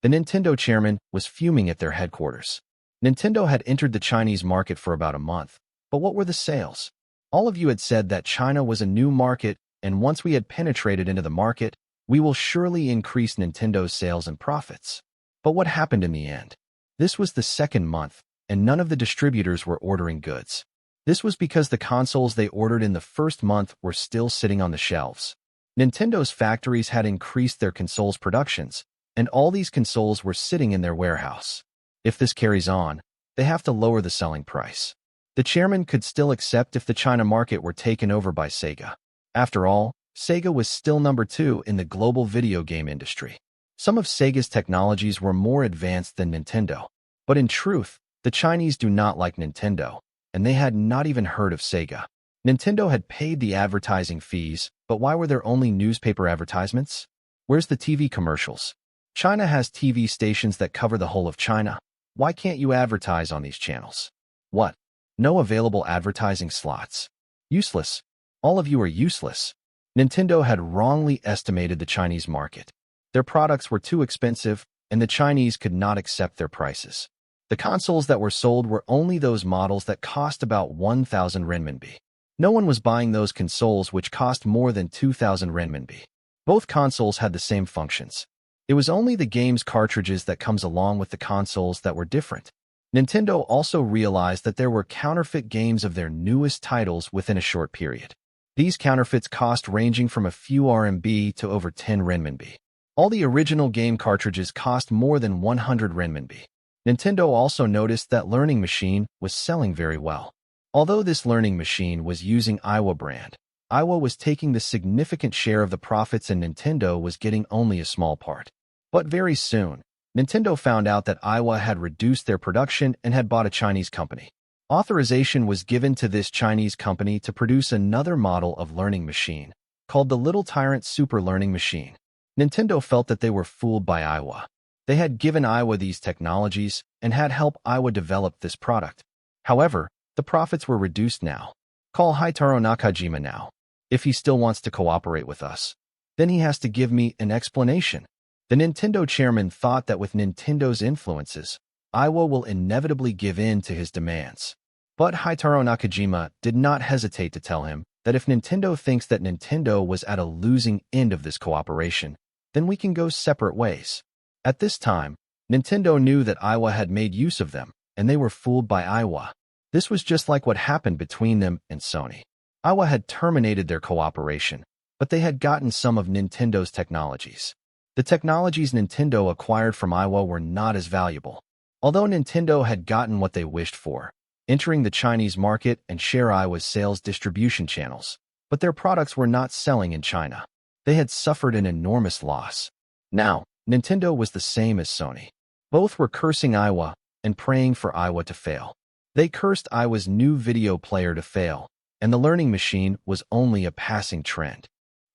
The Nintendo chairman was fuming at their headquarters. Nintendo had entered the Chinese market for about a month, but what were the sales? All of you had said that China was a new market, and once we had penetrated into the market, we will surely increase Nintendo's sales and profits. But what happened in the end? This was the second month, and none of the distributors were ordering goods. This was because the consoles they ordered in the first month were still sitting on the shelves. Nintendo's factories had increased their consoles productions, and all these consoles were sitting in their warehouse. If this carries on, they have to lower the selling price. The chairman could still accept if the China market were taken over by Sega. After all, Sega was still number 2 in the global video game industry. Some of Sega's technologies were more advanced than Nintendo. But in truth, the Chinese do not like Nintendo, and they had not even heard of Sega. Nintendo had paid the advertising fees, but why were there only newspaper advertisements? Where's the TV commercials? China has TV stations that cover the whole of China. Why can't you advertise on these channels? What? No available advertising slots. Useless. All of you are useless. Nintendo had wrongly estimated the Chinese market. Their products were too expensive, and the Chinese could not accept their prices. The consoles that were sold were only those models that cost about 1,000 renminbi. No one was buying those consoles which cost more than 2,000 renminbi. Both consoles had the same functions. It was only the games cartridges that comes along with the consoles that were different. Nintendo also realized that there were counterfeit games of their newest titles within a short period. These counterfeits cost ranging from a few RMB to over 10 renminbi. All the original game cartridges cost more than 100 renminbi. Nintendo also noticed that Learning Machine was selling very well. Although this Learning Machine was using Aiwa brand, Aiwa was taking the significant share of the profits and Nintendo was getting only a small part. But very soon, Nintendo found out that Aiwa had reduced their production and had bought a Chinese company. Authorization was given to this Chinese company to produce another model of Learning Machine, called the Little Tyrant Super Learning Machine. Nintendo felt that they were fooled by Aiwa. They had given Aiwa these technologies and had helped Aiwa develop this product. However, the profits were reduced now. Call Haitaro Nakajima now. If he still wants to cooperate with us, then he has to give me an explanation. The Nintendo chairman thought that with Nintendo's influences, Aiwa will inevitably give in to his demands. But Haitaro Nakajima did not hesitate to tell him that if Nintendo thinks that Nintendo was at a losing end of this cooperation, then we can go separate ways. At this time, Nintendo knew that Aiwa had made use of them, and they were fooled by Aiwa. This was just like what happened between them and Sony. Aiwa had terminated their cooperation, but they had gotten some of Nintendo's technologies. The technologies Nintendo acquired from Aiwa were not as valuable. Although Nintendo had gotten what they wished for, entering the Chinese market and share Aiwa's sales distribution channels, but their products were not selling in China. They had suffered an enormous loss. Now, Nintendo was the same as Sony. Both were cursing Aiwa and praying for Aiwa to fail. They cursed Aiwa's new video player to fail, and the Learning Machine was only a passing trend.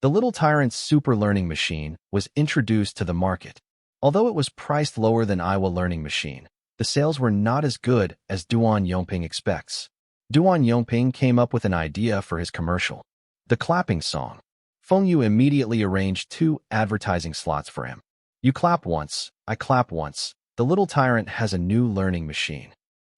The Little Tyrant Super Learning Machine was introduced to the market. Although it was priced lower than Aiwa Learning Machine, the sales were not as good as Duan Yongping expects. Duan Yongping came up with an idea for his commercial. The clapping song. Feng Yu immediately arranged 2 advertising slots for him. You clap once, I clap once. The Little Tyrant has a new learning machine.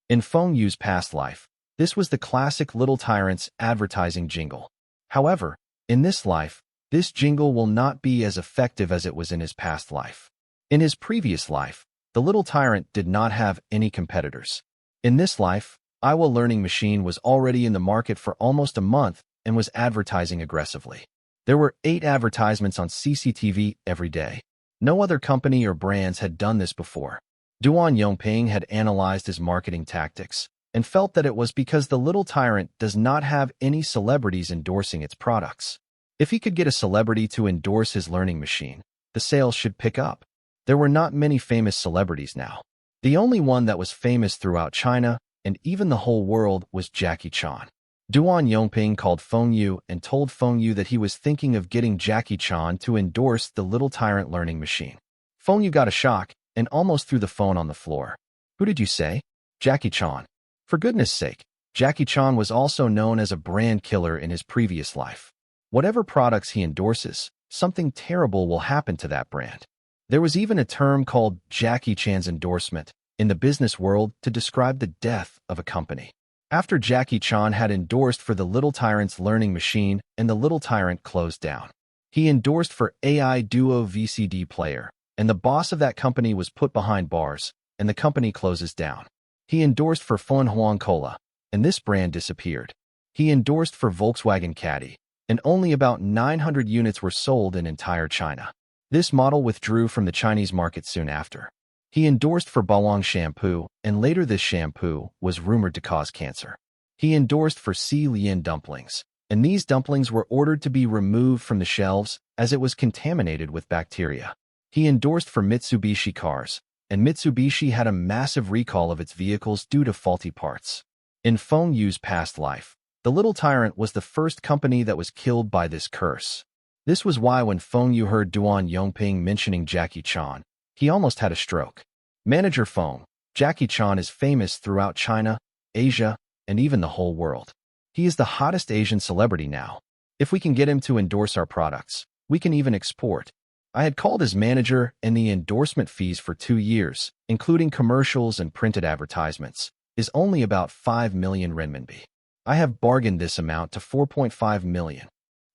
In Feng Yu's past life, this was the classic Little Tyrant's advertising jingle. However, in this life, this jingle will not be as effective as it was in his past life. In his previous life, the Little Tyrant did not have any competitors. In this life, Aiwa Learning Machine was already in the market for almost a month and was advertising aggressively. There were 8 advertisements on CCTV every day. No other company or brands had done this before. Duan Yongping had analyzed his marketing tactics and felt that it was because the Little Tyrant does not have any celebrities endorsing its products. If he could get a celebrity to endorse his learning machine, the sales should pick up. There were not many famous celebrities now. The only one that was famous throughout China and even the whole world was Jackie Chan. Duan Yongping called Feng Yu and told Feng Yu that he was thinking of getting Jackie Chan to endorse the Little Tyrant learning machine. Feng Yu got a shock and almost threw the phone on the floor. Who did you say? Jackie Chan. For goodness sake, Jackie Chan was also known as a brand killer in his previous life. Whatever products he endorses, something terrible will happen to that brand. There was even a term called Jackie Chan's endorsement in the business world to describe the death of a company. After Jackie Chan had endorsed for the Little Tyrant's learning machine and the Little Tyrant closed down, he endorsed for AI Duo VCD player, and the boss of that company was put behind bars, and the company closes down. He endorsed for Fun Huang Cola, and this brand disappeared. He endorsed for Volkswagen Caddy, and only about 900 units were sold in entire China. This model withdrew from the Chinese market soon after. He endorsed for Bawang shampoo, and later this shampoo was rumored to cause cancer. He endorsed for Si Lian dumplings, and these dumplings were ordered to be removed from the shelves as it was contaminated with bacteria. He endorsed for Mitsubishi cars, and Mitsubishi had a massive recall of its vehicles due to faulty parts. In Feng Yu's past life, the Little Tyrant was the first company that was killed by this curse. This was why when Feng Yu heard Duan Yongping mentioning Jackie Chan, he almost had a stroke. Manager Feng, Jackie Chan is famous throughout China, Asia, and even the whole world. He is the hottest Asian celebrity now. If we can get him to endorse our products, we can even export. I had called his manager, and the endorsement fees for 2 years, including commercials and printed advertisements, is only about 5 million renminbi. I have bargained this amount to 4.5 million.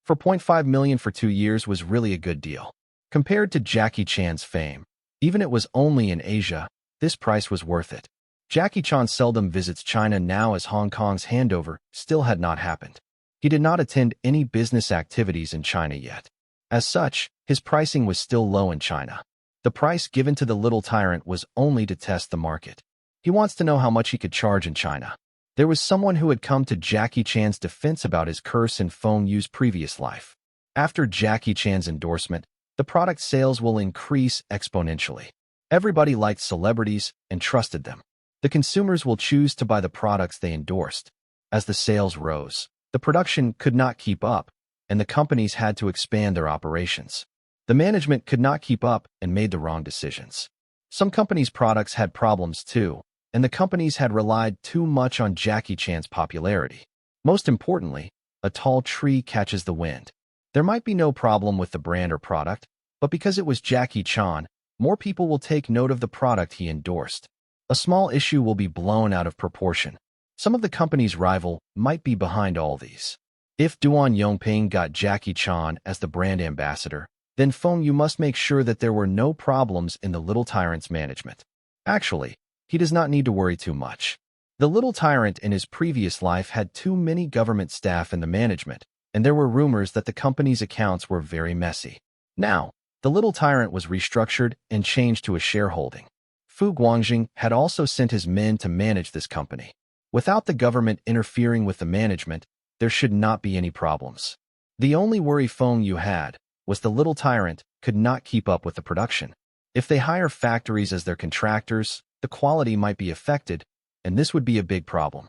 4.5 million for 2 years was really a good deal. Compared to Jackie Chan's fame, even it was only in Asia, this price was worth it. Jackie Chan seldom visits China now as Hong Kong's handover still had not happened. He did not attend any business activities in China yet. As such, his pricing was still low in China. The price given to the Little Tyrant was only to test the market. He wants to know how much he could charge in China. There was someone who had come to Jackie Chan's defense about his curse in Feng Yu's previous life. After Jackie Chan's endorsement, the product sales will increase exponentially. Everybody liked celebrities and trusted them. The consumers will choose to buy the products they endorsed. As the sales rose, the production could not keep up, and the companies had to expand their operations. The management could not keep up and made the wrong decisions. Some companies' products had problems too, and the companies had relied too much on Jackie Chan's popularity. Most importantly, a tall tree catches the wind. There might be no problem with the brand or product, but because it was Jackie Chan, more people will take note of the product he endorsed. A small issue will be blown out of proportion. Some of the company's rival might be behind all these. If Duan Yongping got Jackie Chan as the brand ambassador, then Feng Yu must make sure that there were no problems in the Little Tyrant's management. Actually, he does not need to worry too much. The Little Tyrant in his previous life had too many government staff in the management, and there were rumors that the company's accounts were very messy. Now, the Little Tyrant was restructured and changed to a shareholding. Fu Guangjing had also sent his men to manage this company. Without the government interfering with the management, there should not be any problems. The only worry Feng Yu had was the Little Tyrant could not keep up with the production. If they hire factories as their contractors, the quality might be affected, and this would be a big problem.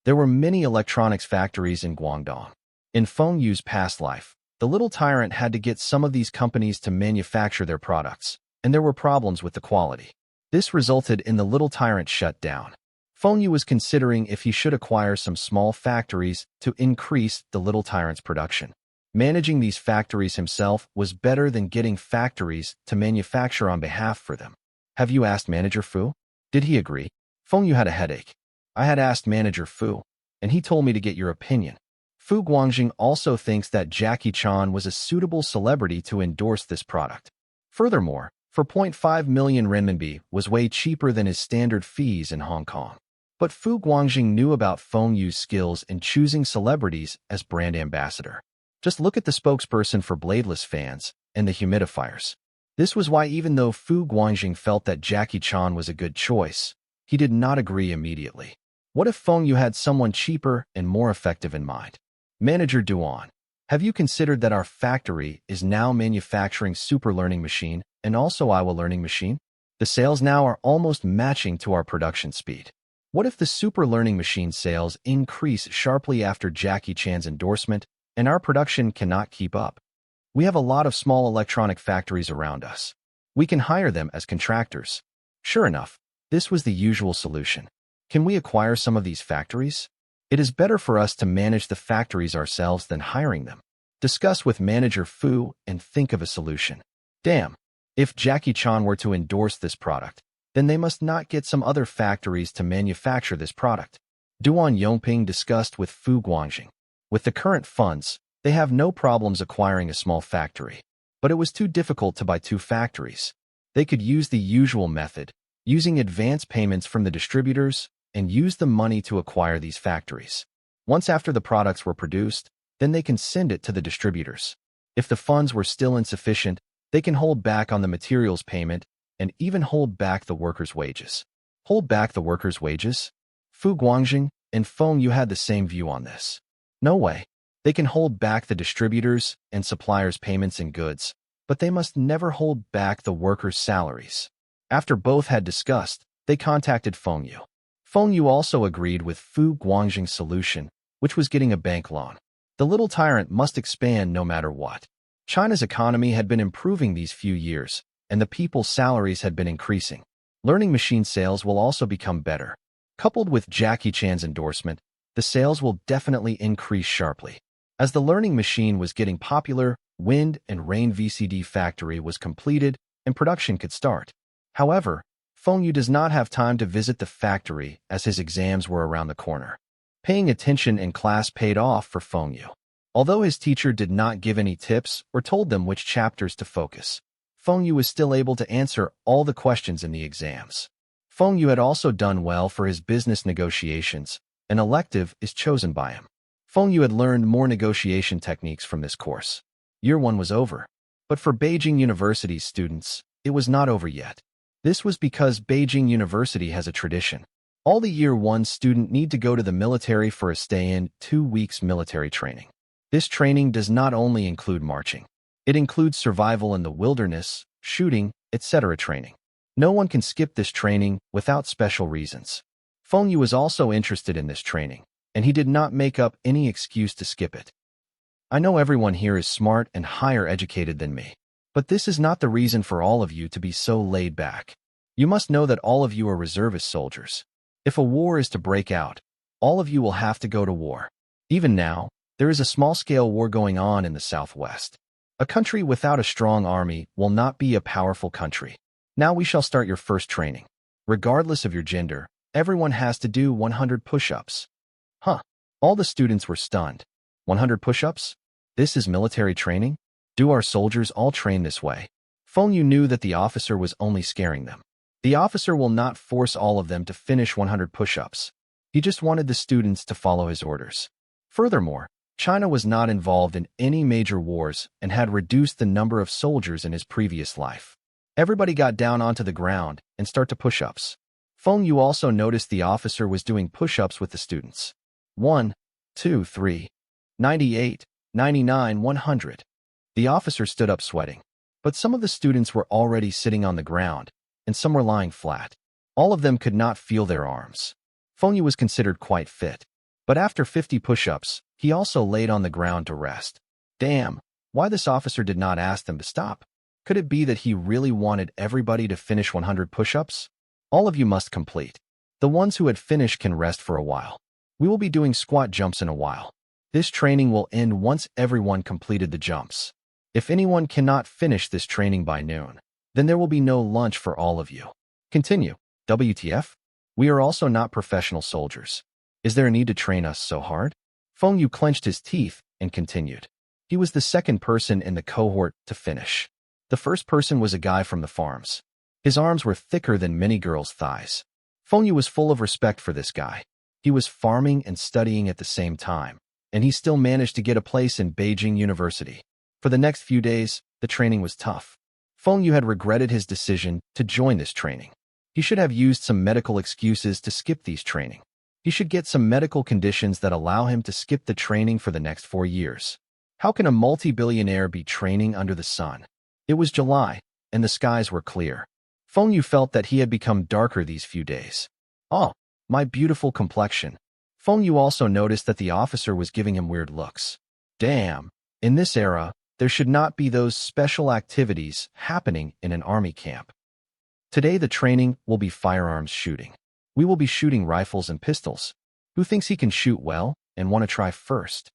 There were many electronics factories in Guangdong. In Feng Yu's past life, the Little Tyrant had to get some of these companies to manufacture their products, and there were problems with the quality. This resulted in the Little Tyrant shut down. Feng Yu was considering if he should acquire some small factories to increase the Little Tyrant's production. Managing these factories himself was better than getting factories to manufacture on behalf for them. Have you asked Manager Fu? Did he agree? Feng Yu had a headache. I had asked Manager Fu, and he told me to get your opinion. Fu Guangjing also thinks that Jackie Chan was a suitable celebrity to endorse this product. Furthermore, 4.5 million renminbi was way cheaper than his standard fees in Hong Kong. But Fu Guangjing knew about Feng Yu's skills in choosing celebrities as brand ambassador. Just look at the spokesperson for bladeless fans and the humidifiers. This was why even though Fu Guangjing felt that Jackie Chan was a good choice, he did not agree immediately. What if Feng Yu had someone cheaper and more effective in mind? Manager Duan, have you considered that our factory is now manufacturing Super Learning Machine and also Iowa Learning Machine? The sales now are almost matching to our production speed. What if the Super Learning Machine sales increase sharply after Jackie Chan's endorsement and our production cannot keep up? We have a lot of small electronic factories around us. We can hire them as contractors. Sure enough, this was the usual solution. Can we acquire some of these factories? It is better for us to manage the factories ourselves than hiring them. Discuss with Manager Fu and think of a solution. Damn, if Jackie Chan were to endorse this product, then they must not get some other factories to manufacture this product. Duan Yongping discussed with Fu Guangjing. With the current funds, they have no problems acquiring a small factory. But it was too difficult to buy 2 factories. They could use the usual method, using advance payments from the distributors, and use the money to acquire these factories. Once after the products were produced, then they can send it to the distributors. If the funds were still insufficient, they can hold back on the materials payment and even hold back the workers' wages. Hold back the workers' wages? Fu Guangjing and Feng Yu had the same view on this. No way. They can hold back the distributors' and suppliers' payments in goods, but they must never hold back the workers' salaries. After both had discussed, they contacted Feng Yu. Feng Yu also agreed with Fu Guangjing's solution, which was getting a bank loan. The little tyrant must expand no matter what. China's economy had been improving these few years, and the people's salaries had been increasing. Learning machine sales will also become better. Coupled with Jackie Chan's endorsement, the sales will definitely increase sharply. As the learning machine was getting popular, Wind and Rain VCD factory was completed and production could start. However, Feng Yu does not have time to visit the factory as his exams were around the corner. Paying attention in class paid off for Feng Yu. Although his teacher did not give any tips or told them which chapters to focus, Feng Yu was still able to answer all the questions in the exams. Feng Yu had also done well for his business negotiations. An elective is chosen by him. Feng Yu had learned more negotiation techniques from this course. Year 1 was over. But for Beijing University's students, it was not over yet. This was because Beijing University has a tradition. All the Year 1 student need to go to the military for a stay-in 2 weeks military training. This training does not only include marching. It includes survival in the wilderness, shooting, etc. training. No one can skip this training without special reasons. Feng Yu was also interested in this training, and he did not make up any excuse to skip it. I know everyone here is smart and higher educated than me, but this is not the reason for all of you to be so laid back. You must know that all of you are reservist soldiers. If a war is to break out, all of you will have to go to war. Even now, there is a small-scale war going on in the Southwest. A country without a strong army will not be a powerful country. Now we shall start your first training. Regardless of your gender, everyone has to do 100 push-ups. Huh. All the students were stunned. 100 push-ups? This is military training? Do our soldiers all train this way? Feng Yu knew that the officer was only scaring them. The officer will not force all of them to finish 100 push-ups. He just wanted the students to follow his orders. Furthermore, China was not involved in any major wars and had reduced the number of soldiers in his previous life. Everybody got down onto the ground and start to push-ups. Feng Yu also noticed the officer was doing push-ups with the students. 1, 2, 3, 98, 99, 100. The officer stood up sweating. But some of the students were already sitting on the ground, and some were lying flat. All of them could not feel their arms. Feng Yu was considered quite fit. But after 50 push-ups, he also laid on the ground to rest. Damn, why this officer did not ask them to stop? Could it be that he really wanted everybody to finish 100 push-ups? All of you must complete. The ones who had finished can rest for a while. We will be doing squat jumps in a while. This training will end once everyone completed the jumps. If anyone cannot finish this training by noon, then there will be no lunch for all of you. Continue. WTF? We are also not professional soldiers. Is there a need to train us so hard? Feng Yu clenched his teeth and continued. He was the second person in the cohort to finish. The first person was a guy from the farms. His arms were thicker than many girls' thighs. Feng Yu was full of respect for this guy. He was farming and studying at the same time, and he still managed to get a place in Beijing University. For the next few days, the training was tough. Feng Yu had regretted his decision to join this training. He should have used some medical excuses to skip these training. He should get some medical conditions that allow him to skip the training for the next 4 years. How can a multi-billionaire be training under the sun? It was July, and the skies were clear. Feng Yu felt that he had become darker these few days. Oh, my beautiful complexion. Feng Yu also noticed that the officer was giving him weird looks. Damn, in this era, there should not be those special activities happening in an army camp. Today the training will be firearms shooting. We will be shooting rifles and pistols. Who thinks he can shoot well and want to try first?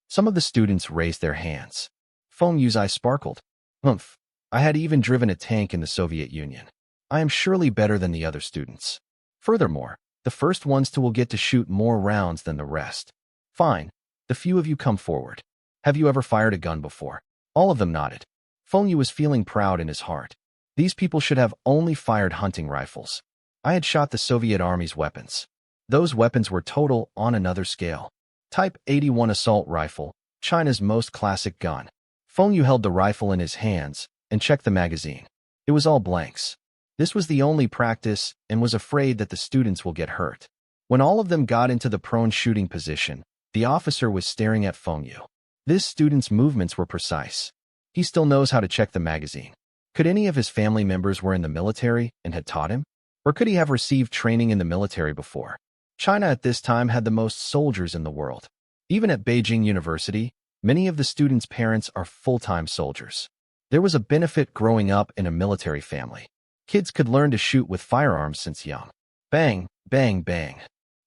Some of the students raised their hands. Feng Yu's eyes sparkled. Humph, I had even driven a tank in the Soviet Union. I am surely better than the other students. Furthermore, the first ones to will get to shoot more rounds than the rest. Fine, the few of you come forward. Have you ever fired a gun before? All of them nodded. Feng Yu was feeling proud in his heart. These people should have only fired hunting rifles. I had shot the Soviet Army's weapons. Those weapons were total on another scale. Type 81 assault rifle, China's most classic gun. Feng Yu held the rifle in his hands and checked the magazine. It was all blanks. This was the only practice and was afraid that the students will get hurt. When all of them got into the prone shooting position, the officer was staring at Feng Yu. This student's movements were precise. He still knows how to check the magazine. Could any of his family members were in the military and had taught him? Or could he have received training in the military before? China at this time had the most soldiers in the world. Even at Beijing University, many of the students' parents are full-time soldiers. There was a benefit growing up in a military family. Kids could learn to shoot with firearms since young. Bang, bang, bang.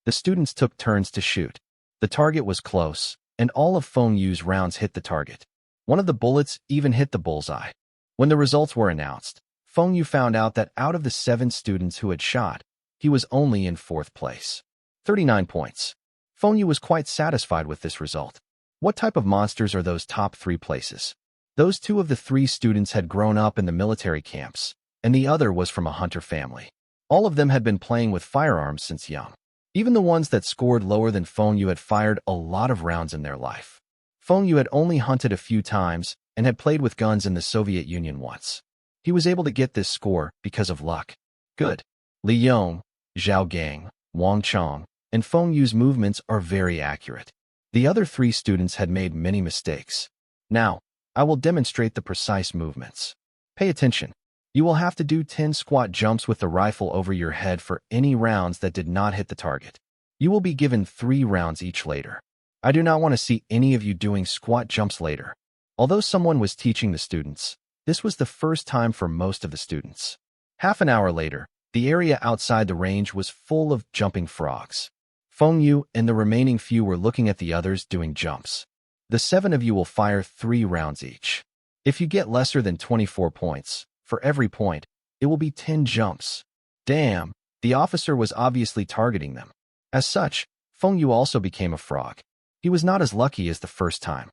The students took turns to shoot. The target was close, and all of Feng Yu's rounds hit the target. One of the bullets even hit the bullseye. When the results were announced, Feng Yu found out that out of the 7 students who had shot, he was only in 4th place. 39 points. Feng Yu was quite satisfied with this result. What type of monsters are those top 3 places? Those 2 of the 3 students had grown up in the military camps, and the other was from a hunter family. All of them had been playing with firearms since young. Even the ones that scored lower than Feng Yu had fired a lot of rounds in their life. Feng Yu had only hunted a few times and had played with guns in the Soviet Union once. He was able to get this score because of luck. Good. Li Yong, Zhao Gang, Wang Chong, and Feng Yu's movements are very accurate. The other 3 students had made many mistakes. Now, I will demonstrate the precise movements. Pay attention. You will have to do 10 squat jumps with the rifle over your head for any rounds that did not hit the target. You will be given 3 rounds each later. I do not want to see any of you doing squat jumps later. Although someone was teaching the students, this was the first time for most of the students. Half an hour later, the area outside the range was full of jumping frogs. Feng Yu and the remaining few were looking at the others doing jumps. The 7 of you will fire 3 rounds each. If you get lesser than 24 points, for every point, it will be 10 jumps. Damn, the officer was obviously targeting them. As such, Feng Yu also became a frog. He was not as lucky as the first time.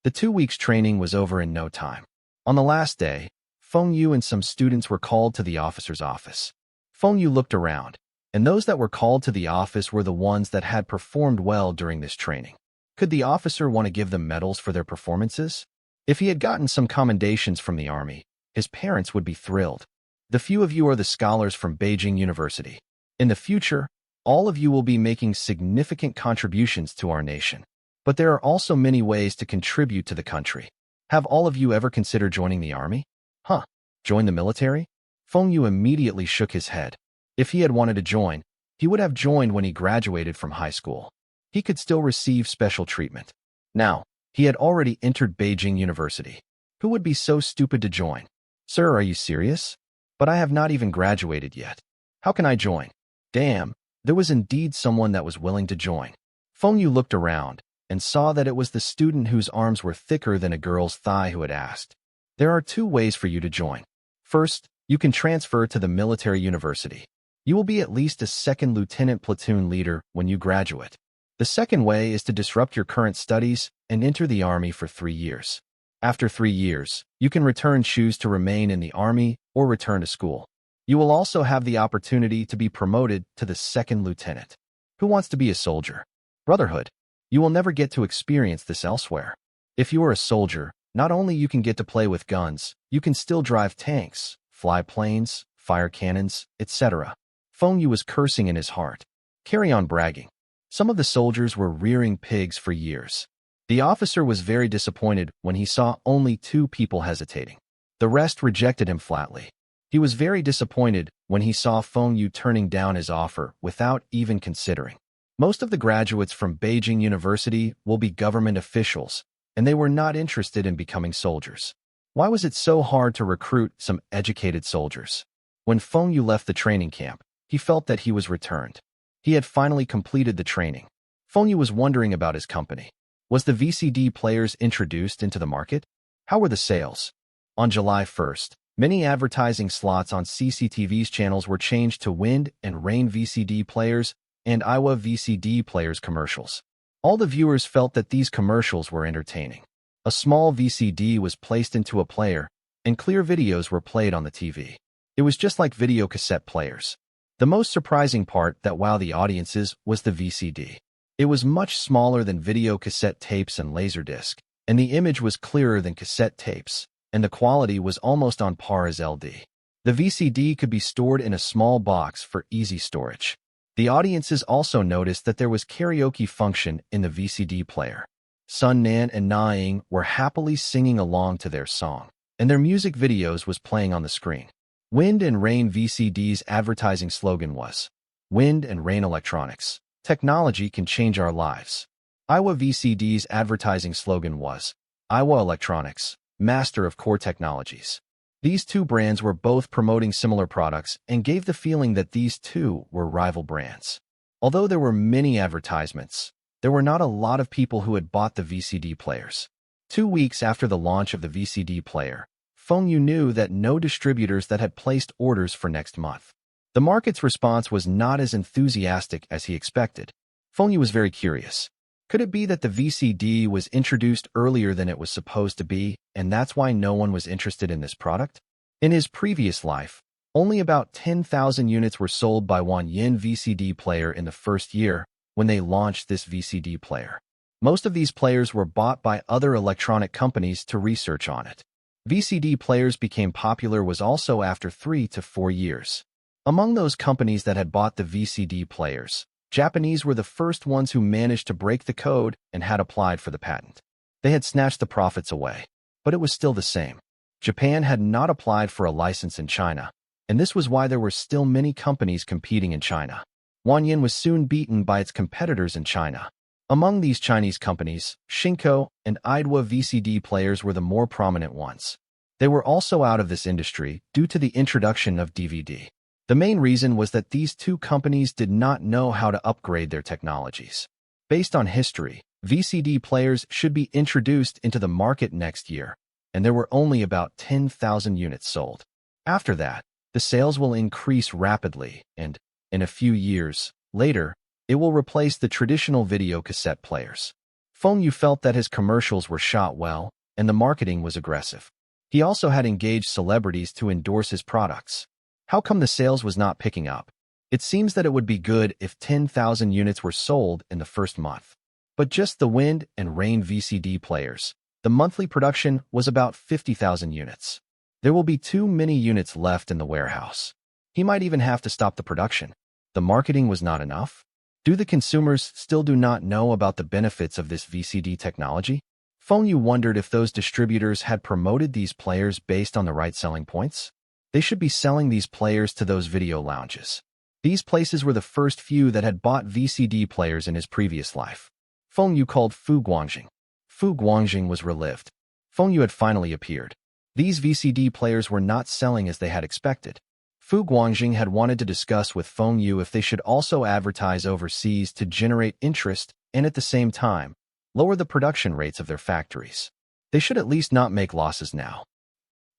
The 2 weeks training was over in no time. On the last day, Feng Yu and some students were called to the officer's office. Feng Yu looked around, and those that were called to the office were the ones that had performed well during this training. Could the officer want to give them medals for their performances? If he had gotten some commendations from the army, his parents would be thrilled. The few of you are the scholars from Beijing University. In the future, all of you will be making significant contributions to our nation. But there are also many ways to contribute to the country. Have all of you ever considered joining the army? Huh? Join the military? Feng Yu immediately shook his head. If he had wanted to join, he would have joined when he graduated from high school. He could still receive special treatment. Now, he had already entered Beijing University. Who would be so stupid to join? Sir, are you serious? But I have not even graduated yet. How can I join? Damn, there was indeed someone that was willing to join. Feng Yu looked around and saw that it was the student whose arms were thicker than a girl's thigh who had asked. There are 2 ways for you to join. First, you can transfer to the military university. You will be at least a 2nd lieutenant platoon leader when you graduate. The second way is to disrupt your current studies and enter the army for 3 years. After 3 years, you can choose to remain in the army or return to school. You will also have the opportunity to be promoted to the 2nd lieutenant. Who wants to be a soldier? Brotherhood. You will never get to experience this elsewhere. If you are a soldier, not only you can get to play with guns, you can still drive tanks, fly planes, fire cannons, etc. Feng Yu was cursing in his heart. Carry on bragging. Some of the soldiers were rearing pigs for years. The officer was very disappointed when he saw only 2 people hesitating. The rest rejected him flatly. He was very disappointed when he saw Feng Yu turning down his offer without even considering. Most of the graduates from Beijing University will be government officials, and they were not interested in becoming soldiers. Why was it so hard to recruit some educated soldiers? When Feng Yu left the training camp, he felt that he was returned. He had finally completed the training. Feng Yu was wondering about his company. Was the VCD players introduced into the market? How were the sales? On July 1st, many advertising slots on CCTV's channels were changed to Wind and Rain VCD players and Iowa VCD players commercials. All the viewers felt that these commercials were entertaining. A small VCD was placed into a player, and clear videos were played on the TV. It was just like video cassette players. The most surprising part that wowed the audiences was the VCD. It was much smaller than video cassette tapes and Laserdisc, and the image was clearer than cassette tapes, and the quality was almost on par as LD. The VCD could be stored in a small box for easy storage. The audiences also noticed that there was karaoke function in the VCD player. Sun Nan and Na Ying were happily singing along to their song, and their music videos was playing on the screen. Wind and Rain VCD's advertising slogan was, "Wind and Rain Electronics. Technology can change our lives." Iowa VCD's advertising slogan was, "Iowa Electronics, Master of Core Technologies." These two brands were both promoting similar products and gave the feeling that these two were rival brands. Although there were many advertisements, there were not a lot of people who had bought the VCD players. 2 weeks after the launch of the VCD player, Fengyu knew that no distributors that had placed orders for next month. The market's response was not as enthusiastic as he expected. Fengyu was very curious. Could it be that the VCD was introduced earlier than it was supposed to be, and that's why no one was interested in this product? In his previous life, only about 10,000 units were sold by Wan Yin VCD player in the first year when they launched this VCD player. Most of these players were bought by other electronic companies to research on it. VCD players became popular was also after 3 to 4 years. Among those companies that had bought the VCD players, Japanese were the first ones who managed to break the code and had applied for the patent. They had snatched the profits away, but it was still the same. Japan had not applied for a license in China, and this was why there were still many companies competing in China. Wan Yin was soon beaten by its competitors in China. Among these Chinese companies, Shinko and Idwa VCD players were the more prominent ones. They were also out of this industry due to the introduction of DVD. The main reason was that these two companies did not know how to upgrade their technologies. Based on history, VCD players should be introduced into the market next year, and there were only about 10,000 units sold. After that, the sales will increase rapidly, and, in a few years later, it will replace the traditional video cassette players. Fengyu felt that his commercials were shot well, and the marketing was aggressive. He also had engaged celebrities to endorse his products. How come the sales was not picking up? It seems that it would be good if 10,000 units were sold in the first month. But just the Wind and Rain VCD players, the monthly production was about 50,000 units. There will be too many units left in the warehouse. He might even have to stop the production. The marketing was not enough? Do the consumers still do not know about the benefits of this VCD technology? Fengyu wondered if those distributors had promoted these players based on the right selling points. They should be selling these players to those video lounges. These places were the first few that had bought VCD players in his previous life. Fengyu called Fu Guangjing. Fu Guangjing was relived. Fengyu had finally appeared. These VCD players were not selling as they had expected. Fu Guangjing had wanted to discuss with Fengyu if they should also advertise overseas to generate interest and at the same time, lower the production rates of their factories. They should at least not make losses now.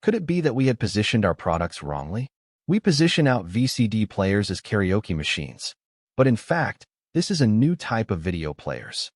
Could it be that we had positioned our products wrongly? We position out VCD players as karaoke machines. But in fact, this is a new type of video players.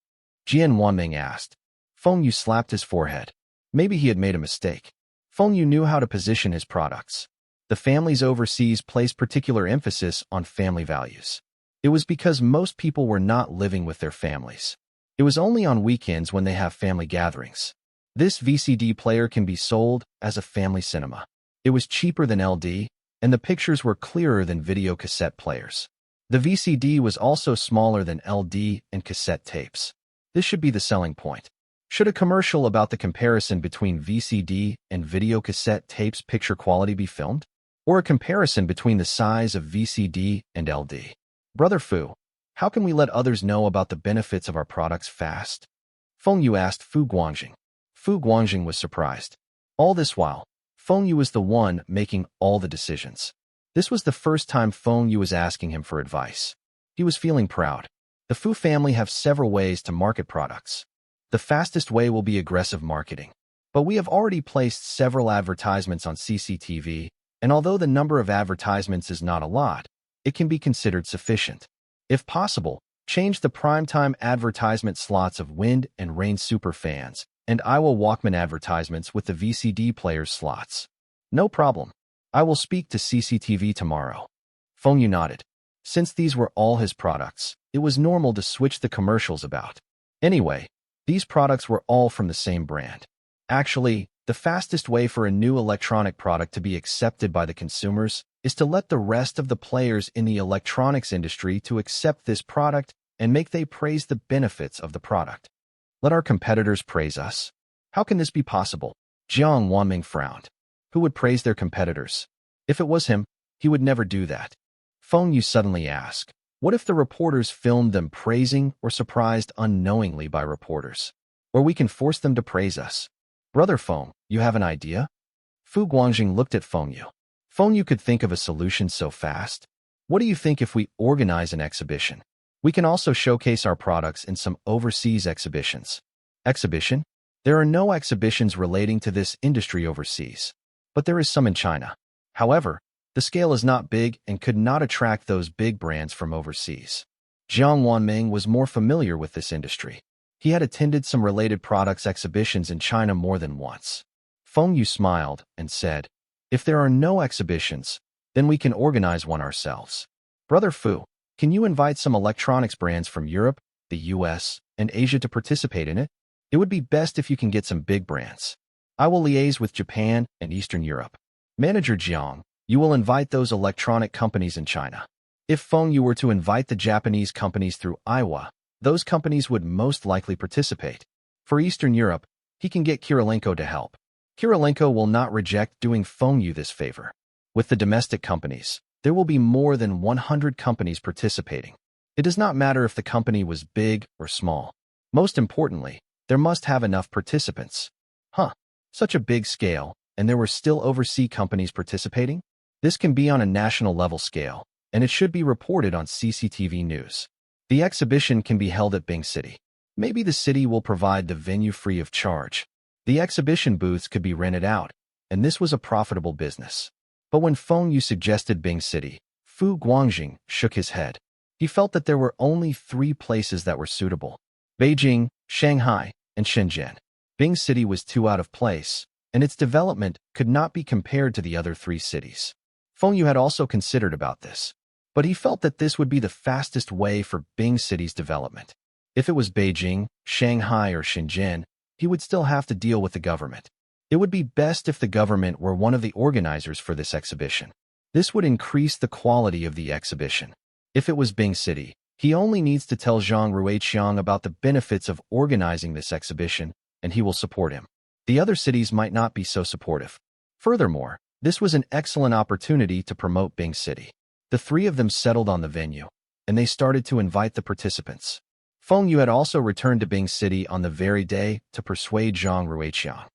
Jian Wanming asked. Fengyu slapped his forehead. Maybe he had made a mistake. Fengyu knew how to position his products. The families overseas placed particular emphasis on family values. It was because most people were not living with their families. It was only on weekends when they have family gatherings. This VCD player can be sold as a family cinema. It was cheaper than LD, and the pictures were clearer than video cassette players. The VCD was also smaller than LD and cassette tapes. This should be the selling point. Should a commercial about the comparison between VCD and video cassette tapes picture quality be filmed? Or a comparison between the size of VCD and LD? Brother Fu, how can we let others know about the benefits of our products fast? Fengyu asked Fu Guangjing. Fu Guangjing was surprised. All this while, Fengyu was the one making all the decisions. This was the first time Fengyu was asking him for advice. He was feeling proud. The Fu family have several ways to market products. The fastest way will be aggressive marketing. But we have already placed several advertisements on CCTV, and although the number of advertisements is not a lot, it can be considered sufficient. If possible, change the primetime advertisement slots of Wind and Rain Superfans and Iowa Walkman advertisements with the VCD player's slots. No problem. I will speak to CCTV tomorrow. Fengyu nodded. Since these were all his products, it was normal to switch the commercials about. Anyway, these products were all from the same brand. Actually, the fastest way for a new electronic product to be accepted by the consumers is to let the rest of the players in the electronics industry to accept this product and make they praise the benefits of the product. Let our competitors praise us? How can this be possible? Jiang Wanming frowned. Who would praise their competitors? If it was him, he would never do that. Feng Yu suddenly asked, what if the reporters filmed them praising or surprised unknowingly by reporters? Or we can force them to praise us. Brother Feng, you have an idea? Fu Guangjing looked at Feng Yu. Feng Yu could think of a solution so fast. What do you think if we organize an exhibition? We can also showcase our products in some overseas exhibitions. Exhibition? There are no exhibitions relating to this industry overseas. But there is some in China. However, the scale is not big and could not attract those big brands from overseas. Jiang Wanming was more familiar with this industry. He had attended some related products exhibitions in China more than once. Feng Yu smiled and said, if there are no exhibitions, then we can organize one ourselves. Brother Fu, can you invite some electronics brands from Europe, the US, and Asia to participate in it? It would be best if you can get some big brands. I will liaise with Japan and Eastern Europe. Manager Jiang, you will invite those electronic companies in China. If Feng Yu were to invite the Japanese companies through Iowa, those companies would most likely participate. For Eastern Europe, he can get Kirilenko to help. Kirilenko will not reject doing Feng Yu this favor. With the domestic companies, there will be more than 100 companies participating. It does not matter if the company was big or small. Most importantly, there must have enough participants. Such a big scale, and there were still overseas companies participating? This can be on a national level scale, and it should be reported on CCTV News. The exhibition can be held at Bing City. Maybe the city will provide the venue free of charge. The exhibition booths could be rented out, and this was a profitable business. But when Feng Yu suggested Bing City, Fu Guangjing shook his head. He felt that there were only 3 places that were suitable: Beijing, Shanghai, and Shenzhen. Bing City was too out of place, and its development could not be compared to the other 3 cities. Feng Yu had also considered about this, but he felt that this would be the fastest way for Bing City's development. If it was Beijing, Shanghai, or Shenzhen, he would still have to deal with the government. It would be best if the government were one of the organizers for this exhibition. This would increase the quality of the exhibition. If it was Bing City, he only needs to tell Zhang Ruiqiang about the benefits of organizing this exhibition, and he will support him. The other cities might not be so supportive. Furthermore, this was an excellent opportunity to promote Bing City. The 3 of them settled on the venue, and they started to invite the participants. Feng Yu had also returned to Bing City on the very day to persuade Zhang Ruiqiang.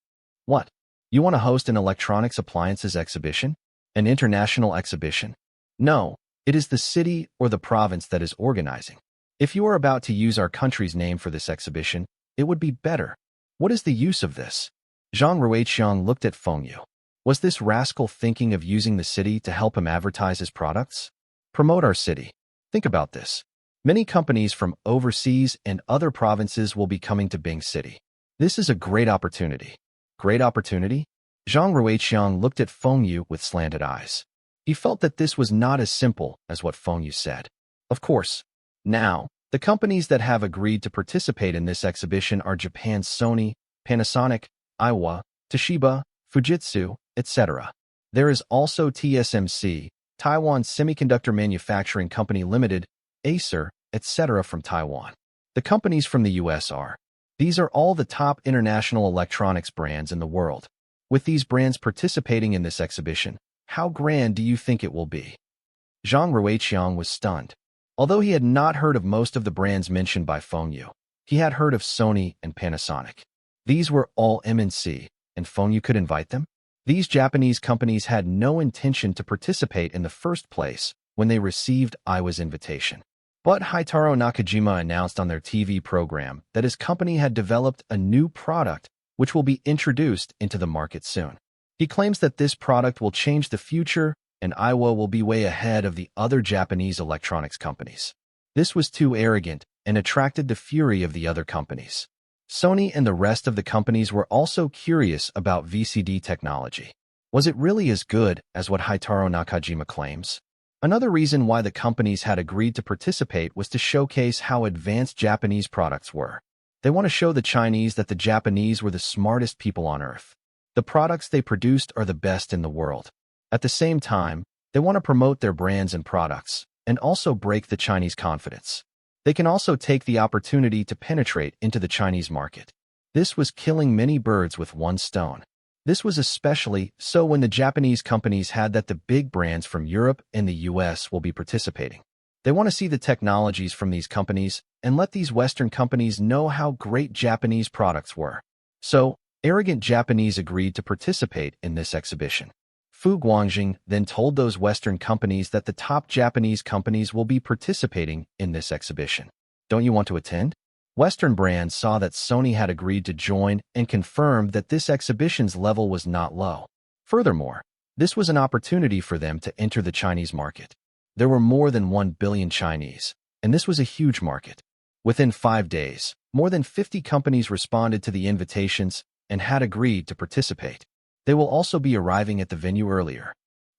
What? You want to host an electronics appliances exhibition? An international exhibition? No, it is the city or the province that is organizing. If you are about to use our country's name for this exhibition, it would be better. What is the use of this? Zhang Ruiqiang looked at Feng Yu. Was this rascal thinking of using the city to help him advertise his products? Promote our city. Think about this. Many companies from overseas and other provinces will be coming to Bing City. This is a great opportunity. Great opportunity? Zhang Ruiqiang looked at Feng Yu with slanted eyes. He felt that this was not as simple as what Feng Yu said. Of course. Now, the companies that have agreed to participate in this exhibition are Japan's Sony, Panasonic, Aiwa, Toshiba, Fujitsu, etc. There is also TSMC, Taiwan Semiconductor Manufacturing Company Limited, Acer, etc. from Taiwan. The companies from the US are. These are all the top international electronics brands in the world. With these brands participating in this exhibition, how grand do you think it will be? Zhang Ruiqiang was stunned. Although he had not heard of most of the brands mentioned by Feng Yu, he had heard of Sony and Panasonic. These were all MNC, and Feng Yu could invite them? These Japanese companies had no intention to participate in the first place when they received Aiwa's invitation. But Haitaro Nakajima announced on their TV program that his company had developed a new product which will be introduced into the market soon. He claims that this product will change the future and Aiwa will be way ahead of the other Japanese electronics companies. This was too arrogant and attracted the fury of the other companies. Sony and the rest of the companies were also curious about VCD technology. Was it really as good as what Haitaro Nakajima claims? Another reason why the companies had agreed to participate was to showcase how advanced Japanese products were. They want to show the Chinese that the Japanese were the smartest people on earth. The products they produced are the best in the world. At the same time, they want to promote their brands and products, and also break the Chinese confidence. They can also take the opportunity to penetrate into the Chinese market. This was killing many birds with one stone. This was especially so when the Japanese companies had that the big brands from Europe and the US will be participating. They want to see the technologies from these companies and let these Western companies know how great Japanese products were. So, arrogant Japanese agreed to participate in this exhibition. Fu Guangjing then told those Western companies that the top Japanese companies will be participating in this exhibition. Don't you want to attend? Western brands saw that Sony had agreed to join and confirmed that this exhibition's level was not low. Furthermore, this was an opportunity for them to enter the Chinese market. There were more than 1 billion Chinese, and this was a huge market. Within 5 days, more than 50 companies responded to the invitations and had agreed to participate. They will also be arriving at the venue earlier.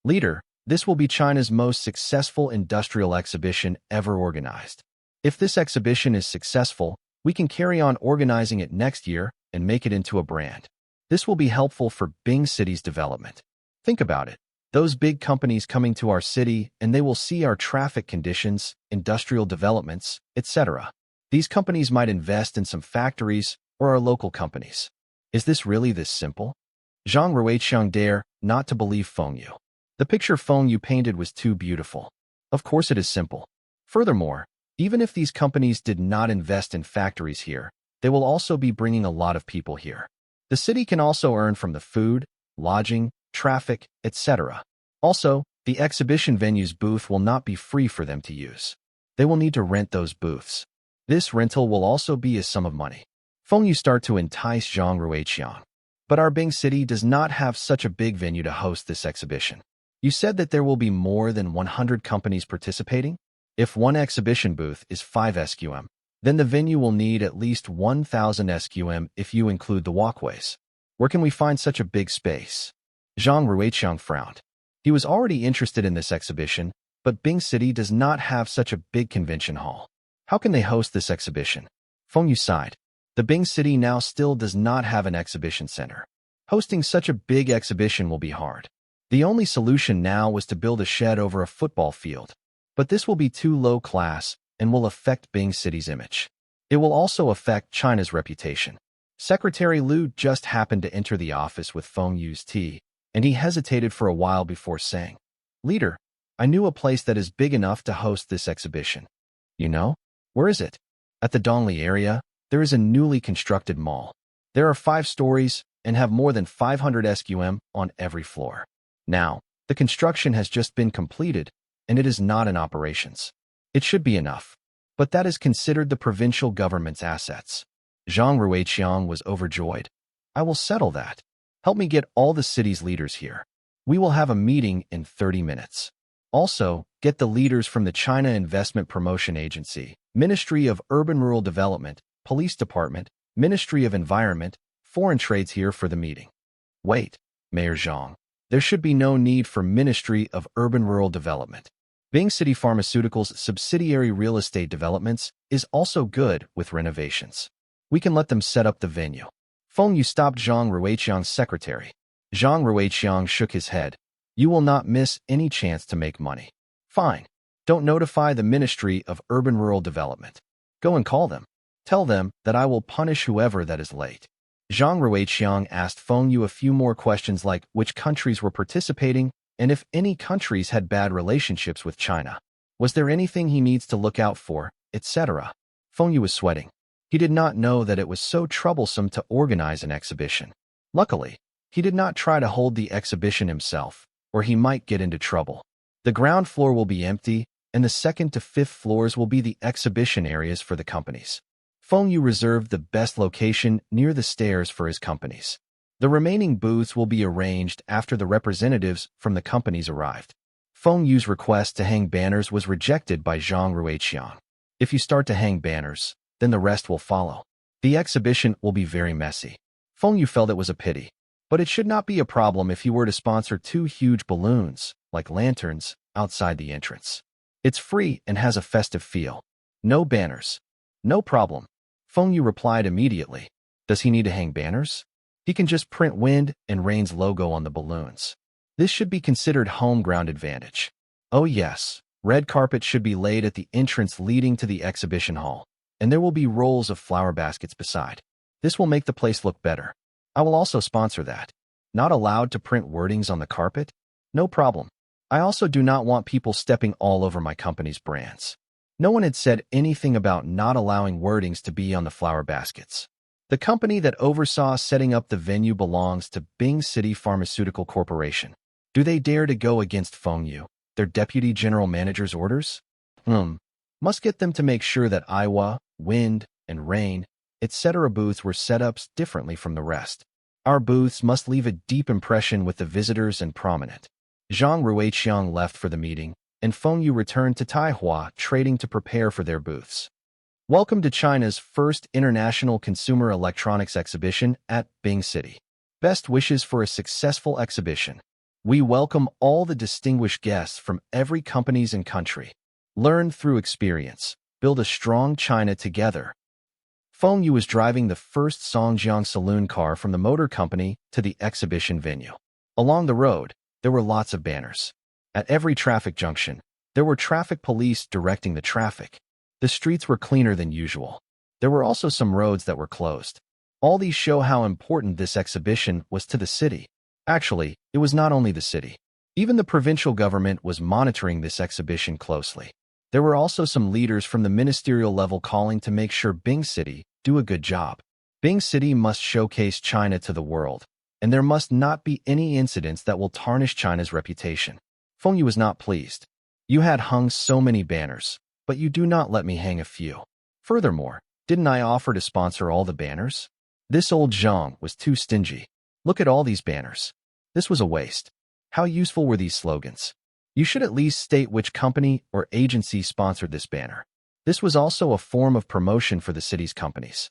Leader, this will be China's most successful industrial exhibition ever organized. If this exhibition is successful, we can carry on organizing it next year and make it into a brand. This will be helpful for Bing City's development. Think about it. Those big companies coming to our city and they will see our traffic conditions, industrial developments, etc. These companies might invest in some factories or our local companies. Is this really this simple? Zhang Ruiqiang dare not to believe Feng Yu. The picture Feng Yu painted was too beautiful. Of course it is simple. Furthermore, even if these companies did not invest in factories here, they will also be bringing a lot of people here. The city can also earn from the food, lodging, traffic, etc. Also, the exhibition venue's booth will not be free for them to use. They will need to rent those booths. This rental will also be a sum of money. Feng Yu start to entice Zhang Ruiqiang. But our Bing City does not have such a big venue to host this exhibition. You said that there will be more than 100 companies participating? If one exhibition booth is 5 SQM, then the venue will need at least 1,000 SQM if you include the walkways. Where can we find such a big space? Zhang Ruiqiang frowned. He was already interested in this exhibition, but Bing City does not have such a big convention hall. How can they host this exhibition? Feng Yu sighed. The Bing City now still does not have an exhibition center. Hosting such a big exhibition will be hard. The only solution now was to build a shed over a football field. But this will be too low class and will affect Bing City's image. It will also affect China's reputation. Secretary Liu just happened to enter the office with Feng Yu's tea, and he hesitated for a while before saying, "Leader, I knew a place that is big enough to host this exhibition." You know? Where is it? At the Dongli area, there is a newly constructed mall. There are 5 stories and have more than 500 SQM on every floor. Now, the construction has just been completed, and it is not in operations. It should be enough. But that is considered the provincial government's assets. Zhang Ruiqiang was overjoyed. I will settle that. Help me get all the city's leaders here. We will have a meeting in 30 minutes. Also, get the leaders from the China Investment Promotion Agency, Ministry of Urban-Rural Development, Police Department, Ministry of Environment, Foreign Trades here for the meeting. Wait, Mayor Zhang. There should be no need for Ministry of Urban-Rural Development. Bing City Pharmaceuticals' subsidiary real estate developments is also good with renovations. We can let them set up the venue. Feng Yu stopped Zhang Ruiqiang's secretary. Zhang Ruiqiang shook his head. You will not miss any chance to make money. Fine. Don't notify the Ministry of Urban-Rural Development. Go and call them. Tell them that I will punish whoever that is late. Zhang Ruiqiang asked Feng Yu a few more questions like which countries were participating and if any countries had bad relationships with China. Was there anything he needs to look out for, etc. Feng Yu was sweating. He did not know that it was so troublesome to organize an exhibition. Luckily, he did not try to hold the exhibition himself, or he might get into trouble. The ground floor will be empty, and the 2nd to 5th floors will be the exhibition areas for the companies. Feng Yu reserved the best location near the stairs for his companies. The remaining booths will be arranged after the representatives from the companies arrived. Feng Yu's request to hang banners was rejected by Zhang Ruiqiang. If you start to hang banners, then the rest will follow. The exhibition will be very messy. Feng Yu felt it was a pity. But it should not be a problem if you were to sponsor 2 huge balloons, like lanterns, outside the entrance. It's free and has a festive feel. No banners. No problem. Feng Yu replied immediately. Does he need to hang banners? He can just print Wind and Rain's logo on the balloons. This should be considered home ground advantage. Oh yes, Red carpet should be laid at the entrance leading to the exhibition hall, and there will be rolls of flower baskets beside. This will make the place look better. I will also sponsor that. Not allowed to print wordings on the carpet? No problem. I also do not want people stepping all over my company's brands. No one had said anything about not allowing wordings to be on the flower baskets. The company that oversaw setting up the venue belongs to Bing City Pharmaceutical Corporation. Do they dare to go against Feng Yu, their deputy general manager's orders? Must get them to make sure that Iowa, wind, and rain, etc. booths were set up differently from the rest. Our booths must leave a deep impression with the visitors and prominent. Zhang Ruiqiang left for the meeting, and Feng Yu returned to Taihua trading to prepare for their booths. Welcome to China's first International Consumer Electronics Exhibition at Bing City. Best wishes for a successful exhibition. We welcome all the distinguished guests from every companies and country. Learn through experience. Build a strong China together. Feng Yu was driving the first Songjiang saloon car from the motor company to the exhibition venue. Along the road, there were lots of banners. At every traffic junction, there were traffic police directing the traffic. The streets were cleaner than usual. There were also some roads that were closed. All these show how important this exhibition was to the city. Actually, it was not only the city. Even the provincial government was monitoring this exhibition closely. There were also some leaders from the ministerial level calling to make sure Bing City do a good job. Bing City must showcase China to the world, and there must not be any incidents that will tarnish China's reputation. Feng Yu was not pleased. You had hung so many banners, but you do not let me hang a few. Furthermore, didn't I offer to sponsor all the banners? This old Zhang was too stingy. Look at all these banners. This was a waste. How useful were these slogans? You should at least state which company or agency sponsored this banner. This was also a form of promotion for the city's companies.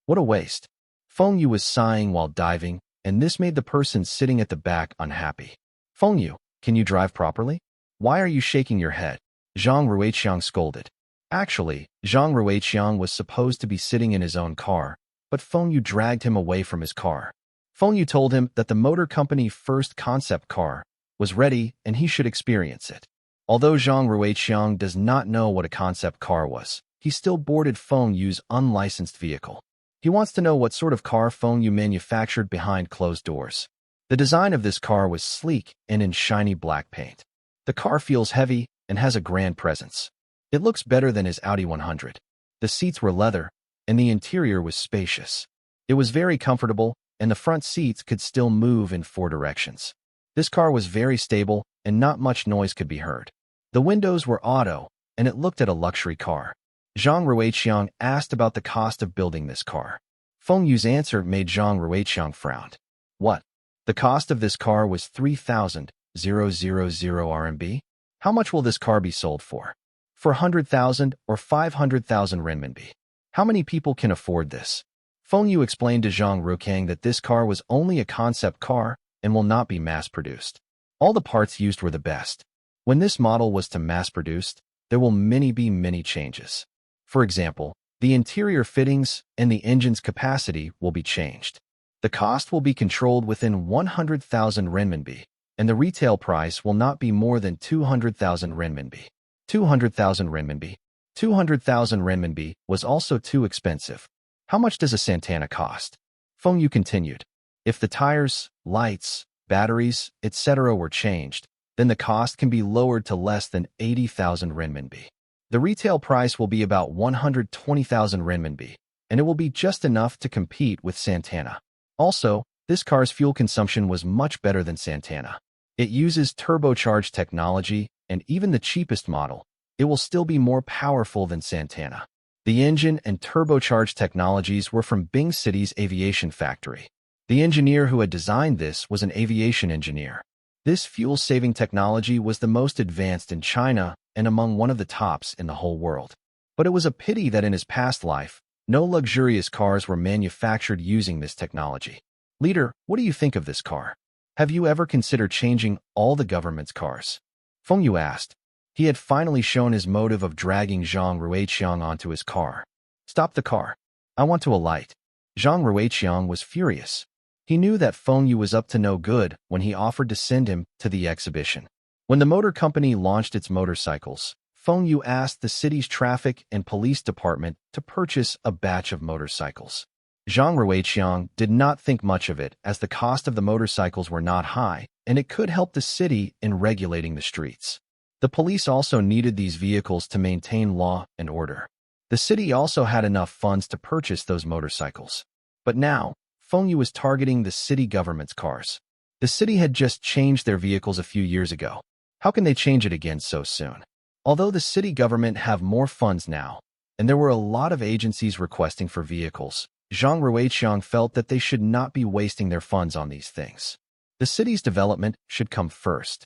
What a waste. Feng Yu was sighing while diving, and this made the person sitting at the back unhappy. Feng Yu, can you drive properly? Why are you shaking your head? Zhang Ruiqiang scolded. Actually, Zhang Ruiqiang was supposed to be sitting in his own car, but Feng Yu dragged him away from his car. Feng Yu told him that the motor company first concept car was ready and he should experience it. Although Zhang Ruiqiang does not know what a concept car was, he still boarded Feng Yu's unlicensed vehicle. He wants to know what sort of car Feng Yu manufactured behind closed doors. The design of this car was sleek and in shiny black paint. The car feels heavy and has a grand presence. It looks better than his Audi 100. The seats were leather, and the interior was spacious. It was very comfortable, and the front seats could still move in 4 directions. This car was very stable, and not much noise could be heard. The windows were auto, and it looked at a luxury car. Zhang Ruiqiang asked about the cost of building this car. Feng Yu's answer made Zhang Ruiqiang frown. What? The cost of this car was 3,000 RMB? How much will this car be sold for? For 100,000 or 500,000 renminbi. How many people can afford this? Feng Yu explained to Zhang Ruiqiang that this car was only a concept car and will not be mass-produced. All the parts used were the best. When this model was to mass-produced, there will be many changes. For example, the interior fittings and the engine's capacity will be changed. The cost will be controlled within 100,000 renminbi, and the retail price will not be more than 200,000 renminbi. 200,000 renminbi. 200,000 renminbi was also too expensive. How much does a Santana cost? Feng Yu continued. If the tires, lights, batteries, etc. were changed, then the cost can be lowered to less than 80,000 renminbi. The retail price will be about 120,000 renminbi, and it will be just enough to compete with Santana. Also, this car's fuel consumption was much better than Santana. It uses turbocharged technology, and even the cheapest model, it will still be more powerful than Santana. The engine and turbocharged technologies were from Bing City's aviation factory. The engineer who had designed this was an aviation engineer. This fuel-saving technology was the most advanced in China and among one of the tops in the whole world. But it was a pity that in his past life, no luxurious cars were manufactured using this technology. Leader, what do you think of this car? Have you ever considered changing all the government's cars? Feng Yu asked. He had finally shown his motive of dragging Zhang Ruiqiang onto his car. Stop the car. I want to alight. Zhang Ruiqiang was furious. He knew that Feng Yu was up to no good when he offered to send him to the exhibition. When the motor company launched its motorcycles, Feng Yu asked the city's traffic and police department to purchase a batch of motorcycles. Zhang Ruiqiang did not think much of it, as the cost of the motorcycles were not high, and it could help the city in regulating the streets. The police also needed these vehicles to maintain law and order. The city also had enough funds to purchase those motorcycles. But now, Feng Yu was targeting the city government's cars. The city had just changed their vehicles a few years ago. How can they change it again so soon? Although the city government have more funds now, and there were a lot of agencies requesting for vehicles, Zhang Ruiqiang felt that they should not be wasting their funds on these things. The city's development should come first.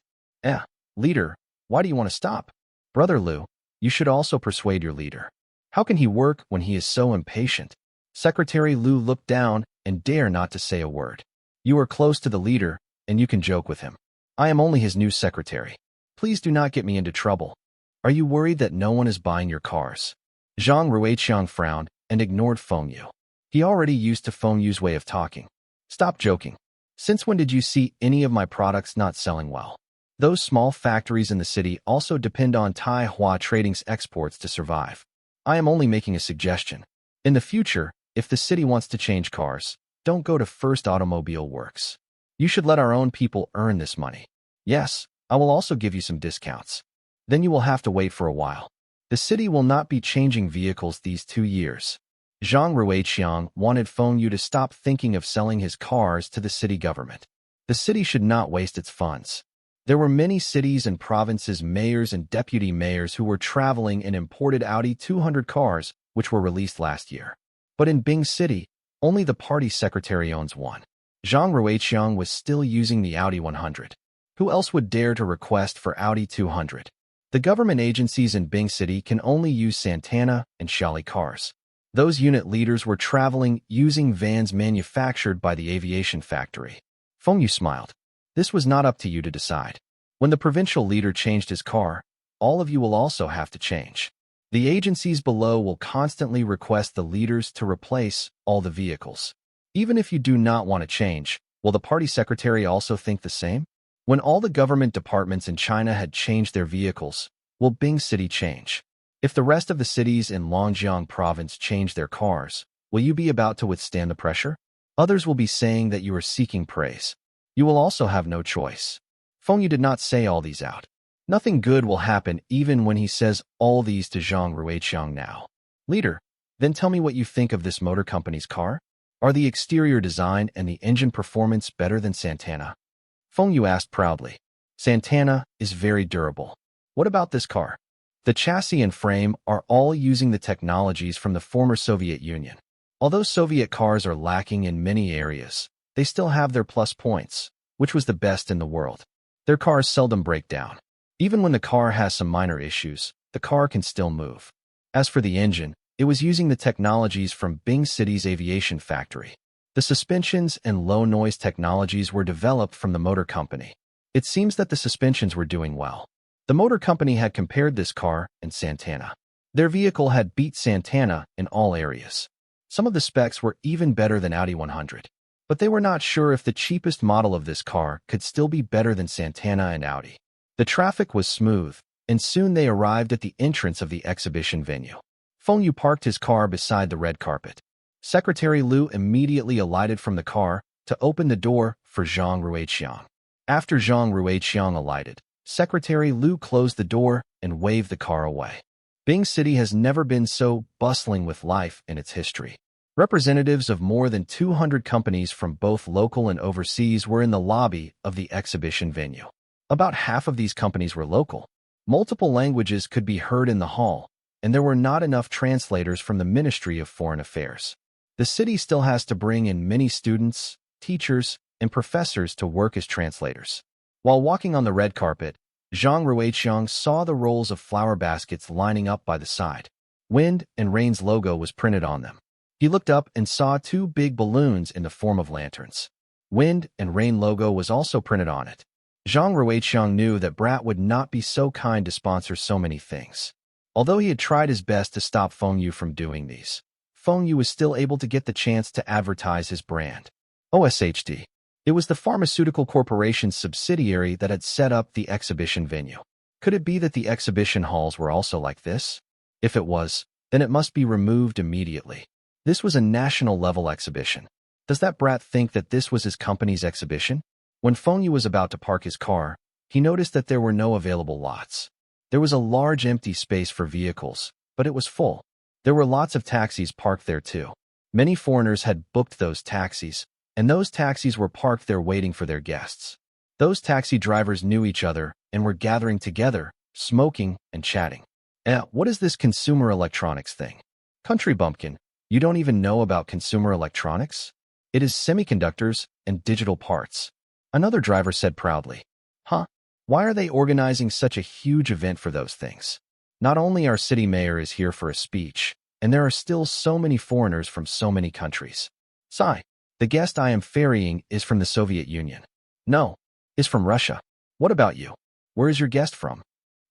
Leader, why do you want to stop? Brother Liu, you should also persuade your leader. How can he work when he is so impatient? Secretary Liu looked down and dared not to say a word. You are close to the leader, and you can joke with him. I am only his new secretary. Please do not get me into trouble. Are you worried that no one is buying your cars? Zhang Ruiqiang frowned and ignored Feng Yu. He already used to Feng Yu's way of talking. Stop joking. Since when did you see any of my products not selling well? Those small factories in the city also depend on Taihua Trading's exports to survive. I am only making a suggestion. In the future, if the city wants to change cars, don't go to First Automobile Works. You should let our own people earn this money. Yes, I will also give you some discounts. Then you will have to wait for a while. The city will not be changing vehicles these 2 years. Zhang Ruiqiang wanted Feng Yu to stop thinking of selling his cars to the city government. The city should not waste its funds. There were many cities and provinces' mayors and deputy mayors who were traveling in imported Audi 200 cars, which were released last year. But in Bing City, only the party secretary owns one. Zhang Ruiqiang was still using the Audi 100. Who else would dare to request for Audi 200? The government agencies in Bing City can only use Santana and Xiaoli cars. Those unit leaders were traveling using vans manufactured by the aviation factory. Feng Yu smiled. This was not up to you to decide. When the provincial leader changed his car, all of you will also have to change. The agencies below will constantly request the leaders to replace all the vehicles. Even if you do not want to change, will the party secretary also think the same? When all the government departments in China had changed their vehicles, will Bing City change? If the rest of the cities in Longjiang province change their cars, will you be about to withstand the pressure? Others will be saying that you are seeking praise. You will also have no choice. Feng Yu did not say all these out. Nothing good will happen even when he says all these to Zhang Ruiqiang now. Leader, then tell me what you think of this motor company's car? Are the exterior design and the engine performance better than Santana? Feng Yu asked proudly. Santana is very durable. What about this car? The chassis and frame are all using the technologies from the former Soviet Union. Although Soviet cars are lacking in many areas, they still have their plus points, which was the best in the world. Their cars seldom break down. Even when the car has some minor issues, the car can still move. As for the engine, it was using the technologies from Bing City's aviation factory. The suspensions and low-noise technologies were developed from the motor company. It seems that the suspensions were doing well. The motor company had compared this car and Santana. Their vehicle had beat Santana in all areas. Some of the specs were even better than Audi 100. But they were not sure if the cheapest model of this car could still be better than Santana and Audi. The traffic was smooth, and soon they arrived at the entrance of the exhibition venue. Feng Yu parked his car beside the red carpet. Secretary Liu immediately alighted from the car to open the door for Zhang Ruiqiang. After Zhang Ruiqiang alighted, Secretary Liu closed the door and waved the car away. Bing City has never been so bustling with life in its history. Representatives of more than 200 companies from both local and overseas were in the lobby of the exhibition venue. About half of these companies were local. Multiple languages could be heard in the hall, and there were not enough translators from the Ministry of Foreign Affairs. The city still has to bring in many students, teachers, and professors to work as translators. While walking on the red carpet, Zhang Ruiqiang saw the rolls of flower baskets lining up by the side. Wind and Rain's logo was printed on them. He looked up and saw 2 big balloons in the form of lanterns. Wind and Rain logo was also printed on it. Zhang Ruiqiang knew that Brat would not be so kind to sponsor so many things. Although he had tried his best to stop Feng Yu from doing these, Feng Yu was still able to get the chance to advertise his brand. OSHD. It was the pharmaceutical corporation's subsidiary that had set up the exhibition venue. Could it be that the exhibition halls were also like this? If it was, then it must be removed immediately. This was a national-level exhibition. Does that brat think that this was his company's exhibition? When Feng Yu was about to park his car, he noticed that there were no available lots. There was a large empty space for vehicles, but it was full. There were lots of taxis parked there too. Many foreigners had booked those taxis, and those taxis were parked there waiting for their guests. Those taxi drivers knew each other and were gathering together, smoking and chatting. What is this consumer electronics thing? Country bumpkin, you don't even know about consumer electronics? It is semiconductors and digital parts. Another driver said proudly. Huh? Why are they organizing such a huge event for those things? Not only our city mayor is here for a speech, and there are still so many foreigners from so many countries. Sigh, the guest I am ferrying is from the Soviet Union. No, is from Russia. What about you? Where is your guest from?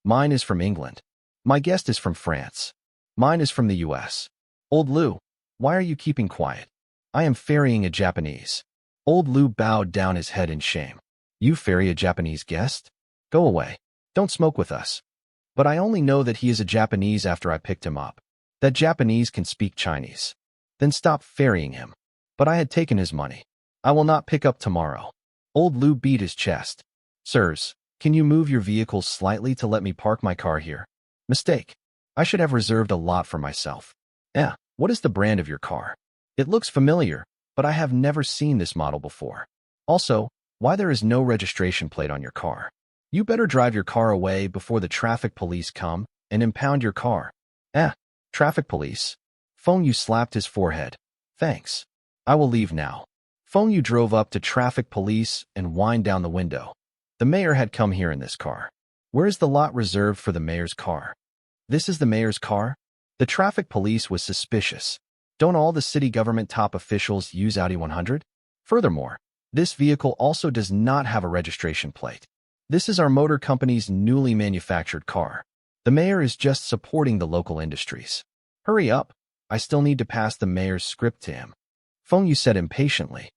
Mine is from England. My guest is from France. Mine is from the US. Old Lou, why are you keeping quiet? I am ferrying a Japanese. Old Lou bowed down his head in shame. You ferry a Japanese guest? Go away. Don't smoke with us. But I only know that he is a Japanese after I picked him up. That Japanese can speak Chinese. Then stop ferrying him. But I had taken his money. I will not pick up tomorrow. Old Lou beat his chest. Sirs, can you move your vehicles slightly to let me park my car here? Mistake. I should have reserved a lot for myself. What is the brand of your car? It looks familiar, but I have never seen this model before. Also, why there is no registration plate on your car? You better drive your car away before the traffic police come and impound your car. Traffic police. Feng Yu slapped his forehead. Thanks. I will leave now. Feng Yu drove up to traffic police and whined down the window. The mayor had come here in this car. Where is the lot reserved for the mayor's car? This is the mayor's car? The traffic police was suspicious. Don't all the city government top officials use Audi 100? Furthermore, this vehicle also does not have a registration plate. This is our motor company's newly manufactured car. The mayor is just supporting the local industries. Hurry up. I still need to pass the mayor's script to him. Feng Yu said impatiently.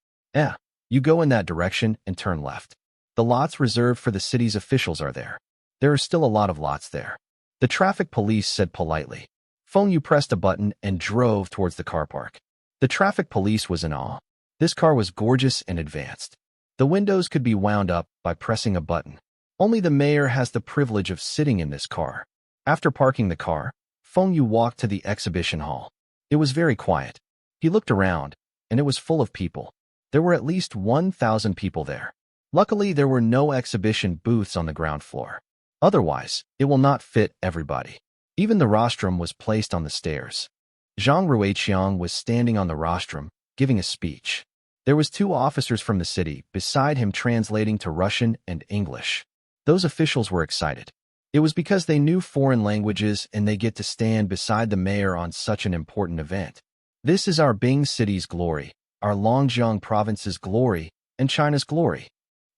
You go in that direction and turn left. The lots reserved for the city's officials are there. There are still a lot of lots there. The traffic police said politely. Feng Yu pressed a button and drove towards the car park. The traffic police was in awe. This car was gorgeous and advanced. The windows could be wound up by pressing a button. Only the mayor has the privilege of sitting in this car. After parking the car, Feng Yu walked to the exhibition hall. It was very quiet. He looked around, and it was full of people. There were at least 1,000 people there. Luckily, there were no exhibition booths on the ground floor. Otherwise, it will not fit everybody. Even the rostrum was placed on the stairs. Zhang Ruiqiang was standing on the rostrum, giving a speech. There was 2 officers from the city beside him translating to Russian and English. Those officials were excited. It was because they knew foreign languages and they get to stand beside the mayor on such an important event. This is our Bing city's glory, our Longjiang province's glory, and China's glory.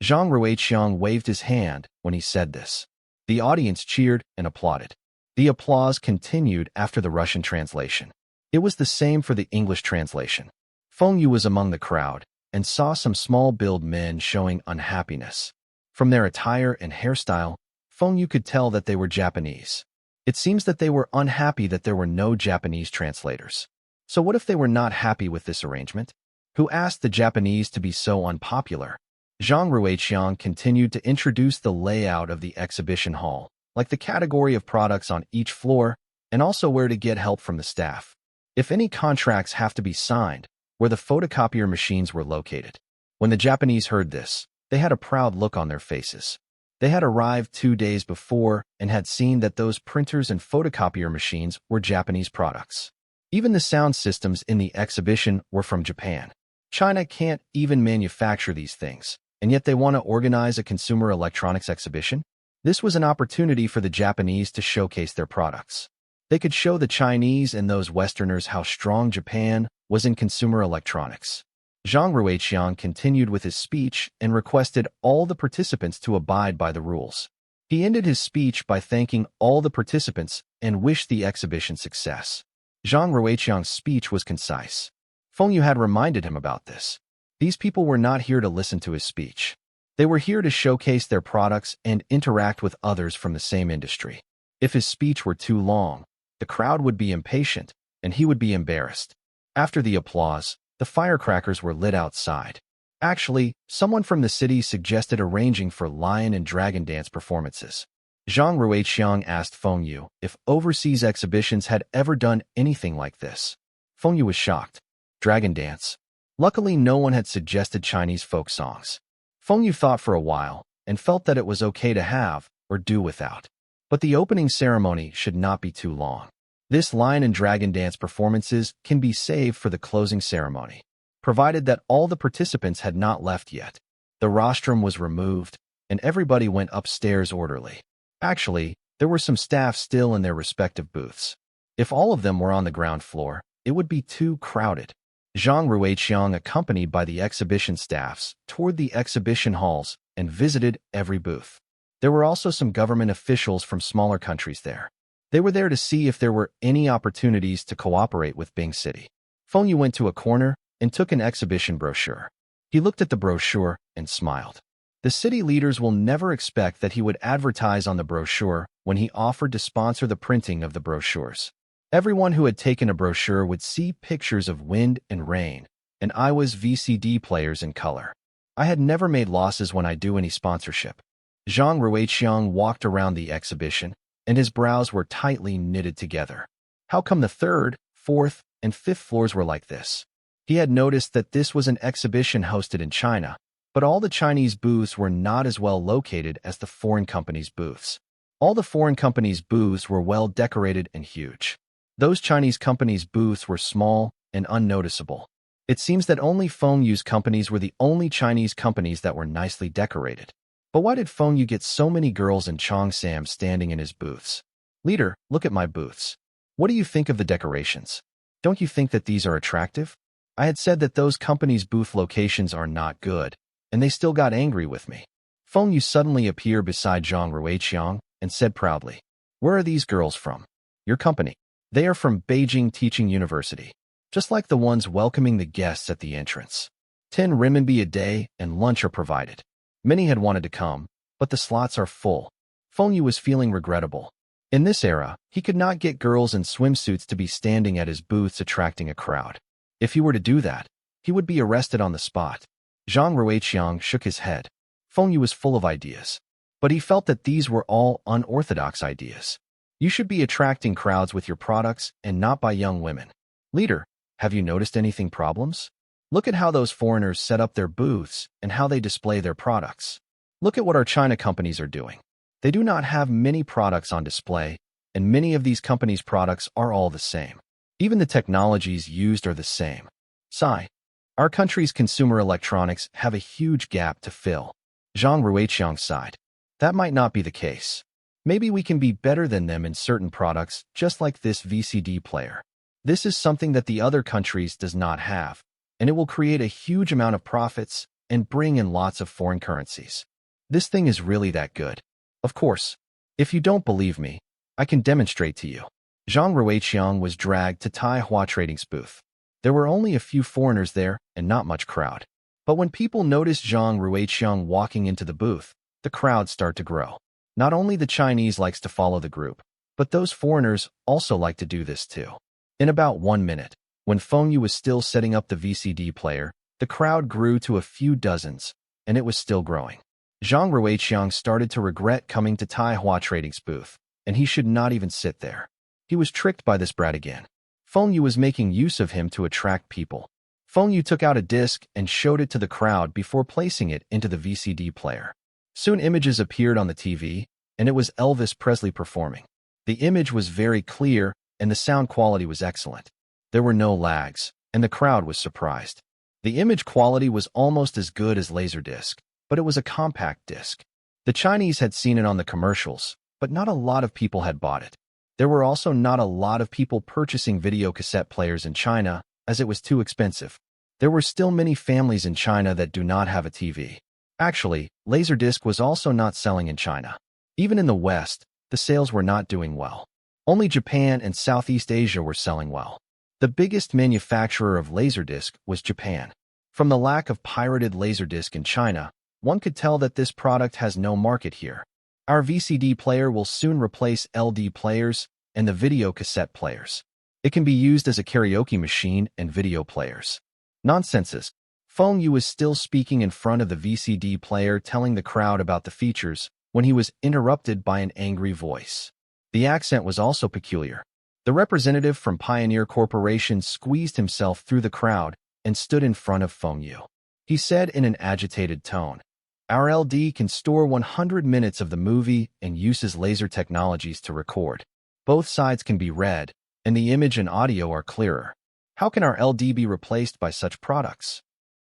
Zhang Ruiqiang waved his hand when he said this. The audience cheered and applauded. The applause continued after the Russian translation. It was the same for the English translation. Feng Yu was among the crowd and saw some small-build men showing unhappiness. From their attire and hairstyle, Feng Yu could tell that they were Japanese. It seems that they were unhappy that there were no Japanese translators. So what if they were not happy with this arrangement? Who asked the Japanese to be so unpopular? Zhang Ruiqiang continued to introduce the layout of the exhibition hall, like the category of products on each floor, and also where to get help from the staff. If any contracts have to be signed, where the photocopier machines were located. When the Japanese heard this, they had a proud look on their faces. They had arrived 2 days before and had seen that those printers and photocopier machines were Japanese products. Even the sound systems in the exhibition were from Japan. China can't even manufacture these things, and yet they want to organize a consumer electronics exhibition? This was an opportunity for the Japanese to showcase their products. They could show the Chinese and those Westerners how strong Japan was in consumer electronics. Zhang Ruiqiang continued with his speech and requested all the participants to abide by the rules. He ended his speech by thanking all the participants and wished the exhibition success. Zhang Ruiqiang's speech was concise. Feng Yu had reminded him about this. These people were not here to listen to his speech. They were here to showcase their products and interact with others from the same industry. If his speech were too long, the crowd would be impatient, and he would be embarrassed. After the applause, the firecrackers were lit outside. Actually, someone from the city suggested arranging for lion and dragon dance performances. Zhang Ruiqiang asked Feng Yu if overseas exhibitions had ever done anything like this. Feng Yu was shocked. Dragon dance? Luckily, no one had suggested Chinese folk songs. Feng Yu thought for a while and felt that it was okay to have or do without. But the opening ceremony should not be too long. This lion and dragon dance performances can be saved for the closing ceremony, provided that all the participants had not left yet. The rostrum was removed, and everybody went upstairs orderly. Actually, there were some staff still in their respective booths. If all of them were on the ground floor, it would be too crowded. Zhang Ruiqiang, accompanied by the exhibition staffs, toured the exhibition halls and visited every booth. There were also some government officials from smaller countries there. They were there to see if there were any opportunities to cooperate with Bing City. Feng Yu went to a corner and took an exhibition brochure. He looked at the brochure and smiled. The city leaders will never expect that he would advertise on the brochure when he offered to sponsor the printing of the brochures. Everyone who had taken a brochure would see pictures of wind and rain, and I was VCD players in color. I had never made losses when I do any sponsorship. Zhang Ruiqiang walked around the exhibition, and his brows were tightly knitted together. How come the third, fourth, and fifth floors were like this? He had noticed that this was an exhibition hosted in China, but all the Chinese booths were not as well located as the foreign companies' booths. All the foreign companies' booths were well decorated and huge. Those Chinese companies' booths were small and unnoticeable. It seems that only Feng Yu's companies were the only Chinese companies that were nicely decorated. But why did Feng Yu get so many girls in Cheongsam standing in his booths? Leader, look at my booths. What do you think of the decorations? Don't you think that these are attractive? I had said that those companies' booth locations are not good, and they still got angry with me. Feng Yu suddenly appeared beside Zhang Ruiqiang and said proudly, "Where are these girls from?" "Your company. They are from Beijing Teaching University, just like the ones welcoming the guests at the entrance. 10 renminbi a day and lunch are provided." Many had wanted to come, but the slots are full. Feng Yu was feeling regrettable. In this era, he could not get girls in swimsuits to be standing at his booths attracting a crowd. If he were to do that, he would be arrested on the spot. Zhang Ruiqiang shook his head. Feng Yu was full of ideas, but he felt that these were all unorthodox ideas. You should be attracting crowds with your products and not by young women. Leader, have you noticed anything problems? Look at how those foreigners set up their booths and how they display their products. Look at what our China companies are doing. They do not have many products on display, and many of these companies' products are all the same. Even the technologies used are the same. Sigh. Our country's consumer electronics have a huge gap to fill. Zhang Ruiqiang sighed. That might not be the case. Maybe we can be better than them in certain products, just like this VCD player. This is something that the other countries does not have, and it will create a huge amount of profits and bring in lots of foreign currencies. This thing is really that good. Of course, if you don't believe me, I can demonstrate to you. Zhang Ruiqiang was dragged to Taihua Trading's booth. There were only a few foreigners there and not much crowd. But when people noticed Zhang Ruiqiang walking into the booth, the crowd started to grow. Not only the Chinese likes to follow the group, but those foreigners also like to do this too. In about 1 minute, when Feng Yu was still setting up the VCD player, the crowd grew to a few dozens, and it was still growing. Zhang Ruiqiang started to regret coming to Taihua Trading's booth, and he should not even sit there. He was tricked by this brat again. Feng Yu was making use of him to attract people. Feng Yu took out a disc and showed it to the crowd before placing it into the VCD player. Soon images appeared on the TV, and it was Elvis Presley performing. The image was very clear, and the sound quality was excellent. There were no lags, and the crowd was surprised. The image quality was almost as good as Laserdisc, but it was a compact disc. The Chinese had seen it on the commercials, but not a lot of people had bought it. There were also not a lot of people purchasing video cassette players in China, as it was too expensive. There were still many families in China that do not have a TV. Actually, Laserdisc was also not selling in China. Even in the West, the sales were not doing well. Only Japan and Southeast Asia were selling well. The biggest manufacturer of Laserdisc was Japan. From the lack of pirated Laserdisc in China, one could tell that this product has no market here. Our VCD player will soon replace LD players and the video cassette players. It can be used as a karaoke machine and video players. Nonsenses. Feng Yu was still speaking in front of the VCD player, telling the crowd about the features, when he was interrupted by an angry voice. The accent was also peculiar. The representative from Pioneer Corporation squeezed himself through the crowd and stood in front of Feng Yu. He said in an agitated tone, "Our LD can store 100 minutes of the movie and uses laser technologies to record. Both sides can be read, and the image and audio are clearer. How can our LD be replaced by such products?"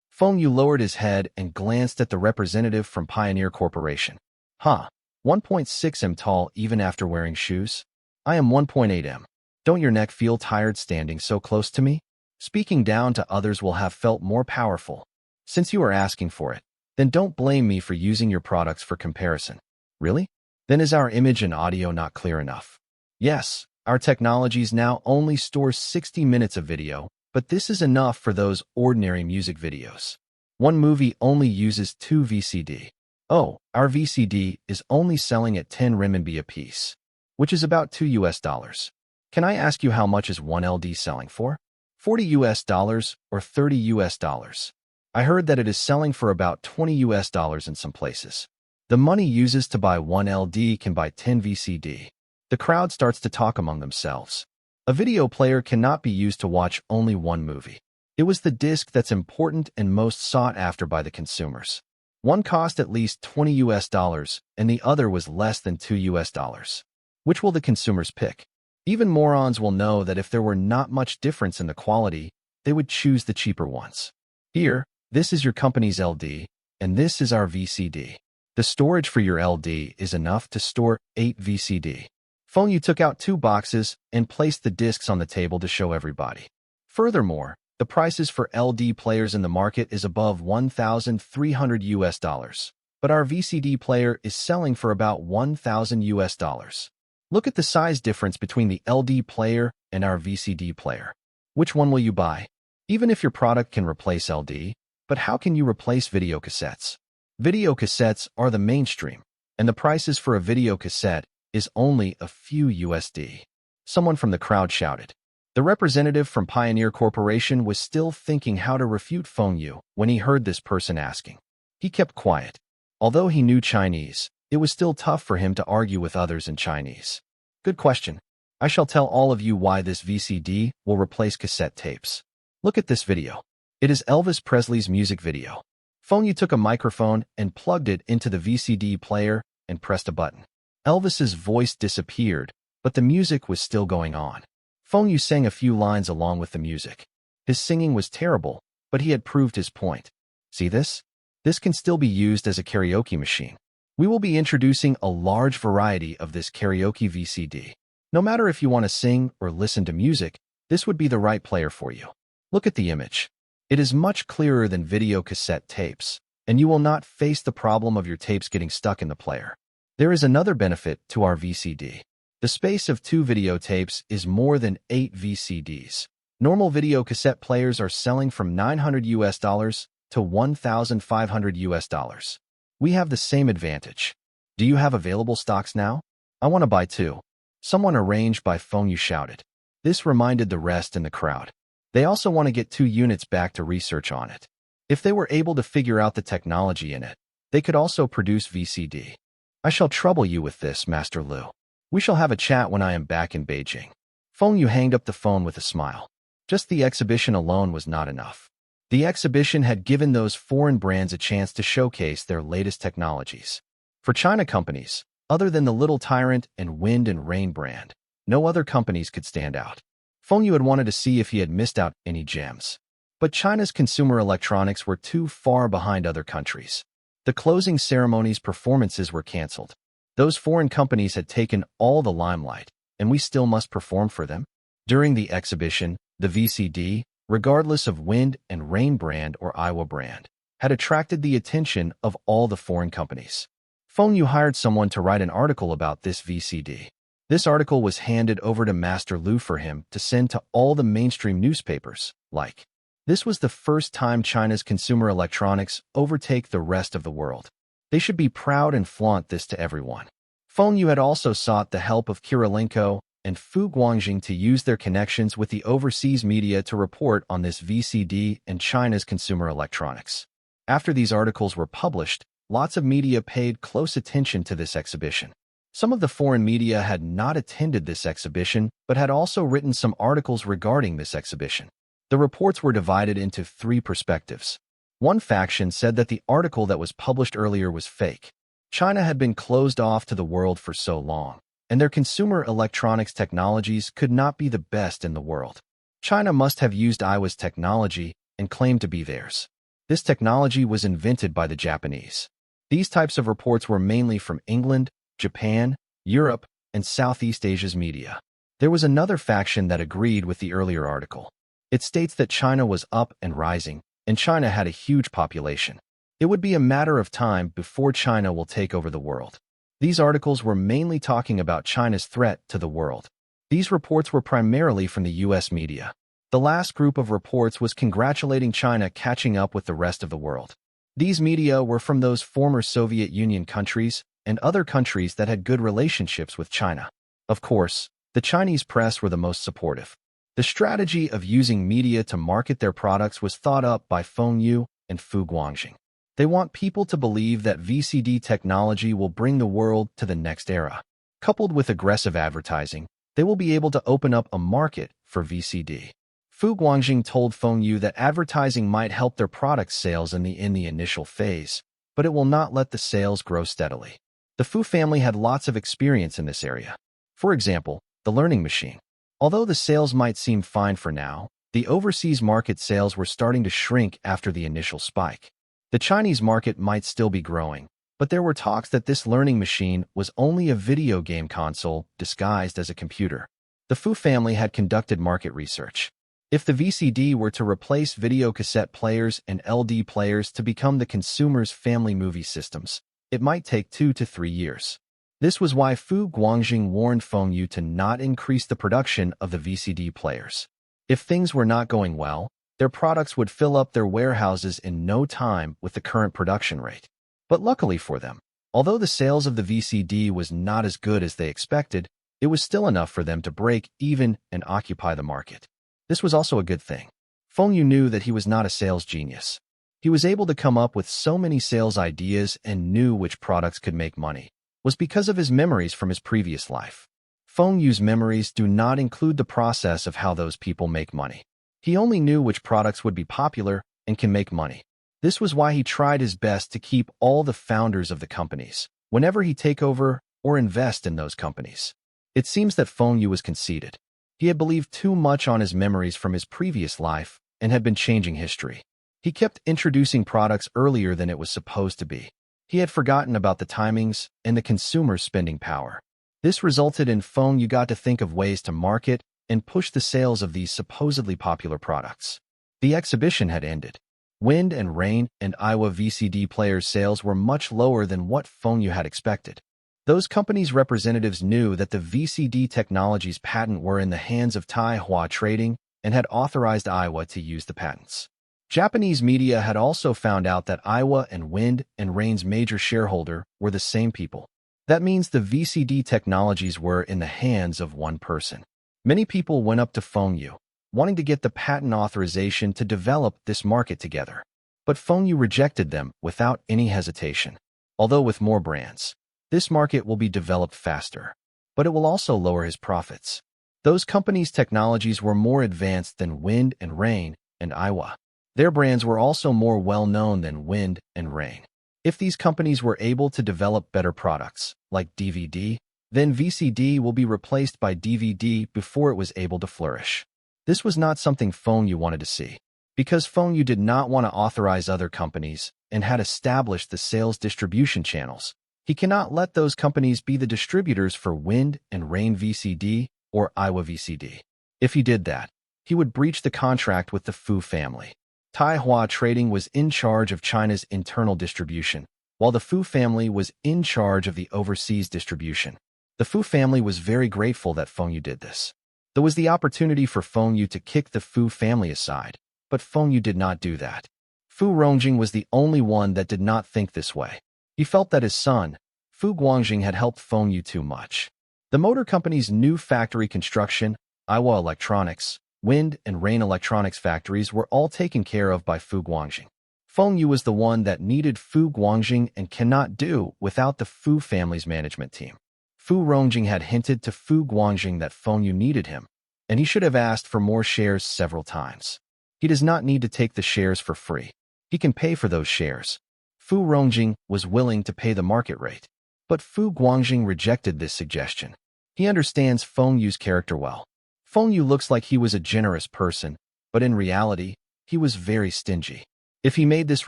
Feng Yu lowered his head and glanced at the representative from Pioneer Corporation. "Huh, 1.6 m tall even after wearing shoes? I am 1.8 m. Don't your neck feel tired standing so close to me? Speaking down to others will have felt more powerful. Since you are asking for it, then don't blame me for using your products for comparison." "Really? Then is our image and audio not clear enough?" "Yes, our technologies now only store 60 minutes of video, but this is enough for those ordinary music videos. One movie only uses 2 VCD. Oh, our VCD is only selling at 10 renminbi a piece, which is about $2. Can I ask you how much is one LD selling for? $40 or $30? I heard that it is selling for about $20 in some places. The money uses to buy one LD can buy 10 VCD. The crowd starts to talk among themselves. A video player cannot be used to watch only one movie. It was the disc that's important and most sought after by the consumers. One cost at least $20 and the other was less than $2. Which will the consumers pick? Even morons will know that if there were not much difference in the quality, they would choose the cheaper ones. Here, this is your company's LD, and this is our VCD. The storage for your LD is enough to store 8 VCD. Feng Yu took out 2 boxes and placed the discs on the table to show everybody. Furthermore, the prices for LD players in the market is above $1,300, but our VCD player is selling for about $1,000. Look at the size difference between the LD player and our VCD player. Which one will you buy? Even if your product can replace LD, but how can you replace video cassettes? Video cassettes are the mainstream, and the prices for a video cassette is only a few USD. Someone from the crowd shouted. The representative from Pioneer Corporation was still thinking how to refute Feng Yu when he heard this person asking. He kept quiet. Although he knew Chinese, it was still tough for him to argue with others in Chinese. Good question. I shall tell all of you why this VCD will replace cassette tapes. Look at this video. It is Elvis Presley's music video. Feng Yu took a microphone and plugged it into the VCD player and pressed a button. Elvis's voice disappeared, but the music was still going on. Feng Yu sang a few lines along with the music. His singing was terrible, but he had proved his point. See this? This can still be used as a karaoke machine. We will be introducing a large variety of this karaoke VCD. No matter if you want to sing or listen to music, this would be the right player for you. Look at the image. It is much clearer than video cassette tapes, and you will not face the problem of your tapes getting stuck in the player. There is another benefit to our VCD. The space of 2 videotapes is more than 8 VCDs. Normal video cassette players are selling from $900 to $1,500. We have the same advantage. Do you have available stocks now? I want to buy 2. Someone arranged by Feng Yu shouted. This reminded the rest in the crowd. They also want to get 2 units back to research on it. If they were able to figure out the technology in it, they could also produce VCD. I shall trouble you with this, Master Liu. We shall have a chat when I am back in Beijing. Feng Yu hanged up the phone with a smile. Just the exhibition alone was not enough. The exhibition had given those foreign brands a chance to showcase their latest technologies. For China companies, other than the Little Tyrant and Wind and Rain brand, no other companies could stand out. Feng Yu had wanted to see if he had missed out any gems. But China's consumer electronics were too far behind other countries. The closing ceremony's performances were canceled. Those foreign companies had taken all the limelight, and we still must perform for them. During the exhibition, the VCD, regardless of Wind and Rain brand or Iowa brand, had attracted the attention of all the foreign companies. Feng Yu hired someone to write an article about this VCD. This article was handed over to Master Liu for him to send to all the mainstream newspapers, like. This was the first time China's consumer electronics overtake the rest of the world. They should be proud and flaunt this to everyone. Feng Yu had also sought the help of Kirilenko and Fu Guangjing to use their connections with the overseas media to report on this VCD and China's consumer electronics. After these articles were published, lots of media paid close attention to this exhibition. Some of the foreign media had not attended this exhibition, but had also written some articles regarding this exhibition. The reports were divided into three perspectives. One faction said that the article that was published earlier was fake. China had been closed off to the world for so long, and their consumer electronics technologies could not be the best in the world. China must have used Aiwa's technology and claimed to be theirs. This technology was invented by the Japanese. These types of reports were mainly from England, Japan, Europe, and Southeast Asia's media. There was another faction that agreed with the earlier article. It states that China was up and rising, and China had a huge population. It would be a matter of time before China will take over the world. These articles were mainly talking about China's threat to the world. These reports were primarily from the U.S. media. The last group of reports was congratulating China catching up with the rest of the world. These media were from those former Soviet Union countries and other countries that had good relationships with China. Of course, the Chinese press were the most supportive. The strategy of using media to market their products was thought up by Feng Yu and Fu Guangjing. They want people to believe that VCD technology will bring the world to the next era. Coupled with aggressive advertising, they will be able to open up a market for VCD. Fu Guangjing told Feng Yu that advertising might help their product sales in the initial phase, but it will not let the sales grow steadily. The Fu family had lots of experience in this area. For example, the learning machine. Although the sales might seem fine for now, the overseas market sales were starting to shrink after the initial spike. The Chinese market might still be growing, but there were talks that this learning machine was only a video game console disguised as a computer. The Fu family had conducted market research. If the VCD were to replace video cassette players and LD players to become the consumer's family movie systems, it might take 2 to 3 years. This was why Fu Guangjing warned Feng Yu to not increase the production of the VCD players. If things were not going well, their products would fill up their warehouses in no time with the current production rate. But luckily for them, although the sales of the VCD was not as good as they expected, it was still enough for them to break even and occupy the market. This was also a good thing. Feng Yu knew that he was not a sales genius. He was able to come up with so many sales ideas and knew which products could make money. Was because of his memories from his previous life. Feng Yu's memories do not include the process of how those people make money. He only knew which products would be popular and can make money. This was why he tried his best to keep all the founders of the companies whenever he take over or invest in those companies. It seems that Feng Yu was conceited. He had believed too much on his memories from his previous life and had been changing history. He kept introducing products earlier than it was supposed to be. He had forgotten about the timings and the consumer's spending power. This resulted in Feng Yu got to think of ways to market and push the sales of these supposedly popular products. The exhibition had ended. Wind and Rain and Aiwa VCD players' sales were much lower than what Feng Yu had expected. Those companies' representatives knew that the VCD technology's patent were in the hands of Taihua Trading and had authorized Aiwa to use the patents. Japanese media had also found out that Aiwa and Wind and Rain's major shareholder were the same people. That means the VCD technologies were in the hands of one person. Many people went up to Feng Yu, wanting to get the patent authorization to develop this market together. But Feng Yu rejected them without any hesitation. Although with more brands, this market will be developed faster, but it will also lower his profits. Those companies' technologies were more advanced than Wind and Rain and Aiwa. Their brands were also more well-known than Wind and Rain. If these companies were able to develop better products, like DVD, then VCD will be replaced by DVD before it was able to flourish. This was not something Feng Yu wanted to see. Because Feng Yu did not want to authorize other companies and had established the sales distribution channels, he cannot let those companies be the distributors for Wind and Rain VCD or Aiwa VCD. If he did that, he would breach the contract with the Fu family. Taihua Trading was in charge of China's internal distribution, while the Fu family was in charge of the overseas distribution. The Fu family was very grateful that Feng Yu did this. There was the opportunity for Feng Yu to kick the Fu family aside. But Feng Yu did not do that. Fu Rongjing was the only one that did not think this way. He felt that his son, Fu Guangjing, had helped Feng Yu too much. The motor company's new factory construction, Iowa Electronics, wind and rain electronics factories were all taken care of by Fu Guangjing. Feng Yu was the one that needed Fu Guangjing and cannot do without the Fu family's management team. Fu Rongjing had hinted to Fu Guangjing that Feng Yu needed him, and he should have asked for more shares several times. He does not need to take the shares for free. He can pay for those shares. Fu Rongjing was willing to pay the market rate, but Fu Guangjing rejected this suggestion. He understands Feng Yu's character well. Feng Yu looks like he was a generous person, but in reality, he was very stingy. If he made this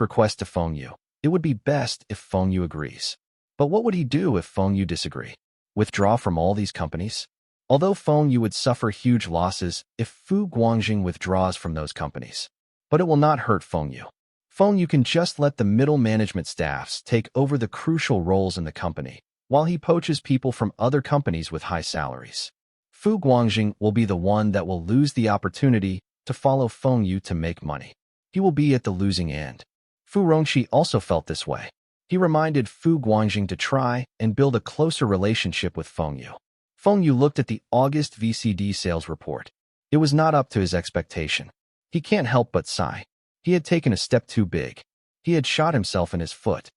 request to Feng Yu, it would be best if Feng Yu agrees. But what would he do if Feng Yu disagree? Withdraw from all these companies? Although Feng Yu would suffer huge losses if Fu Guangjing withdraws from those companies. But it will not hurt Feng Yu. Feng Yu can just let the middle management staffs take over the crucial roles in the company, while he poaches people from other companies with high salaries. Fu Guangjing will be the one that will lose the opportunity to follow Feng Yu to make money. He will be at the losing end. Fu Rongxi also felt this way. He reminded Fu Guangjing to try and build a closer relationship with Feng Yu. Feng Yu looked at the August VCD sales report. It was not up to his expectation. He can't help but sigh. He had taken a step too big. He had shot himself in his foot.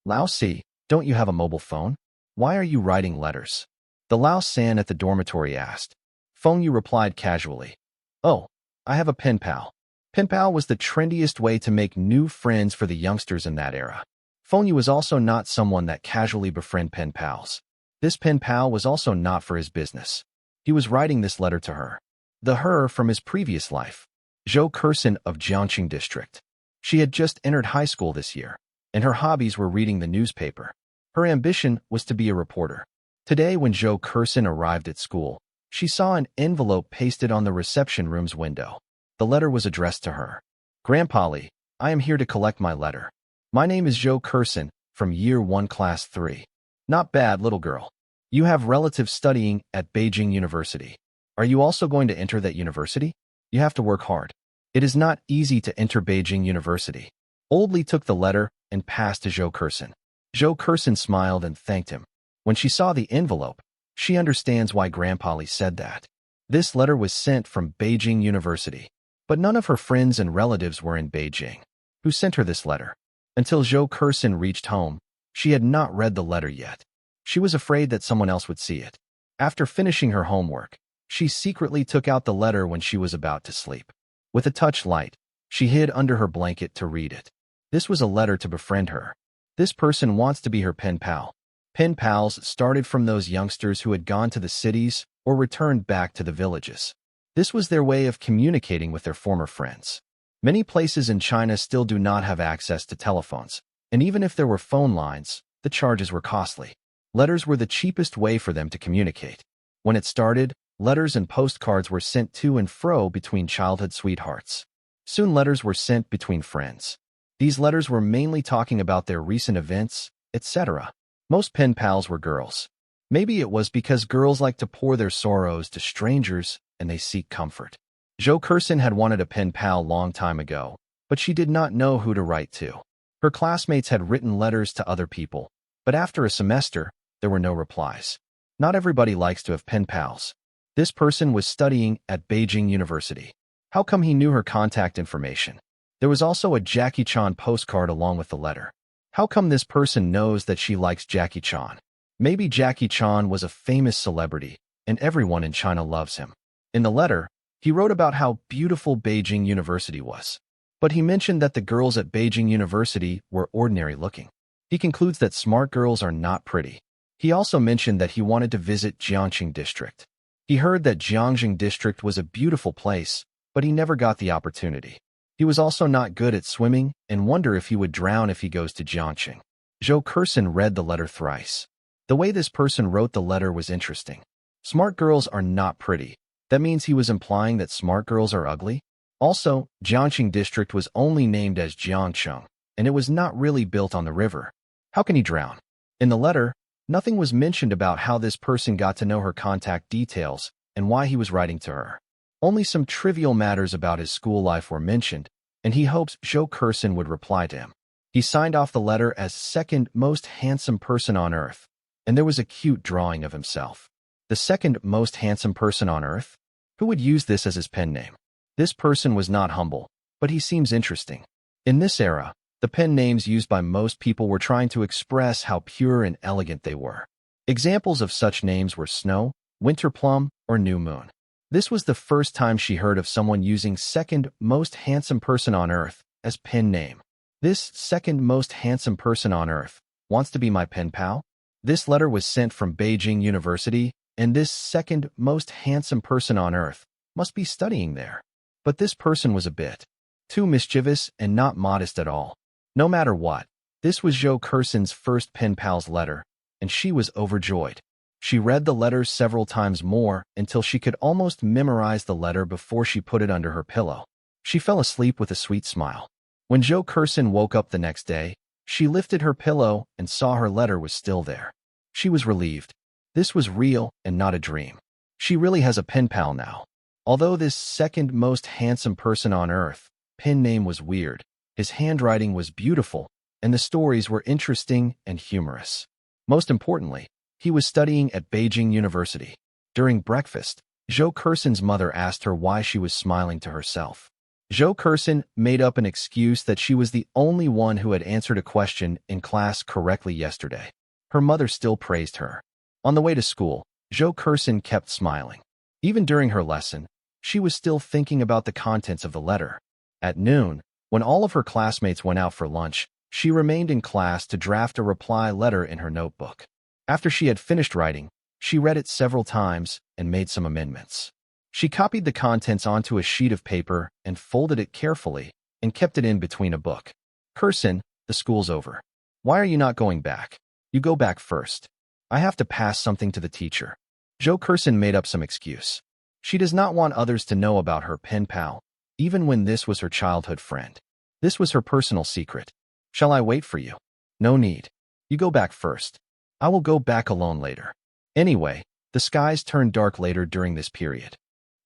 Lao Si, don't you have a mobile phone? Why are you writing letters? The Lao San at the dormitory asked. Feng Yu replied casually. Oh, I have a pen pal. Pen pal was the trendiest way to make new friends for the youngsters in that era. Feng Yu was also not someone that casually befriend pen pals. This pen pal was also not for his business. He was writing this letter to her. The her from his previous life. Zhou Kersen of Jiangxing District. She had just entered high school this year, and her hobbies were reading the newspaper. Her ambition was to be a reporter. Today, when Zhou Kersen arrived at school, she saw an envelope pasted on the reception room's window. The letter was addressed to her. Grandpa Li, I am here to collect my letter. My name is Zhou Kersen, from Year 1 Class 3. Not bad, little girl. You have relatives studying at Beijing University. Are you also going to enter that university? You have to work hard. It is not easy to enter Beijing University. Old Li took the letter and passed to Zhou Kersen. Zhou Kersen smiled and thanked him. When she saw the envelope, she understands why Grandpa Li said that. This letter was sent from Beijing University, but none of her friends and relatives were in Beijing. Who sent her this letter? Until Zhou Kersen reached home, she had not read the letter yet. She was afraid that someone else would see it. After finishing her homework, she secretly took out the letter when she was about to sleep. With a touch light, she hid under her blanket to read it. This was a letter to befriend her. This person wants to be her pen pal. Pen pals started from those youngsters who had gone to the cities or returned back to the villages. This was their way of communicating with their former friends. Many places in China still do not have access to telephones, and even if there were phone lines, the charges were costly. Letters were the cheapest way for them to communicate. When it started, letters and postcards were sent to and fro between childhood sweethearts. Soon letters were sent between friends. These letters were mainly talking about their recent events, etc. Most pen pals were girls. Maybe it was because girls like to pour their sorrows to strangers and they seek comfort. Zhou Kersen had wanted a pen pal long time ago, but she did not know who to write to. Her classmates had written letters to other people, but after a semester, there were no replies. Not everybody likes to have pen pals. This person was studying at Beijing University. How come he knew her contact information? There was also a Jackie Chan postcard along with the letter. How come this person knows that she likes Jackie Chan? Maybe Jackie Chan was a famous celebrity, and everyone in China loves him. In the letter, he wrote about how beautiful Beijing University was. But he mentioned that the girls at Beijing University were ordinary looking. He concludes that smart girls are not pretty. He also mentioned that he wanted to visit Jiangxing District. He heard that Jiangxing District was a beautiful place, but he never got the opportunity. He was also not good at swimming and wondered if he would drown if he goes to Jiangxing. Zhou Kersen read the letter thrice. The way this person wrote the letter was interesting. Smart girls are not pretty. That means he was implying that smart girls are ugly? Also, Jiangxing District was only named as Jiangcheng, and it was not really built on the river. How can he drown? In the letter, nothing was mentioned about how this person got to know her contact details and why he was writing to her. Only some trivial matters about his school life were mentioned, and he hopes Zhou Kersen would reply to him. He signed off the letter as second most handsome person on earth, and there was a cute drawing of himself. The second most handsome person on earth? Who would use this as his pen name? This person was not humble, but he seems interesting. In this era, the pen names used by most people were trying to express how pure and elegant they were. Examples of such names were Snow, Winter Plum, or New Moon. This was the first time she heard of someone using second most handsome person on earth as pen name. This second most handsome person on earth wants to be my pen pal? This letter was sent from Beijing University, and this second most handsome person on earth must be studying there. But this person was a bit too mischievous and not modest at all. No matter what, this was Zhou Kersen's first pen pal's letter, and she was overjoyed. She read the letter several times more until she could almost memorize the letter before she put it under her pillow. She fell asleep with a sweet smile. When Zhou Kersen woke up the next day, she lifted her pillow and saw her letter was still there. She was relieved. This was real and not a dream. She really has a pen pal now. Although this second most handsome person on earth pen name was weird, his handwriting was beautiful, and the stories were interesting and humorous. Most importantly, he was studying at Beijing University. During breakfast, Zhou Kersen's mother asked her why she was smiling to herself. Zhou Kersen made up an excuse that she was the only one who had answered a question in class correctly yesterday. Her mother still praised her. On the way to school, Zhou Kersen kept smiling. Even during her lesson, she was still thinking about the contents of the letter. At noon, when all of her classmates went out for lunch, she remained in class to draft a reply letter in her notebook. After she had finished writing, she read it several times and made some amendments. She copied the contents onto a sheet of paper and folded it carefully and kept it in between a book. Kersen, the school's over. Why are you not going back? You go back first. I have to pass something to the teacher. Zhou Kersen made up some excuse. She does not want others to know about her pen pal, even when this was her childhood friend. This was her personal secret. Shall I wait for you? No need. You go back first. I will go back alone later. Anyway, the skies turned dark later during this period.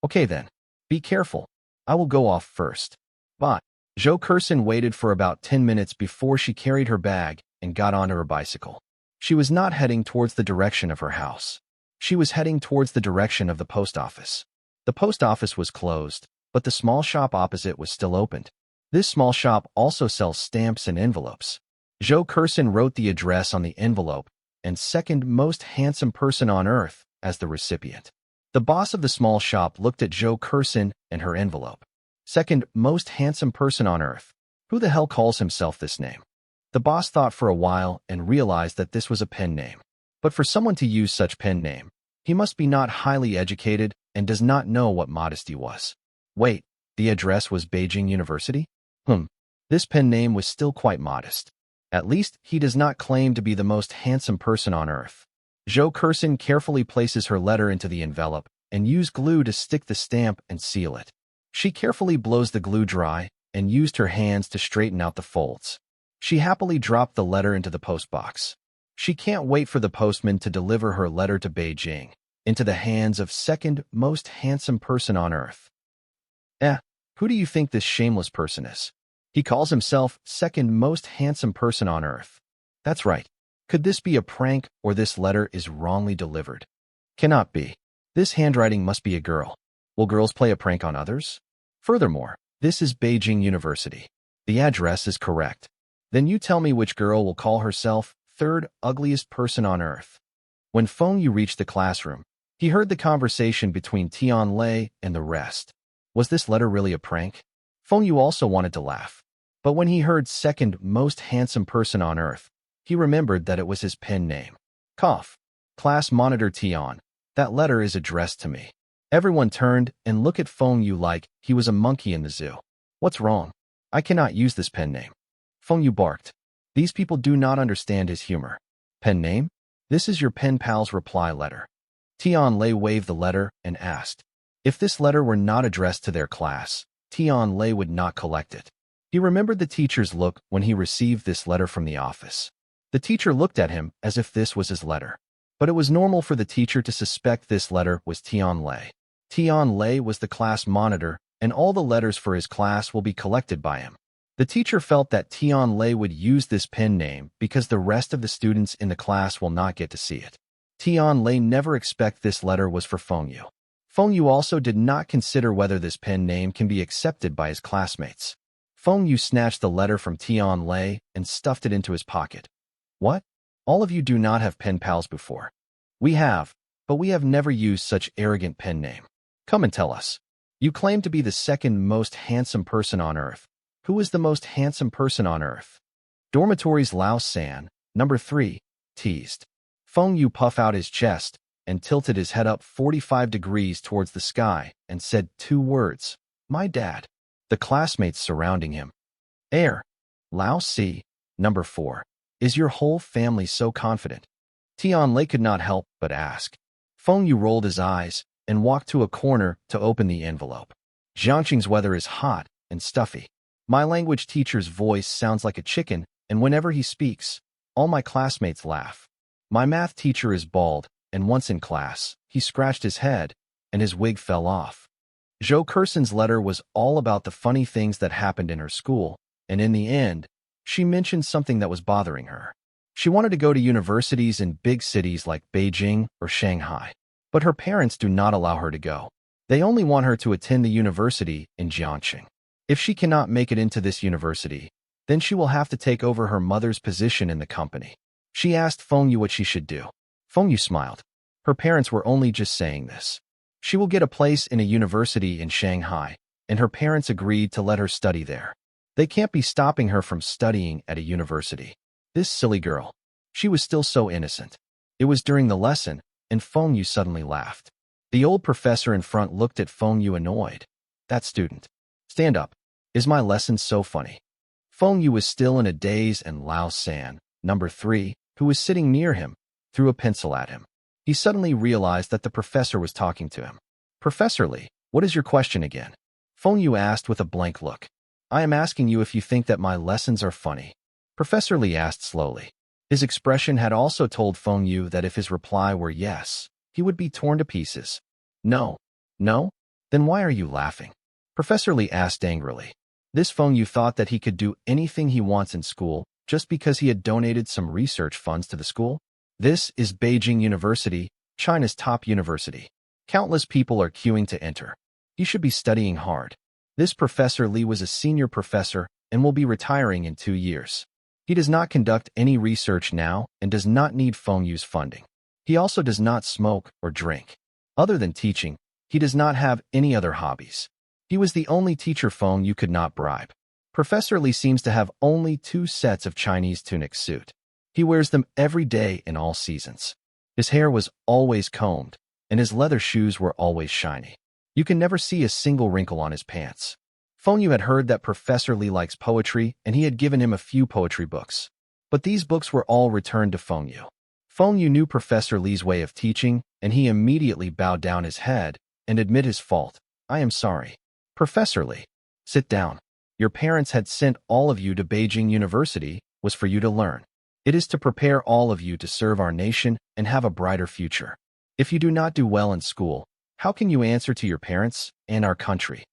Okay then. Be careful. I will go off first. But Zhou Kersen waited for about 10 minutes before she carried her bag and got onto her bicycle. She was not heading towards the direction of her house. She was heading towards the direction of the post office. The post office was closed, but the small shop opposite was still opened. This small shop also sells stamps and envelopes. Zhou Kersen wrote the address on the envelope and second most handsome person on earth as the recipient. The boss of the small shop looked at Zhou Kersen and her envelope. Second most handsome person on earth. Who the hell calls himself this name? The boss thought for a while and realized that this was a pen name. But for someone to use such pen name, he must be not highly educated and does not know what modesty was. Wait, the address was Beijing University? This pen name was still quite modest. At least, he does not claim to be the most handsome person on earth. Zhou Kersen carefully places her letter into the envelope and used glue to stick the stamp and seal it. She carefully blows the glue dry and used her hands to straighten out the folds. She happily dropped the letter into the postbox. She can't wait for the postman to deliver her letter to Beijing, into the hands of second most handsome person on earth. Who do you think this shameless person is? He calls himself second most handsome person on earth. That's right. Could this be a prank or this letter is wrongly delivered? Cannot be. This handwriting must be a girl. Will girls play a prank on others? Furthermore, this is Beijing University. The address is correct. Then you tell me which girl will call herself third ugliest person on earth. When Feng Yu reached the classroom, he heard the conversation between Tian Lei and the rest. Was this letter really a prank? Feng Yu also wanted to laugh. But when he heard second most handsome person on earth, he remembered that it was his pen name. Cough. Class monitor Tian, that letter is addressed to me. Everyone turned and looked at Feng Yu like he was a monkey in the zoo. What's wrong? I cannot use this pen name. Feng Yu barked. These people do not understand his humor. Pen name? This is your pen pal's reply letter. Tian Lei waved the letter and asked. If this letter were not addressed to their class, Tian Lei would not collect it. He remembered the teacher's look when he received this letter from the office. The teacher looked at him as if this was his letter. But it was normal for the teacher to suspect this letter was Tian Lei. Tian Lei was the class monitor, and all the letters for his class will be collected by him. The teacher felt that Tian Lei would use this pen name because the rest of the students in the class will not get to see it. Tian Lei never expected this letter was for Feng Yu. Feng Yu also did not consider whether this pen name can be accepted by his classmates. Feng Yu snatched the letter from Tian Lei and stuffed it into his pocket. What? All of you do not have pen pals before. We have, but we have never used such arrogant pen name. Come and tell us. You claim to be the second most handsome person on earth. Who is the most handsome person on earth? Dormitory's Lao San, number 3, teased. Feng Yu puffed out his chest and tilted his head up 45 degrees towards the sky and said 2 words, "My dad." The classmates surrounding him. Lao Si, number 4. Is your whole family so confident? Tian Lei could not help but ask. Feng Yu rolled his eyes and walked to a corner to open the envelope. Jiangqing's weather is hot and stuffy. My language teacher's voice sounds like a chicken, and whenever he speaks, all my classmates laugh. My math teacher is bald, and once in class, he scratched his head, and his wig fell off. Zhou Kerson's letter was all about the funny things that happened in her school, and in the end, she mentioned something that was bothering her. She wanted to go to universities in big cities like Beijing or Shanghai, but her parents do not allow her to go. They only want her to attend the university in Jiangxing. If she cannot make it into this university, then she will have to take over her mother's position in the company. She asked Feng Yu what she should do. Feng Yu smiled. Her parents were only just saying this. She will get a place in a university in Shanghai, and her parents agreed to let her study there. They can't be stopping her from studying at a university. This silly girl. She was still so innocent. It was during the lesson, and Feng Yu suddenly laughed. The old professor in front looked at Feng Yu annoyed. That student. Stand up. Is my lesson so funny? Feng Yu was still in a daze, and Lao San, number 3, who was sitting near him, threw a pencil at him. He suddenly realized that the professor was talking to him. Professor Li, what is your question again? Feng Yu asked with a blank look. I am asking you if you think that my lessons are funny. Professor Li asked slowly. His expression had also told Feng Yu that if his reply were yes, he would be torn to pieces. No. No? Then why are you laughing? Professor Li asked angrily. This Feng Yu thought that he could do anything he wants in school just because he had donated some research funds to the school. This is Beijing University, China's top university. Countless people are queuing to enter. He should be studying hard. This Professor Li was a senior professor and will be retiring in 2 years. He does not conduct any research now and does not need Feng Yu's funding. He also does not smoke or drink. Other than teaching, he does not have any other hobbies. He was the only teacher Feng Yu could not bribe. Professor Li seems to have only 2 sets of Chinese tunic suit. He wears them every day in all seasons. His hair was always combed, and his leather shoes were always shiny. You can never see a single wrinkle on his pants. Feng Yu had heard that Professor Li likes poetry, and he had given him a few poetry books. But these books were all returned to Feng Yu. Feng Yu knew Professor Li's way of teaching, and he immediately bowed down his head and admitted his fault. I am sorry. Professor Li, sit down. Your parents had sent all of you to Beijing University was for you to learn. It is to prepare all of you to serve our nation and have a brighter future. If you do not do well in school, how can you answer to your parents and our country?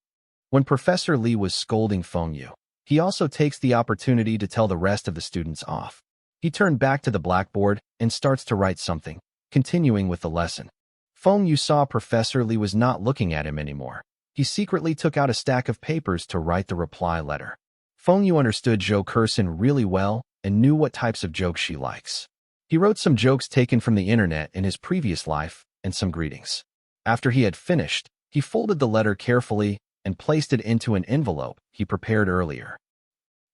When Professor Li was scolding Feng Yu, he also takes the opportunity to tell the rest of the students off. He turned back to the blackboard and starts to write something, continuing with the lesson. Feng Yu saw Professor Li was not looking at him anymore. He secretly took out a stack of papers to write the reply letter. Feng Yu understood Zhou Kerson really well and knew what types of jokes she likes. He wrote some jokes taken from the internet in his previous life and some greetings. After he had finished, he folded the letter carefully and placed it into an envelope he prepared earlier.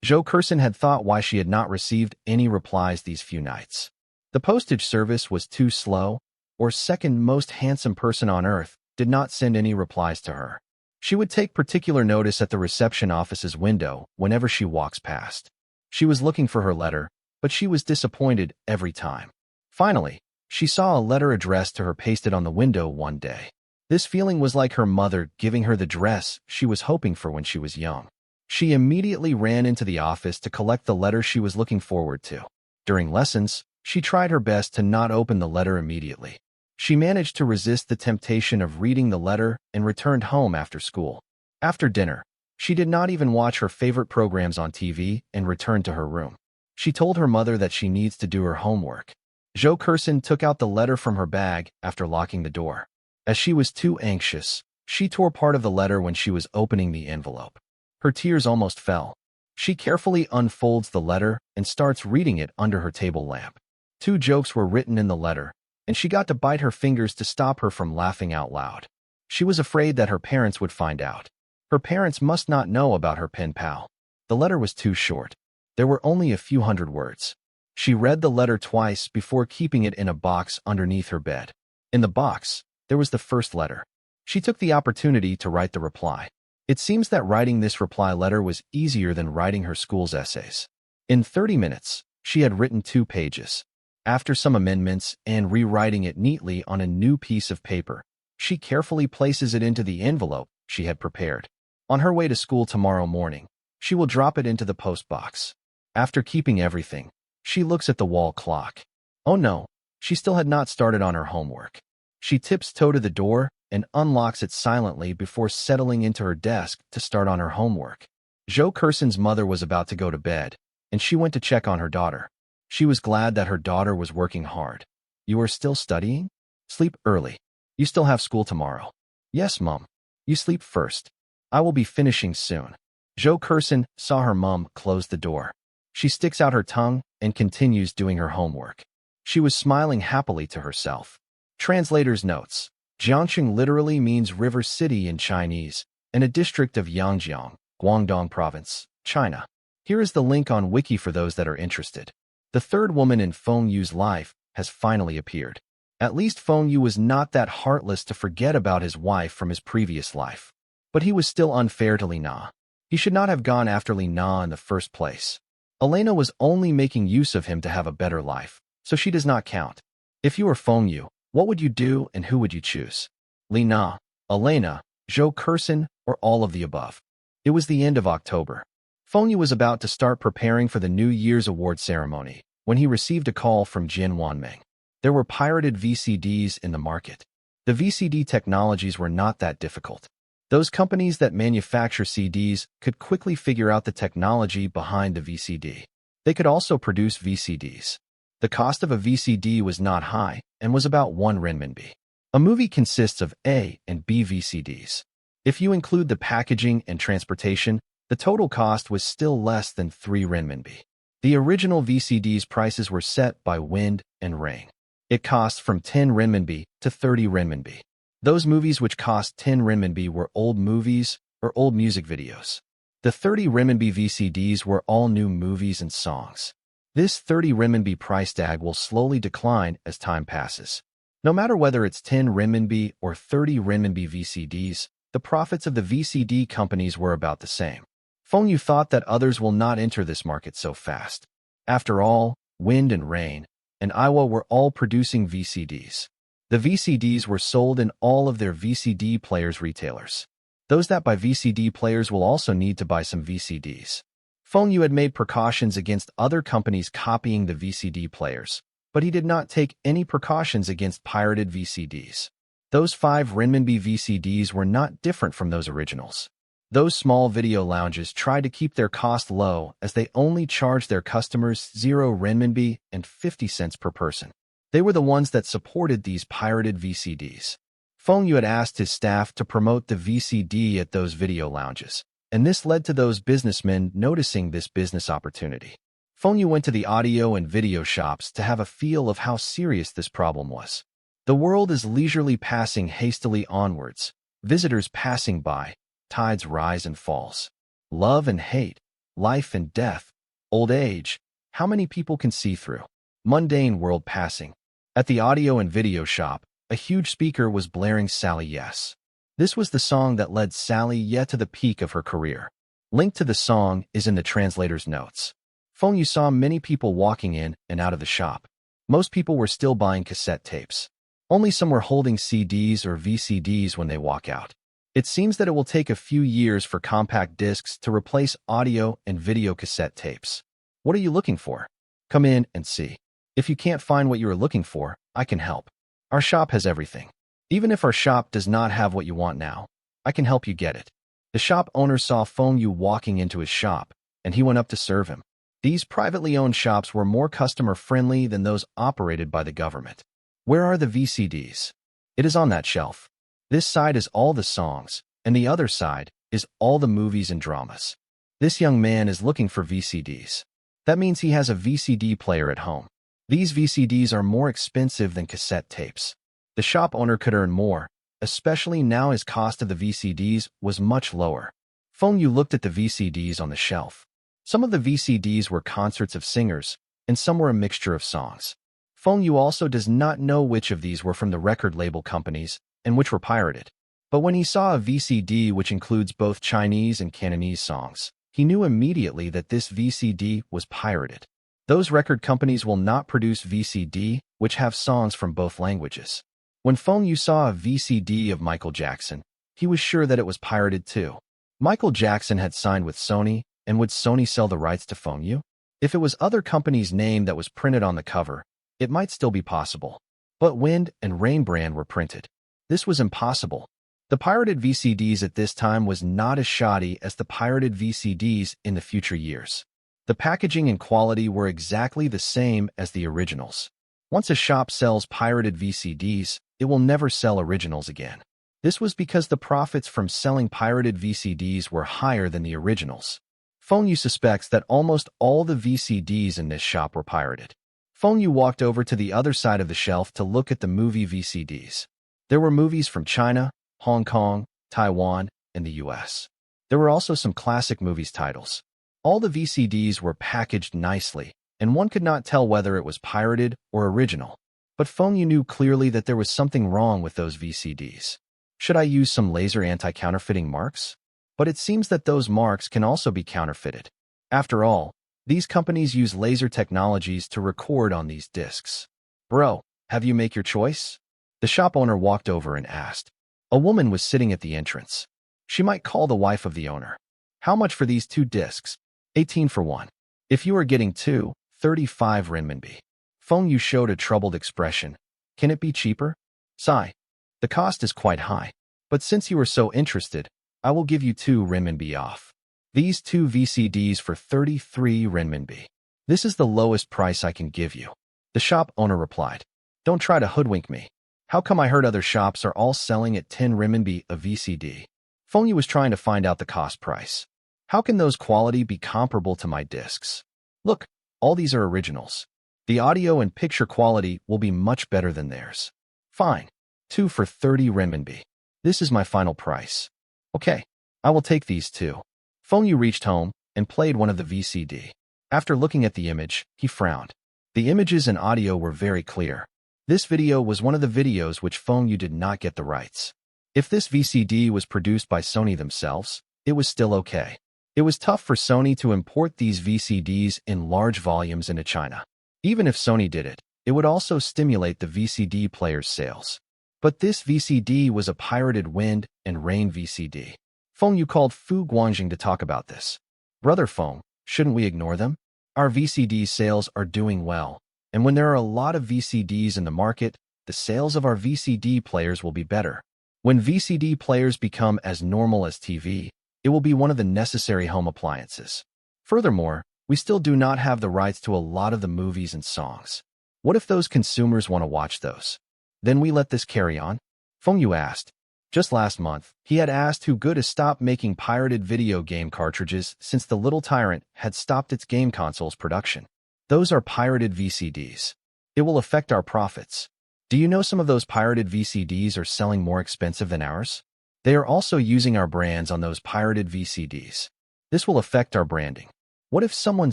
Zhou Kerson had thought why she had not received any replies these few nights. The postage service was too slow, or second most handsome person on earth did not send any replies to her. She would take particular notice at the reception office's window whenever she walks past. She was looking for her letter, but she was disappointed every time. Finally, she saw a letter addressed to her pasted on the window one day. This feeling was like her mother giving her the dress she was hoping for when she was young. She immediately ran into the office to collect the letter she was looking forward to. During lessons, she tried her best to not open the letter immediately. She managed to resist the temptation of reading the letter and returned home after school. After dinner, she did not even watch her favorite programs on TV and returned to her room. She told her mother that she needs to do her homework. Zhou Kersen took out the letter from her bag after locking the door. As she was too anxious, she tore part of the letter when she was opening the envelope. Her tears almost fell. She carefully unfolds the letter and starts reading it under her table lamp. 2 jokes were written in the letter, and she got to bite her fingers to stop her from laughing out loud. She was afraid that her parents would find out. Her parents must not know about her pen pal. The letter was too short. There were only a few hundred words. She read the letter twice before keeping it in a box underneath her bed. In the box, there was the first letter. She took the opportunity to write the reply. It seems that writing this reply letter was easier than writing her school's essays. In 30 minutes, she had written 2 pages. After some amendments and rewriting it neatly on a new piece of paper, she carefully places it into the envelope she had prepared. On her way to school tomorrow morning, she will drop it into the post box. After keeping everything, she looks at the wall clock. Oh no, she still had not started on her homework. She tips-toe to the door and unlocks it silently before settling into her desk to start on her homework. Zhou Kersen's mother was about to go to bed, and she went to check on her daughter. She was glad that her daughter was working hard. You are still studying? Sleep early. You still have school tomorrow. Yes, Mom. You sleep first. I will be finishing soon. Zhou Kersen saw her mom close the door. She sticks out her tongue and continues doing her homework. She was smiling happily to herself. Translator's notes. Jiangxing literally means river city in Chinese, and a district of Yangjiang, Guangdong Province, China. Here is the link on Wiki for those that are interested. The third woman in Feng Yu's life has finally appeared. At least Feng Yu was not that heartless to forget about his wife from his previous life. But he was still unfair to Li Na. He should not have gone after Li Na in the first place. Elena was only making use of him to have a better life, so she does not count. If you were Feng Yu, what would you do and who would you choose? Li Na, Elena, Zhou Kersen, or all of the above? It was the end of October. Feng Yu was about to start preparing for the New Year's award ceremony when he received a call from Jin Wanmeng. There were pirated VCDs in the market. The VCD technologies were not that difficult. Those companies that manufacture CDs could quickly figure out the technology behind the VCD. They could also produce VCDs. The cost of a VCD was not high and was about 1 renminbi. A movie consists of A and B VCDs. If you include the packaging and transportation, the total cost was still less than 3 renminbi. The original VCD's prices were set by wind and rain. It cost from 10 renminbi to 30 renminbi. Those movies which cost 10 renminbi were old movies or old music videos. The 30 renminbi VCDs were all new movies and songs. This 30 renminbi price tag will slowly decline as time passes. No matter whether it's 10 renminbi or 30 renminbi VCDs, the profits of the VCD companies were about the same. Feng Yu thought that others will not enter this market so fast. After all, Wind and Rain and Iowa were all producing VCDs. The VCDs were sold in all of their VCD players retailers. Those that buy VCD players will also need to buy some VCDs. Feng Yu had made precautions against other companies copying the VCD players, but he did not take any precautions against pirated VCDs. Those 5 renminbi VCDs were not different from those originals. Those small video lounges tried to keep their cost low as they only charged their customers 0 renminbi and 50 cents per person. They were the ones that supported these pirated VCDs. Feng Yu had asked his staff to promote the VCD at those video lounges, and this led to those businessmen noticing this business opportunity. Feng Yu went to the audio and video shops to have a feel of how serious this problem was. The world is leisurely passing hastily onwards, visitors passing by, tides rise and falls. Love and hate, life and death, old age, how many people can see through? Mundane world passing. At the audio and video shop, a huge speaker was blaring Sally Yes. This was the song that led Sally Ye to the peak of her career. Link to the song is in the translator's notes. Feng Yu saw many people walking in and out of the shop. Most people were still buying cassette tapes. Only some were holding CDs or VCDs when they walk out. It seems that it will take a few years for compact discs to replace audio and video cassette tapes. What are you looking for? Come in and see. If you can't find what you are looking for, I can help. Our shop has everything. Even if our shop does not have what you want now, I can help you get it. The shop owner saw Feng Yu walking into his shop, and he went up to serve him. These privately owned shops were more customer-friendly than those operated by the government. Where are the VCDs? It is on that shelf. This side is all the songs, and the other side is all the movies and dramas. This young man is looking for VCDs. That means he has a VCD player at home. These VCDs are more expensive than cassette tapes. The shop owner could earn more, especially now his cost of the VCDs was much lower. Feng Yu looked at the VCDs on the shelf. Some of the VCDs were concerts of singers, and some were a mixture of songs. Feng Yu also does not know which of these were from the record label companies and which were pirated. But when he saw a VCD which includes both Chinese and Cantonese songs, he knew immediately that this VCD was pirated. Those record companies will not produce VCD which have songs from both languages. When Feng Yu saw a VCD of Michael Jackson, he was sure that it was pirated too. Michael Jackson had signed with Sony, and would Sony sell the rights to Feng Yu? If it was other company's name that was printed on the cover, it might still be possible. But Wind and Rain brand were printed. This was impossible. The pirated VCDs at this time was not as shoddy as the pirated VCDs in the future years. The packaging and quality were exactly the same as the originals. Once a shop sells pirated VCDs, it will never sell originals again. This was because the profits from selling pirated VCDs were higher than the originals. Feng Yu suspects that almost all the VCDs in this shop were pirated. Feng Yu walked over to the other side of the shelf to look at the movie VCDs. There were movies from China, Hong Kong, Taiwan, and the US. There were also some classic movies titles. All the VCDs were packaged nicely, and one could not tell whether it was pirated or original. But Feng Yu knew clearly that there was something wrong with those VCDs. Should I use some laser anti-counterfeiting marks? But it seems that those marks can also be counterfeited. After all, these companies use laser technologies to record on these discs. Bro, have you make your choice? The shop owner walked over and asked. A woman was sitting at the entrance. She might call the wife of the owner. How much for these 2 discs? 18 for one. If you are getting 2, 35 renminbi. Feng Yu showed a troubled expression. Can it be cheaper? Sigh. The cost is quite high. But since you are so interested, I will give you 2 renminbi off. These 2 VCDs for 33 renminbi. This is the lowest price I can give you. The shop owner replied. Don't try to hoodwink me. How come I heard other shops are all selling at 10 renminbi a VCD? Feng Yu was trying to find out the cost price. How can those quality be comparable to my discs? Look, all these are originals. The audio and picture quality will be much better than theirs. Fine. 2 for 30 renminbi. This is my final price. Okay, I will take these 2. Feng Yu reached home and played one of the VCD. After looking at the image, he frowned. The images and audio were very clear. This video was one of the videos which Feng Yu did not get the rights. If this VCD was produced by Sony themselves, it was still okay. It was tough for Sony to import these VCDs in large volumes into China. Even if Sony did it, it would also stimulate the VCD player's sales. But this VCD was a pirated Wind and Rain VCD. Feng Yu called Fu Guangjing to talk about this. Brother Feng, shouldn't we ignore them? Our VCD sales are doing well, and when there are a lot of VCDs in the market, the sales of our VCD players will be better. When VCD players become as normal as TV, it will be one of the necessary home appliances. Furthermore, we still do not have the rights to a lot of the movies and songs. What if those consumers want to watch those? Then we let this carry on? Feng Yu asked. Just last month, he had asked Who Good to stop making pirated video game cartridges since the Little Tyrant had stopped its game consoles production. Those are pirated VCDs. It will affect our profits. Do you know some of those pirated VCDs are selling more expensive than ours? They are also using our brands on those pirated VCDs. This will affect our branding. What if someone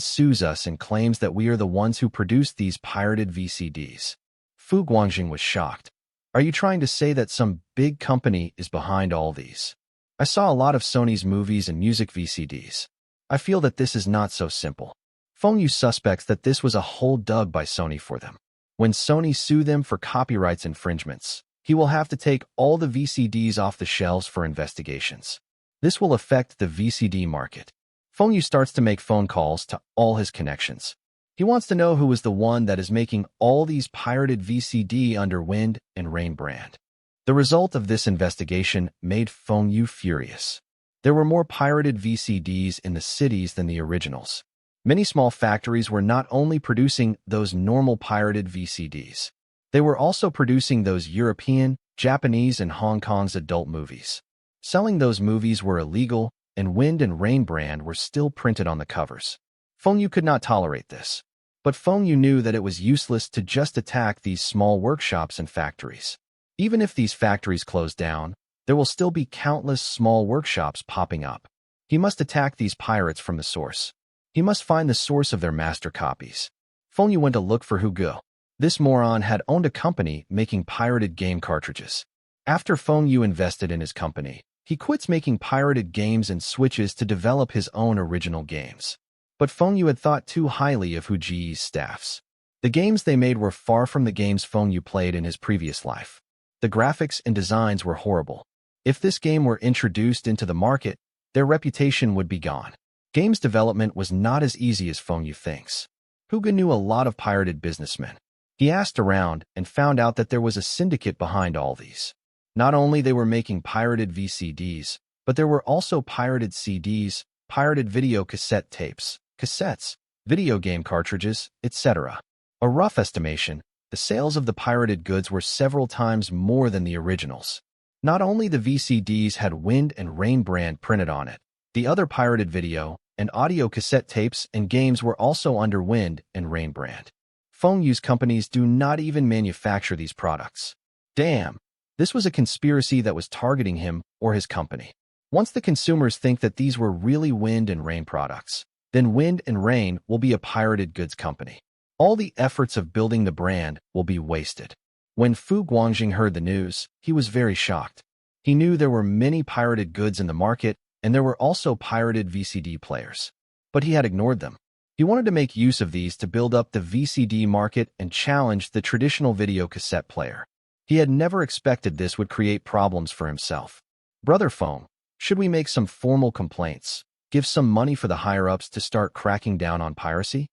sues us and claims that we are the ones who produced these pirated VCDs? Fu Guangjing was shocked. Are you trying to say that some big company is behind all these? I saw a lot of Sony's movies and music VCDs. I feel that this is not so simple. Feng Yu suspects that this was a hole dug by Sony for them. When Sony sue them for copyrights infringements, he will have to take all the VCDs off the shelves for investigations. This will affect the VCD market. Feng Yu starts to make phone calls to all his connections. He wants to know who is the one that is making all these pirated VCD under Wind and Rain brand. The result of this investigation made Feng Yu furious. There were more pirated VCDs in the cities than the originals. Many small factories were not only producing those normal pirated VCDs, they were also producing those European, Japanese, and Hong Kong's adult movies. Selling those movies were illegal, and Wind and Rain brand were still printed on the covers. Feng Yu could not tolerate this. But Feng Yu knew that it was useless to just attack these small workshops and factories. Even if these factories close down, there will still be countless small workshops popping up. He must attack these pirates from the source. He must find the source of their master copies. Feng Yu went to look for Hu Ge. This moron had owned a company making pirated game cartridges. After Feng Yu invested in his company, he quits making pirated games and switches to develop his own original games. But Feng Yu had thought too highly of Hu Ge's staffs. The games they made were far from the games Feng Yu played in his previous life. The graphics and designs were horrible. If this game were introduced into the market, their reputation would be gone. Games development was not as easy as Feng Yu thinks. Hu Ge knew a lot of pirated businessmen. He asked around and found out that there was a syndicate behind all these. Not only they were making pirated VCDs, but there were also pirated CDs, pirated video cassette tapes, cassettes, video game cartridges, etc. A rough estimation, the sales of the pirated goods were several times more than the originals. Not only the VCDs had Wind and Rain brand printed on it, the other pirated video and audio cassette tapes and games were also under Wind and Rain brand. Feng Yu's companies do not even manufacture these products. Damn, this was a conspiracy that was targeting him or his company. Once the consumers think that these were really Wind and Rain products, then Wind and Rain will be a pirated goods company. All the efforts of building the brand will be wasted. When Fu Guangjing heard the news, he was very shocked. He knew there were many pirated goods in the market, and there were also pirated VCD players. But he had ignored them. He wanted to make use of these to build up the VCD market and challenge the traditional video cassette player. He had never expected this would create problems for himself. Brother Feng, should we make some formal complaints? Give some money for the higher-ups to start cracking down on piracy?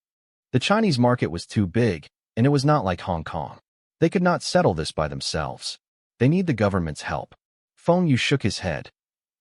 The Chinese market was too big, and it was not like Hong Kong. They could not settle this by themselves. They need the government's help. Feng Yu shook his head.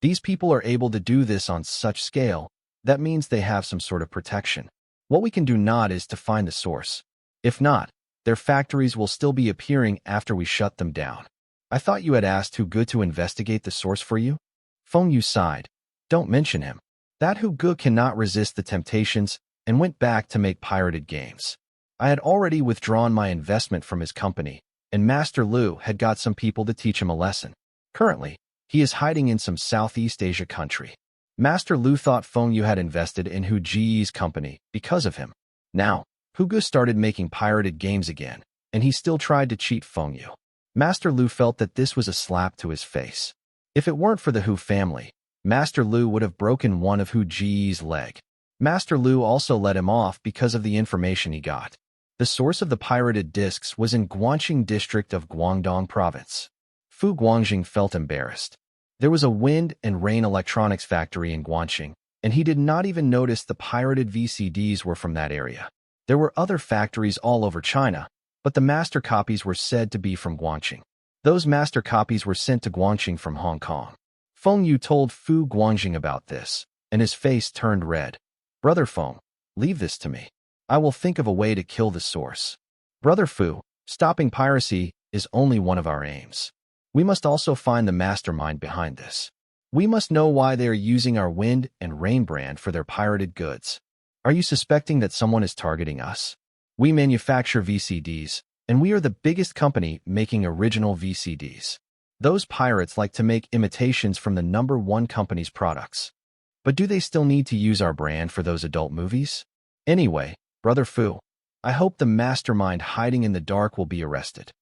These people are able to do this on such scale, that means they have some sort of protection. What we can do not is to find the source. If not, their factories will still be appearing after we shut them down. I thought you had asked Hu Ge to investigate the source for you? Feng Yu sighed. Don't mention him. That Hu Ge cannot resist the temptations and went back to make pirated games. I had already withdrawn my investment from his company, and Master Lu had got some people to teach him a lesson. Currently, he is hiding in some Southeast Asia country. Master Lu thought Feng Yu had invested in Hu Ge's company because of him. Now, Hu Ge started making pirated games again, and he still tried to cheat Feng Yu. Master Lu felt that this was a slap to his face. If it weren't for the Hu family, Master Lu would have broken one of Hu Ge's leg. Master Lu also let him off because of the information he got. The source of the pirated discs was in Guangxing district of Guangdong province. Fu Guangjing felt embarrassed. There was a Wind and Rain electronics factory in Guangxing, and he did not even notice the pirated VCDs were from that area. There were other factories all over China, but the master copies were said to be from Guangxing. Those master copies were sent to Guangxing from Hong Kong. Feng Yu told Fu Guangjing about this, and his face turned red. Brother Feng, leave this to me. I will think of a way to kill the source. Brother Fu, stopping piracy is only one of our aims. We must also find the mastermind behind this. We must know why they are using our Wind and Rain brand for their pirated goods. Are you suspecting that someone is targeting us? We manufacture VCDs, and we are the biggest company making original VCDs. Those pirates like to make imitations from the #1 company's products. But do they still need to use our brand for those adult movies? Anyway, Brother Fu, I hope the mastermind hiding in the dark will be arrested.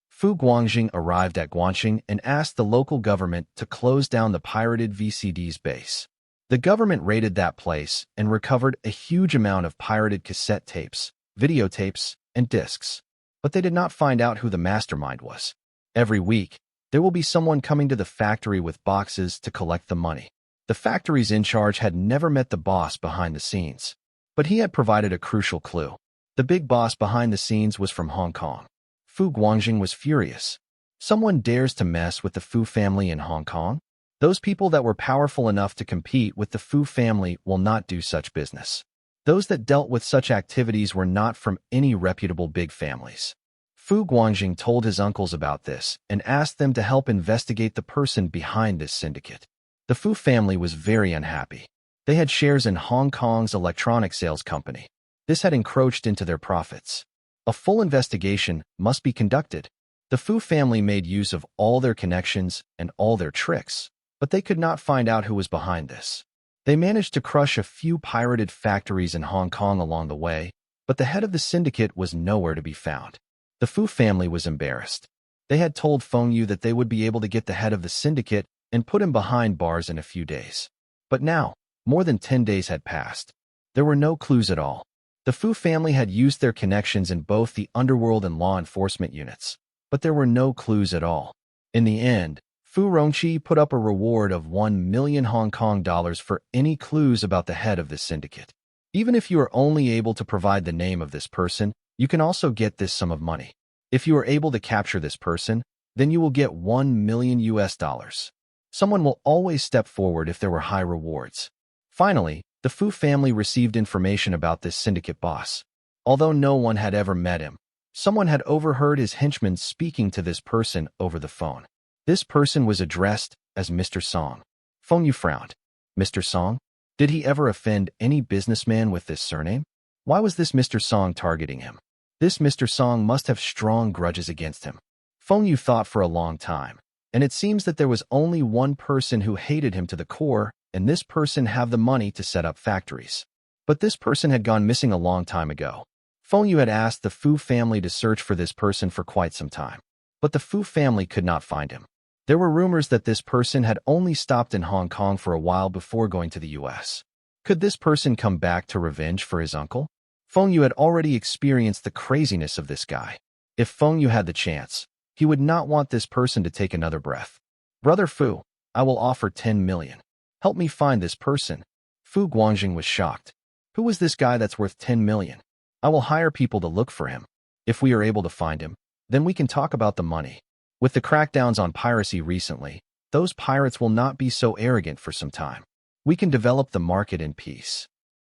Fu Guangjing arrived at Guangxing and asked the local government to close down the pirated VCD's base. The government raided that place and recovered a huge amount of pirated cassette tapes, videotapes, and discs. But they did not find out who the mastermind was. Every week, there will be someone coming to the factory with boxes to collect the money. The factory's in charge had never met the boss behind the scenes, but he had provided a crucial clue. The big boss behind the scenes was from Hong Kong. Fu Guangjing was furious. Someone dares to mess with the Fu family in Hong Kong? Those people that were powerful enough to compete with the Fu family will not do such business. Those that dealt with such activities were not from any reputable big families. Fu Guangjing told his uncles about this and asked them to help investigate the person behind this syndicate. The Fu family was very unhappy. They had shares in Hong Kong's electronic sales company. This had encroached into their profits. A full investigation must be conducted. The Fu family made use of all their connections and all their tricks, but they could not find out who was behind this. They managed to crush a few pirated factories in Hong Kong along the way, but the head of the syndicate was nowhere to be found. The Fu family was embarrassed. They had told Feng Yu that they would be able to get the head of the syndicate and put him behind bars in a few days. But now, more than 10 days had passed. There were no clues at all. The Fu family had used their connections in both the underworld and law enforcement units, but there were no clues at all. In the end, Fu Rongqi put up a reward of 1 million Hong Kong dollars for any clues about the head of this syndicate. Even if you are only able to provide the name of this person, you can also get this sum of money. If you are able to capture this person, then you will get 1 million US dollars. Someone will always step forward if there were high rewards. Finally, the Fu family received information about this syndicate boss. Although no one had ever met him, someone had overheard his henchmen speaking to this person over the phone. This person was addressed as Mr. Song. Feng Yu frowned. Mr. Song? Did he ever offend any businessman with this surname? Why was this Mr. Song targeting him? This Mr. Song must have strong grudges against him. Feng Yu thought for a long time, and it seems that there was only one person who hated him to the core, and this person had the money to set up factories. But this person had gone missing a long time ago. Feng Yu had asked the Fu family to search for this person for quite some time, but the Fu family could not find him. There were rumors that this person had only stopped in Hong Kong for a while before going to the US. Could this person come back to revenge for his uncle? Feng Yu had already experienced the craziness of this guy. If Feng Yu had the chance, he would not want this person to take another breath. Brother Fu, I will offer 10 million. Help me find this person. Fu Guangjing was shocked. Who was this guy that's worth 10 million? I will hire people to look for him. If we are able to find him, then we can talk about the money. With the crackdowns on piracy recently, those pirates will not be so arrogant for some time. We can develop the market in peace.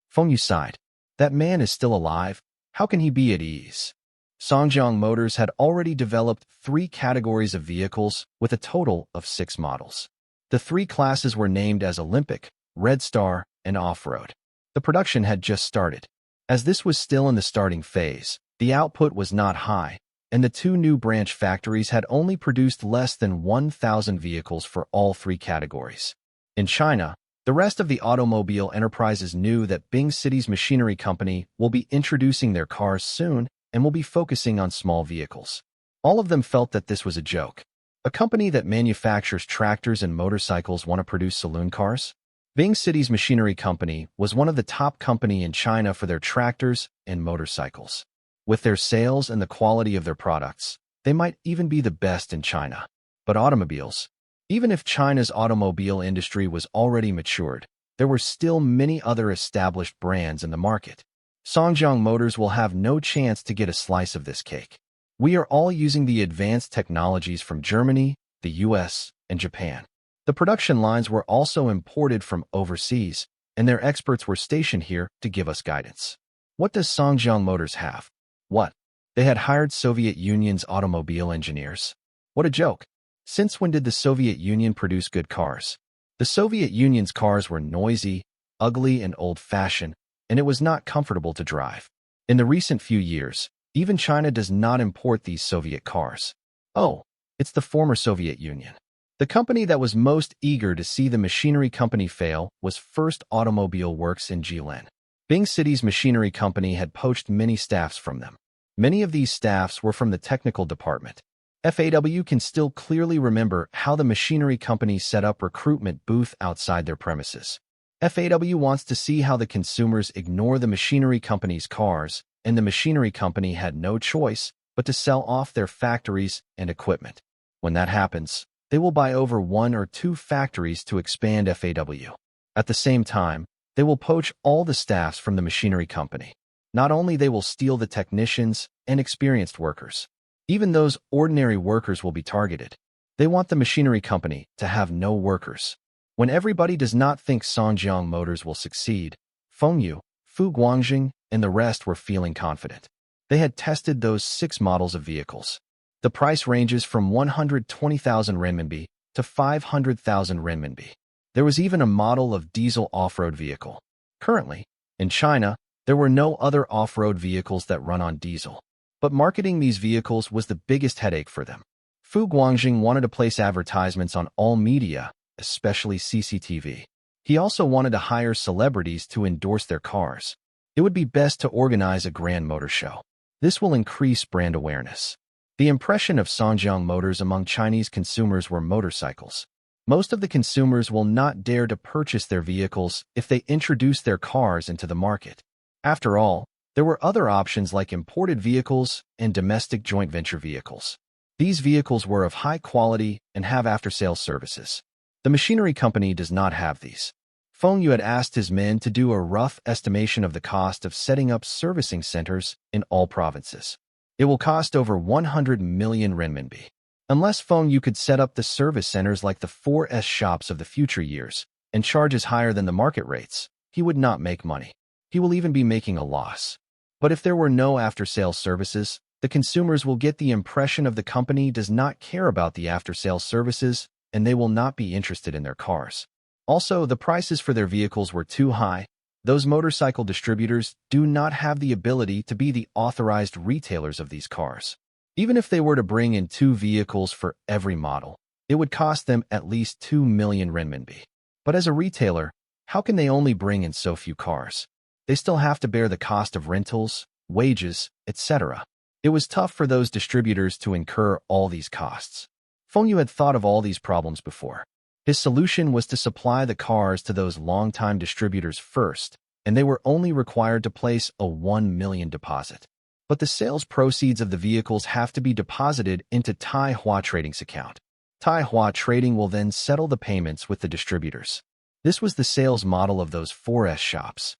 Feng Yu sighed. That man is still alive. How can he be at ease? Songjiang Motors had already developed 3 categories of vehicles with a total of 6 models. The 3 classes were named as Olympic, Red Star, and Off-Road. The production had just started. As this was still in the starting phase, the output was not high, and the 2 new branch factories had only produced less than 1,000 vehicles for all 3 categories. In China, the rest of the automobile enterprises knew that Bing City's machinery company will be introducing their cars soon and will be focusing on small vehicles. All of them felt that this was a joke. A company that manufactures tractors and motorcycles want to produce saloon cars? Bing City's machinery company was one of the top companies in China for their tractors and motorcycles. With their sales and the quality of their products, they might even be the best in China. But automobiles, even if China's automobile industry was already matured, there were still many other established brands in the market. Songjiang Motors will have no chance to get a slice of this cake. We are all using the advanced technologies from Germany, the US, and Japan. The production lines were also imported from overseas, and their experts were stationed here to give us guidance. What does Songjiang Motors have? What? They had hired Soviet Union's automobile engineers. What a joke. Since when did the Soviet Union produce good cars? The Soviet Union's cars were noisy, ugly, and old-fashioned, and it was not comfortable to drive. In the recent few years, even China does not import these Soviet cars. Oh, it's the former Soviet Union. The company that was most eager to see the machinery company fail was First Automobile Works in Jilin. Bing City's machinery company had poached many staffs from them. Many of these staffs were from the technical department. FAW can still clearly remember how the machinery company set up recruitment booth outside their premises. FAW wants to see how the consumers ignore the machinery company's cars, and the machinery company had no choice but to sell off their factories and equipment. When that happens, they will buy over 1 or 2 factories to expand FAW. At the same time, they will poach all the staffs from the machinery company. Not only they will steal the technicians and experienced workers, even those ordinary workers will be targeted. They want the machinery company to have no workers. When everybody does not think Songjiang Motors will succeed, Fengyu, Fu Guangjing, and the rest were feeling confident. They had tested those 6 models of vehicles. The price ranges from 120,000 renminbi to 500,000 renminbi. There was even a model of diesel off-road vehicle. Currently, in China, there were no other off-road vehicles that run on diesel. But marketing these vehicles was the biggest headache for them. Fu Guangjing wanted to place advertisements on all media, especially CCTV. He also wanted to hire celebrities to endorse their cars. It would be best to organize a grand motor show. This will increase brand awareness. The impression of Songjiang Motors among Chinese consumers were motorcycles. Most of the consumers will not dare to purchase their vehicles if they introduce their cars into the market. After all, there were other options like imported vehicles and domestic joint venture vehicles. These vehicles were of high quality and have after-sales services. The machinery company does not have these. Fengyu had asked his men to do a rough estimation of the cost of setting up servicing centers in all provinces. It will cost over 100 million renminbi. Unless Fengyu could set up the service centers like the 4S shops of the future years and charges higher than the market rates, he would not make money. He will even be making a loss. But if there were no after-sales services, the consumers will get the impression of the company does not care about the after-sales services and they will not be interested in their cars. Also, the prices for their vehicles were too high. Those motorcycle distributors do not have the ability to be the authorized retailers of these cars. Even if they were to bring in 2 vehicles for every model, it would cost them at least 2 million renminbi. But as a retailer, how can they only bring in so few cars? They still have to bear the cost of rentals, wages, etc. It was tough for those distributors to incur all these costs. Fengyu had thought of all these problems before. His solution was to supply the cars to those long-time distributors first, and they were only required to place a 1 million deposit. But the sales proceeds of the vehicles have to be deposited into Taihua Trading's account. Taihua Trading will then settle the payments with the distributors. This was the sales model of those 4S shops.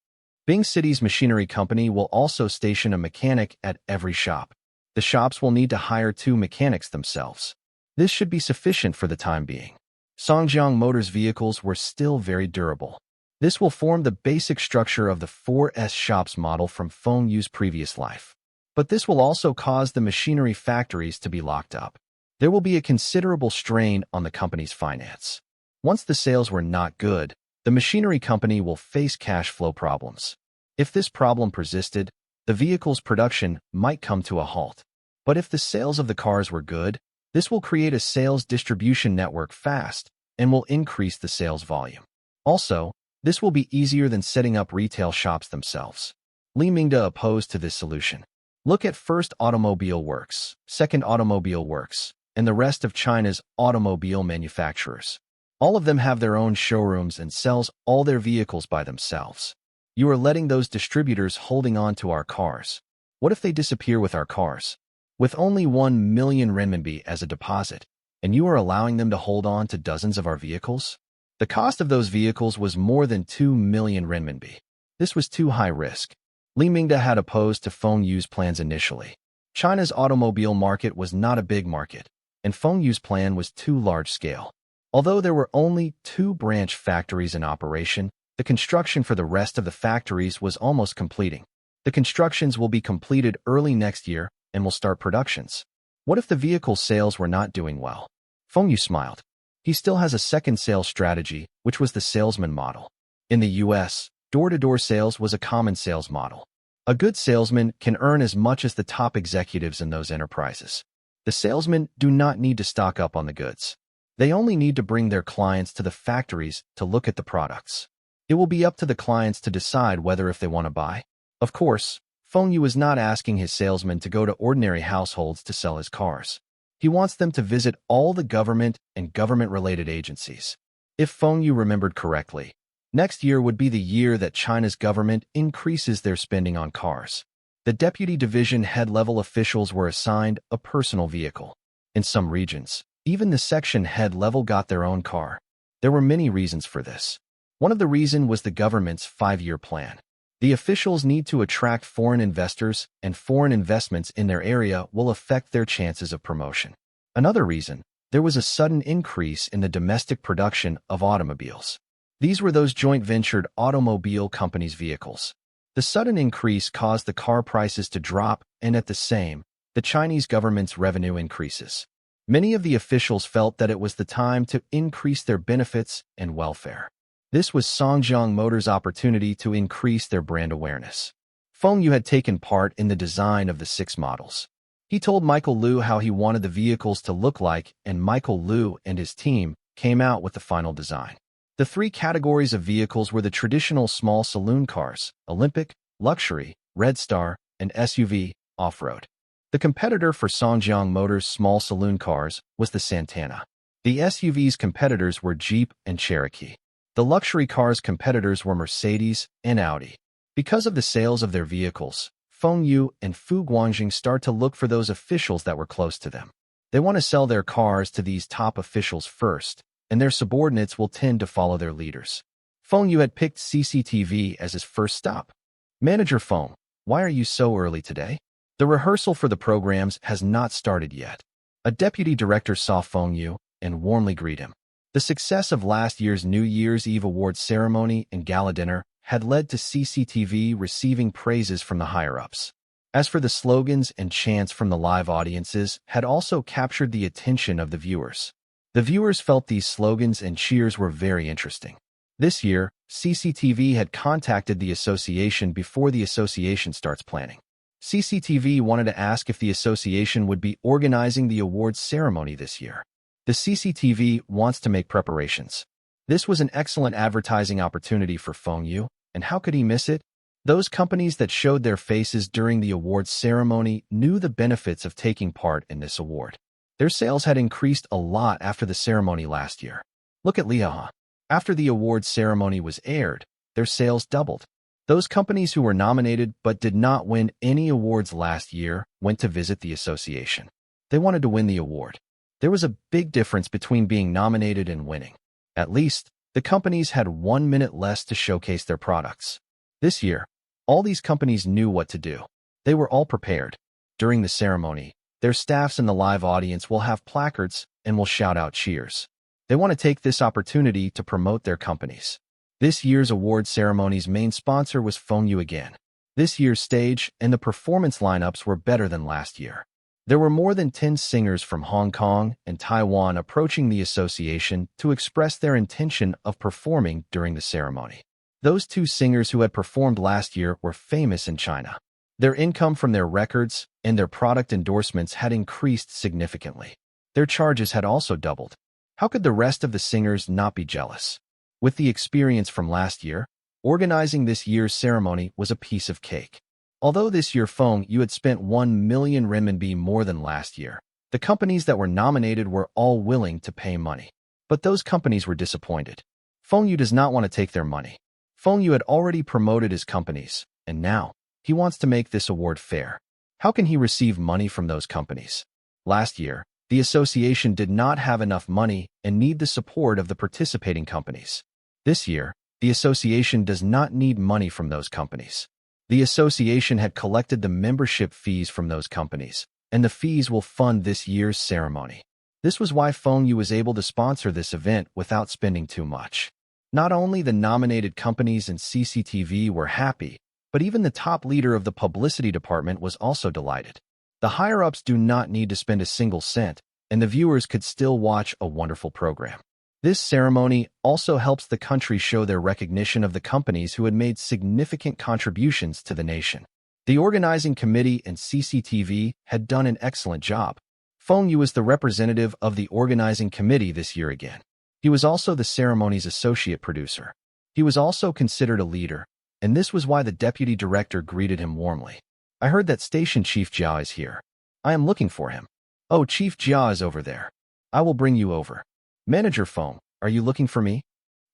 Bing City's machinery company will also station a mechanic at every shop. The shops will need to hire 2 mechanics themselves. This should be sufficient for the time being. Songjiang Motors vehicles were still very durable. This will form the basic structure of the 4S shops model from Fengyu's previous life. But this will also cause the machinery factories to be locked up. There will be a considerable strain on the company's finance. Once the sales were not good, the machinery company will face cash flow problems. If this problem persisted, the vehicle's production might come to a halt. But if the sales of the cars were good, this will create a sales distribution network fast and will increase the sales volume. Also, this will be easier than setting up retail shops themselves. Li Mingde opposed to this solution. Look at First Automobile Works, Second Automobile Works, and the rest of China's automobile manufacturers. All of them have their own showrooms and sells all their vehicles by themselves. You are letting those distributors holding on to our cars. What if they disappear with our cars? With only 1 million renminbi as a deposit, and you are allowing them to hold on to dozens of our vehicles? The cost of those vehicles was more than 2 million renminbi. This was too high risk. Li Mingde had opposed to Fengyu's plans initially. China's automobile market was not a big market, and Fengyu's plan was too large-scale. Although there were only 2 branch factories in operation, the construction for the rest of the factories was almost completing. The constructions will be completed early next year and will start productions. What if the vehicle sales were not doing well? Fengyu smiled. He still has a second sales strategy, which was the salesman model. In the US, door-to-door sales was a common sales model. A good salesman can earn as much as the top executives in those enterprises. The salesmen do not need to stock up on the goods. They only need to bring their clients to the factories to look at the products. It will be up to the clients to decide whether if they want to buy. Of course, Fengyu is not asking his salesmen to go to ordinary households to sell his cars. He wants them to visit all the government and government-related agencies. If Fengyu remembered correctly, next year would be the year that China's government increases their spending on cars. The deputy division head-level officials were assigned a personal vehicle. In some regions, even the section head level got their own car. There were many reasons for this. One of the reasons was the government's 5-year plan. The officials need to attract foreign investors, and foreign investments in their area will affect their chances of promotion. Another reason, there was a sudden increase in the domestic production of automobiles. These were those joint-ventured automobile companies' vehicles. The sudden increase caused the car prices to drop, and at the same, the Chinese government's revenue increases. Many of the officials felt that it was the time to increase their benefits and welfare. This was Songjiang Motors' opportunity to increase their brand awareness. Feng Yu had taken part in the design of the 6 models. He told Michael Liu how he wanted the vehicles to look like, and Michael Liu and his team came out with the final design. The 3 categories of vehicles were the traditional small saloon cars, Olympic, luxury, Red Star, and SUV, off-road. The competitor for Songjiang Motors' small saloon cars was the Santana. The SUV's competitors were Jeep and Cherokee. The luxury cars' competitors were Mercedes and Audi. Because of the sales of their vehicles, Feng Yu and Fu Guangjing start to look for those officials that were close to them. They want to sell their cars to these top officials first, and their subordinates will tend to follow their leaders. Feng Yu had picked CCTV as his first stop. Manager Feng, why are you so early today? The rehearsal for the programs has not started yet. A deputy director saw Feng Yu and warmly greeted him. The success of last year's New Year's Eve awards ceremony and gala dinner had led to CCTV receiving praises from the higher-ups. As for the slogans and chants from the live audiences had also captured the attention of the viewers. The viewers felt these slogans and cheers were very interesting. This year, CCTV had contacted the association before the association starts planning. CCTV wanted to ask if the association would be organizing the awards ceremony this year. The CCTV wants to make preparations. This was an excellent advertising opportunity for Feng Yu, and how could he miss it? Those companies that showed their faces during the awards ceremony knew the benefits of taking part in this award. Their sales had increased a lot after the ceremony last year. Look at Liaha. After the awards ceremony was aired, their sales doubled. Those companies who were nominated but did not win any awards last year went to visit the association. They wanted to win the award. There was a big difference between being nominated and winning. At least, the companies had 1 minute less to showcase their products. This year, all these companies knew what to do. They were all prepared. During the ceremony, their staffs in the live audience will have placards and will shout out cheers. They want to take this opportunity to promote their companies. This year's award ceremony's main sponsor was Feng Yu again. This year's stage and the performance lineups were better than last year. There were more than 10 singers from Hong Kong and Taiwan approaching the association to express their intention of performing during the ceremony. Those 2 singers who had performed last year were famous in China. Their income from their records and their product endorsements had increased significantly. Their charges had also doubled. How could the rest of the singers not be jealous? With the experience from last year, organizing this year's ceremony was a piece of cake. Although this year Feng Yu had spent 1 million renminbi more than last year, the companies that were nominated were all willing to pay money. But those companies were disappointed. Feng Yu does not want to take their money. Feng Yu had already promoted his companies, and now, he wants to make this award fair. How can he receive money from those companies? Last year, the association did not have enough money and need the support of the participating companies. This year, the association does not need money from those companies. The association had collected the membership fees from those companies, and the fees will fund this year's ceremony. This was why Feng Yu was able to sponsor this event without spending too much. Not only the nominated companies and CCTV were happy, but even the top leader of the publicity department was also delighted. The higher-ups do not need to spend a single cent, and the viewers could still watch a wonderful program. This ceremony also helps the country show their recognition of the companies who had made significant contributions to the nation. The organizing committee and CCTV had done an excellent job. Feng Yu was the representative of the organizing committee this year again. He was also the ceremony's associate producer. He was also considered a leader, and this was why the deputy director greeted him warmly. I heard that Station Chief Jia is here. I am looking for him. Oh, Chief Jia is over there. I will bring you over. Manager Feng, are you looking for me?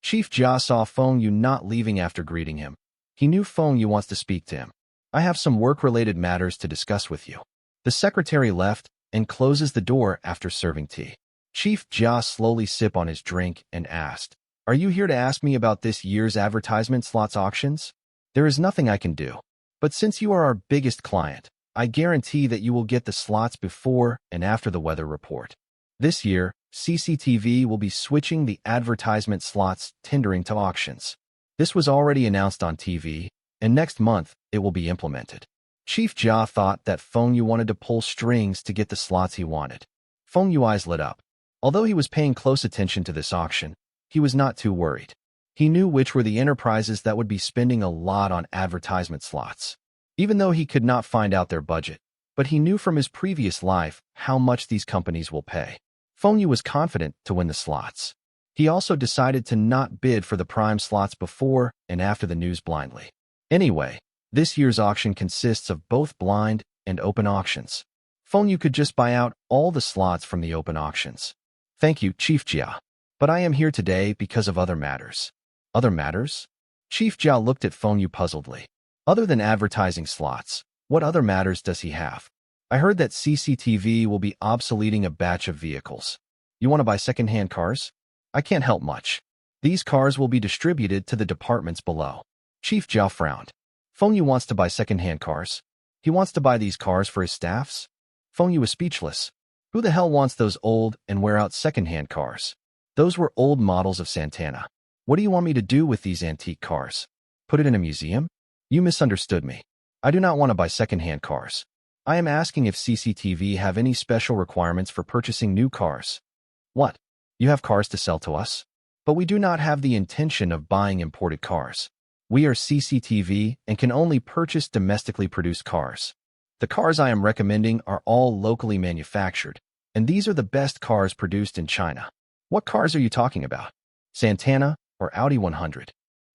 Chief Jia saw Feng Yu not leaving after greeting him. He knew Feng Yu wants to speak to him. I have some work-related matters to discuss with you. The secretary left and closes the door after serving tea. Chief Jia slowly sipped on his drink and asked, Are you here to ask me about this year's advertisement slots auctions? There is nothing I can do. But since you are our biggest client, I guarantee that you will get the slots before and after the weather report. This year, CCTV will be switching the advertisement slots tendering to auctions. This was already announced on TV, and next month it will be implemented. Chief Jia thought that Feng Yu wanted to pull strings to get the slots he wanted. Feng Yu's eyes lit up. Although he was paying close attention to this auction, he was not too worried. He knew which were the enterprises that would be spending a lot on advertisement slots. Even though he could not find out their budget, but he knew from his previous life how much these companies will pay. Feng Yu was confident to win the slots. He also decided to not bid for the prime slots before and after the news blindly. Anyway, this year's auction consists of both blind and open auctions. Feng Yu could just buy out all the slots from the open auctions. Thank you, Chief Jia. But I am here today because of other matters. Other matters? Chief Jia looked at Feng Yu puzzledly. Other than advertising slots, what other matters does he have? I heard that CCTV will be obsoleting a batch of vehicles. You want to buy second-hand cars? I can't help much. These cars will be distributed to the departments below. Chief Jia frowned. Feng Yu wants to buy second-hand cars. He wants to buy these cars for his staffs? Feng Yu was speechless. Who the hell wants those old and wear-out second-hand cars? Those were old models of Santana. What do you want me to do with these antique cars? Put it in a museum? You misunderstood me. I do not want to buy second-hand cars. I am asking if CCTV have any special requirements for purchasing new cars. What? You have cars to sell to us? But we do not have the intention of buying imported cars. We are CCTV and can only purchase domestically produced cars. The cars I am recommending are all locally manufactured, and these are the best cars produced in China. What cars are you talking about? Santana or Audi 100?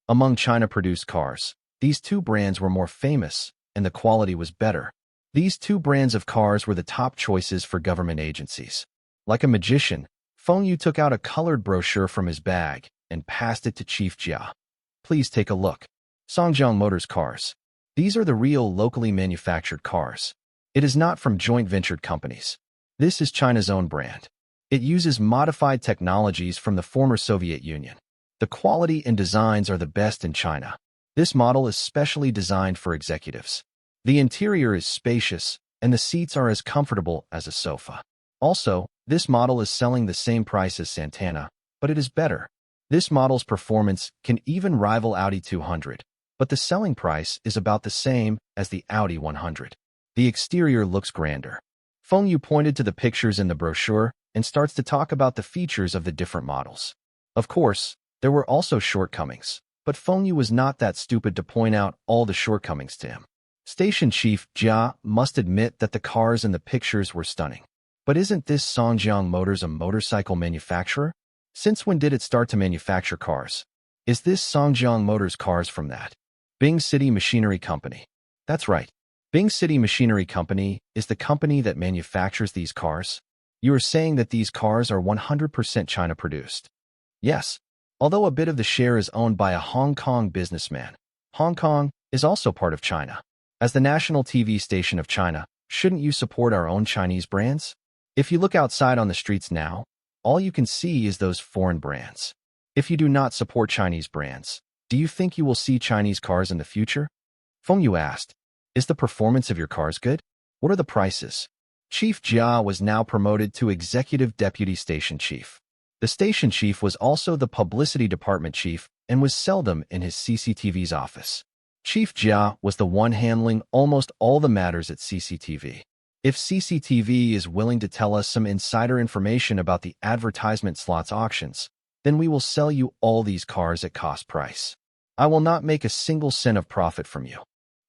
Among China-produced cars, these two brands were more famous, and the quality was better. These two brands of cars were the top choices for government agencies. Like a magician, Feng Yu took out a colored brochure from his bag and passed it to Chief Jia. Please take a look. Songjiang Motors cars. These are the real locally manufactured cars. It is not from joint ventured companies. This is China's own brand. It uses modified technologies from the former Soviet Union. The quality and designs are the best in China. This model is specially designed for executives. The interior is spacious, and the seats are as comfortable as a sofa. Also, this model is selling the same price as Santana, but it is better. This model's performance can even rival Audi 200, but the selling price is about the same as the Audi 100. The exterior looks grander. Feng Yu pointed to the pictures in the brochure and starts to talk about the features of the different models. Of course, there were also shortcomings, but Feng Yu was not that stupid to point out all the shortcomings to him. Station Chief Jia must admit that the cars in the pictures were stunning. But isn't this Songjiang Motors a motorcycle manufacturer? Since when did it start to manufacture cars? Is this Songjiang Motors cars from that Bing City Machinery Company? That's right. Bing City Machinery Company is the company that manufactures these cars. You are saying that these cars are 100% China-produced. Yes. Although a bit of the share is owned by a Hong Kong businessman, Hong Kong is also part of China. As the national TV station of China, shouldn't you support our own Chinese brands? If you look outside on the streets now, all you can see is those foreign brands. If you do not support Chinese brands, do you think you will see Chinese cars in the future? Feng Yu asked, is the performance of your cars good? What are the prices? Chief Jia was now promoted to Executive Deputy Station Chief. The station chief was also the publicity department chief and was seldom in his CCTV's office. Chief Jia was the one handling almost all the matters at CCTV. If CCTV is willing to tell us some insider information about the advertisement slots auctions, then we will sell you all these cars at cost price. I will not make a single cent of profit from you.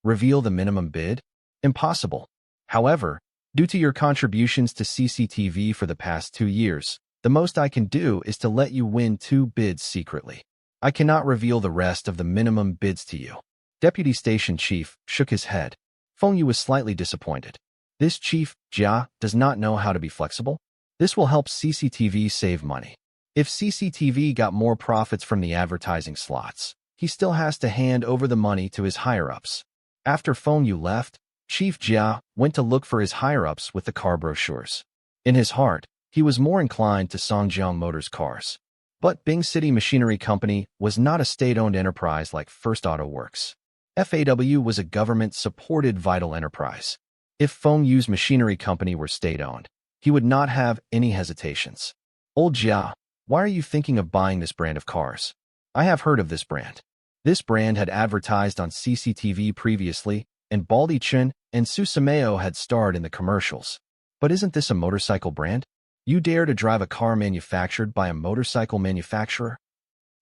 Reveal the minimum bid? Impossible. However, due to your contributions to CCTV for the past 2 years, the most I can do is to let you win 2 bids secretly. I cannot reveal the rest of the minimum bids to you. Deputy Station Chief shook his head. Feng Yu was slightly disappointed. This Chief Jia does not know how to be flexible. This will help CCTV save money. If CCTV got more profits from the advertising slots, he still has to hand over the money to his higher-ups. After Feng Yu left, Chief Jia went to look for his higher-ups with the car brochures. In his heart, he was more inclined to Songjiang Motors cars. But Bing City Machinery Company was not a state-owned enterprise like First Auto Works. FAW was a government-supported vital enterprise. If Feng Yu's machinery company were state-owned, he would not have any hesitations. Old Jia, why are you thinking of buying this brand of cars? I have heard of this brand. This brand had advertised on CCTV previously, and Baldi Chen and Susameo had starred in the commercials. But isn't this a motorcycle brand? You dare to drive a car manufactured by a motorcycle manufacturer?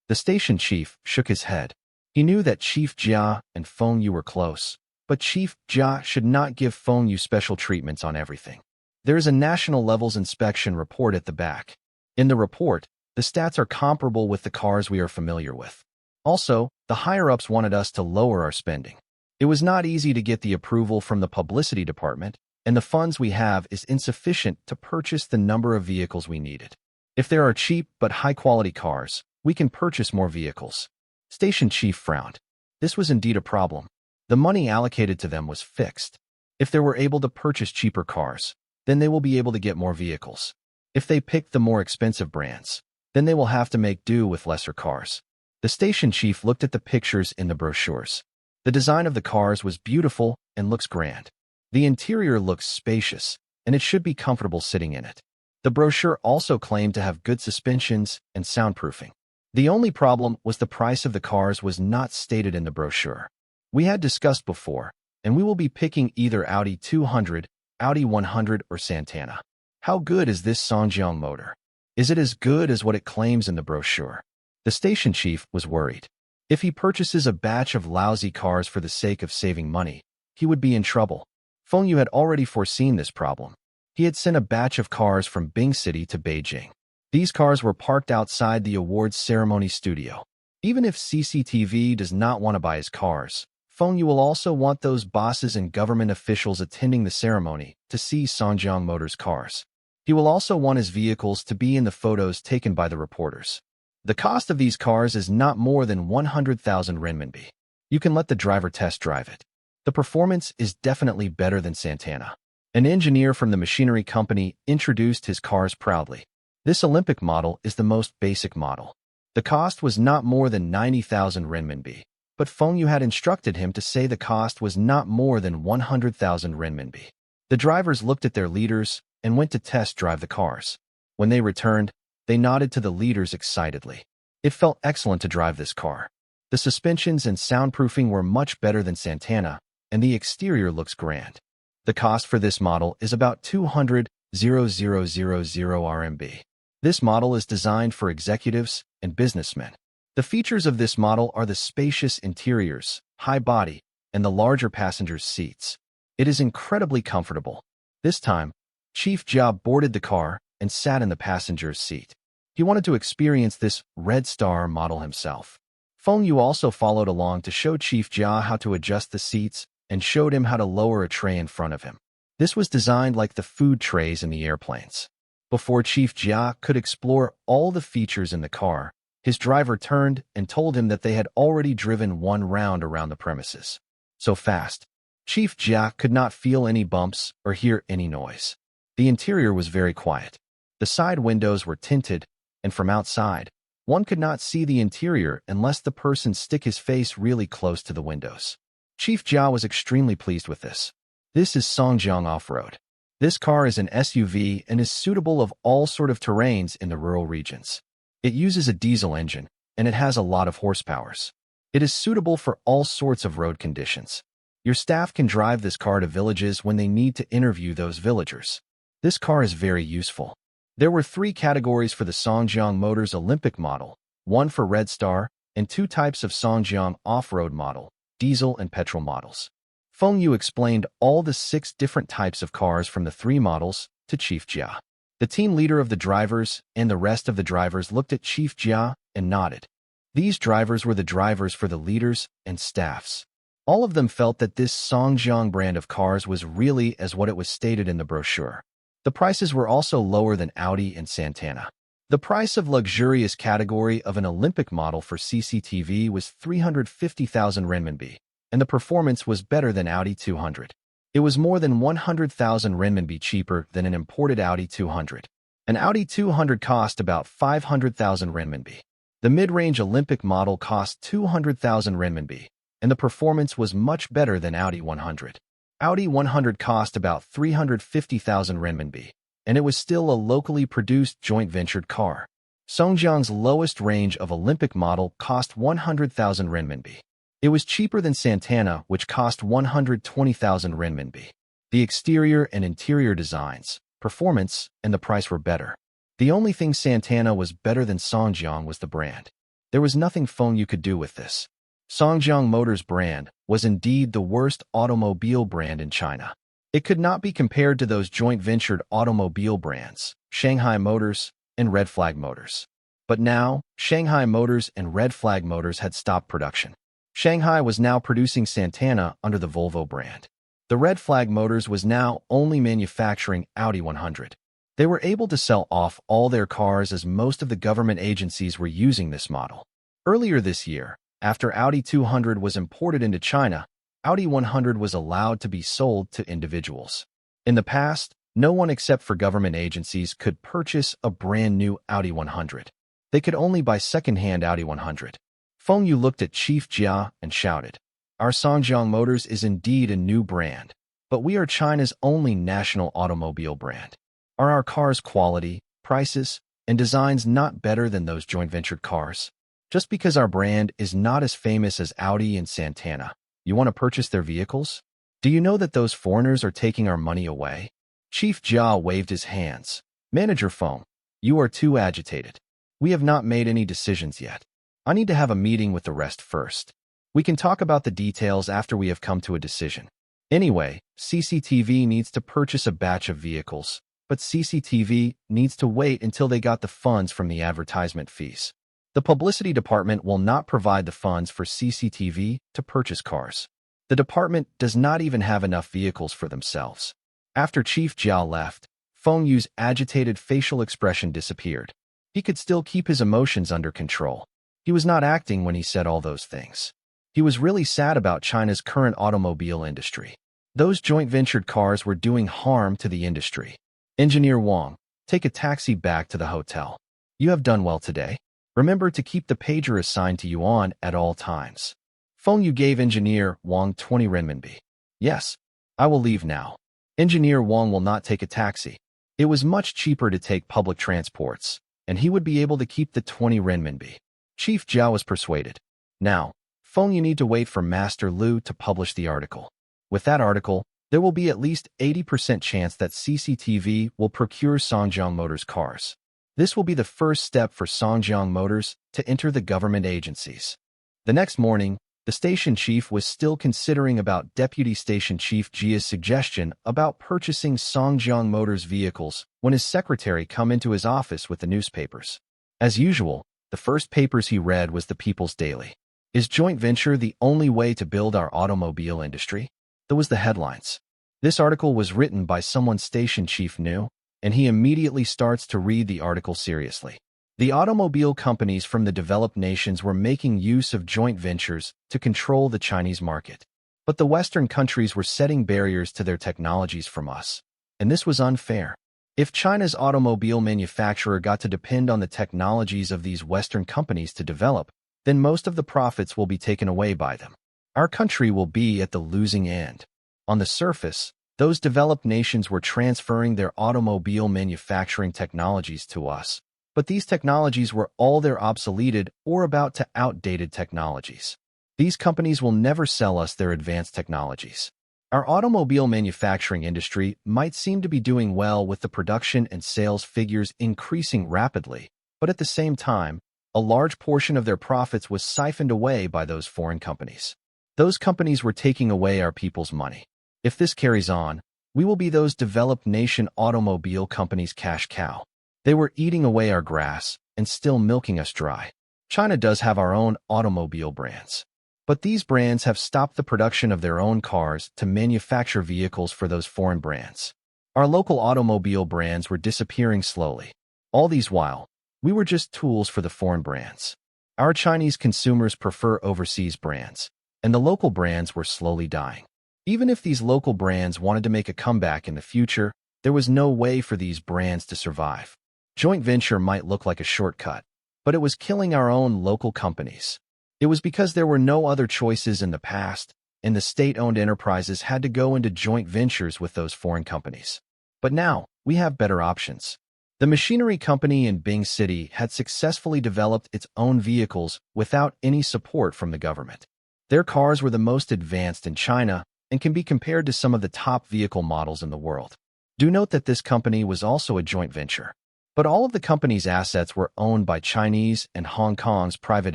The station chief shook his head. He knew that Chief Jia and Feng Yu were close, but Chief Jia should not give Feng Yu special treatments on everything. There is a national levels inspection report at the back. In the report, the stats are comparable with the cars we are familiar with. Also, the higher-ups wanted us to lower our spending. It was not easy to get the approval from the publicity department, and the funds we have is insufficient to purchase the number of vehicles we needed. If there are cheap but high-quality cars, we can purchase more vehicles. Station chief frowned. This was indeed a problem. The money allocated to them was fixed. If they were able to purchase cheaper cars, then they will be able to get more vehicles. If they pick the more expensive brands, then they will have to make do with lesser cars. The station chief looked at the pictures in the brochures. The design of the cars was beautiful and looks grand. The interior looks spacious, and it should be comfortable sitting in it. The brochure also claimed to have good suspensions and soundproofing. The only problem was the price of the cars was not stated in the brochure. We had discussed before, and we will be picking either Audi 200, Audi 100, or Santana. How good is this Songjiang motor? Is it as good as what it claims in the brochure? The station chief was worried. If he purchases a batch of lousy cars for the sake of saving money, he would be in trouble. Feng Yu had already foreseen this problem. He had sent a batch of cars from Bing City to Beijing. These cars were parked outside the awards ceremony studio. Even if CCTV does not want to buy his cars, Feng Yu will also want those bosses and government officials attending the ceremony to see Songjiang Motors cars. He will also want his vehicles to be in the photos taken by the reporters. The cost of these cars is not more than 100,000 renminbi. You can let the driver test drive it. The performance is definitely better than Santana. An engineer from the machinery company introduced his cars proudly. This Olympic model is the most basic model. The cost was not more than 90,000 renminbi, but Feng Yu had instructed him to say the cost was not more than 100,000 renminbi. The drivers looked at their leaders and went to test drive the cars. When they returned, they nodded to the leaders excitedly. It felt excellent to drive this car. The suspensions and soundproofing were much better than Santana, and the exterior looks grand. The cost for this model is about 200,000 RMB. This model is designed for executives and businessmen. The features of this model are the spacious interiors, high body, and the larger passengers' seats. It is incredibly comfortable. This time, Chief Jia boarded the car and sat in the passenger's seat. He wanted to experience this Red Star model himself. Feng Yu also followed along to show Chief Jia how to adjust the seats and showed him how to lower a tray in front of him. This was designed like the food trays in the airplanes. Before Chief Jia could explore all the features in the car, his driver turned and told him that they had already driven one round around the premises. So fast, Chief Jia could not feel any bumps or hear any noise. The interior was very quiet. The side windows were tinted, and from outside, one could not see the interior unless the person stick his face really close to the windows. Chief Jia was extremely pleased with this. This is Songjiang Off-Road. This car is an SUV and is suitable of all sort of terrains in the rural regions. It uses a diesel engine, and it has a lot of horsepowers. It is suitable for all sorts of road conditions. Your staff can drive this car to villages when they need to interview those villagers. This car is very useful. There were 3 categories for the Songjiang Motors Olympic model, 1 for Red Star, and 2 types of Songjiang Off-Road model, diesel and petrol models. Feng Yu explained all the 6 different types of cars from the 3 models to Chief Jia. The team leader of the drivers and the rest of the drivers looked at Chief Jia and nodded. These drivers were the drivers for the leaders and staffs. All of them felt that this Songjiang brand of cars was really as what it was stated in the brochure. The prices were also lower than Audi and Santana. The price of luxurious category of an Olympic model for CCTV was 350,000 renminbi, and the performance was better than Audi 200. It was more than 100,000 renminbi cheaper than an imported Audi 200. An Audi 200 cost about 500,000 renminbi. The mid-range Olympic model cost 200,000 renminbi, and the performance was much better than Audi 100. Audi 100 cost about 350,000 renminbi, and it was still a locally produced joint-ventured car. Songjiang's lowest range of Olympic model cost 100,000 renminbi. It was cheaper than Santana, which cost 120,000 renminbi. The exterior and interior designs, performance, and the price were better. The only thing Santana was better than Songjiang was the brand. There was nothing Fengyu could do with this. Songjiang Motors brand was indeed the worst automobile brand in China. It could not be compared to those joint-ventured automobile brands, Shanghai Motors and Red Flag Motors. But now, Shanghai Motors and Red Flag Motors had stopped production. Shanghai was now producing Santana under the Volvo brand. The Red Flag Motors was now only manufacturing Audi 100. They were able to sell off all their cars as most of the government agencies were using this model. Earlier this year, after Audi 200 was imported into China, Audi 100 was allowed to be sold to individuals. In the past, no one except for government agencies could purchase a brand new Audi 100. They could only buy second-hand Audi 100. Fengyu looked at Chief Jia and shouted, "Our Songjiang Motors is indeed a new brand, but we are China's only national automobile brand. Are our cars' quality, prices, and designs not better than those joint-ventured cars? Just because our brand is not as famous as Audi and Santana, you want to purchase their vehicles? Do you know that those foreigners are taking our money away?" Chief Jia waved his hands. "Manager Feng, you are too agitated. We have not made any decisions yet. I need to have a meeting with the rest first. We can talk about the details after we have come to a decision. Anyway, CCTV needs to purchase a batch of vehicles, but CCTV needs to wait until they got the funds from the advertisement fees. The publicity department will not provide the funds for CCTV to purchase cars. The department does not even have enough vehicles for themselves." After Chief Jiao left, Fengyu's agitated facial expression disappeared. He could still keep his emotions under control. He was not acting when he said all those things. He was really sad about China's current automobile industry. Those joint-ventured cars were doing harm to the industry. "Engineer Wang, take a taxi back to the hotel. You have done well today. Remember to keep the pager assigned to you on at all times." Fengyu gave Engineer Wang 20 renminbi. "Yes, I will leave now." Engineer Wang will not take a taxi. It was much cheaper to take public transports, and he would be able to keep the 20 renminbi. Chief Jiao was persuaded. Now, Fengyu need to wait for Master Liu to publish the article. With that article, there will be at least 80% chance that CCTV will procure Songjiang Motors cars. This will be the first step for Songjiang Motors to enter the government agencies. The next morning, the station chief was still considering about Deputy Station Chief Jia's suggestion about purchasing Songjiang Motors vehicles when his secretary come into his office with the newspapers. As usual, the first papers he read was the People's Daily. "Is joint venture the only way to build our automobile industry?" That was the headlines. This article was written by someone station chief knew, and he immediately starts to read the article seriously. The automobile companies from the developed nations were making use of joint ventures to control the Chinese market. But the Western countries were setting barriers to their technologies from us, and this was unfair. If China's automobile manufacturer got to depend on the technologies of these Western companies to develop, then most of the profits will be taken away by them. Our country will be at the losing end. On the surface, those developed nations were transferring their automobile manufacturing technologies to us, but these technologies were all their obsoleted or about to outdated technologies. These companies will never sell us their advanced technologies. Our automobile manufacturing industry might seem to be doing well with the production and sales figures increasing rapidly, but at the same time, a large portion of their profits was siphoned away by those foreign companies. Those companies were taking away our people's money. If this carries on, we will be those developed nation automobile companies' cash cow. They were eating away our grass and still milking us dry. China does have our own automobile brands, but these brands have stopped the production of their own cars to manufacture vehicles for those foreign brands. Our local automobile brands were disappearing slowly. All these while, we were just tools for the foreign brands. Our Chinese consumers prefer overseas brands, and the local brands were slowly dying. Even if these local brands wanted to make a comeback in the future, there was no way for these brands to survive. Joint venture might look like a shortcut, but it was killing our own local companies. It was because there were no other choices in the past, and the state-owned enterprises had to go into joint ventures with those foreign companies. But now, we have better options. The machinery company in Bing City had successfully developed its own vehicles without any support from the government. Their cars were the most advanced in China and can be compared to some of the top vehicle models in the world. Do note that this company was also a joint venture, but all of the company's assets were owned by Chinese and Hong Kong's private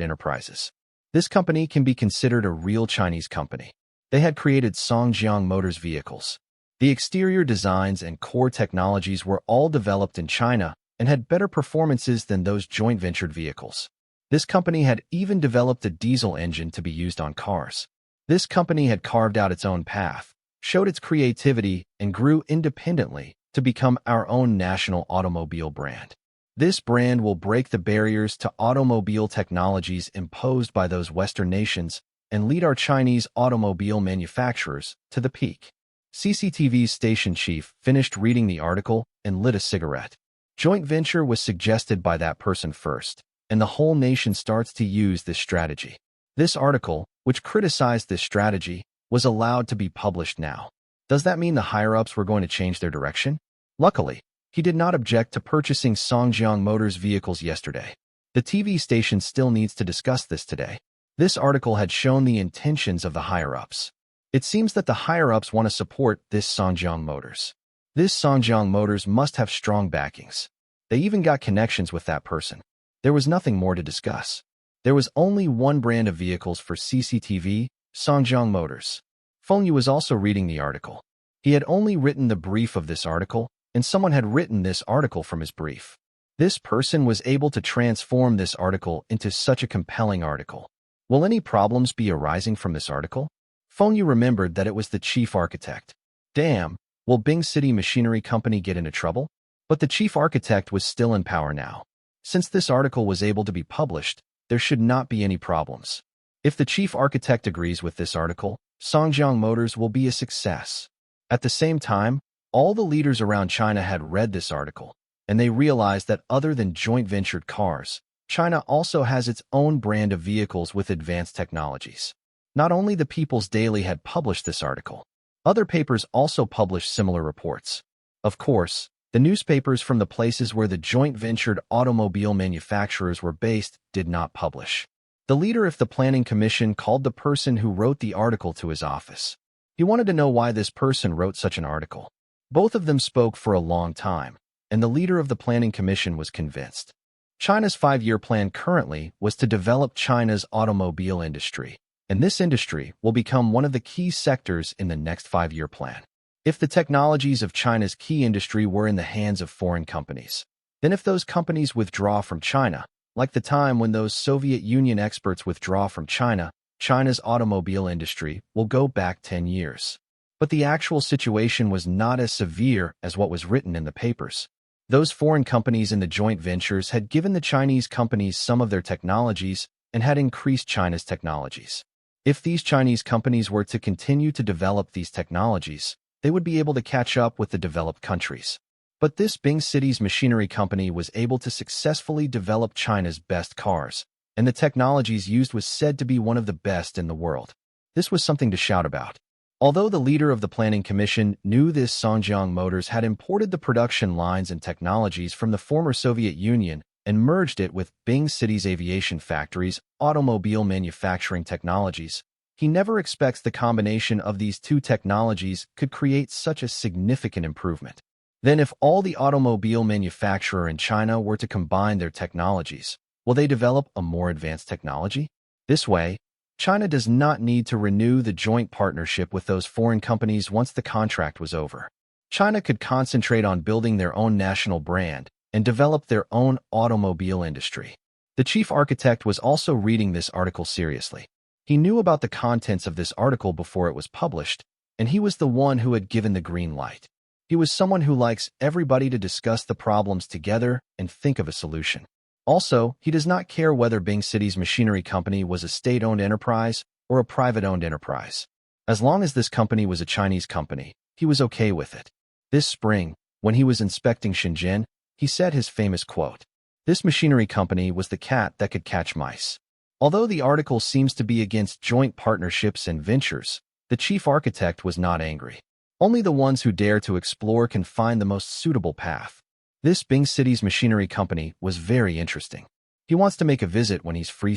enterprises. This company can be considered a real Chinese company. They had created Songjiang Motors vehicles. The exterior designs and core technologies were all developed in China and had better performances than those joint ventured vehicles. This company had even developed a diesel engine to be used on cars. This company had carved out its own path, showed its creativity, and grew independently to become our own national automobile brand. This brand will break the barriers to automobile technologies imposed by those Western nations and lead our Chinese automobile manufacturers to the peak. CCTV's station chief finished reading the article and lit a cigarette. Joint venture was suggested by that person first, and the whole nation starts to use this strategy. This article, which criticized this strategy, was allowed to be published now. Does that mean the higher-ups were going to change their direction? Luckily, he did not object to purchasing Songjiang Motors vehicles yesterday. The TV station still needs to discuss this today. This article had shown the intentions of the higher-ups. It seems that the higher-ups want to support this Songjiang Motors. This Songjiang Motors must have strong backings. They even got connections with that person. There was nothing more to discuss. There was only one brand of vehicles for CCTV, Songjiang Motors. Feng Yu was also reading the article. He had only written the brief of this article, and someone had written this article from his brief. This person was able to transform this article into such a compelling article. Will any problems be arising from this article? Feng Yu remembered that it was the chief architect. Damn, will Bing City Machinery Company get into trouble? But the chief architect was still in power now. Since this article was able to be published, there should not be any problems. If the chief architect agrees with this article, Songjiang Motors will be a success. At the same time, all the leaders around China had read this article, and they realized that other than joint ventured cars, China also has its own brand of vehicles with advanced technologies. Not only the People's Daily had published this article, other papers also published similar reports. Of course, the newspapers from the places where the joint ventured automobile manufacturers were based did not publish. The leader of the Planning Commission called the person who wrote the article to his office. He wanted to know why this person wrote such an article. Both of them spoke for a long time, and the leader of the Planning Commission was convinced. China's 5-year plan currently was to develop China's automobile industry, and this industry will become one of the key sectors in the next 5-year plan. If the technologies of China's key industry were in the hands of foreign companies, then if those companies withdraw from China, like the time when those Soviet Union experts withdraw from China, China's automobile industry will go back 10 years. But the actual situation was not as severe as what was written in the papers. Those foreign companies in the joint ventures had given the Chinese companies some of their technologies and had increased China's technologies. If these Chinese companies were to continue to develop these technologies, they would be able to catch up with the developed countries. But this Bing City's machinery company was able to successfully develop China's best cars, and the technologies used was said to be one of the best in the world. This was something to shout about. Although the leader of the Planning Commission knew this Songjiang Motors had imported the production lines and technologies from the former Soviet Union and merged it with Bing City's aviation factories' automobile manufacturing technologies, he never expects the combination of these two technologies could create such a significant improvement. Then if all the automobile manufacturer in China were to combine their technologies, will they develop a more advanced technology? This way, China does not need to renew the joint partnership with those foreign companies once the contract was over. China could concentrate on building their own national brand and develop their own automobile industry. The chief architect was also reading this article seriously. He knew about the contents of this article before it was published, and he was the one who had given the green light. He was someone who likes everybody to discuss the problems together and think of a solution. Also, he does not care whether Bing City's machinery company was a state-owned enterprise or a private-owned enterprise. As long as this company was a Chinese company, he was okay with it. This spring, when he was inspecting Shenzhen, he said his famous quote, "This machinery company was the cat that could catch mice." Although the article seems to be against joint partnerships and ventures, the chief architect was not angry. Only the ones who dare to explore can find the most suitable path. This Bing City's machinery company was very interesting. He wants to make a visit when he's free.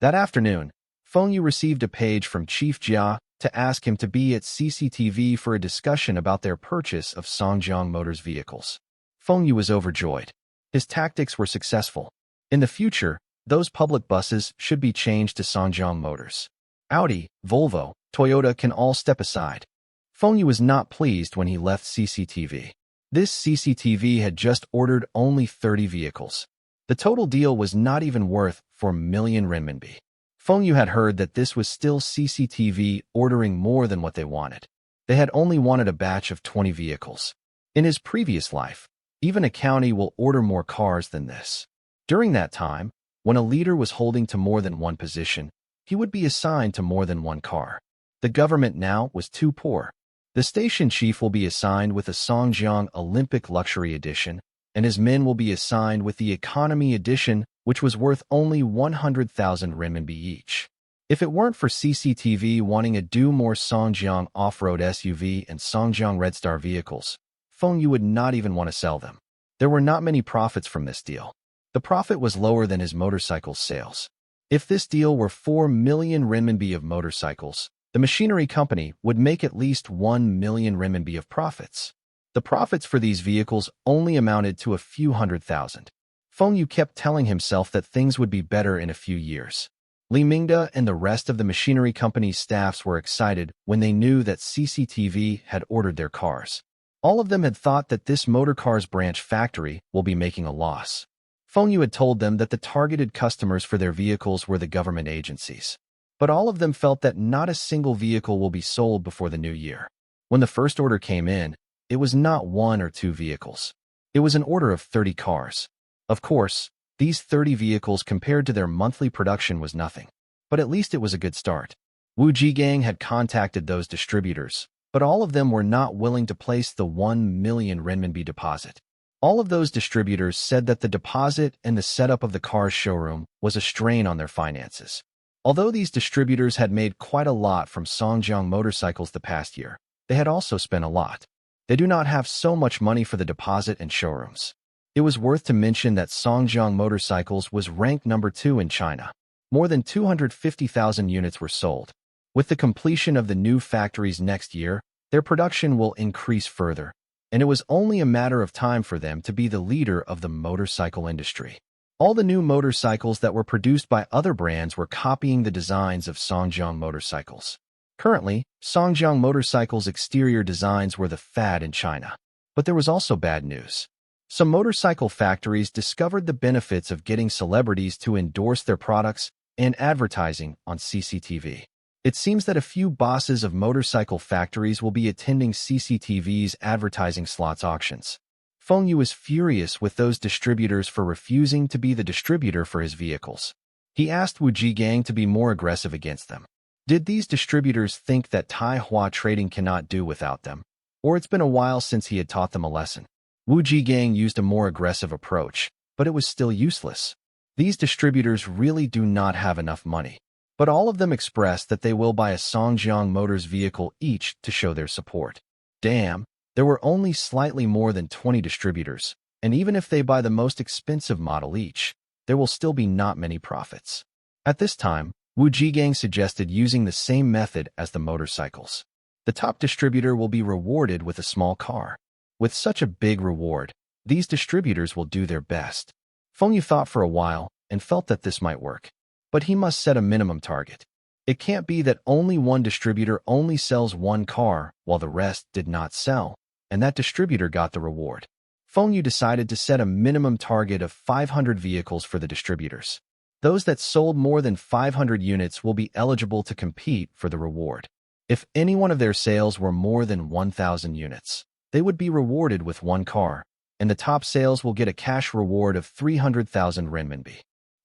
That afternoon, Feng Yu received a page from Chief Jia to ask him to be at CCTV for a discussion about their purchase of Songjiang Motors vehicles. Feng Yu was overjoyed. His tactics were successful. In the future, those public buses should be changed to Songjiang Motors. Audi, Volvo, Toyota can all step aside. Feng Yu was not pleased when he left CCTV. This CCTV had just ordered only 30 vehicles. The total deal was not even worth 4 million renminbi. Feng Yu had heard that this was still CCTV ordering more than what they wanted. They had only wanted a batch of 20 vehicles. In his previous life, even a county will order more cars than this. During that time, when a leader was holding to more than one position, he would be assigned to more than one car. The government now was too poor. The station chief will be assigned with a Songjiang Olympic Luxury Edition, and his men will be assigned with the Economy Edition, which was worth only 100,000 renminbi each. If it weren't for CCTV wanting a do more Songjiang off-road SUV and Songjiang Red Star vehicles, Feng Yu would not even want to sell them. There were not many profits from this deal. The profit was lower than his motorcycle sales. If this deal were 4 million renminbi of motorcycles, the machinery company would make at least 1 million renminbi of profits. The profits for these vehicles only amounted to a few 100,000. Feng Yu kept telling himself that things would be better in a few years. Li Mingda and the rest of the machinery company's staffs were excited when they knew that CCTV had ordered their cars. All of them had thought that this motorcars branch factory will be making a loss. Feng Yu had told them that the targeted customers for their vehicles were the government agencies. But all of them felt that not a single vehicle will be sold before the new year. When the first order came in, it was not 1 or 2 vehicles. It was an order of 30 cars. Of course, these 30 vehicles compared to their monthly production was nothing. But at least it was a good start. Wu Jigang had contacted those distributors, but all of them were not willing to place the 1 million renminbi deposit. All of those distributors said that the deposit and the setup of the car's showroom was a strain on their finances. Although these distributors had made quite a lot from Songjiang motorcycles the past year, they had also spent a lot. They do not have so much money for the deposit and showrooms. It was worth to mention that Songjiang Motorcycles was ranked number 2 in China. More than 250,000 units were sold. With the completion of the new factories next year, their production will increase further, and it was only a matter of time for them to be the leader of the motorcycle industry. All the new motorcycles that were produced by other brands were copying the designs of Songjiang Motorcycles. Currently, Songjiang Motorcycles' exterior designs were the fad in China. But there was also bad news. Some motorcycle factories discovered the benefits of getting celebrities to endorse their products and advertising on CCTV. It seems that a few bosses of motorcycle factories will be attending CCTV's advertising slots auctions. Feng Yu is furious with those distributors for refusing to be the distributor for his vehicles. He asked Wu Jigang to be more aggressive against them. Did these distributors think that Taihua Trading cannot do without them? Or it's been a while since he had taught them a lesson? Wu Jigang used a more aggressive approach, but it was still useless. These distributors really do not have enough money. But all of them expressed that they will buy a Songjiang Motors vehicle each to show their support. Damn, there were only slightly more than 20 distributors, and even if they buy the most expensive model each, there will still be not many profits. At this time, Wu Jigang suggested using the same method as the motorcycles. The top distributor will be rewarded with a small car. With such a big reward, these distributors will do their best. Feng Yu thought for a while and felt that this might work. But he must set a minimum target. It can't be that only one distributor only sells one car while the rest did not sell, and that distributor got the reward. Feng Yu decided to set a minimum target of 500 vehicles for the distributors. Those that sold more than 500 units will be eligible to compete for the reward. If any one of their sales were more than 1,000 units, they would be rewarded with one car, and the top sales will get a cash reward of 300,000 renminbi.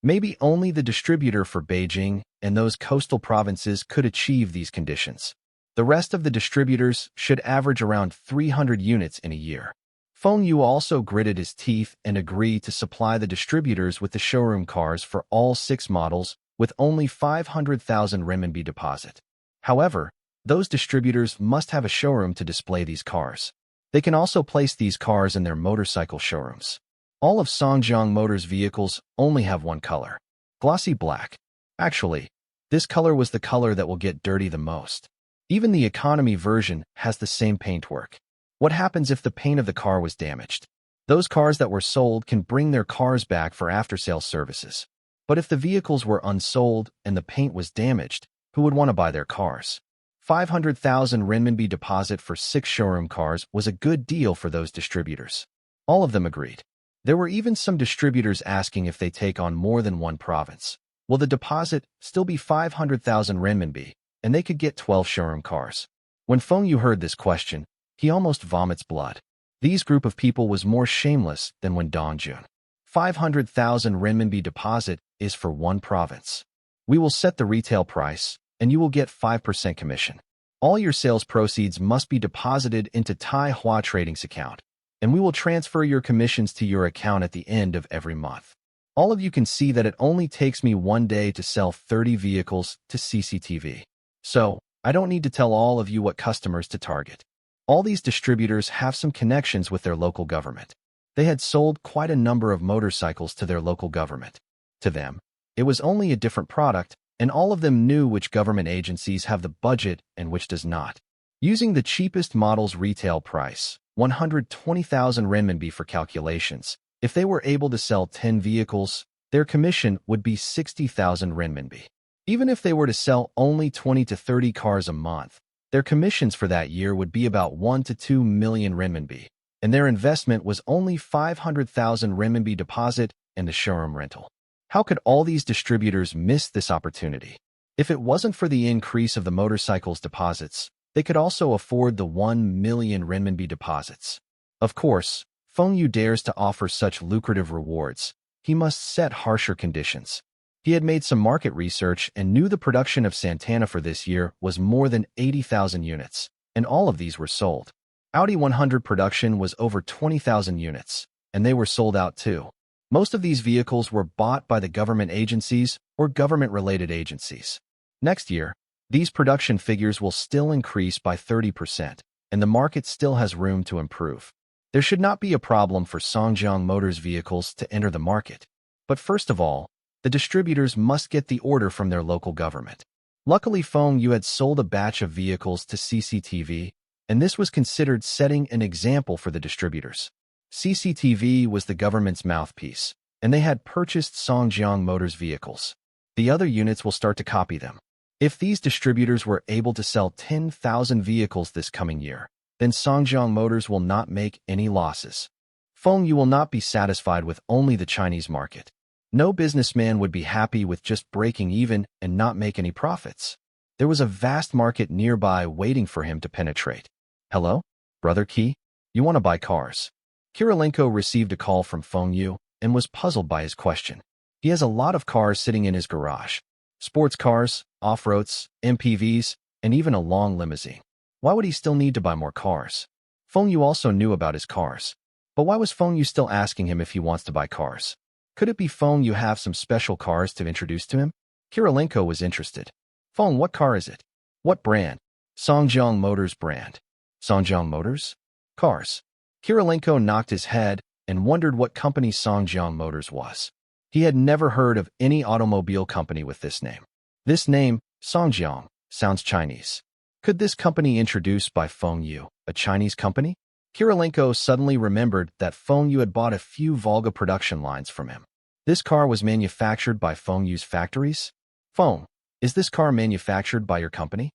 Maybe only the distributor for Beijing and those coastal provinces could achieve these conditions. The rest of the distributors should average around 300 units in a year. Feng Yu also gritted his teeth and agreed to supply the distributors with the showroom cars for all 6 models with only 500,000 renminbi deposit. However, those distributors must have a showroom to display these cars. They can also place these cars in their motorcycle showrooms. All of Songjiang Motors' vehicles only have one color: glossy black. Actually, this color was the color that will get dirty the most. Even the economy version has the same paintwork. What happens if the paint of the car was damaged? Those cars that were sold can bring their cars back for after-sales services. But if the vehicles were unsold and the paint was damaged, who would want to buy their cars? 500,000 renminbi deposit for 6 showroom cars was a good deal for those distributors. All of them agreed. There were even some distributors asking if they take on more than one province. Will the deposit still be 500,000 renminbi, and they could get 12 showroom cars? When Feng Yu heard this question, he almost vomits blood. These group of people was more shameless than when Dongjun. 500,000 renminbi deposit is for one province. We will set the retail price, and you will get 5% commission. All your sales proceeds must be deposited into Tai Hua Trading's account, and we will transfer your commissions to your account at the end of every month. All of you can see that it only takes me 1 day to sell 30 vehicles to CCTV. So, I don't need to tell all of you what customers to target. All these distributors have some connections with their local government. They had sold quite a number of motorcycles to their local government. To them, it was only a different product, and all of them knew which government agencies have the budget and which does not. Using the cheapest model's retail price, 120,000 renminbi for calculations, if they were able to sell 10 vehicles, their commission would be 60,000 renminbi. Even if they were to sell only 20 to 30 cars a month, their commissions for that year would be about 1 to 2 million renminbi, and their investment was only 500,000 renminbi deposit and the showroom rental. How could all these distributors miss this opportunity? If it wasn't for the increase of the motorcycles deposits, they could also afford the 1 million renminbi deposits. Of course, Feng Yu dares to offer such lucrative rewards. He must set harsher conditions. He had made some market research and knew the production of Santana for this year was more than 80,000 units, and all of these were sold. Audi 100 production was over 20,000 units, and they were sold out too. Most of these vehicles were bought by the government agencies or government-related agencies. Next year, these production figures will still increase by 30%, and the market still has room to improve. There should not be a problem for Songjiang Motors vehicles to enter the market. But first of all, the distributors must get the order from their local government. Luckily, Feng Yu had sold a batch of vehicles to CCTV, and this was considered setting an example for the distributors. CCTV was the government's mouthpiece, and they had purchased Songjiang Motors vehicles. The other units will start to copy them. If these distributors were able to sell 10,000 vehicles this coming year, then Songjiang Motors will not make any losses. Feng Yu will not be satisfied with only the Chinese market. No businessman would be happy with just breaking even and not make any profits. There was a vast market nearby waiting for him to penetrate. Hello, Brother Qi? You want to buy cars? Kirilenko received a call from Feng Yu and was puzzled by his question. He has a lot of cars sitting in his garage. Sports cars, off-roads, MPVs, and even a long limousine. Why would he still need to buy more cars? Feng Yu also knew about his cars. But why was Feng Yu still asking him if he wants to buy cars? Could it be Feng Yu have some special cars to introduce to him? Kirilenko was interested. Feng, what car is it? What brand? Songjiang Motors brand. Songjiang Motors? Cars. Kirilenko knocked his head and wondered what company Songjiang Motors was. He had never heard of any automobile company with this name. This name, Songjiang, sounds Chinese. Could this company introduced by Feng Yu, a Chinese company? Kirilenko suddenly remembered that Feng Yu had bought a few Volga production lines from him. This car was manufactured by Feng Yu's factories? Feng, is this car manufactured by your company?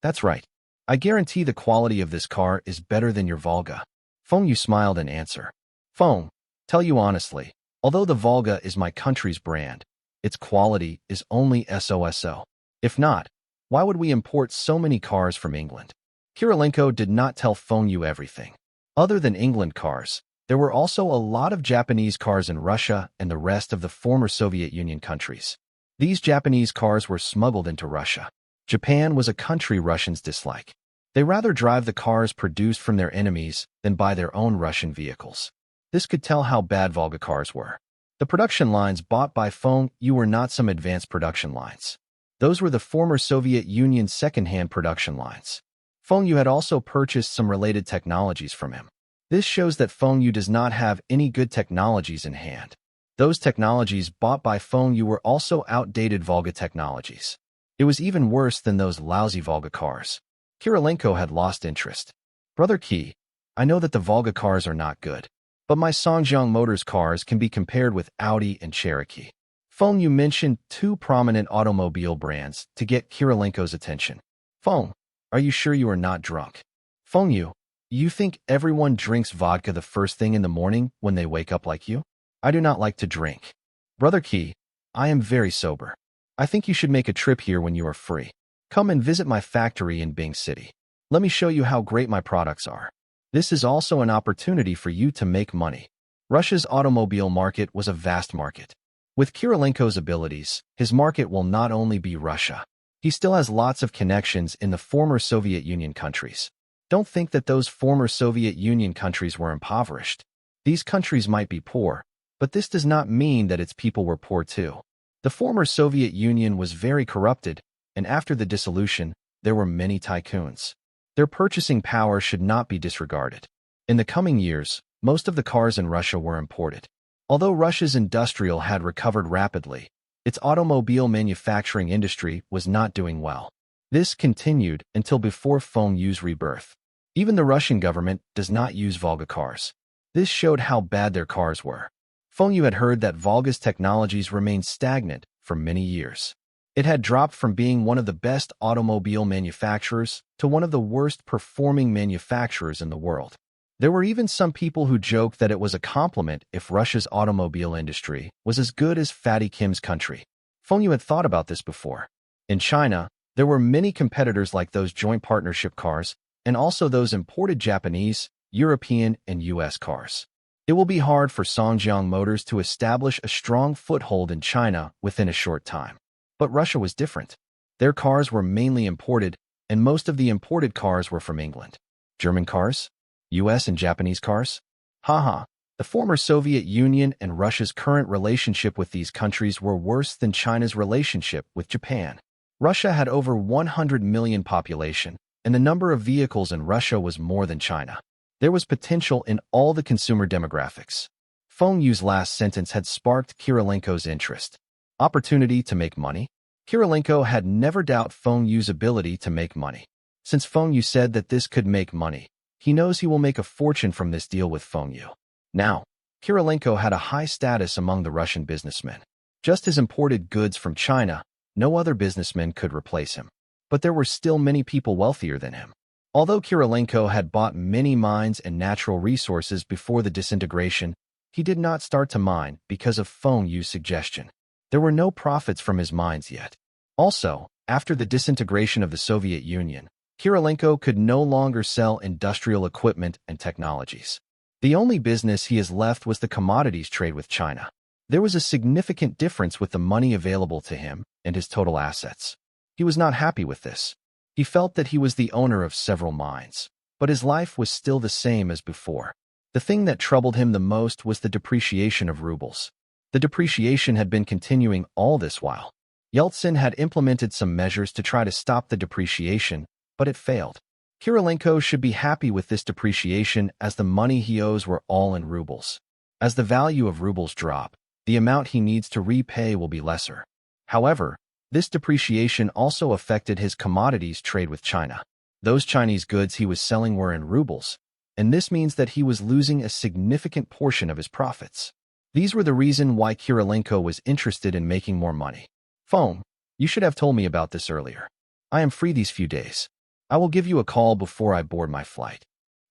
That's right. I guarantee the quality of this car is better than your Volga. Feng Yu smiled in answer. Feng, tell you honestly, although the Volga is my country's brand, its quality is only SOSO. If not, why would we import so many cars from England? Kirilenko did not tell Feng Yu everything. Other than England cars, there were also a lot of Japanese cars in Russia and the rest of the former Soviet Union countries. These Japanese cars were smuggled into Russia. Japan was a country Russians dislike. They rather drive the cars produced from their enemies than buy their own Russian vehicles. This could tell how bad Volga cars were. The production lines bought by Feng Yu were not some advanced production lines. Those were the former Soviet Union's second-hand production lines. Feng Yu had also purchased some related technologies from him. This shows that Feng Yu does not have any good technologies in hand. Those technologies bought by Feng Yu were also outdated Volga technologies. It was even worse than those lousy Volga cars. Kirilenko had lost interest. Brother Qi, I know that the Volga cars are not good, but my Songjiang Motors cars can be compared with Audi and Cherokee. Feng Yu mentioned two prominent automobile brands to get Kirilenko's attention. Feng, are you sure you are not drunk? Feng Yu, you think everyone drinks vodka the first thing in the morning when they wake up like you? I do not like to drink. Brother Qi, I am very sober. I think you should make a trip here when you are free. Come and visit my factory in Bing City. Let me show you how great my products are. This is also an opportunity for you to make money. Russia's automobile market was a vast market. With Kirilenko's abilities, his market will not only be Russia. He still has lots of connections in the former Soviet Union countries. Don't think that those former Soviet Union countries were impoverished. These countries might be poor, but this does not mean that its people were poor too. The former Soviet Union was very corrupted, and after the dissolution, there were many tycoons. Their purchasing power should not be disregarded. In the coming years, most of the cars in Russia were imported. Although Russia's industrial had recovered rapidly, its automobile manufacturing industry was not doing well. This continued until before Feng Yu's rebirth. Even the Russian government does not use Volga cars. This showed how bad their cars were. Feng Yu had heard that Volga's technologies remained stagnant for many years. It had dropped from being one of the best automobile manufacturers to one of the worst performing manufacturers in the world. There were even some people who joked that it was a compliment if Russia's automobile industry was as good as Fatty Kim's country. Feng Yu had thought about this before. In China, there were many competitors like those joint partnership cars and also those imported Japanese, European, and US cars. It will be hard for Songjiang Motors to establish a strong foothold in China within a short time. But Russia was different. Their cars were mainly imported, and most of the imported cars were from England. German cars? US and Japanese cars? Haha, the former Soviet Union and Russia's current relationship with these countries were worse than China's relationship with Japan. Russia had over 100 million population, and the number of vehicles in Russia was more than China. There was potential in all the consumer demographics. Feng Yu's last sentence had sparked Kirilenko's interest. Opportunity to make money? Kirilenko had never doubted Feng Yu's ability to make money. Since Feng Yu said that this could make money, he knows he will make a fortune from this deal with Feng Yu. Now, Kirilenko had a high status among the Russian businessmen. Just as imported goods from China, no other businessman could replace him. But there were still many people wealthier than him. Although Kirilenko had bought many mines and natural resources before the disintegration, he did not start to mine because of Feng Yu's suggestion. There were no profits from his mines yet. Also, after the disintegration of the Soviet Union, Kirilenko could no longer sell industrial equipment and technologies. The only business he has left was the commodities trade with China. There was a significant difference with the money available to him and his total assets. He was not happy with this. He felt that he was the owner of several mines, but his life was still the same as before. The thing that troubled him the most was the depreciation of rubles. The depreciation had been continuing all this while. Yeltsin had implemented some measures to try to stop the depreciation, but it failed. Kirilenko should be happy with this depreciation as the money he owes were all in rubles. As the value of rubles drop, the amount he needs to repay will be lesser. However, this depreciation also affected his commodities trade with China. Those Chinese goods he was selling were in rubles, and this means that he was losing a significant portion of his profits. These were the reason why Kirilenko was interested in making more money. Feng, you should have told me about this earlier. I am free these few days. I will give you a call before I board my flight.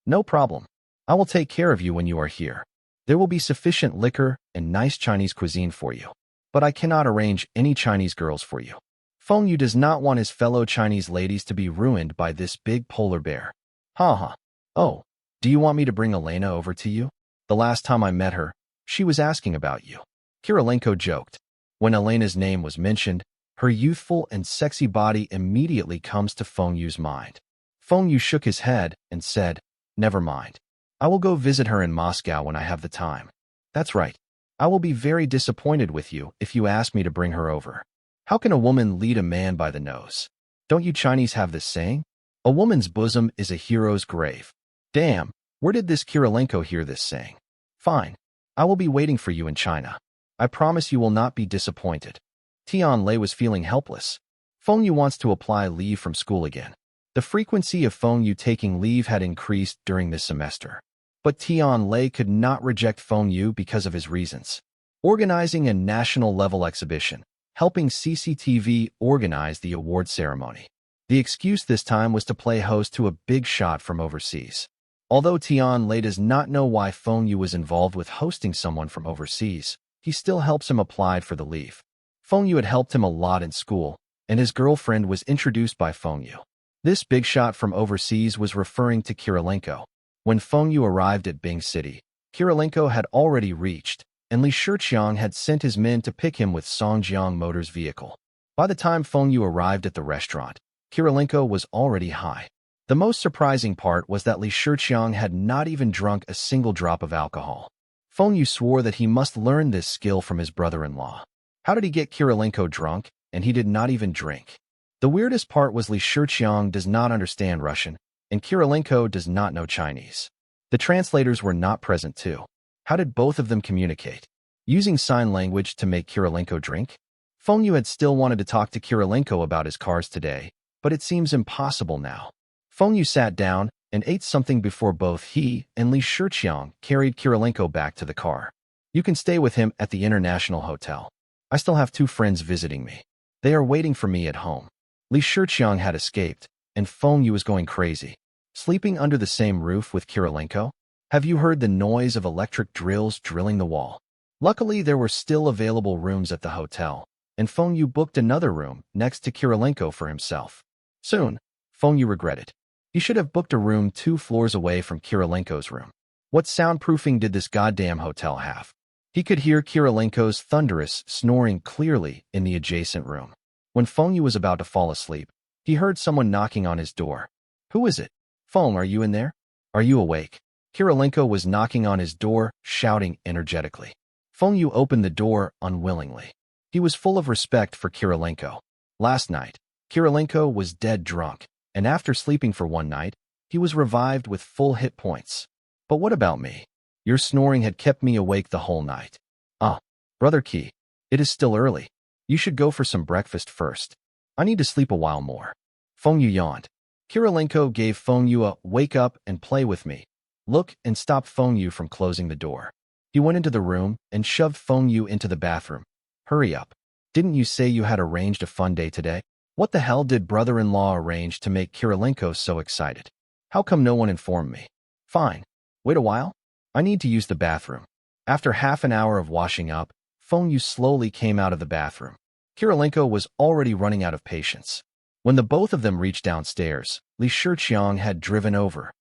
No problem. I will take care of you when you are here. There will be sufficient liquor and nice Chinese cuisine for you. But I cannot arrange any Chinese girls for you. Feng Yu does not want his fellow Chinese ladies to be ruined by this big polar bear. Haha. Oh, do you want me to bring Elena over to you? The last time I met her, she was asking about you. Kirilenko joked. When Elena's name was mentioned, her youthful and sexy body immediately comes to Feng Yu's mind. Feng Yu shook his head and said, "Never mind. I will go visit her in Moscow when I have the time." That's right. I will be very disappointed with you if you ask me to bring her over. How can a woman lead a man by the nose? Don't you Chinese have this saying? A woman's bosom is a hero's grave. Damn, where did this Kirilenko hear this saying? Fine. I will be waiting for you in China. I promise you will not be disappointed. Tian Lei was feeling helpless. Feng Yu wants to apply leave from school again. The frequency of Feng Yu taking leave had increased during this semester. But Tian Lei could not reject Feng Yu because of his reasons. Organizing a national-level exhibition, helping CCTV organize the award ceremony. The excuse this time was to play host to a big shot from overseas. Although Tian Lei does not know why Feng Yu was involved with hosting someone from overseas, he still helps him apply for the leave. Feng Yu had helped him a lot in school, and his girlfriend was introduced by Feng Yu. This big shot from overseas was referring to Kirilenko. When Feng Yu arrived at Bing City, Kirilenko had already reached, and Li Shiqiang had sent his men to pick him with Songjiang Motors' vehicle. By the time Feng Yu arrived at the restaurant, Kirilenko was already high. The most surprising part was that Li Shiqiang had not even drunk a single drop of alcohol. Feng Yu swore that he must learn this skill from his brother-in-law. How did he get Kirilenko drunk, and he did not even drink? The weirdest part was Li Shiqiang does not understand Russian, and Kirilenko does not know Chinese. The translators were not present too. How did both of them communicate? Using sign language to make Kirilenko drink? Feng Yu had still wanted to talk to Kirilenko about his cars today, but it seems impossible now. Feng Yu sat down and ate something before both he and Li Shiqiang carried Kirilenko back to the car. You can stay with him at the International Hotel. I still have 2 friends visiting me. They are waiting for me at home. Li Shiqiang had escaped, and Feng Yu was going crazy. Sleeping under the same roof with Kirilenko? Have you heard the noise of electric drills drilling the wall? Luckily, there were still available rooms at the hotel, and Feng Yu booked another room next to Kirilenko for himself. Soon, Feng Yu regretted. He should have booked a room 2 floors away from Kirilenko's room. What soundproofing did this goddamn hotel have? He could hear Kirilenko's thunderous snoring clearly in the adjacent room. When Feng Yu was about to fall asleep, he heard someone knocking on his door. Who is it? Feng, are you in there? Are you awake? Kirilenko was knocking on his door, shouting energetically. Feng Yu opened the door unwillingly. He was full of respect for Kirilenko. Last night, Kirilenko was dead drunk, and after sleeping for 1 night, he was revived with full hit points. But what about me? Your snoring had kept me awake the whole night. Ah, Brother Qi, it is still early. You should go for some breakfast first. I need to sleep a while more. Feng Yu yawned. Kirilenko gave Feng Yu a wake up and play with me look and stopped Feng Yu from closing the door. He went into the room and shoved Feng Yu into the bathroom. Hurry up. Didn't you say you had arranged a fun day today? What the hell did brother-in-law arrange to make Kirilenko so excited? How come no one informed me? Fine. Wait a while. I need to use the bathroom. After half an hour of washing up, Feng Yu slowly came out of the bathroom. Kirilenko was already running out of patience. When the both of them reached downstairs, Li Shiqiang had driven over.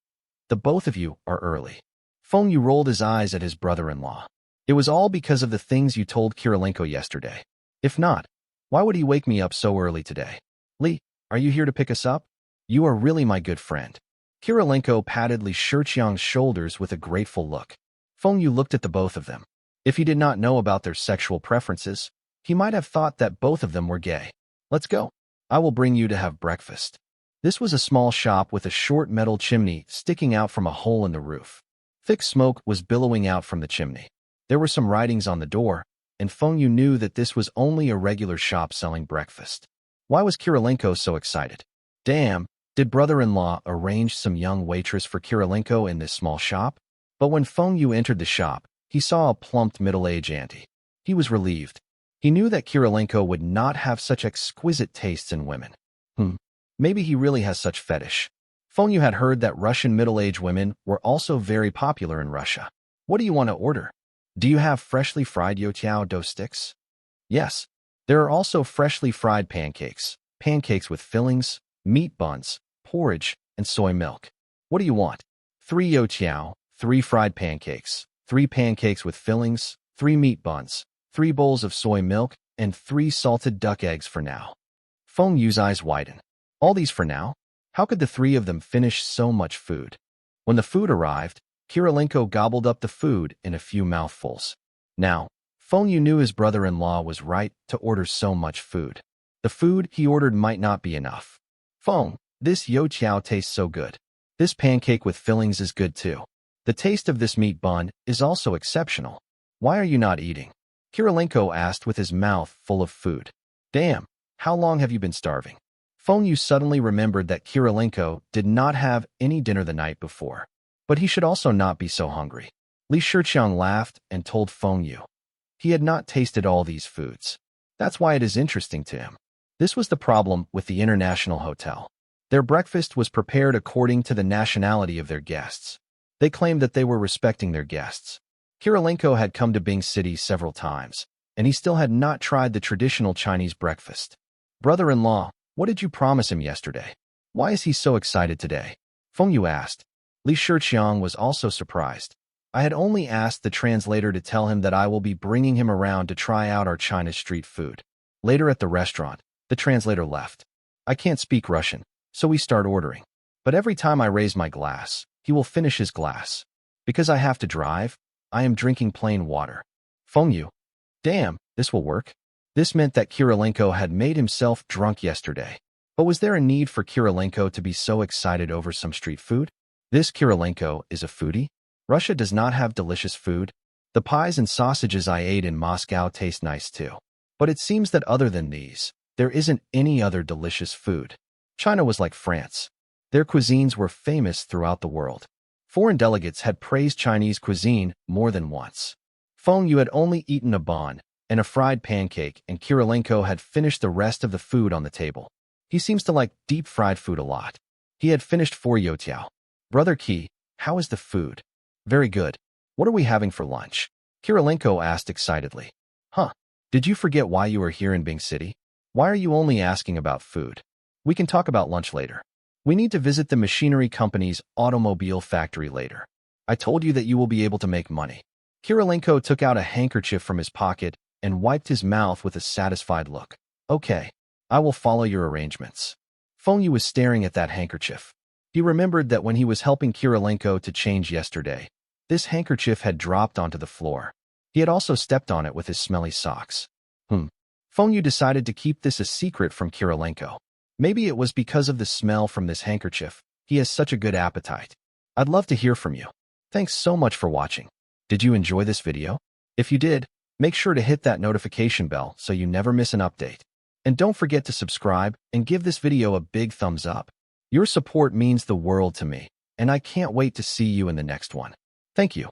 The both of you are early. Feng Yu rolled his eyes at his brother-in-law. It was all because of the things you told Kirilenko yesterday. If not, why would he wake me up so early today? Li, are you here to pick us up? You are really my good friend. Kirilenko patted Li Shiqiang's shoulders with a grateful look. Feng Yu looked at the both of them. If he did not know about their sexual preferences, he might have thought that both of them were gay. Let's go. I will bring you to have breakfast. This was a small shop with a short metal chimney sticking out from a hole in the roof. Thick smoke was billowing out from the chimney. There were some writings on the door, and Feng Yu knew that this was only a regular shop selling breakfast. Why was Kirilenko so excited? Damn, did brother-in-law arrange some young waitress for Kirilenko in this small shop? But when Feng Yu entered the shop, he saw a plump middle-aged auntie. He was relieved. He knew that Kirilenko would not have such exquisite tastes in women. Maybe he really has such fetish. Feng Yu had heard that Russian middle-aged women were also very popular in Russia. What do you want to order? Do you have freshly fried youtiao dough sticks? Yes. There are also freshly fried pancakes, pancakes with fillings, meat buns, porridge, and soy milk. What do you want? 3 youtiao, 3 fried pancakes, 3 pancakes with fillings, 3 meat buns, 3 bowls of soy milk, and 3 salted duck eggs for now. Feng Yu's eyes widened. All these for now? How could the 3 of them finish so much food? When the food arrived, Kirilenko gobbled up the food in a few mouthfuls. Now, Feng Yu knew his brother-in-law was right to order so much food. The food he ordered might not be enough. Feng, this youtiao tastes so good. This pancake with fillings is good too. The taste of this meat bun is also exceptional. Why are you not eating? Kirilenko asked with his mouth full of food. Damn, how long have you been starving? Feng Yu suddenly remembered that Kirilenko did not have any dinner the night before. But he should also not be so hungry. Li Shiqiang laughed and told Feng Yu. He had not tasted all these foods. That's why it is interesting to him. This was the problem with the International Hotel. Their breakfast was prepared according to the nationality of their guests. They claimed that they were respecting their guests. Kirilenko had come to Bing City several times, and he still had not tried the traditional Chinese breakfast. Brother-in-law, what did you promise him yesterday? Why is he so excited today? Feng Yu asked. Li Shiqiang was also surprised. I had only asked the translator to tell him that I will be bringing him around to try out our China street food. Later at the restaurant, the translator left. I can't speak Russian, so we start ordering. But every time I raise my glass, he will finish his glass. Because I have to drive, I am drinking plain water. Feng Yu. Damn, this will work. This meant that Kirilenko had made himself drunk yesterday. But was there a need for Kirilenko to be so excited over some street food? This Kirilenko is a foodie? Russia does not have delicious food. The pies and sausages I ate in Moscow taste nice too. But it seems that other than these, there isn't any other delicious food. China was like France. Their cuisines were famous throughout the world. Foreign delegates had praised Chinese cuisine more than once. Feng Yu had only eaten a bun and a fried pancake, and Kirilenko had finished the rest of the food on the table. He seems to like deep-fried food a lot. He had finished 4 youtiao. Brother Qi, how is the food? Very good. What are we having for lunch? Kirilenko asked excitedly. Huh? Did you forget why you are here in Bing City? Why are you only asking about food? We can talk about lunch later. We need to visit the machinery company's automobile factory later. I told you that you will be able to make money. Kirilenko took out a handkerchief from his pocket and wiped his mouth with a satisfied look. Okay, I will follow your arrangements. Feng Yu was staring at that handkerchief. He remembered that when he was helping Kirilenko to change yesterday, this handkerchief had dropped onto the floor. He had also stepped on it with his smelly socks. Feng Yu decided to keep this a secret from Kirilenko. Maybe it was because of the smell from this handkerchief. He has such a good appetite. I'd love to hear from you. Thanks so much for watching. Did you enjoy this video? If you did, make sure to hit that notification bell so you never miss an update. And don't forget to subscribe and give this video a big thumbs up. Your support means the world to me, and I can't wait to see you in the next one. Thank you.